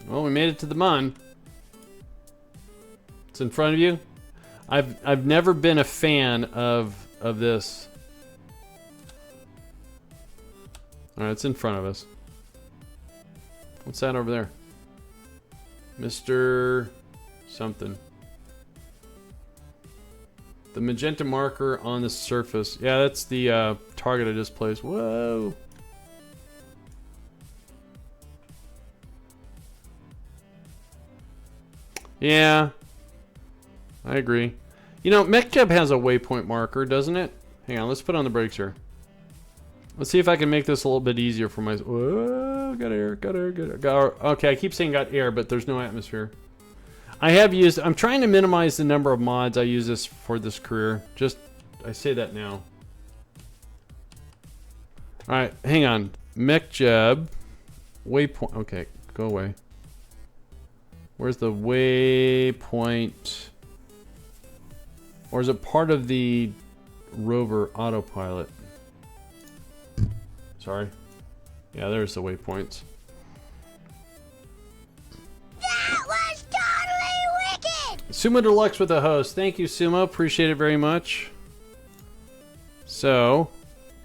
Well, we made it to the Mun. It's in front of you. I've never been a fan of this. Alright, it's in front of us. What's that over there? Mr. something. The magenta marker on the surface. Yeah, that's the target I just placed. Whoa. Yeah, I agree. You know, MechJeb has a waypoint marker, doesn't it? Hang on, let's put on the brakes here. Let's see if I can make this a little bit easier for my... Whoa, got air, got air, got air. Okay, I keep saying got air, but there's no atmosphere. I have used... I'm trying to minimize the number of mods I use this for this career. Just, I say that now. Alright, hang on. MechJeb. Waypoint... Okay, go away. Where's the waypoint? Or is it part of the rover autopilot? Sorry. Yeah, there's the waypoints. That was totally wicked! Sumo Deluxe with a host. Thank you, Sumo. Appreciate it very much. So,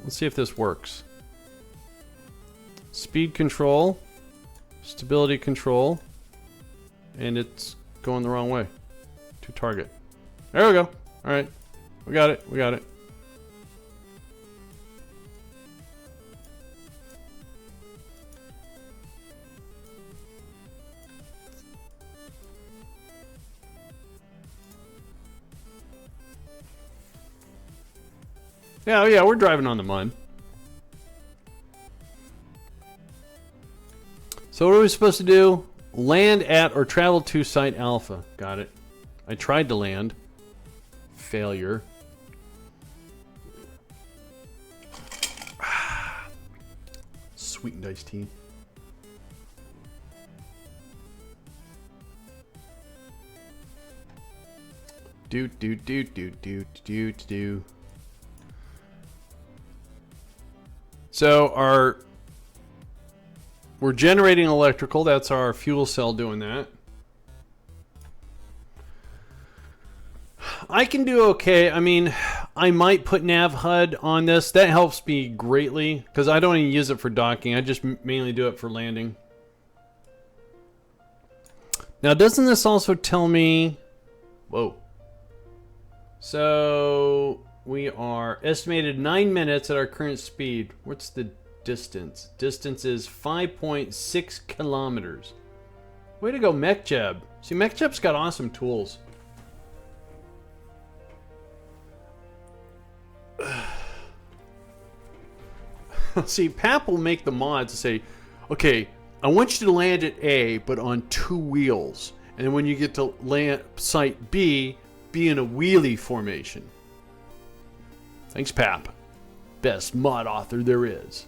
let's see if this works. Speed control. Stability control. And it's going the wrong way to target. There we go. All right. We got it. We got it. Yeah, yeah, we're driving on the Mun. So what are we supposed to do? Land at or travel to Site Alpha. Got it. I tried to land. Failure. Sweetened iced tea. Do. So we're generating electrical. That's our fuel cell doing that. I can do okay. I mean, I might put nav HUD on this. That helps me greatly because I don't even use it for docking. I just mainly do it for landing. Now, doesn't this also tell me... Whoa. So we are estimated 9 minutes at our current speed. What's the distance? Distance is 5.6 kilometers. Way to go, MechJeb. See, MechJeb's got awesome tools. See, Pap will make the mods to say, okay, I want you to land at A, but on 2 wheels. And then when you get to land site B, be in a wheelie formation. Thanks, Pap. Best mod author there is.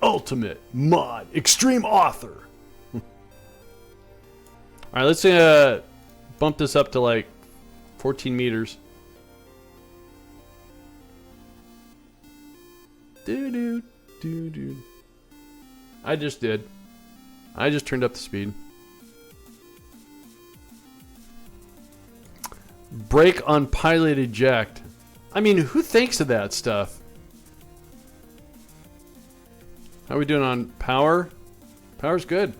Ultimate mod extreme author. All right, let's bump this up to like 14 meters. Do. I just did. I just turned up the speed. Brake on pilot eject. I mean, who thinks of that stuff? How are we doing on power? Power's good.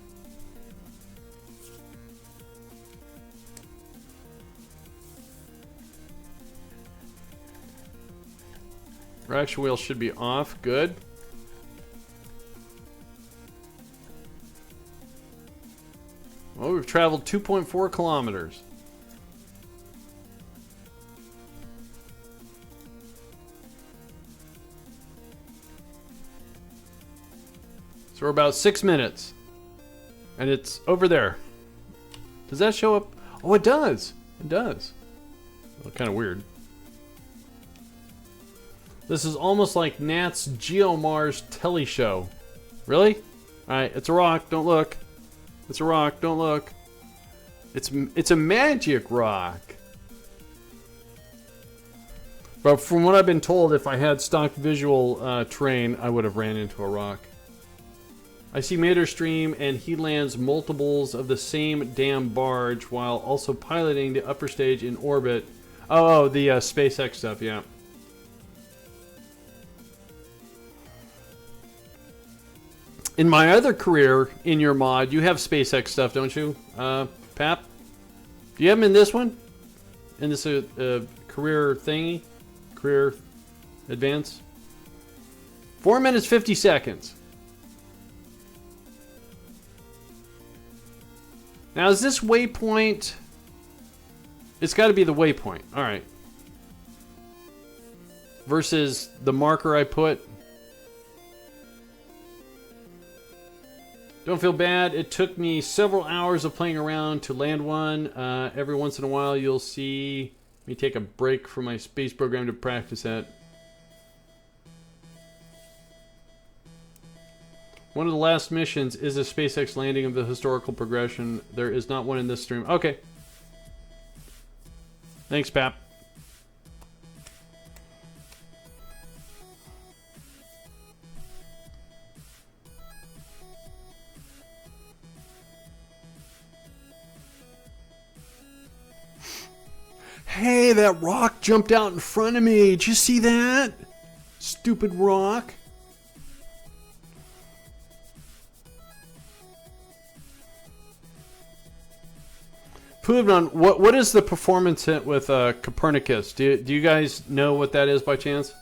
Traction wheel should be off. Good. Well, we've traveled 2.4 kilometers. So we're about 6 minutes. And it's over there. Does that show up? Oh, it does. It does. Well, kind of weird. This is almost like Nat's GeoMars tele show. Really? Alright, it's a rock, don't look. It's a rock, don't look. It's a magic rock. But from what I've been told, if I had stock visual terrain, I would have ran into a rock. I see Mater stream and he lands multiples of the same damn barge while also piloting the upper stage in orbit. Oh, the SpaceX stuff, yeah. In my other career, in your mod, you have SpaceX stuff, don't you, Pap? Do you have them in this one? In this career thingy? Career advance? 4 minutes, 50 seconds. Now, is this waypoint... It's got to be the waypoint. All right. Versus the marker I put... Don't feel bad. It took me several hours of playing around to land one. Every once in a while you'll see me take a break from my space program to practice at. One of the last missions is a SpaceX landing of the historical progression. There is not one in this stream. Okay. Thanks, Pap. Hey, that rock jumped out in front of me. Did you see that? Stupid rock. Puvnon, what is the performance hit with Copernicus? Do you guys know what that is by chance?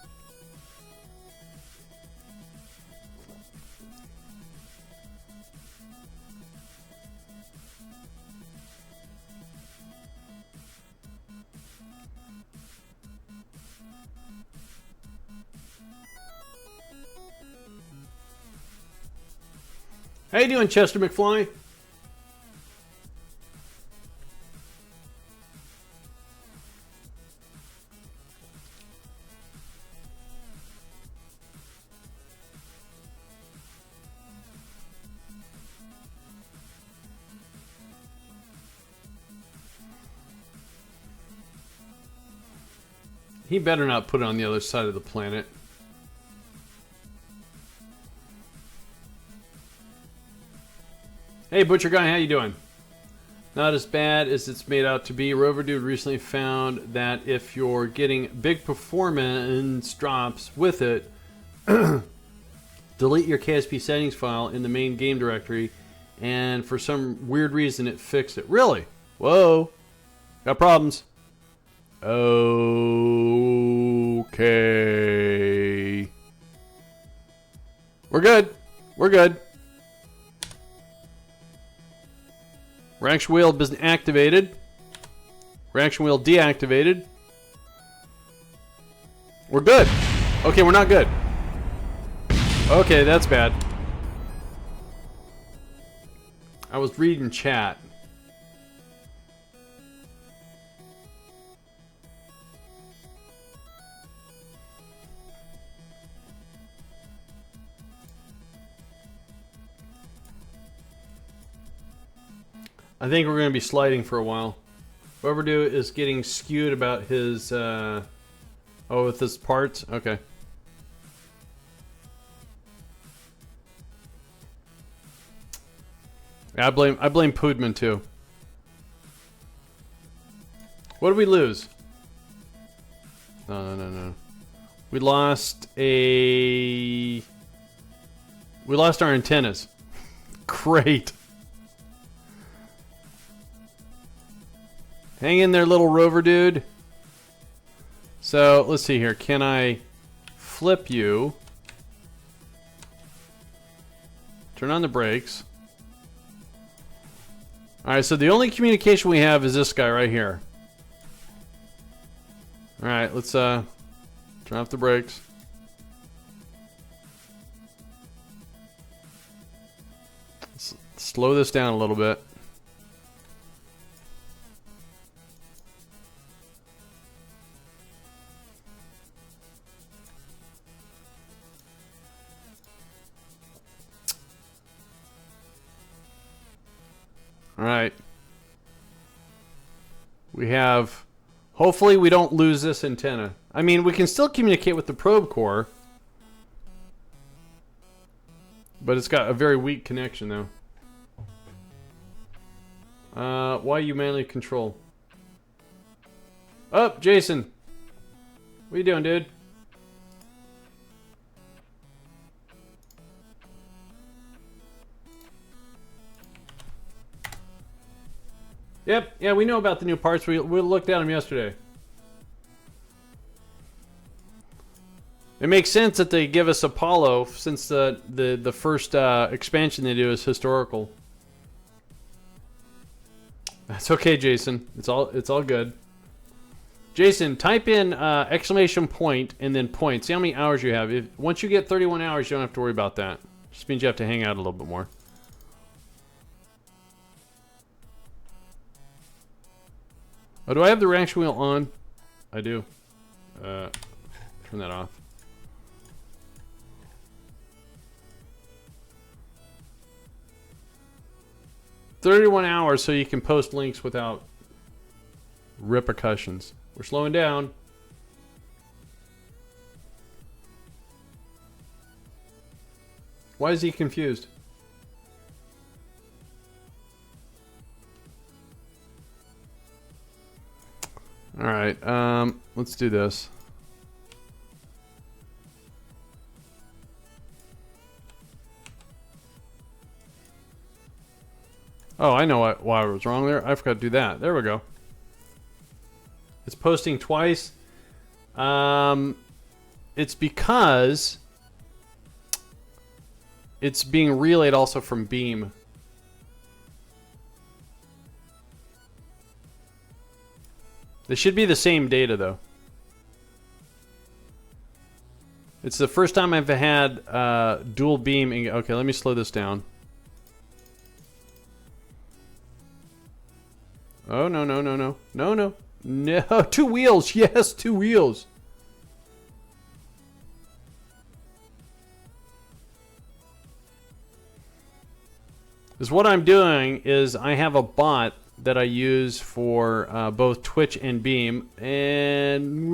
How you doing, Chester McFly? He better not put it on the other side of the planet. Hey, Butcher Guy, how you doing? Not as bad as it's made out to be. Rover Dude recently found that if you're getting big performance drops with it, delete your KSP settings file in the main game directory, and for some weird reason it fixed it. Really? Whoa. Got problems. Okay. We're good. We're good. Reaction wheel has been activated. Reaction wheel deactivated. We're good. Okay, we're not good. Okay, that's bad. I was reading chat. I think we're going to be sliding for a while. Overdue is getting skewed about his, oh, with his parts? Okay. Yeah, I blame Poodman too. What did we lose? No. We lost our antennas. Great. Hang in there, little rover dude. So, let's see here. Can I flip you? Turn on the brakes. Alright, so the only communication we have is this guy right here. Alright, let's turn off the brakes. Let's slow this down a little bit. Alright. We have... Hopefully we don't lose this antenna. I mean, we can still communicate with the probe core. But it's got a very weak connection, though. Why you manually control? Oh, Jason! What you doing, dude? Yep, yeah, we know about the new parts. We looked at them yesterday. It makes sense that they give us Apollo, since the first expansion they do is historical. That's okay, Jason. It's all good. Jason, type in exclamation point and then point. See how many hours you have. Once you get 31 hours, you don't have to worry about that. Just means you have to hang out a little bit more. Oh, do I have the reaction wheel on? I do. Turn that off. "31 hours so you can post links without repercussions." We're slowing down. Why is he confused? Alright, let's do this. Oh, I know why I was wrong there. I forgot to do that. There we go. It's posting twice. It's because it's being relayed also from Beam. They should be the same data, though. It's the first time I've had dual beam. Okay, let me slow this down. Oh, no, no, no, no. No, no. No, 2 wheels. Yes, 2 wheels. Is what I'm doing is I have a bot that I use for both Twitch and Beam, and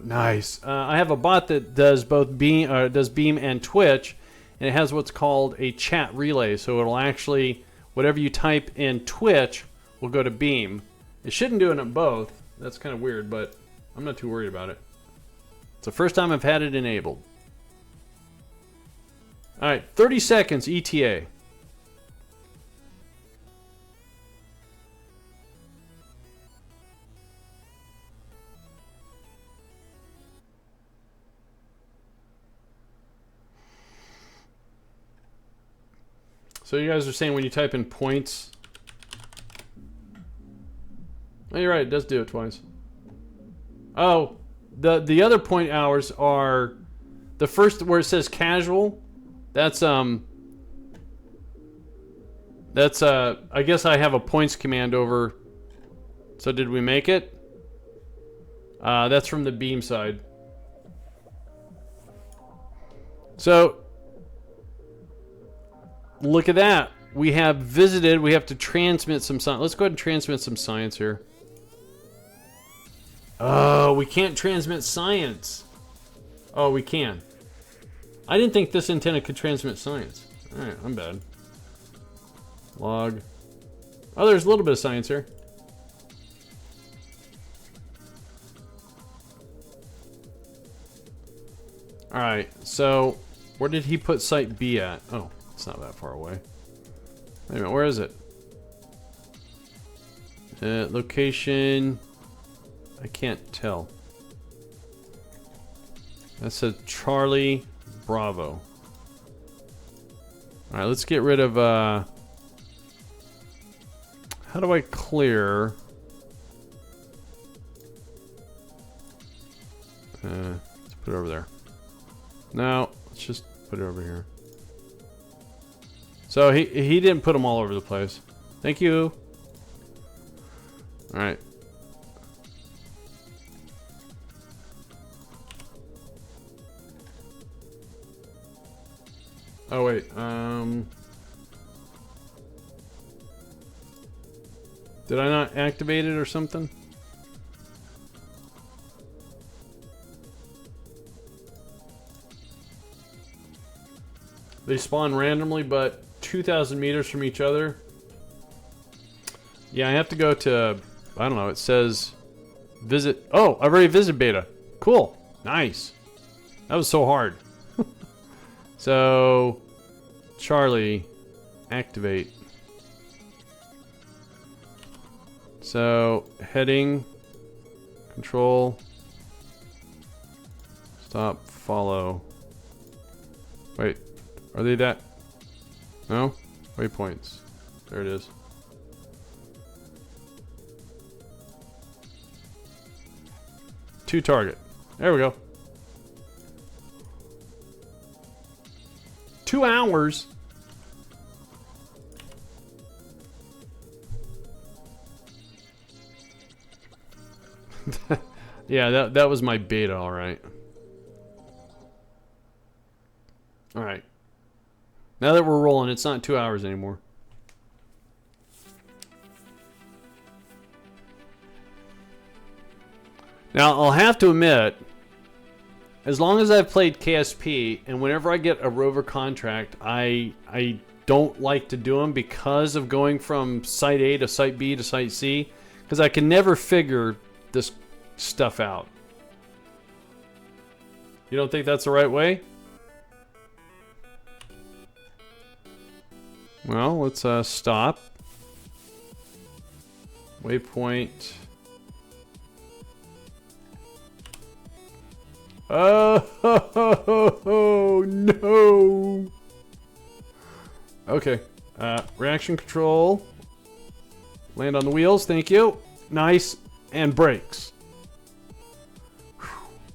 nice. I have a bot that does both Beam and Twitch, and it has what's called a chat relay. So it'll actually, whatever you type in Twitch will go to Beam. It shouldn't do it on both. That's kind of weird, but I'm not too worried about it. It's the first time I've had it enabled. All right, 30 seconds ETA. So you guys are saying when you type in points... Oh, you're right, it does do it twice. Oh, the other point hours are... The first where it says casual, that's I guess I have a points command over. So did we make it? That's from the Beam side. So look at that. We have visited. We have to transmit some science. Let's go ahead and transmit some science here. Oh, we can't transmit science. Oh, we can. I didn't think this antenna could transmit science. Alright, I'm bad. Log. Oh, there's a little bit of science here. Alright, so where did he put site B at? Oh, it's not that far away. Wait a minute, where is it? Location... I can't tell. That says Charlie Bravo. Alright, let's get rid of, how do I clear? Let's put it over there. No, let's just put it over here. So he didn't put them all over the place. Thank you. Alright. Oh wait, did I not activate it or something? They spawn randomly, but 2,000 meters from each other. Yeah, I have to go to, I don't know, it says visit. Oh, I've already visited beta. Cool. Nice. That was so hard. So, Charlie, activate. So, heading, control, stop, follow. Wait, are they that? No? Waypoints. There it is. To target. There we go. 2 hours. Yeah, that was my beta, all right. All right. Now that we're rolling, it's not 2 hours anymore. Now, I'll have to admit, as long as I've played KSP, and whenever I get a rover contract, I don't like to do them because of going from Site A to Site B to Site C, because I can never figure this stuff out. You don't think that's the right way? Well, let's stop. Waypoint. Oh, no. Okay. Reaction control. Land on the wheels. Thank you. Nice. And brakes.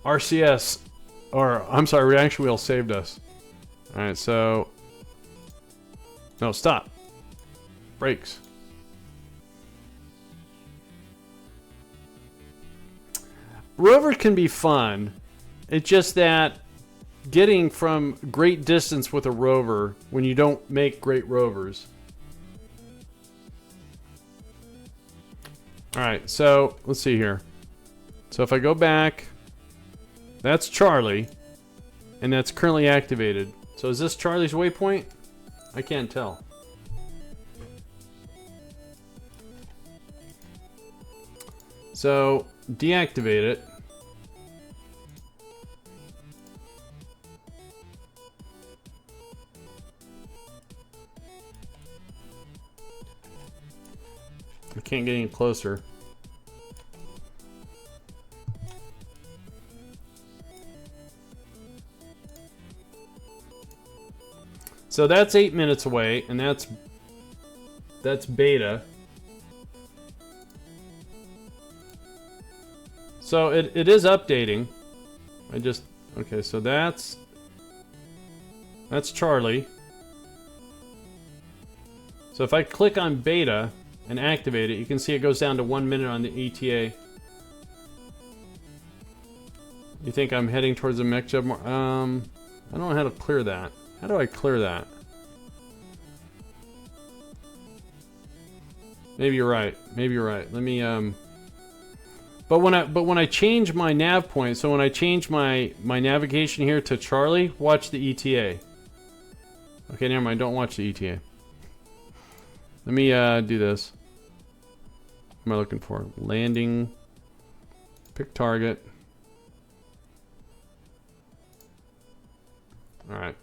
RCS. Or, I'm sorry, reaction wheel saved us. Alright, so No, stop. Brakes. Rover can be fun. It's just that getting from great distance with a rover when you don't make great rovers. Alright, so let's see here. So if I go back, that's Charlie, and that's currently activated. So is this Charlie's waypoint? I can't tell. So deactivate it. I can't get any closer. So that's 8 minutes away, and that's beta. So it is updating. Okay, so that's Charlie. So if I click on beta and activate it, you can see it goes down to 1 minute on the ETA. You think I'm heading towards the mech job more? I don't know how to clear that. How do I clear that? Maybe you're right. Maybe you're right. Let me But when I change my nav point, so when I change my navigation here to Charlie, watch the ETA. Okay, never mind. Don't watch the ETA. Let me do this. What am I looking for? Landing. Pick target. All right.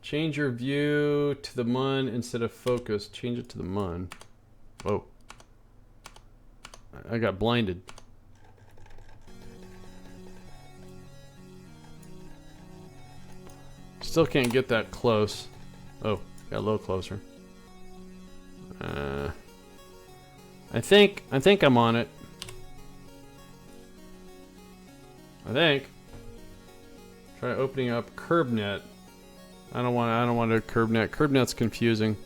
Change your view to the Mun instead of focus. Change it to the Mun. Whoa. I got blinded. Still can't get that close. Oh, got a little closer. I think I'm on it. I think. Try opening up KerbNet. I don't want a KerbNet. KerbNet's confusing.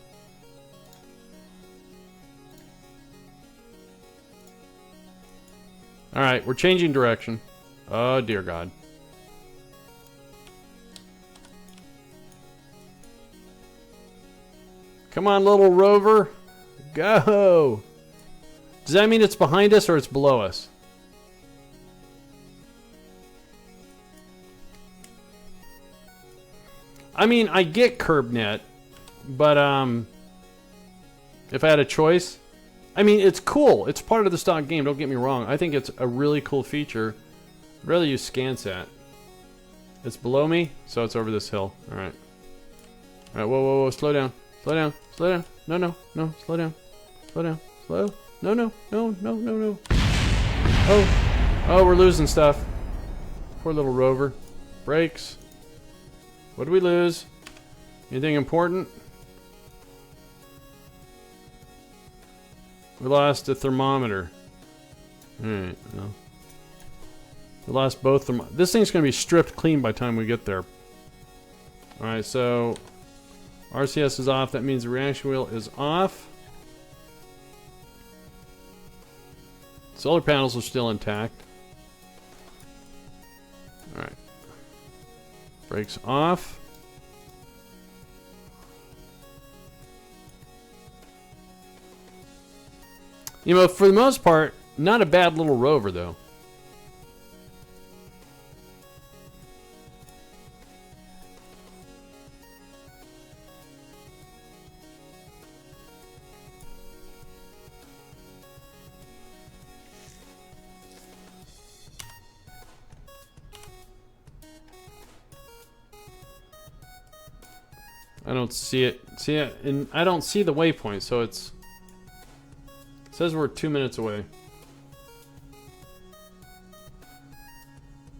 All right, we're changing direction. Oh dear God. Come on, little rover. Go. Does that mean it's behind us or it's below us? I mean, I get KerbNet, but if I had a choice, I mean, it's cool. It's part of the stock game. Don't get me wrong. I think it's a really cool feature. I'd rather use ScanSat. It's below me, so it's over this hill. All right. All right. Whoa, whoa, whoa! Slow down. Slow down. Slow down. No, no, no. Slow down. Slow down. Slow. No, no, no, no, no, no. Oh, we're losing stuff. Poor little rover. Brakes. What did we lose? Anything important? We lost a thermometer. Alright, well. We lost both thermometers. This thing's going to be stripped clean by the time we get there. Alright, so RCS is off. That means the reaction wheel is off. Solar panels are still intact. Alright. Brakes off. You know, for the most part, not a bad little rover, though. I don't see it. See it, and I don't see the waypoint, so it says we're 2 minutes away.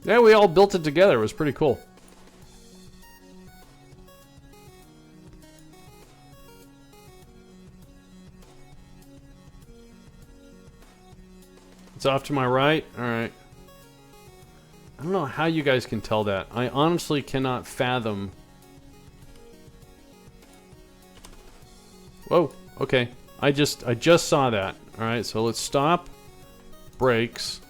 Yeah, we all built it together. It was pretty cool. It's off to my right. All right. don't know how you guys can tell that. I honestly cannot fathom. Whoa, okay. I just saw that. All right, so let's stop. Brakes.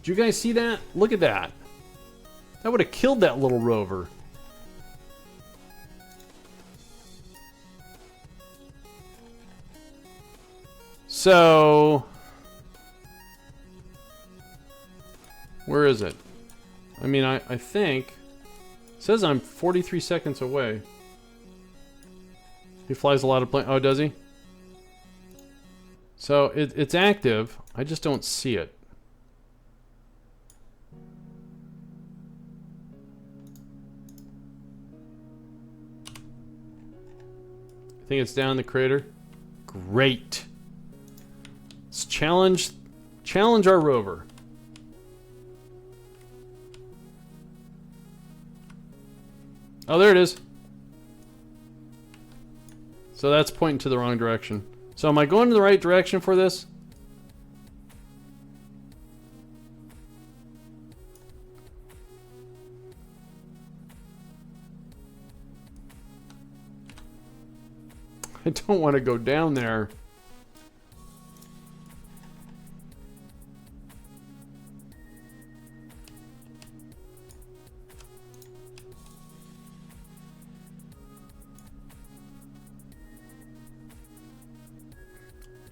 Did you guys see that? Look at that. That would have killed that little rover. So, where is it? I mean, I think it says I'm 43 seconds away. He flies a lot of planes. Oh, does he? So it's active. I just don't see it. I think it's down in the crater. Great. Let's challenge our rover. Oh, there it is. So that's pointing to the wrong direction. So am I going in the right direction for this? I don't want to go down there.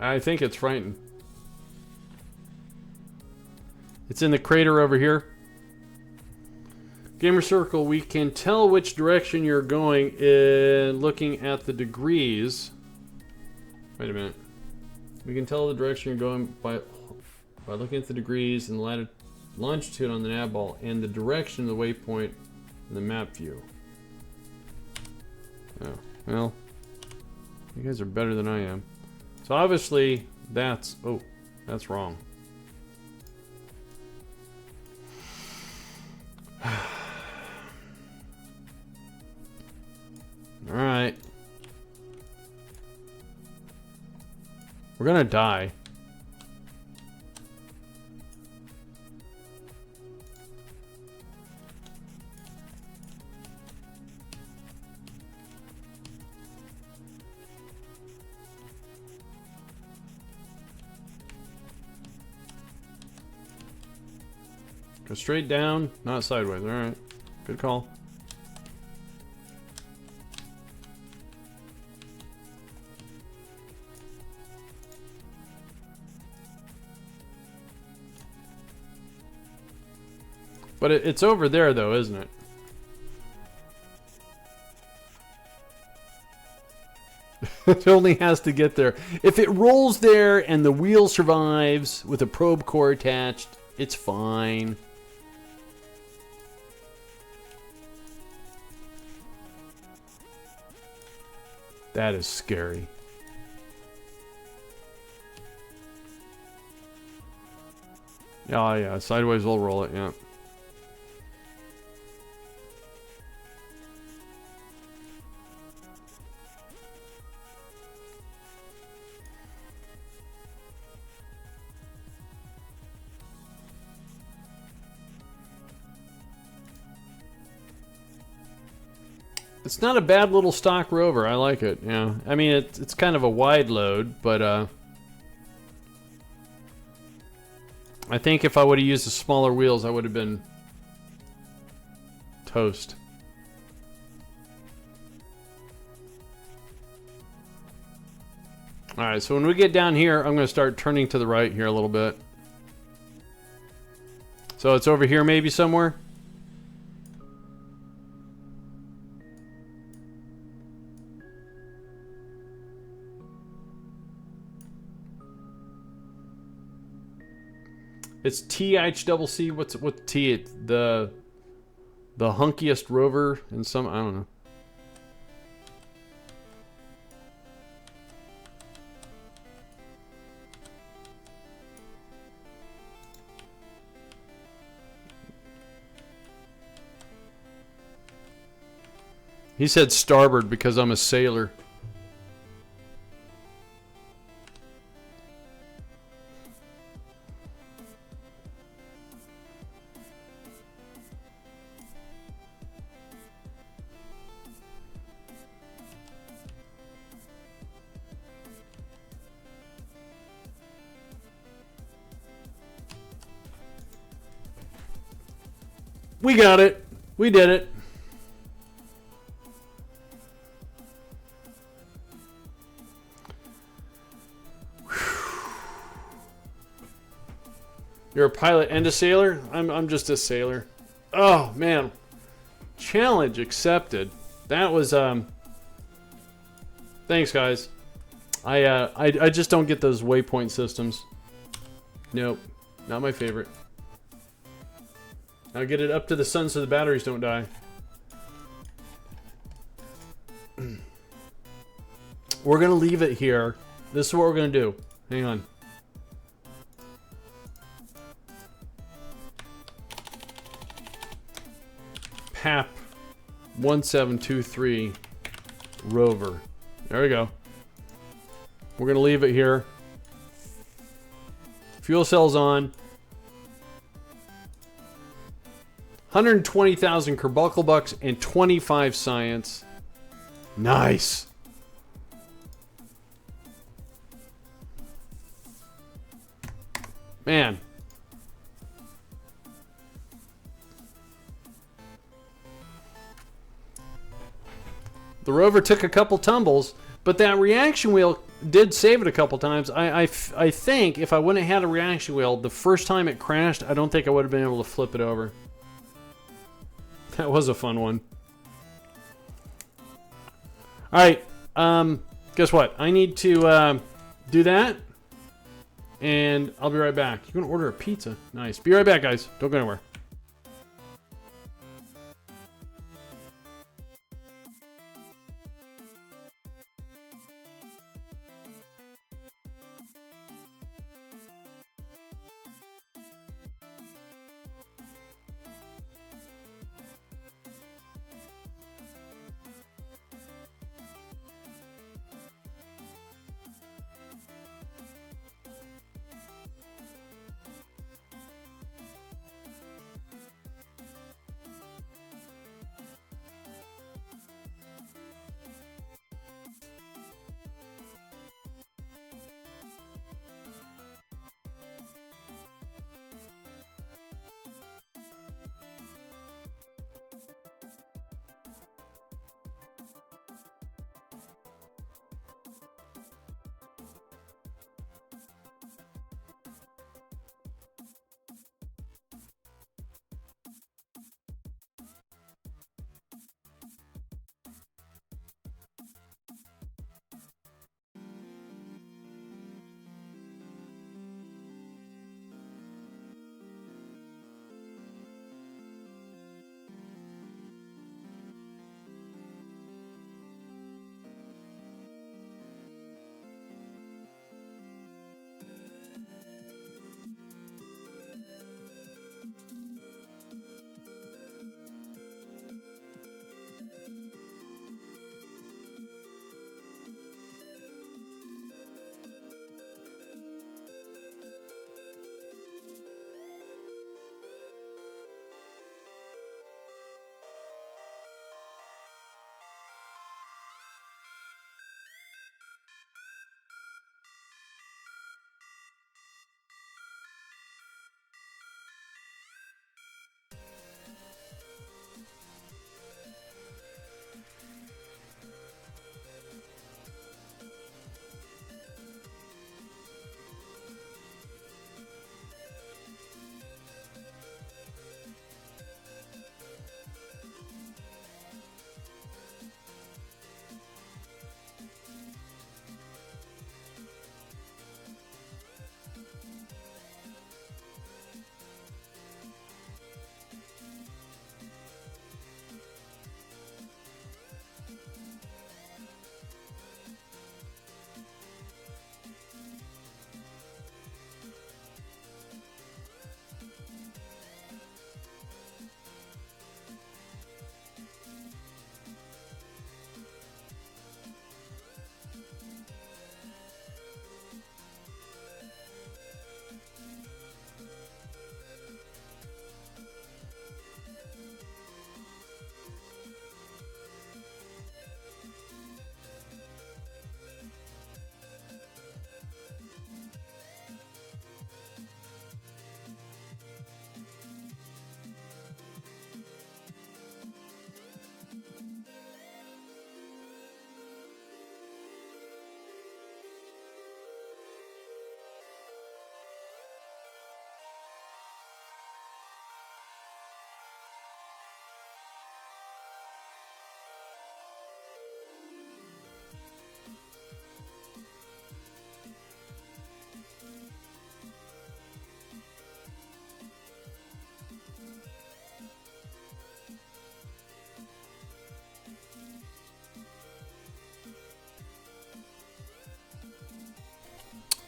I think it's frightened. It's in the crater over here. Gamer Circle, we can tell which direction you're going in looking at the degrees. Wait a minute. We can tell the direction you're going by looking at the degrees and the longitude on the nav ball and the direction of the waypoint in the map view. Oh, well, you guys are better than I am. So obviously that's wrong. All right. We're gonna die. Go straight down, not sideways. All right. Good call. But it's over there, though, isn't it? It only has to get there. If it rolls there and the wheel survives with a probe core attached, it's fine. That is scary. Oh, yeah. Sideways will roll it, yeah. It's not a bad little stock rover. I like it. Yeah. I mean, it's kind of a wide load, but I think if I would have used the smaller wheels, I would have been toast. All right. So when we get down here, I'm going to start turning to the right here a little bit. So it's over here maybe somewhere. It's THCC. What's T? It's the hunkiest rover in some. I don't know. He said starboard because I'm a sailor. We got it. We did it. You're a pilot and a sailor? I'm just a sailor. Oh, man. Challenge accepted. That was, thanks, guys. I just don't get those waypoint systems. Nope. Not my favorite. Now get it up to the sun so the batteries don't die. We're going to leave it here. This is what we're going to do. Hang on. PAP 1723 rover. There we go. We're going to leave it here. Fuel cells on. 120,000 Kerbal bucks and 25 science. Nice. Man. The rover took a couple tumbles, but that reaction wheel did save it a couple times. I think if I wouldn't have had a reaction wheel, the first time it crashed, I don't think I would have been able to flip it over. That was a fun one. Alright, guess what? I need to do that, and I'll be right back. You're going to order a pizza? Nice. Be right back, guys. Don't go anywhere.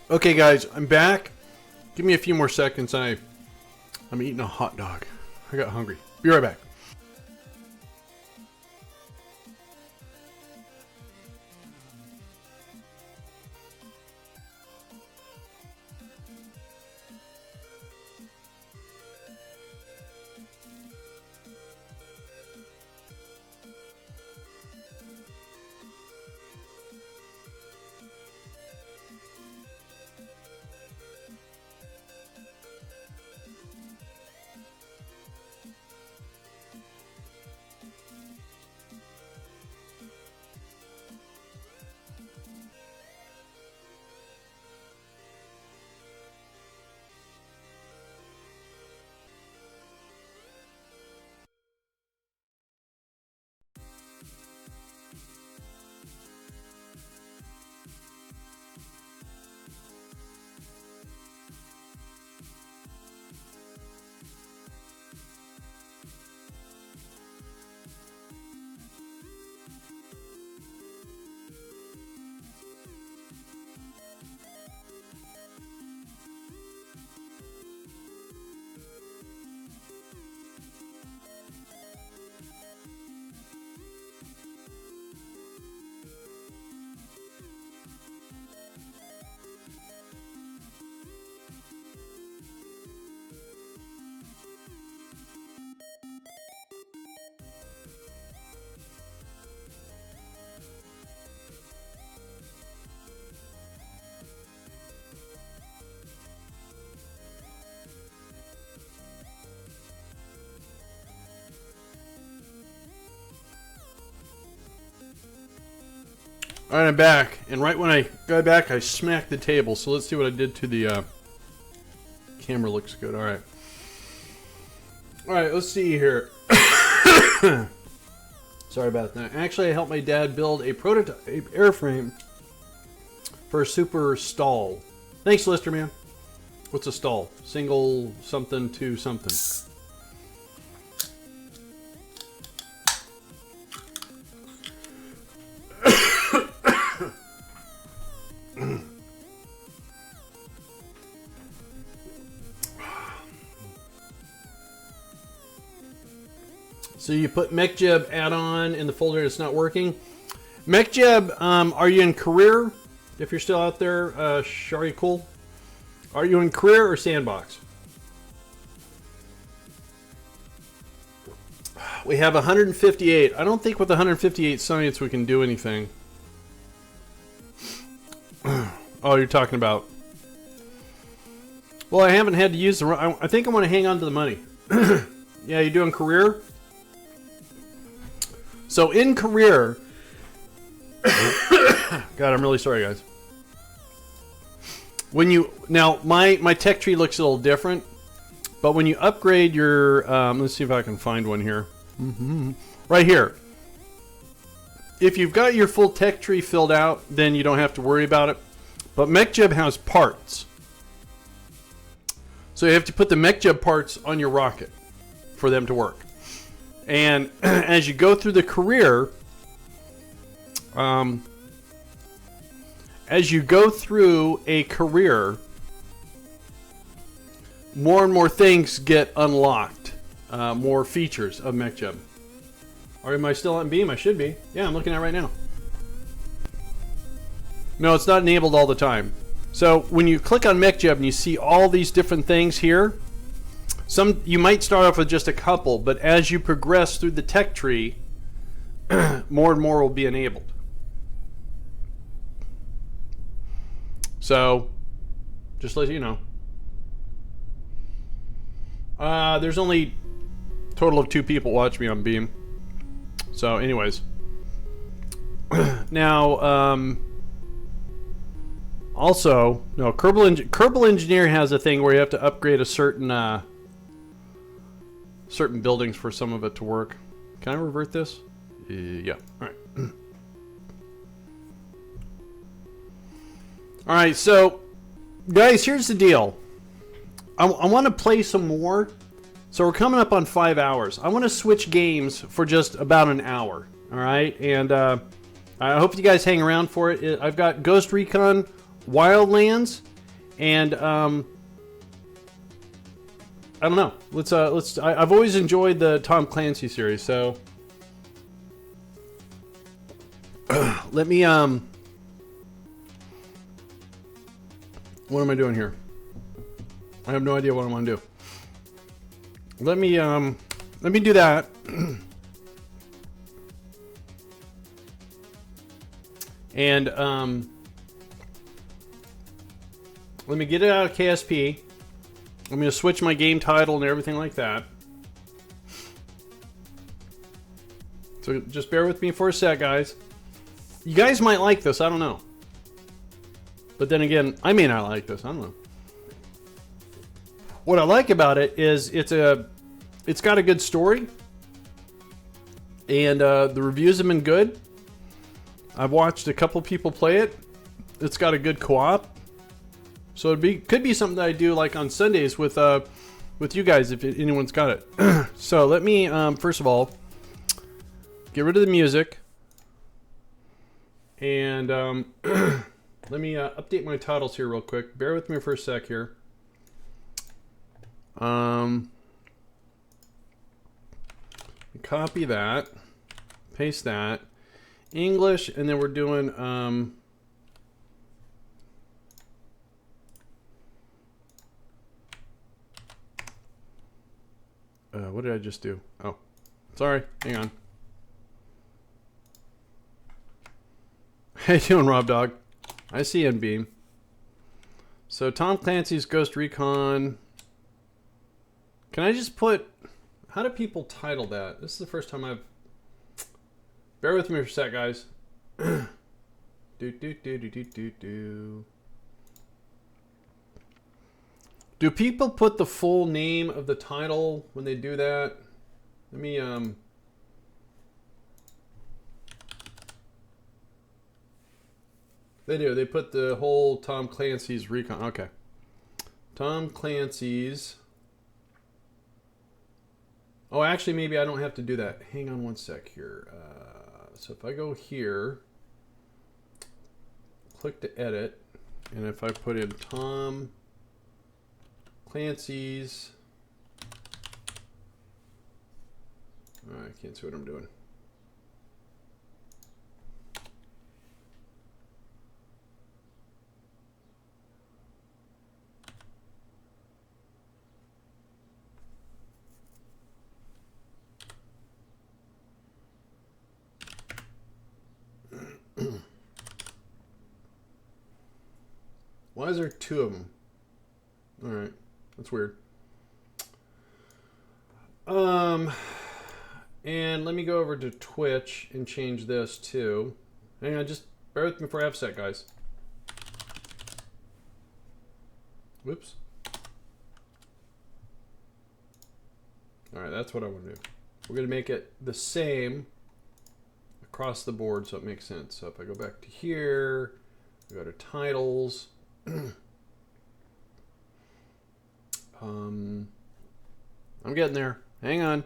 Okay, guys, I'm back. Give me a few more seconds. I'm eating a hot dog. I got hungry. Be right back. All right, I'm back, and right when I got back, I smacked the table. So let's see what I did to the camera. Looks good. All right, let's see here. Sorry about that. Actually, I helped my dad build a prototype airframe for a super stall. Thanks, Lister man. What's a stall? Single something to something. So you put MechJeb add-on in the folder and it's not working. MechJeb, are you in career? If you're still out there, Shari Cool. Are you in career or sandbox? We have 158. I don't think with 158 science we can do anything. Oh, you're talking about... Well, I haven't had to use the... I think I want to hang on to the money. Yeah, you doing career? So in career... God, I'm really sorry, guys. When you... Now, my tech tree looks a little different. But when you upgrade your... let's see if I can find one here. Right here. If you've got your full tech tree filled out, then you don't have to worry about it. But MechJeb has parts. So you have to put the MechJeb parts on your rocket for them to work. And as you go through the career, as you go through a career, more and more things get unlocked. More features of MechJeb. Or am I still on Beam? I should be. Yeah, I'm looking at it right now. No, it's not enabled all the time. So when you click on MechJeb and you see all these different things here, you might start off with just a couple, but as you progress through the tech tree, more and more will be enabled. So, just let you know. There's only a total of 2 people watch me on Beam. So, anyways. Now, also, no, Kerbal Engineer has a thing where you have to upgrade a certain certain buildings for some of it to work. Can I revert this? Yeah. All right. All right. So, guys, here's the deal. I want to play some more. So we're coming up on 5 hours. I want to switch games for just about an hour. All right, and I hope you guys hang around for it. I've got Ghost Recon Wildlands And I don't know. I've always enjoyed the Tom Clancy series, so let me what am I doing here? I have no idea what I want to do. Let me do that. And let me get it out of KSP. I'm going to switch my game title and everything like that. So just bear with me for a sec, guys. You guys might like this, I don't know. But then again, I may not like this, I don't know. What I like about it is it's got a good story. And the reviews have been good. I've watched a couple people play it. It's got a good co-op. So could be something that I do like on Sundays with you guys if anyone's got it. So let me first of all get rid of the music, and let me update my titles here real quick. Bear with me for a sec here. Copy that, paste that, English, and then we're doing what did I just do? Oh, sorry. Hang on. How you doing, Rob Dog? I see you, Beam. So Tom Clancy's Ghost Recon. Can I just put? How do people title that? This is the first time I've. Bear with me for a sec, guys. Do people put the full name of the title when they do that? Let me They do. They put the whole Tom Clancy's Recon. Okay. Tom Clancy's. Oh, actually, maybe I don't have to do that. Hang on one sec here. So if I go here, click to edit, and if I put in Tom Clancy's. Oh, I can't see what I'm doing. Why is there two of them? All right. That's weird. And let me go over to Twitch and change this too. Hang on, just bear with me for a sec, guys. Whoops. All right, that's what I want to do. We're going to make it the same across the board so it makes sense. So if I go back to here, I go to titles. I'm getting there. Hang on.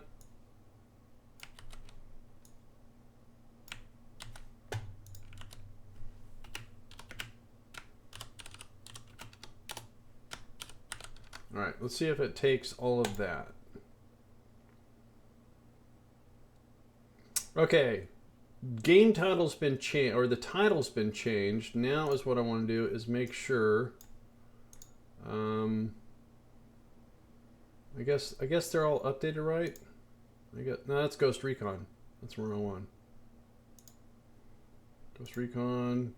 All right, let's see if it takes all of that. Okay, game title's been changed, or the title's been changed. Now is what I want to do is make sure. I guess they're all updated, right? No, that's Ghost Recon. That's the wrong one. Ghost Recon.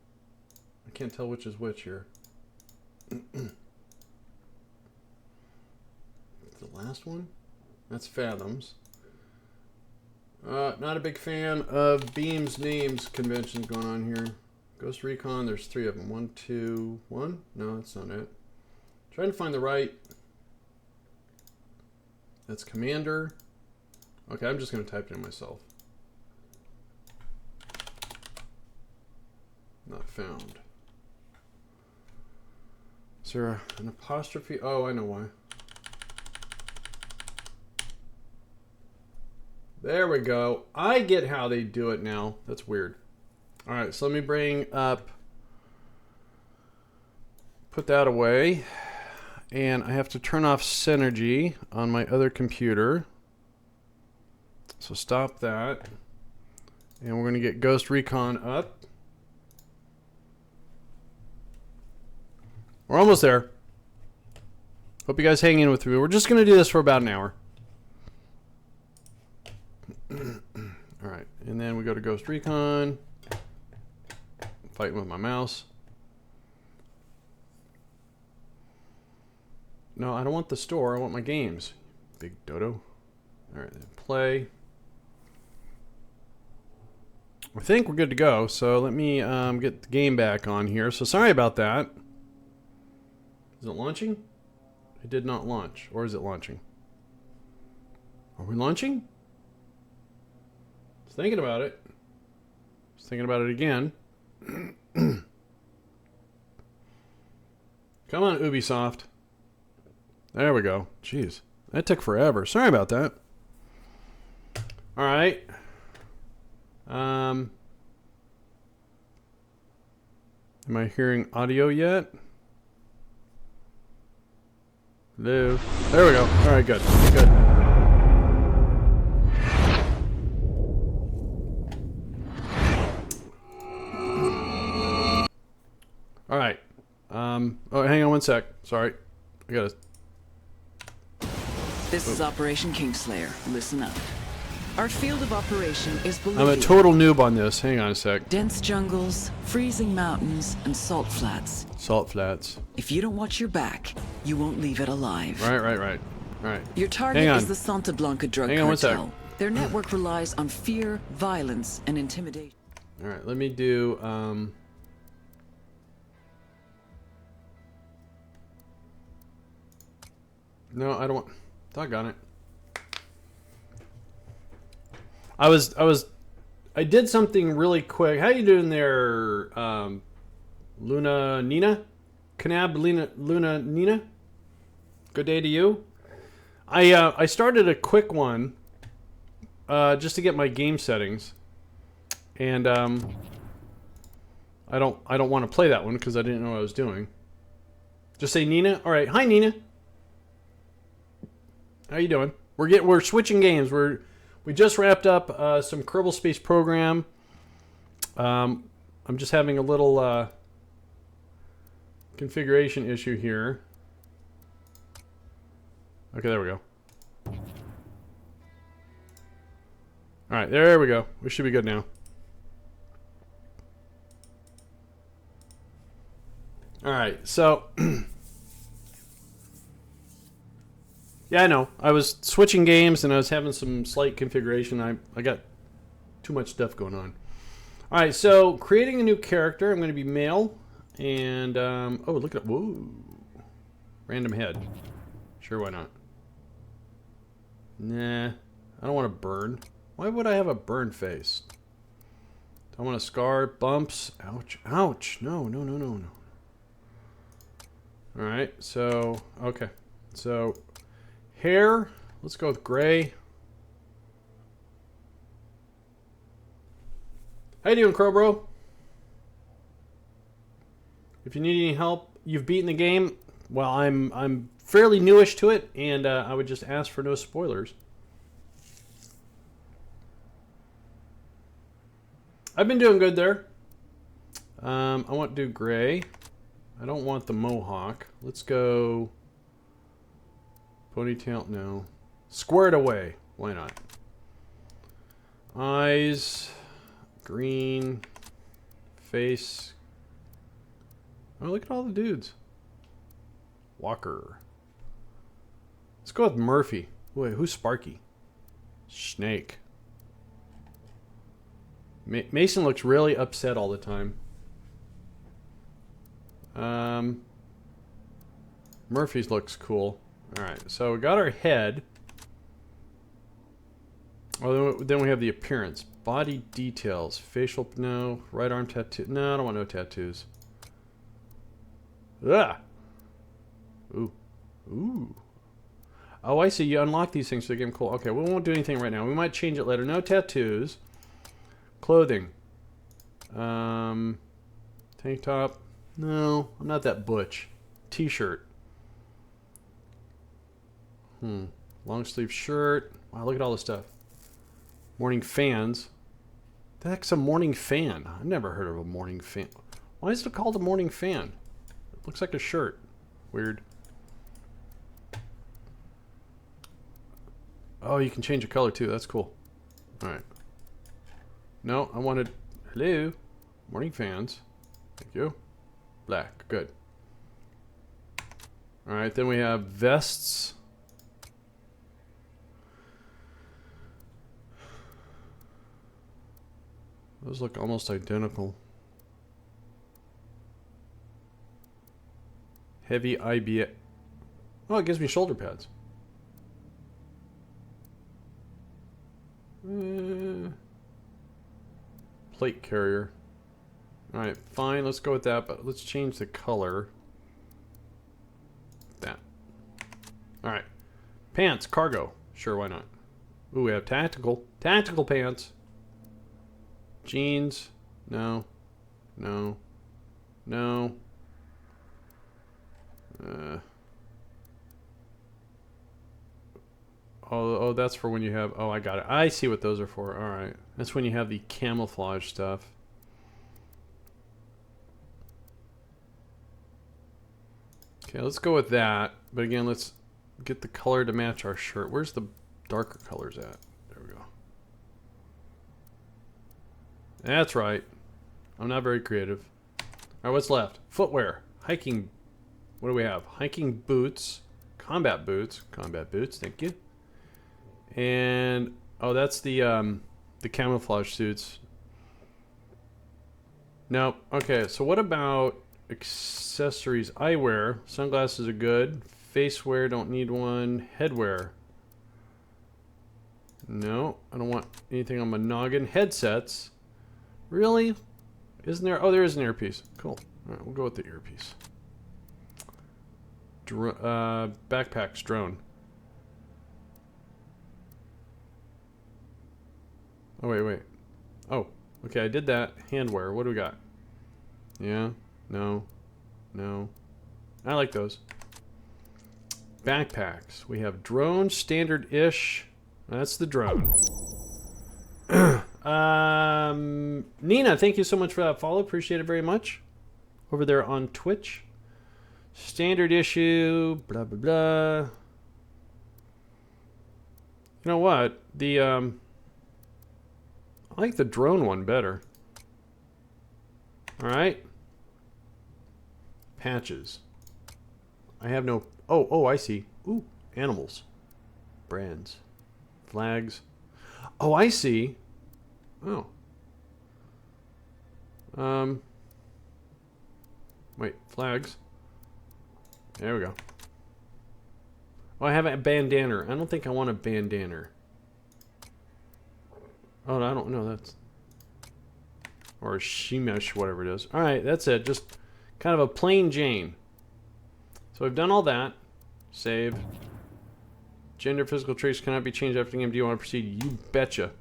I can't tell which is which here. The last one? That's Fathoms. Not a big fan of Beam's names conventions going on here. Ghost Recon, there's 3 of them. 1, 2, 1? No, that's not it. Trying to find the right. That's Commander. Okay, I'm just going to type it in myself. Not found. Is there an apostrophe? Oh, I know why. There we go. I get how they do it now. That's weird. All right, so let me bring up Put that away. And I have to turn off Synergy on my other computer. So stop that. And we're going to get Ghost Recon up. We're almost there. Hope you guys hang in with me. We're just going to do this for about an hour. Alright, and then we go to Ghost Recon. Fighting with my mouse. No, I don't want the store. I want my games. Big dodo. Alright, then play. I think we're good to go. So let me get the game back on here. So sorry about that. Is it launching? It did not launch. Or is it launching? Are we launching? I was thinking about it. I was thinking about it again. Come on, Ubisoft. There we go. Jeez. That took forever. Sorry about that. Alright. Am I hearing audio yet? Hello. There we go. Alright, good. Good. Alright. Oh, hang on one sec. Sorry. I gotta... This is Operation Kingslayer. Listen up. Our field of operation is I'm a total noob on this. Hang on a sec. Dense jungles, freezing mountains, and salt flats. Salt flats. If you don't watch your back, you won't leave it alive. Right. Your target is the Santa Blanca drug cartel. Their network relies on fear, violence, and intimidation. Alright, let me do, No, I don't want... Doggone it. I did something really quick. How you doing there, Luna Nina? Canab Luna Nina? Good day to you. I started a quick one, just to get my game settings. And, I don't want to play that one because I didn't know what I was doing. Just say Nina? Alright, hi Nina. How you doing? We're switching games. We just wrapped up some Kerbal Space Program. I'm just having a little configuration issue here. Okay, there we go. Alright, there we go. We should be good now. Alright, so... Yeah, I know. I was switching games and I was having some slight configuration. I got too much stuff going on. Alright, so creating a new character. I'm going to be male. And, oh, look at that. Whoa. Random head. Sure, why not? Nah. I don't want to burn. Why would I have a burn face? Don't want a scar. Bumps. Ouch. Ouch. No. Alright, so, okay. So... hair, let's go with gray. How you doing, Crowbro? If you need any help, you've beaten the game. Well, I'm fairly newish to it, and I would just ask for no spoilers. I've been doing good there. I want to do gray. I don't want the mohawk. Let's go... ponytail, no. Squared away. Why not? Eyes. Green. Face. Oh, look at all the dudes. Walker. Let's go with Murphy. Wait, who's Sparky? Snake. Mason looks really upset all the time. Murphy's looks cool. Alright, so we got our head. Oh, then we have the appearance. Body details. Facial, no. Right arm tattoo. No, I don't want no tattoos. Ah! Ooh. Oh, I see. You unlock these things to get them cool. Okay, we won't do anything right now. We might change it later. No tattoos. Clothing. Tank top. No, I'm not that butch. t-shirt. Long sleeve shirt. Wow, look at all this stuff. Morning fans. The heck's a morning fan? I've never heard of a morning fan. Why is it called a morning fan? It looks like a shirt. Weird. Oh, you can change the color too. That's cool. Alright. No, I wanted... Hello? Morning fans. Thank you. Black. Good. Alright, then we have vests. Those look almost identical. Heavy IBA. Oh, it gives me shoulder pads. Plate carrier. Alright, fine, let's go with that, but let's change the color. That. Alright. Pants, cargo. Sure, why not? Ooh, we have tactical. Tactical pants. Jeans. No. No. No. Oh, that's for when you have... Oh, I got it. I see what those are for. Alright. That's when you have the camouflage stuff. Okay, let's go with that. But again, let's get the color to match our shirt. Where's the darker colors at? There we go. That's right. I'm not very creative. Alright, what's left? Footwear. Hiking. What do we have? Hiking boots. Combat boots. Combat boots, thank you. And oh, that's the camouflage suits. Nope. Okay, so what about accessories? Eyewear. Sunglasses are good. Face wear, don't need one. Headwear. No, I don't want anything on my noggin. Headsets. Really? Isn't there? Oh, there is an earpiece. Cool. All right, we'll go with the earpiece. Backpacks, drone. Oh, wait. Oh, okay, I did that. Handwear, what do we got? Yeah, no. I like those. Backpacks. We have drone, standard-ish. That's the drone. Nina, thank you so much for that follow. Appreciate it very much. Over there on Twitch. Standard issue, blah, blah, blah. You know what? I like the drone one better. Alright. Patches. I have no... Oh, I see. Ooh, animals. Brands. Flags. Oh, I see. Oh. Wait, flags. There we go. Oh, I have a bandana. I don't think I want a bandana. Oh, I don't know. That's... Or a shemesh, whatever it is. Alright, that's it. Just kind of a plain Jane. So we've done all that. Save. Gender, physical traits cannot be changed after the game. Do you want to proceed? You betcha.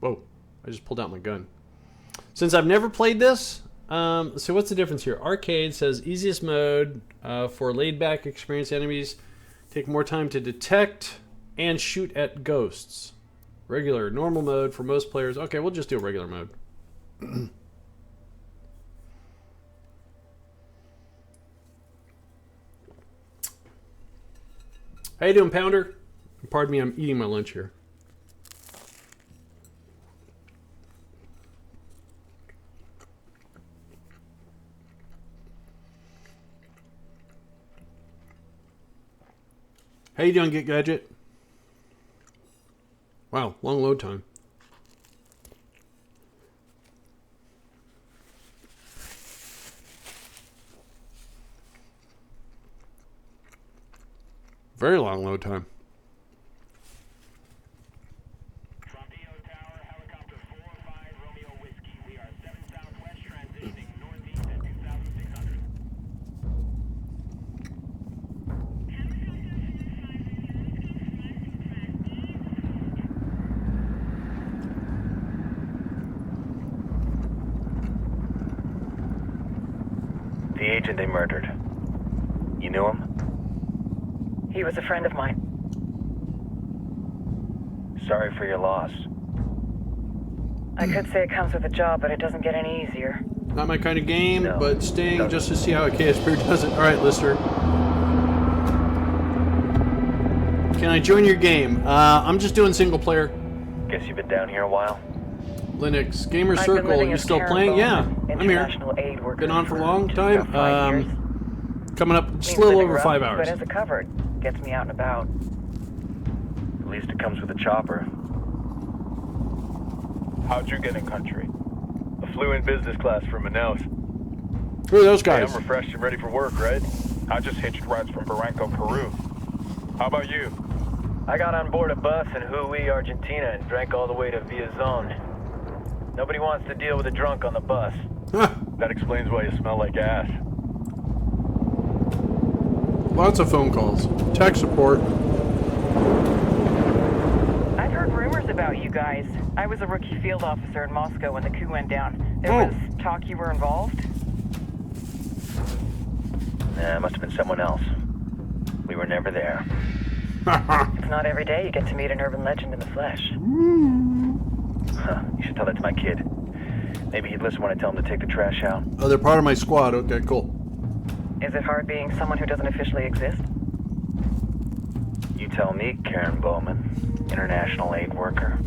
Whoa. I just pulled out my gun. Since I've never played this, so what's the difference here? Arcade says easiest mode for laid-back experienced enemies. Take more time to detect and shoot at ghosts. Regular, normal mode for most players. Okay, we'll just do a regular mode. How you doing, Pounder? Pardon me, I'm eating my lunch here. How you doing, Get Gadget? Wow, long load time. Very long load time. Trompio Tower, helicopter 405 Romeo Whiskey. We are 7 southwest, transitioning northeast at 2,600. The agent they murdered. You knew him? He was a friend of mine. Sorry for your loss. I could say it comes with a job, but it doesn't get any easier. Not my kind of game, No, but staying doesn't. just to see how a KSP does it. Alright, Lister. Can I join your game? I'm just doing single player. Guess you've been down here a while? Linux. Gamer I've been Circle, living you as still Karen playing? Yeah, Bowman, I'm here. international aid worker Been on for a long just time. about 5 years. Coming up just Means a little living over rough, 5 hours. But as a covered, gets me out and about. At least it comes with a chopper. How'd you get in country? I flew in business class from Manaus. Who are those Hey, guys? I'm refreshed and ready for work, right? I just hitched rides from Barranco, Peru. How about you? I got on board a bus in Hui, Argentina, and drank all the way to Villazon. Nobody wants to deal with a drunk on the bus. That explains why you smell like ass. Lots of phone calls. Tech support. I've heard rumors about you guys. I was a rookie field officer in Moscow when the coup went down. There Oh. was talk you were involved? Nah, it must have been someone else. We were never there. It's not every day you get to meet an urban legend in the flesh. Huh, you should tell that to my kid. Maybe he'd listen when I tell him to take the trash out. Oh, they're part of my squad. Okay, cool. Is it hard being someone who doesn't officially exist? You tell me, Karen Bowman, international aid worker.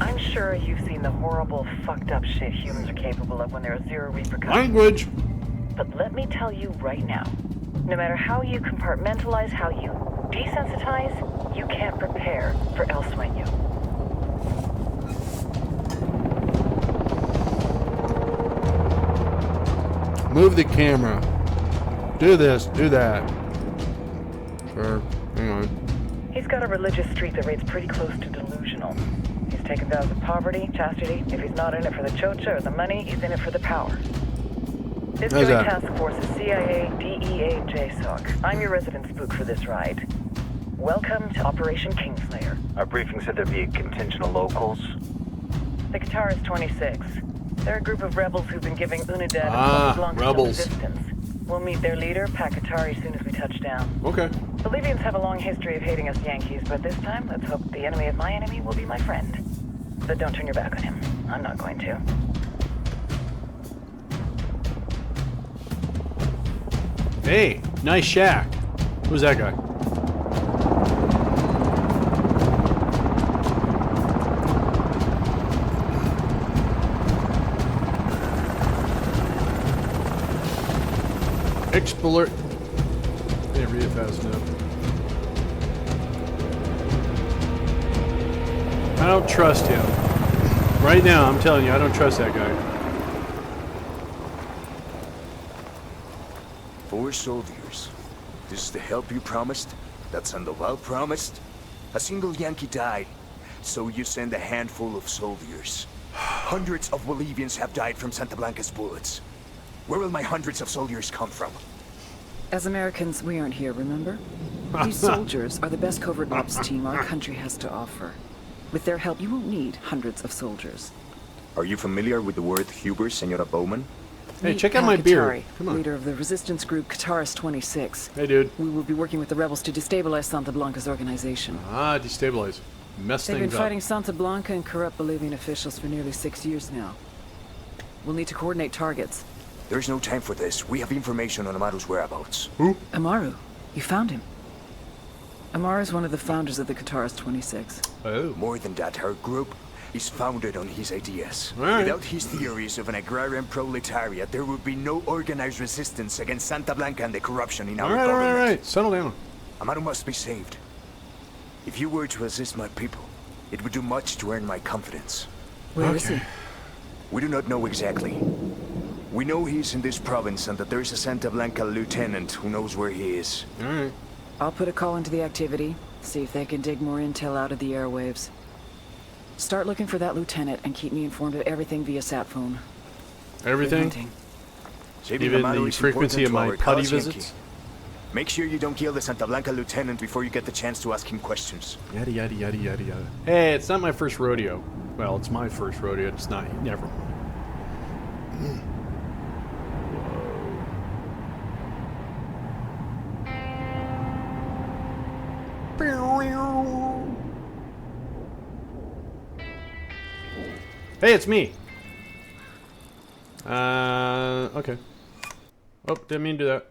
I'm sure you've seen the horrible, fucked up shit humans are capable of when there are zero repercussions. Language. But let me tell you right now, no matter how you compartmentalize, how you desensitize, you can't prepare for El Sueño. Move the camera. Do this, do that. Sure. Hang on. He's got a religious streak that rates pretty close to delusional. He's taken vows of poverty, chastity. If he's not in it for the chocha or the money, he's in it for the power. This How's joint that? task force is CIA, DEA, JSOC. I'm your resident spook for this ride. Welcome to Operation Kingslayer. Our briefing said there'd be a contingent of locals. The Qatar is 26. They're a group of rebels who've been giving Unidad Ah, and Blanca rebels. some resistance. We'll meet their leader, Pakatari, as soon as we touch down. Okay. The Libyans have a long history of hating us Yankees, but this time, let's hope the enemy of my enemy will be my friend. But don't turn your back on him. I'm not going to. Hey, nice shack. Who's that guy? Explorer. Can't read it fast enough. I don't trust him. Right now, I'm telling you, I don't trust that guy. 4 soldiers. This is the help you promised? That Sandoval promised? A single Yankee died, so you send a handful of soldiers. Hundreds of Bolivians have died from Santa Blanca's bullets. Where will my hundreds of soldiers come from? As Americans, we aren't here, remember? These soldiers are the best covert ops team our country has to offer. With their help, you won't need hundreds of soldiers. Are you familiar with the word Huber, Senora Bowman? Hey, Meet check out my Pakatari, beard. Come on. leader of the resistance group Qatar's 26. Hey, dude. We will be working with the rebels to destabilize Santa Blanca's organization. Ah, destabilize. Mess They've been things up. fighting Santa Blanca and corrupt Bolivian officials for nearly 6 years now. We'll need to coordinate targets. There's no time for this. We have information on Amaru's whereabouts. Amaru, you found him. Amaru is one of the founders of the Qatar's 26. Oh. More than that, her group is founded on his ideas. All right. Without his theories of an agrarian proletariat, there would be no organized resistance against Santa Blanca and the corruption in our All government. right. Settle down. Amaru must be saved. If you were to assist my people, it would do much to earn my confidence. Where is he? We do not know exactly. We know he's in this province and that there is a Santa Blanca lieutenant who knows where he is. All right. I'll put a call into the activity, see if they can dig more intel out of the airwaves. Start looking for that lieutenant and keep me informed of everything via sat phone. Everything? Good hunting. Saving Even Amaru the is frequency of important my to our putty cause, Yankee. visits? Make sure you don't kill the Santa Blanca lieutenant before you get the chance to ask him questions. Yada, yada, yada, yada, yada. Hey, it's not my first rodeo. Well, it's my first rodeo. It's not. Never mind. Hey, it's me. Okay. Oh, didn't mean to do that.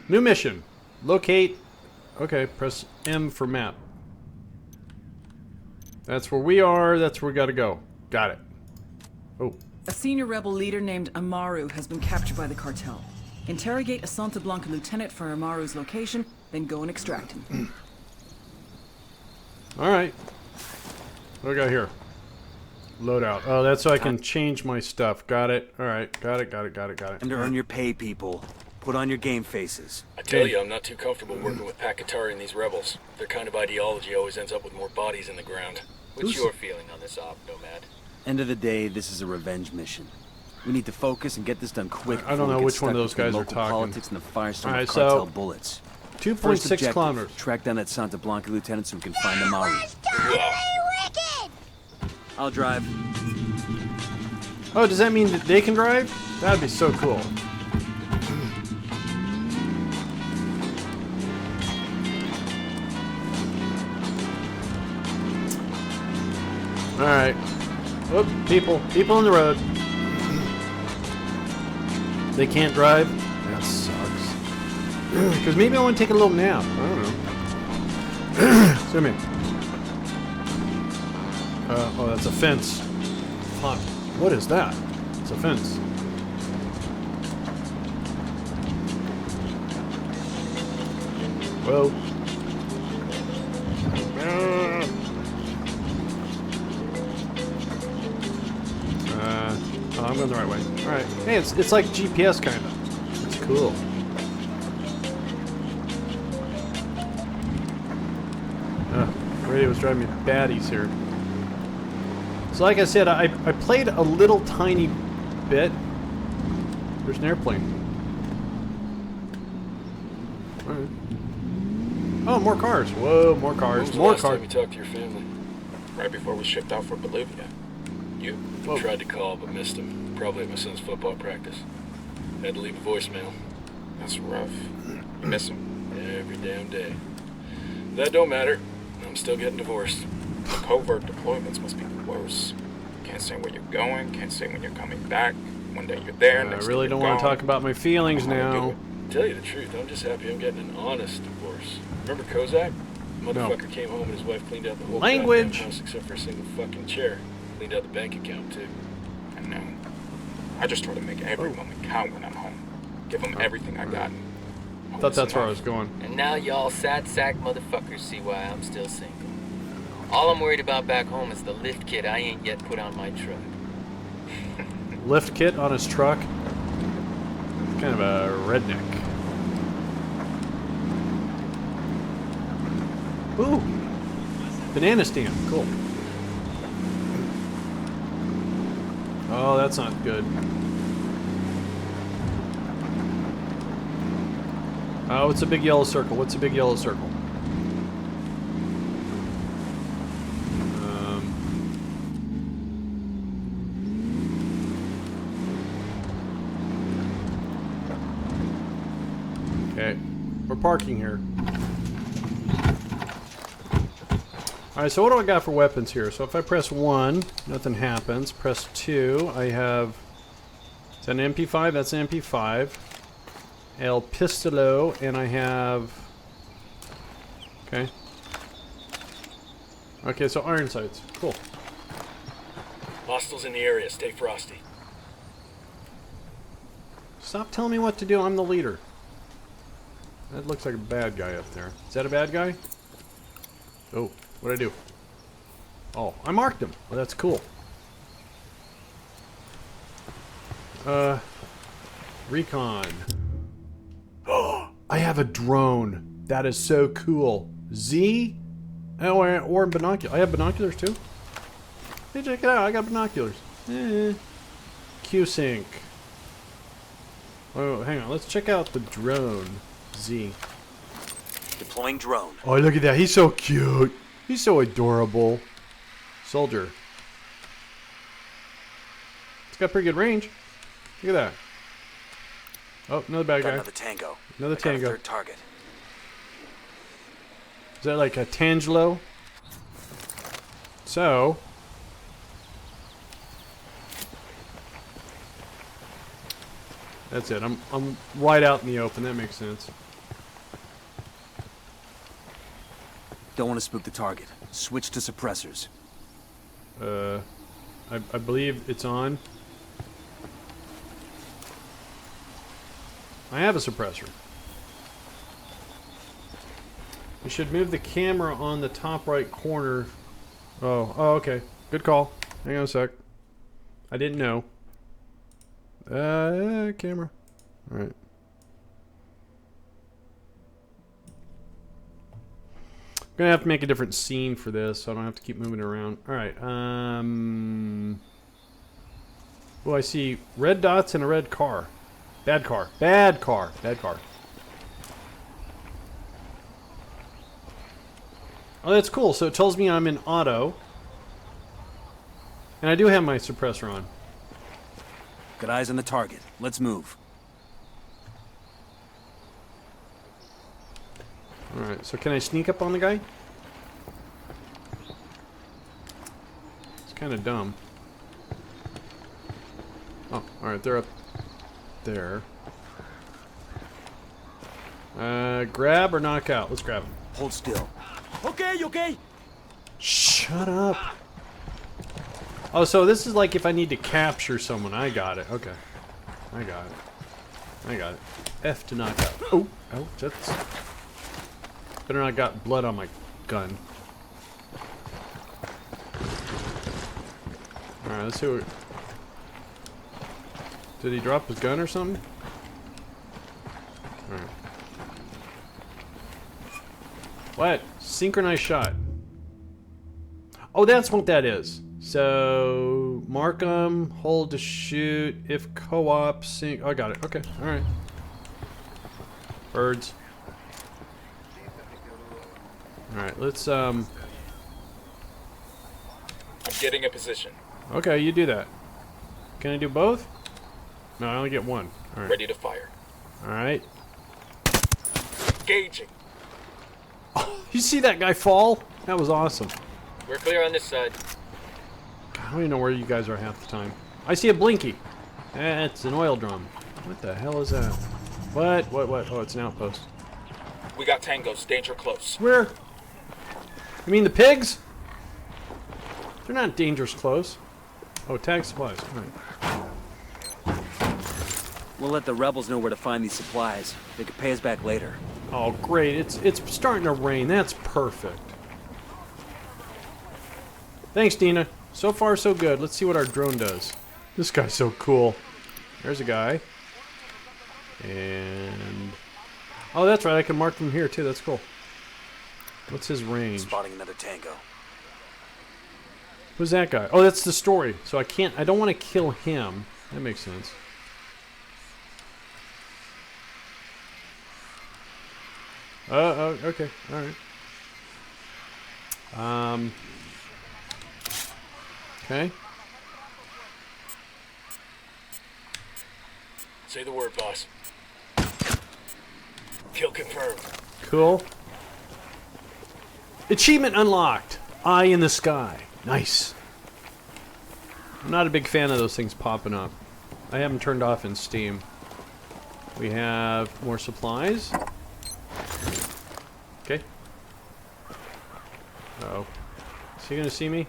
New mission. Locate. Okay, press M for map. That's where we are. That's where we gotta go. Got it. Oh. A senior rebel leader named Amaru has been captured by the cartel. Interrogate a Santa Blanca lieutenant for Amaru's location, then go and extract him. Alright. What do we got here? Loadout. Oh, that's so I can change my stuff. Got it. Alright. Got it. And to earn your pay, people. Put on your game faces. I tell you, I'm not too comfortable working with Pakatari and these rebels. Their kind of ideology always ends up with more bodies in the ground. What's your feeling on this op, Nomad? End of the day, this is a revenge mission. We need to focus and get this done quick. I don't know which one of those guys are talking. Politics and the firestorm Alright, of cartel so bullets. 2.6 kilometers. Track down that Santa Blanca lieutenant so we can find them out. I'll drive. Oh, does that mean that they can drive? That'd be so cool. Alright. Whoop, people on the road. They can't drive? That sucks. Because maybe I want to take a little nap. I don't know. Excuse me. Oh, that's a fence. Fuck. What is that? It's a fence. Whoa. Oh, I'm going the right way. Alright. Hey, it's like GPS kind of. It's cool. Radio's driving me baddies here. So like I said, I played a little tiny bit. There's an airplane. Alright. Oh, more cars. Whoa, more cars. More cars. Last time you talked to your family? Right before we shipped out for Bolivia. You tried to call but missed him. Probably at my son's football practice. Had to leave a voicemail. That's rough. You miss him? Every damn day. That don't matter. I'm still getting divorced. Covert deployments must be worse. Can't say where you're going, can't say when you're coming back. One day you're there, I really don't want to talk about my feelings now. Tell you the truth, I'm just happy I'm getting an honest divorce. Remember Kozak? Motherfucker came home and his wife cleaned out the whole goddamn house except for a single fucking chair. Cleaned out the bank account too. I know. I just try to make every moment count when I'm home. Give them everything I got. I thought that's where I was going. And now y'all sad sack motherfuckers see why I'm still single. All I'm worried about back home is the lift kit I ain't yet put on my truck. Lift kit on his truck? Kind of a redneck. Ooh! Banana stand. Cool. Oh, that's not good. Oh, it's a big yellow circle. What's a big yellow circle? Okay, we're parking here. Alright, so what do I got for weapons here? So if I press 1, nothing happens. Press 2, I have... Is that an MP5? That's an MP5. El Pistolo, and I have... Okay. Okay, so iron sights. Cool. Hostiles in the area. Stay frosty. Stop telling me what to do. I'm the leader. That looks like a bad guy up there. Is that a bad guy? Oh, what'd I do? Oh, I marked him. Well, that's cool. Recon. Oh, I have a drone. That is so cool. Z? Oh, or binoculars. I have binoculars too. Hey, check it out. I got binoculars. Q-Sync. Oh, hang on. Let's check out the drone. Z. Deploying drone. Oh, look at that. He's so cute. He's so adorable. Soldier. got pretty good range. Look at that. Oh, another bad guy. Another tango. Another Got a tango. third target. Is that like a Tangelo? So... That's it. I'm right out in the open. That makes sense. Don't want to spook the target. Switch to suppressors. I believe it's on. I have a suppressor. We should move the camera on the top right corner. Oh, okay. Good call. Hang on a sec. I didn't know. Camera. All right. I'm gonna have to make a different scene for this, so I don't have to keep moving it around. All right. Oh, I see red dots and a red car. Bad car. Bad car. Bad car. Oh, that's cool. So it tells me I'm in auto. And I do have my suppressor on. Got eyes on the target. Let's move. Alright, so can I sneak up on the guy? It's kind of dumb. Oh, alright, they're up there. Grab or knock out? Let's grab him. Hold still. Okay, okay. Shut up. Oh, so this is like if I need to capture someone. I got it. Okay. I got it. I got it. F to knock out. Oh, oh, that's... Better not got blood on my gun. Alright, let's see what... Did he drop his gun or something? Alright. What? Synchronized shot. Oh, that's what that is. So, mark them, hold to shoot, if co-op, sync... Oh, I got it. Okay, alright. Birds. Alright, let's, I'm getting a position. Okay, you do that. Can I do both? No, I only get one. Alright. Ready to fire. Alright. Engaging. Oh, you see that guy fall? That was awesome. We're clear on this side. I don't even know where you guys are half the time. I see a blinky. It's an oil drum. What the hell is that? What? Oh, it's an outpost. We got tangos. Danger close. Where? You mean the pigs? They're not dangerous close. Oh, tag supplies. All right. We'll let the rebels know where to find these supplies. They can pay us back later. Oh, great. It's starting to rain. That's perfect. Thanks, Dina. So far, so good. Let's see what our drone does. This guy's so cool. There's a guy. And... Oh, that's right. I can mark them here, too. That's cool. What's his range? Spotting another tango. Who's that guy? Oh, that's the story. So I don't want to kill him. That makes sense. Oh, okay. All right. Okay. Say the word, boss. Kill confirmed. Cool. Achievement unlocked. Eye in the sky. Nice. I'm not a big fan of those things popping up. I have them turned off in Steam. We have more supplies. Okay. Uh-oh. Is he gonna see me?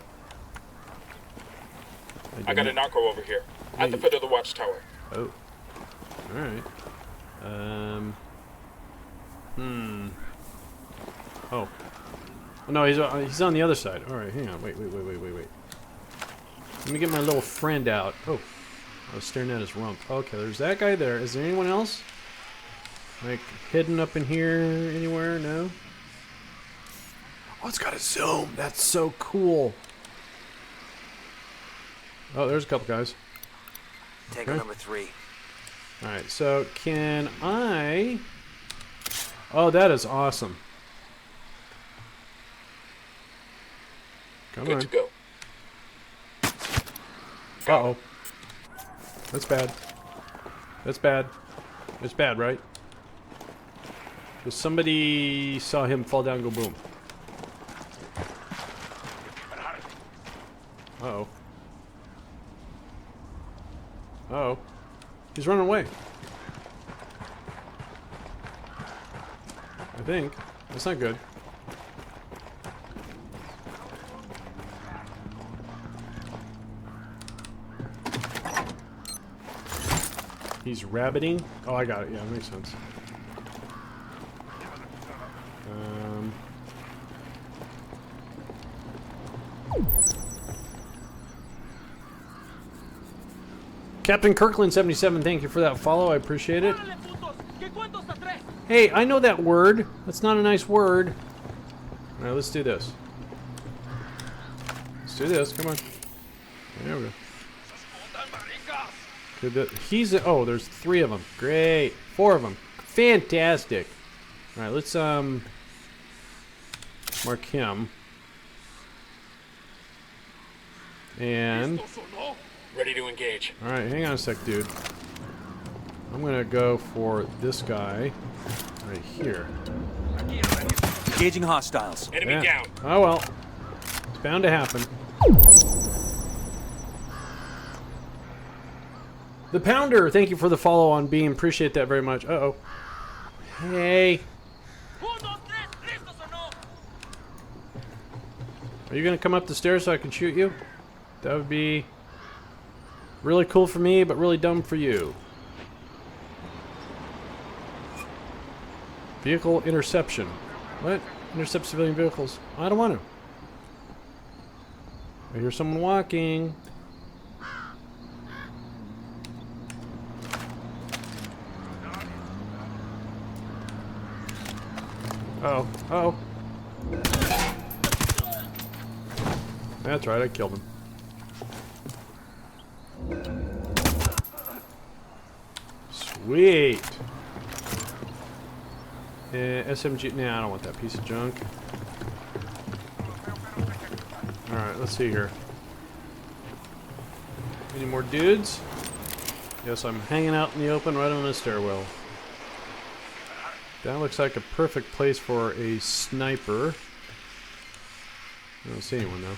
I got a narco over here. At the foot of the watchtower. Oh. Alright. Oh. No, he's on the other side. Alright, hang on. Wait. Let me get my little friend out. Oh. I was staring at his rump. Okay, there's that guy there. Is there anyone else? Like, hidden up in here anywhere? No? Oh, it's got a zoom. That's so cool. Oh, there's a couple guys. Tango number 3. Alright, so can I... Oh, that is awesome. Come on. Good to go. Uh-oh. That's bad. That's bad. It's bad, right? Because somebody saw him fall down and go boom. Uh-oh. Uh-oh. He's running away. I think. That's not good. He's rabbiting. Oh, I got it. Yeah, that makes sense. Captain Kirkland 77, thank you for that follow. I appreciate it. Hey, I know that word. That's not a nice word. All right, let's do this. Let's do this. Come on. There we go. He's oh, there's 3 of them. Great. 4 of them. Fantastic. All right, let's mark him. And ready to engage. all right, hang on a sec, dude. I'm gonna go for this guy right here. Engaging hostiles. Enemy down. Oh well, it's bound to happen. The Pounder, thank you for the follow on Beam. Appreciate that very much. Uh-oh. Hey. Are you going to come up the stairs so I can shoot you? That would be really cool for me, but really dumb for you. Vehicle interception. What? Intercept civilian vehicles. I don't want to. I hear someone walking. Uh-oh. Uh-oh. That's right, I killed him. Sweet. SMG. Nah, I don't want that piece of junk. Alright, let's see here. Any more dudes? Yes, I'm hanging out in the open right on the stairwell. That looks like a perfect place for a sniper. I don't see anyone though.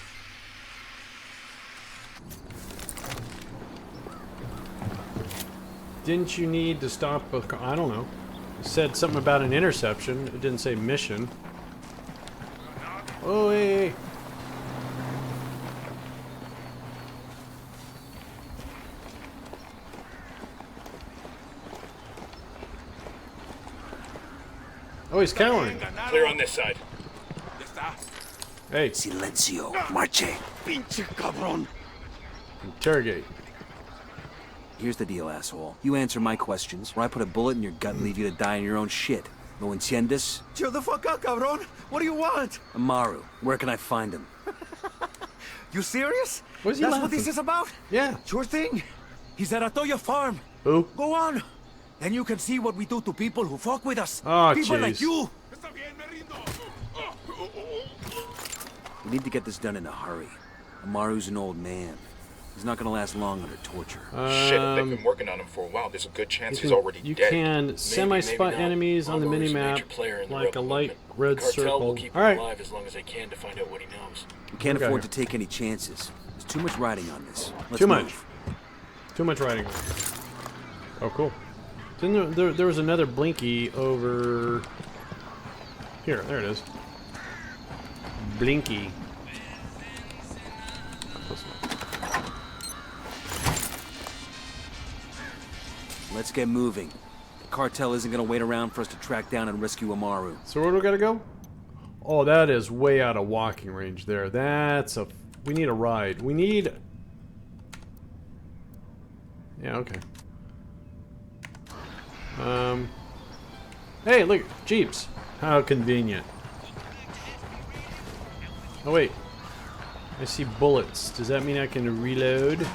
Didn't you need to stop a car? I don't know. It said something about an interception. It didn't say mission. Oh, hey. Oh, he's cowering. Clear on this side. Hey. Silencio, marche. Pinche cabrón. Interrogate. Here's the deal, asshole. You answer my questions, or I put a bullet in your gut and leave you to die in your own shit. No entiendes? Chill the fuck up, cabrón. What do you want? Amaru, where can I find him? You serious? What's he That's laughing? what this is about? Yeah. Sure thing. He's at Atoya Farm. Who? Go on. Then you can see what we do to people who fuck with us. Oh, people like jeez. you. We need to get this done in a hurry. Amaru's an old man. He's not gonna last long under torture. Shit, if they've been working on him for a while, there's a good chance he's already you dead. can semi-spot not. enemies on the Amaru's a minimap major player in the like a rebel light movement. red The cartel circle. will keep All him right. alive as long as they can to find out what he knows. We can't Okay. afford to take any chances. There's too much riding on this. Let's Too much. move. Too much writing. Oh, cool. Then there was another Blinky over here. There it is. Blinky. Let's get moving. The cartel isn't gonna wait around for us to track down and rescue Amaru. So where do we gotta go? Oh, that is way out of walking range there. That's a... We need a ride. We need... Yeah, okay. Hey, look, Jeeps. How convenient. Oh, wait. I see bullets. Does that mean I can reload?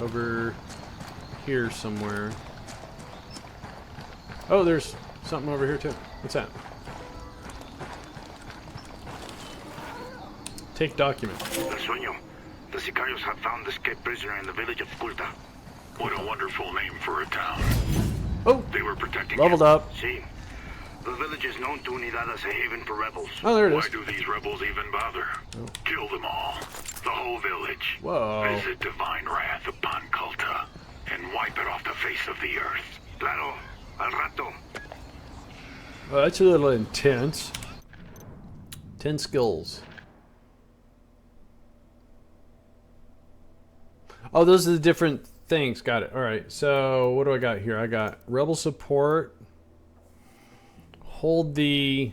Over here somewhere. Oh, there's something over here, too. What's that? Take document. El sueño. The Sicarios have found the escaped prisoner in the village of Kulta. What a wonderful name for a town. Oh, they were protecting leveled up. See, the village is known to Unidad as a haven for rebels. Oh, there it is. Why do these rebels even bother? Oh. Kill them all. The whole village. Whoa. Visit divine wrath upon Kulta and wipe it off the face of the earth. Claro, al rato. Well, that's a little intense. 10 skills. Oh, those are the different things. Got it. All right. So what do I got here? I got rebel support. Hold the...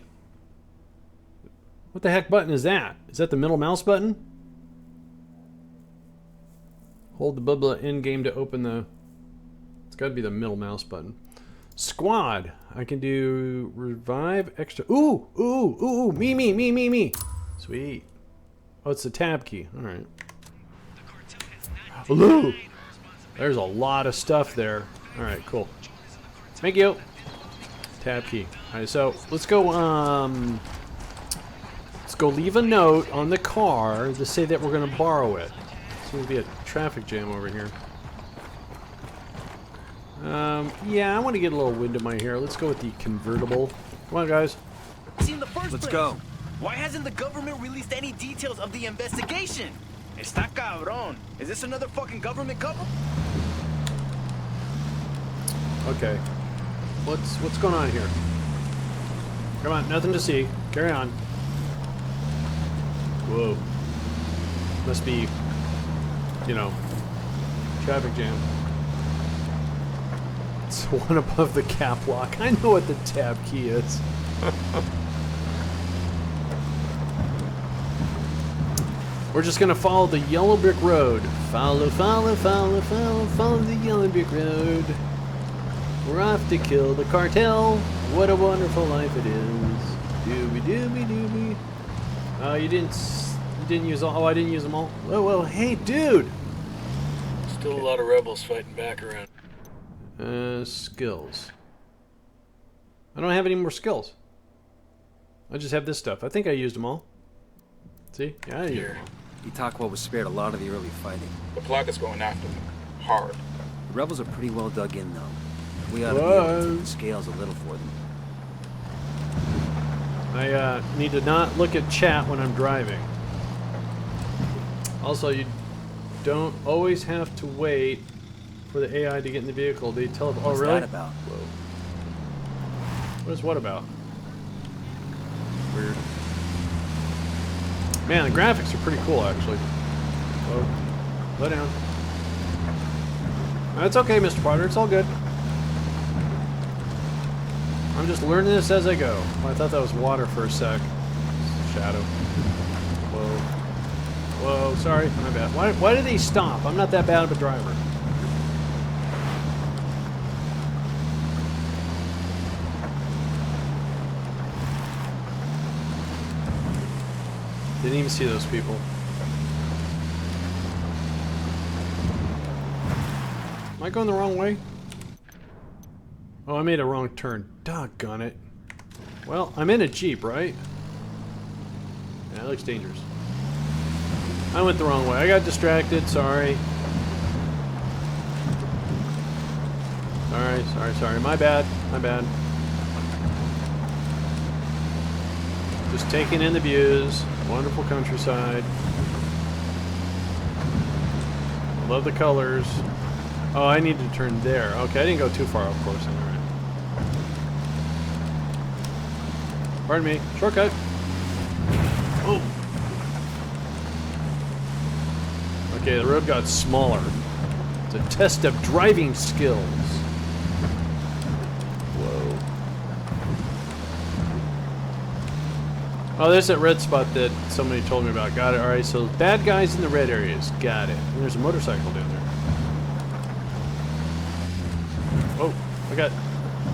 What the heck button is that? Is that the middle mouse button? Hold the bubble in game to open the... It's got to be the middle mouse button. Squad. I can do revive extra. Ooh, ooh, ooh, me. Sweet. Oh, it's the tab key. All right. Ooh, there's a lot of stuff there. All right, cool. Thank you. Tab key. All right, so let's go. Let's go leave a note on the car to say that we're gonna borrow it. Seems to be a traffic jam over here. Yeah, I want to get a little wind in my hair. Let's go with the convertible. Come on, guys. Let's go. Why hasn't the government released any details of the investigation? Está cabrón. Is this another fucking government couple? Okay. What's going on here? Come on, nothing to see. Carry on. Whoa. Must be, you know, traffic jam. It's one above the cap lock. I know what the tab key is. We're just gonna follow the yellow brick road. Follow the yellow brick road. We're off to kill the cartel. What a wonderful life it is. Doobie. Oh, you didn't use all. Oh, I didn't use them all. Whoa, hey, dude. Still a lot of rebels fighting back around. Skills. I don't have any more skills. I just have this stuff. I think I used them all. See? Yeah, I used them all. Itakwa was spared a lot of the early fighting. The clock is going after them. Hard. The rebels are pretty well dug in, though. We ought to be able to tip the scales a little for them. I need to not look at chat when I'm driving. Also, you don't always have to wait for the AI to get in the vehicle. They tell. Oh, What's really? that about? Whoa. What is what about? Weird. Man, the graphics are pretty cool, actually. Whoa. Slow down. That's okay, Mr. Potter. It's all good. I'm just learning this as I go. Oh, I thought that was water for a sec. Shadow. Whoa, sorry, my bad. Why did they stop? I'm not that bad of a driver. Didn't even see those people. Am I going the wrong way? Oh, I made a wrong turn. Doggone it. Well, I'm in a Jeep, right? Yeah, it looks dangerous. I went the wrong way. I got distracted. Sorry. Sorry. My bad. Just taking in the views. Wonderful countryside. Love the colors. Oh, I need to turn there. Okay, I didn't go too far, of course. All right. Pardon me. Shortcut. Oh. Okay, the road got smaller. It's a test of driving skills. Whoa. Oh, there's that red spot that somebody told me about. Got it. Alright, so bad guys in the red areas. Got it. And there's a motorcycle down there. Oh,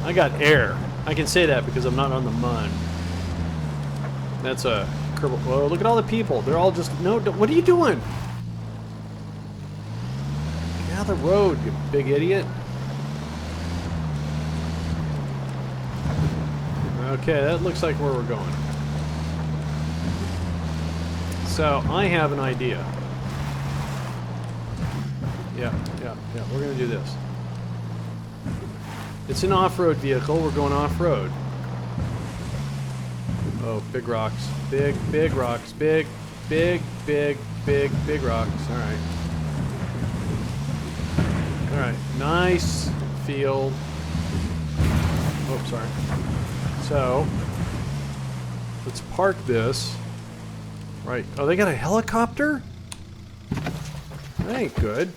I got air. I can say that because I'm not on the mun. That's a Kerbal. Whoa, look at all the people. They're all just... No, what are you doing? Get out of the road, you big idiot. Okay, that looks like where we're going. So, I have an idea. Yeah. We're gonna do this. It's an off-road vehicle. We're going off-road. Oh, big rocks. Big rocks. Big rocks. Alright. Alright. Nice field. Oh, sorry. So, let's park this. Right. Oh, they got a helicopter? That ain't good.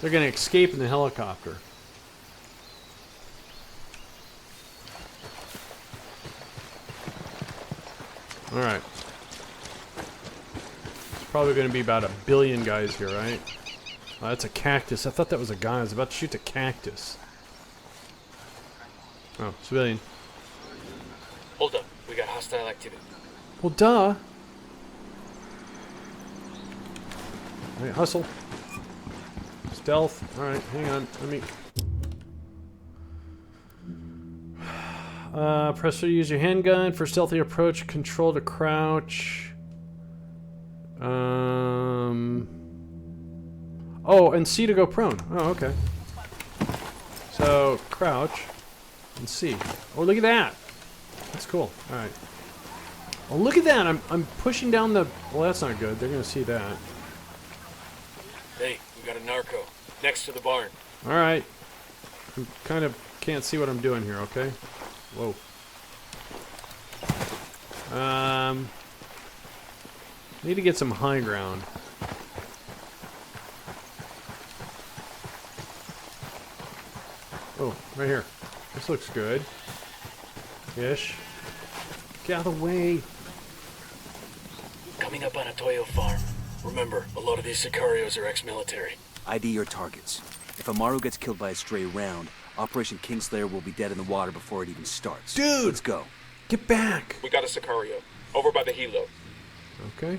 They're gonna escape in the helicopter. Alright. There's probably gonna be about 1 billion guys here, right? Oh, that's a cactus. I thought that was a guy. I was about to shoot the cactus. Oh, civilian. Hold up. We got hostile activity. Well, duh. Alright, hustle. Stealth. Alright, hang on. Let me... press to use your handgun for stealthy approach. Control to crouch. Oh, and C to go prone. Oh, okay. So, crouch. And C. Oh, look at that! That's cool. Alright. Oh, look at that! I'm pushing down the... Well, that's not good. They're gonna see that. Hey, we got a narco. Next to the barn. Alright. I kind of can't see what I'm doing here, okay? Whoa. Need to get some high ground. Oh, right here. This looks good. Ish. Get out of the way. Coming up on a Toyo farm. Remember, a lot of these sicarios are ex-military. ID your targets. If Amaru gets killed by a stray round, Operation Kingslayer will be dead in the water before it even starts. Dude! Let's go. Get back! We got a sicario. Over by the helo. Okay.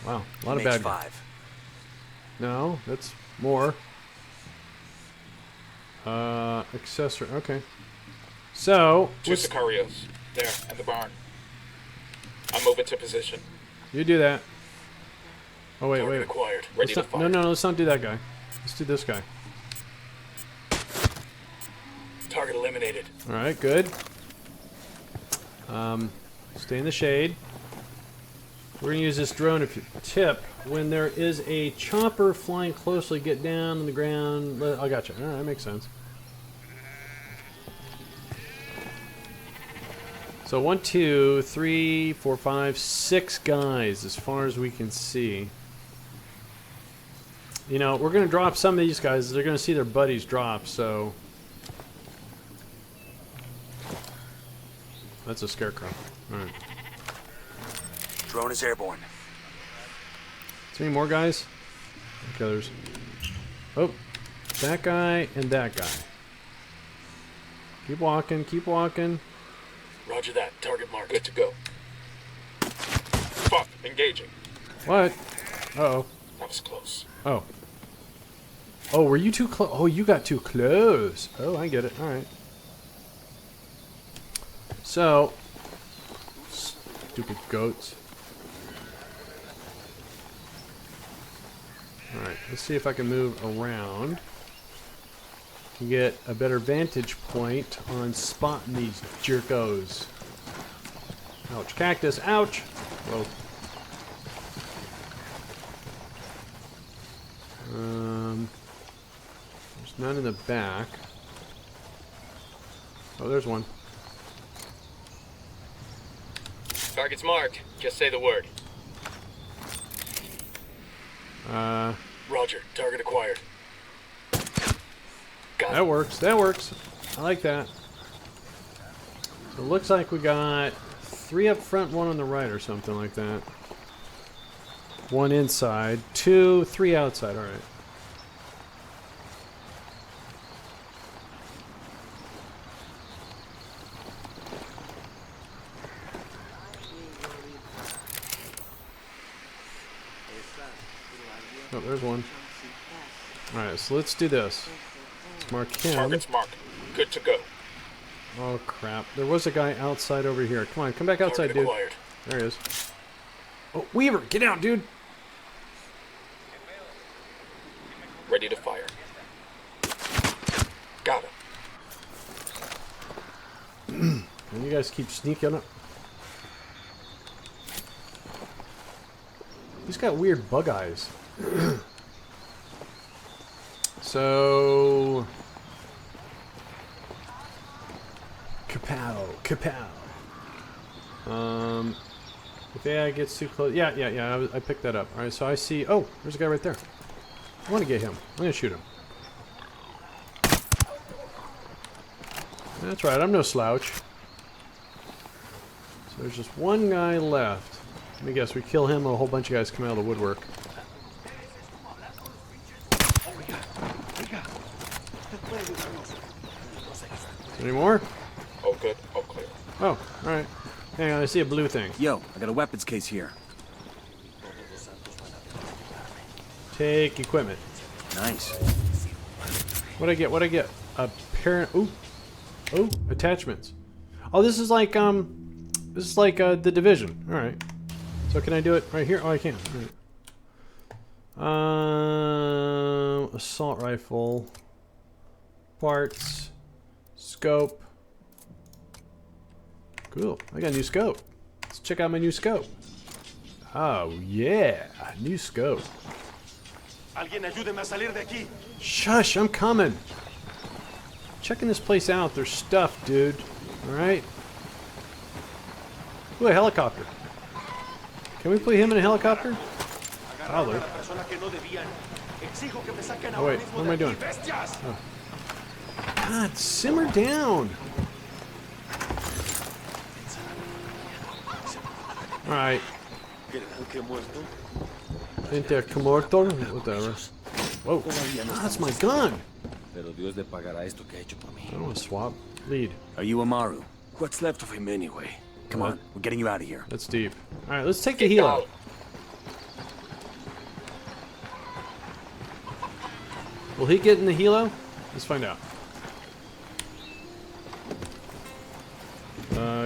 Wow, a lot of bad guys. MH5. No, that's more. Accessory. Okay. So... Two sicarios. There, at the barn. I'm moving to position. You do that. Oh, wait. Acquired. Ready to fire. No, let's not do that guy. Let's do this guy. Target eliminated. Alright, good. Stay in the shade. We're going to use this drone tip. When there is a chopper flying closely, get down on the ground. I got you. Alright, that makes sense. So 1, 2, 3, 4, 5, 6 guys as far as we can see. You know, we're going to drop some of these guys. They're going to see their buddies drop, so... That's a scarecrow. Alright. Drone is airborne. Is there any more guys? Okay, there's... Oh, that guy and that guy. Keep walking, keep walking. Roger that. Target mark. Good to go. Fuck. Engaging. What? Uh-oh. That was close. Oh. Oh, were you too close? Oh, you got too close. Oh, I get it. Alright. So... Stupid goats. Alright, let's see if I can move around. Get a better vantage point on spotting these jerkos. Ouch. Cactus. Ouch! Whoa. There's none in the back. Oh, there's one. Target's marked. Just say the word. Roger. Target acquired. That works. That works. I like that. So it looks like we got 3 up front, 1 on the right or something like that. 1 inside, 2, 3 outside. All right. Oh, there's one. Alright, so let's do this. Let's mark him. Target's marked. Good to go. Oh, crap. There was a guy outside over here. Come on, come back outside, dude. Acquired. There he is. Oh, Weaver, get out, dude. Ready to fire. Got him. And you guys keep sneaking up. He's got weird bug eyes. So... Kapow, kapow. If AI gets too close... Yeah, I picked that up. Alright, so I see... Oh, there's a guy right there. I want to get him. I'm going to shoot him. That's right, I'm no slouch. So there's just one guy left. Let me guess, we kill him, a whole bunch of guys come out of the woodwork. Any more? Oh, good. Oh, clear. Oh, alright. Hang on, I see a blue thing. Yo, I got a weapons case here. Take equipment. Nice. What'd I get? What'd I get? Apparent. Ooh. Oh, attachments. Oh, this is like the Division. All right. So can I do it right here? Oh, I can. All right. Assault rifle. Parts. Scope. Cool. I got a new scope. Let's check out my new scope. Oh yeah, new scope. Shush, I'm coming. Checking this place out. There's stuff, dude. Alright. Ooh, a helicopter. Can we put him in a helicopter? Probably. Oh, wait. What am I doing? Oh. God, simmer down. Alright. Intercomortor? Whatever. Whoa. That's my gun. I don't want to swap. Lead. Are you Amaru? What's left of him anyway? Come on, we're getting you out of here. That's deep. Alright, let's take the helo. Will he get in the helo? Let's find out.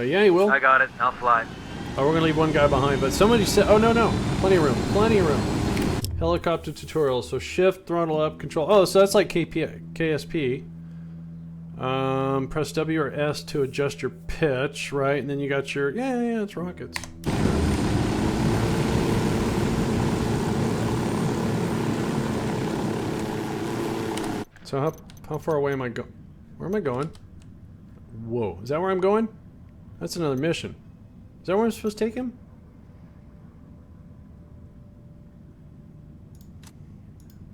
Yeah, he will. I got it. I'll fly. Oh, we're gonna leave one guy behind, but somebody said, oh, no. Plenty of room. Plenty of room. Helicopter tutorial. So shift, throttle up, control. Oh, so that's like KSP. Press W or S to adjust your pitch, right? And then you got your, yeah, it's rockets. So how far away am I going? Where am I going? Whoa, is that where I'm going? That's another mission. Is that where I'm supposed to take him?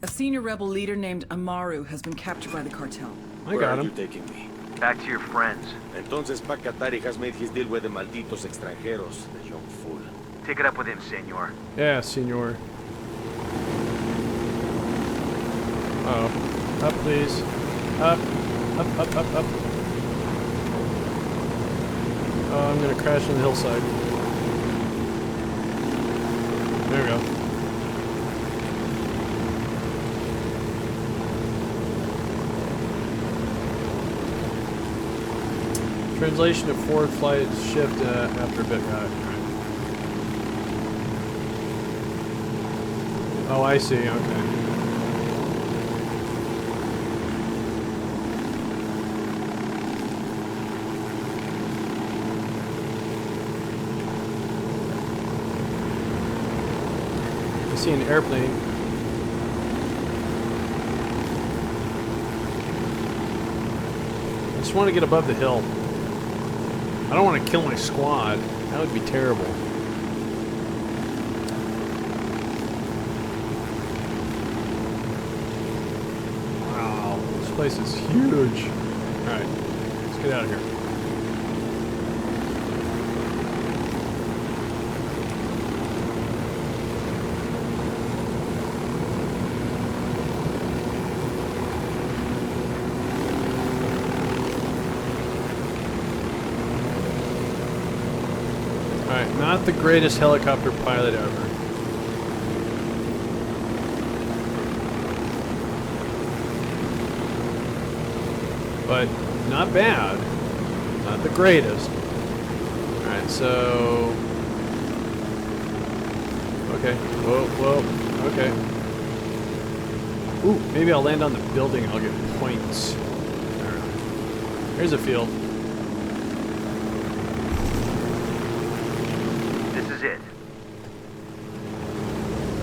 A senior rebel leader named Amaru has been captured by the cartel. I got him. Where are you taking me? Back to your friends. Entonces Pacatari has made his deal with the malditos extranjeros, the young fool. Take it up with him, senor. Yeah, senor. Uh-oh. Up, please. Up. Up. Oh, I'm gonna crash on the hillside. There we go. Translation to forward flight shift after a bit. Got it. Oh, I see. Okay. I see an airplane. I just want to get above the hill. I don't want to kill my squad. That would be terrible. Wow, this place is huge. Alright, let's get out of here. Alright, not the greatest helicopter pilot ever. But not bad. Not the greatest. Alright, so Okay. Whoa, whoa. Okay. Ooh, maybe I'll land on the building and I'll get points. Alright. Here's a field. This is it.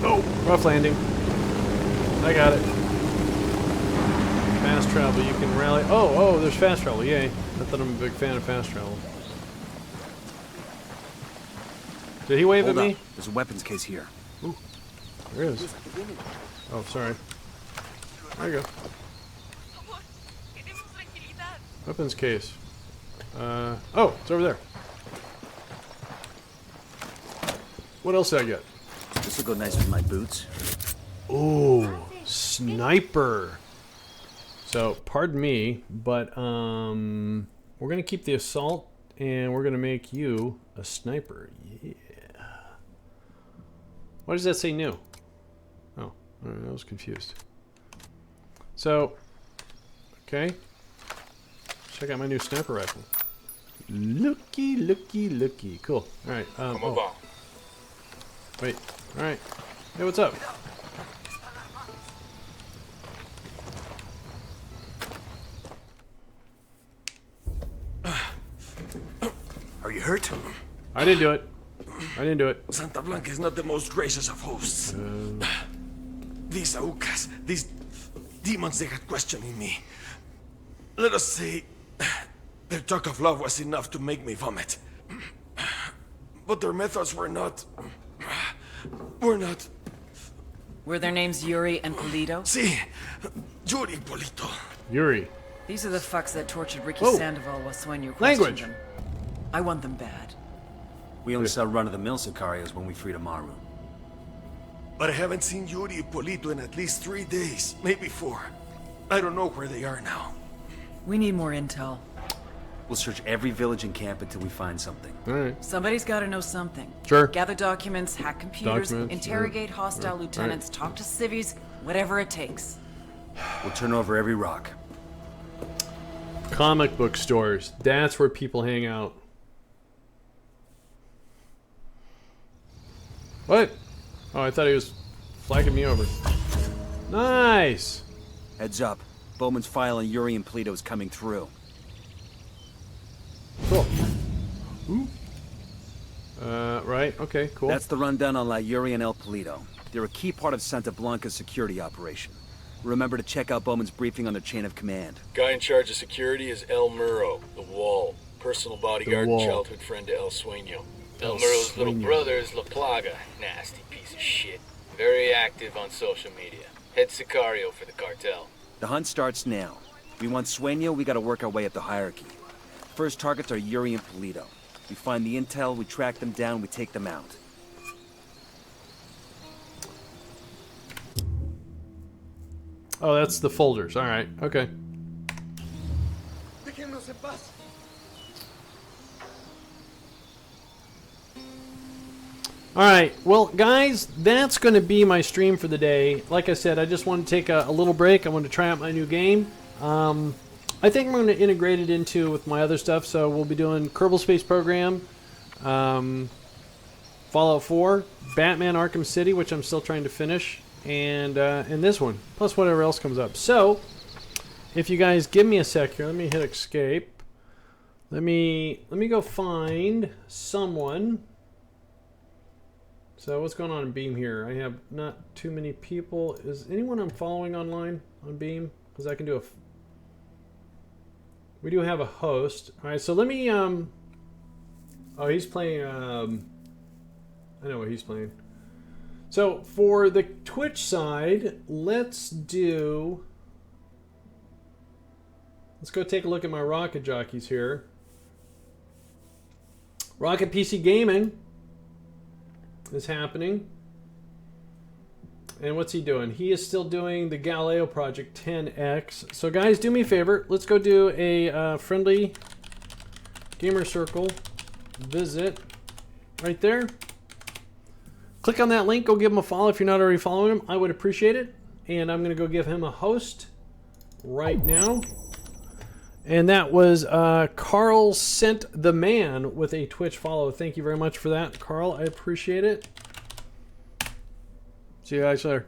Oh, rough landing. I got it. Fast travel, you can rally. Oh, there's fast travel, yay. I thought I'm a big fan of fast travel. Did he wave Hold at up. me? There's a weapons case here. Ooh, there is. Oh, sorry. There you go. Weapons case. Oh, it's over there. What else did I get? This will go nice with my boots. Ooh, sniper. So, pardon me, but we're gonna keep the assault, and we're gonna make you a sniper. Yeah. Why does that say new? Oh, I was confused. So, okay. Check out my new sniper rifle. Looky, looky, looky. Cool. All right. Oh. Wait. All right. Hey, what's up? Are you hurt? I didn't do it. I didn't do it. Santa Blanca is not the most gracious of hosts. These Aucas, these demons, they had questioning me. Let us say, their talk of love was enough to make me vomit. But their methods were not... Were their names Yuri and Polito? Si, Yuri Polito. Yuri. These are the fucks that tortured Ricky Whoa. Sandoval while Sueño questioned Language. them. I want them bad. We only sell run-of-the-mill Sicarios when we freed Amaru. But I haven't seen Yuri Polito in at least 3 days, maybe 4. I don't know where they are now. We need more intel. We'll search every village and camp until we find something. All right. Somebody's got to know something. Sure. Gather documents, hack computers, Documents, interrogate yeah. hostile Yeah. lieutenants, talk to civvies, whatever it takes. We'll turn over every rock. Comic book stores. That's where people hang out. What? Oh, I thought he was flagging me over. Nice. Heads up. Bowman's file on Yuri and Polito is coming through. Cool. Ooh. Right. Okay, cool. That's the rundown on La Yuri and El Polito. They're a key part of Santa Blanca's security operation. Remember to check out Bowman's briefing on their chain of command. Guy in charge of security is El Muro, the Wall. Personal bodyguard and Wall. childhood friend to El Sueño. El Muro's little brother is La Plaga. Nasty piece of shit. Very active on social media. Head Sicario for the cartel. The hunt starts now. We want Sueño, we gotta work our way up the hierarchy. First targets are Yuri and Polito. We find the intel, we track them down, we take them out. Oh, that's the folders. All right. Okay. Alright, well guys, that's going to be my stream for the day. Like I said, I just want to take a little break. I want to try out my new game. I think I'm going to integrate it into with my other stuff. So we'll be doing Kerbal Space Program, Fallout 4, Batman Arkham City, which I'm still trying to finish, and this one, plus whatever else comes up. So, if you guys give me a sec here, let me hit escape. Let me go find someone. So what's going on in Beam here? I have not too many people. Is anyone I'm following online on Beam? Because I can do a... We do have a host. All right, so let me... Oh, he's playing... I know what he's playing. So for the Twitch side, let's go take a look at my Rocket Jockeys here. Rocket PC Gaming is happening. And what's he doing? He is still doing the Galileo Project 10X. So guys, do me a favor. Let's go do a friendly gamer circle visit right there. Click on that link. Go give him a follow if you're not already following him. I would appreciate it. And I'm going to go give him a host right now. And that was Carl Sent the Man with a Twitch follow. Thank you very much for that, Carl. I appreciate it. See you guys later.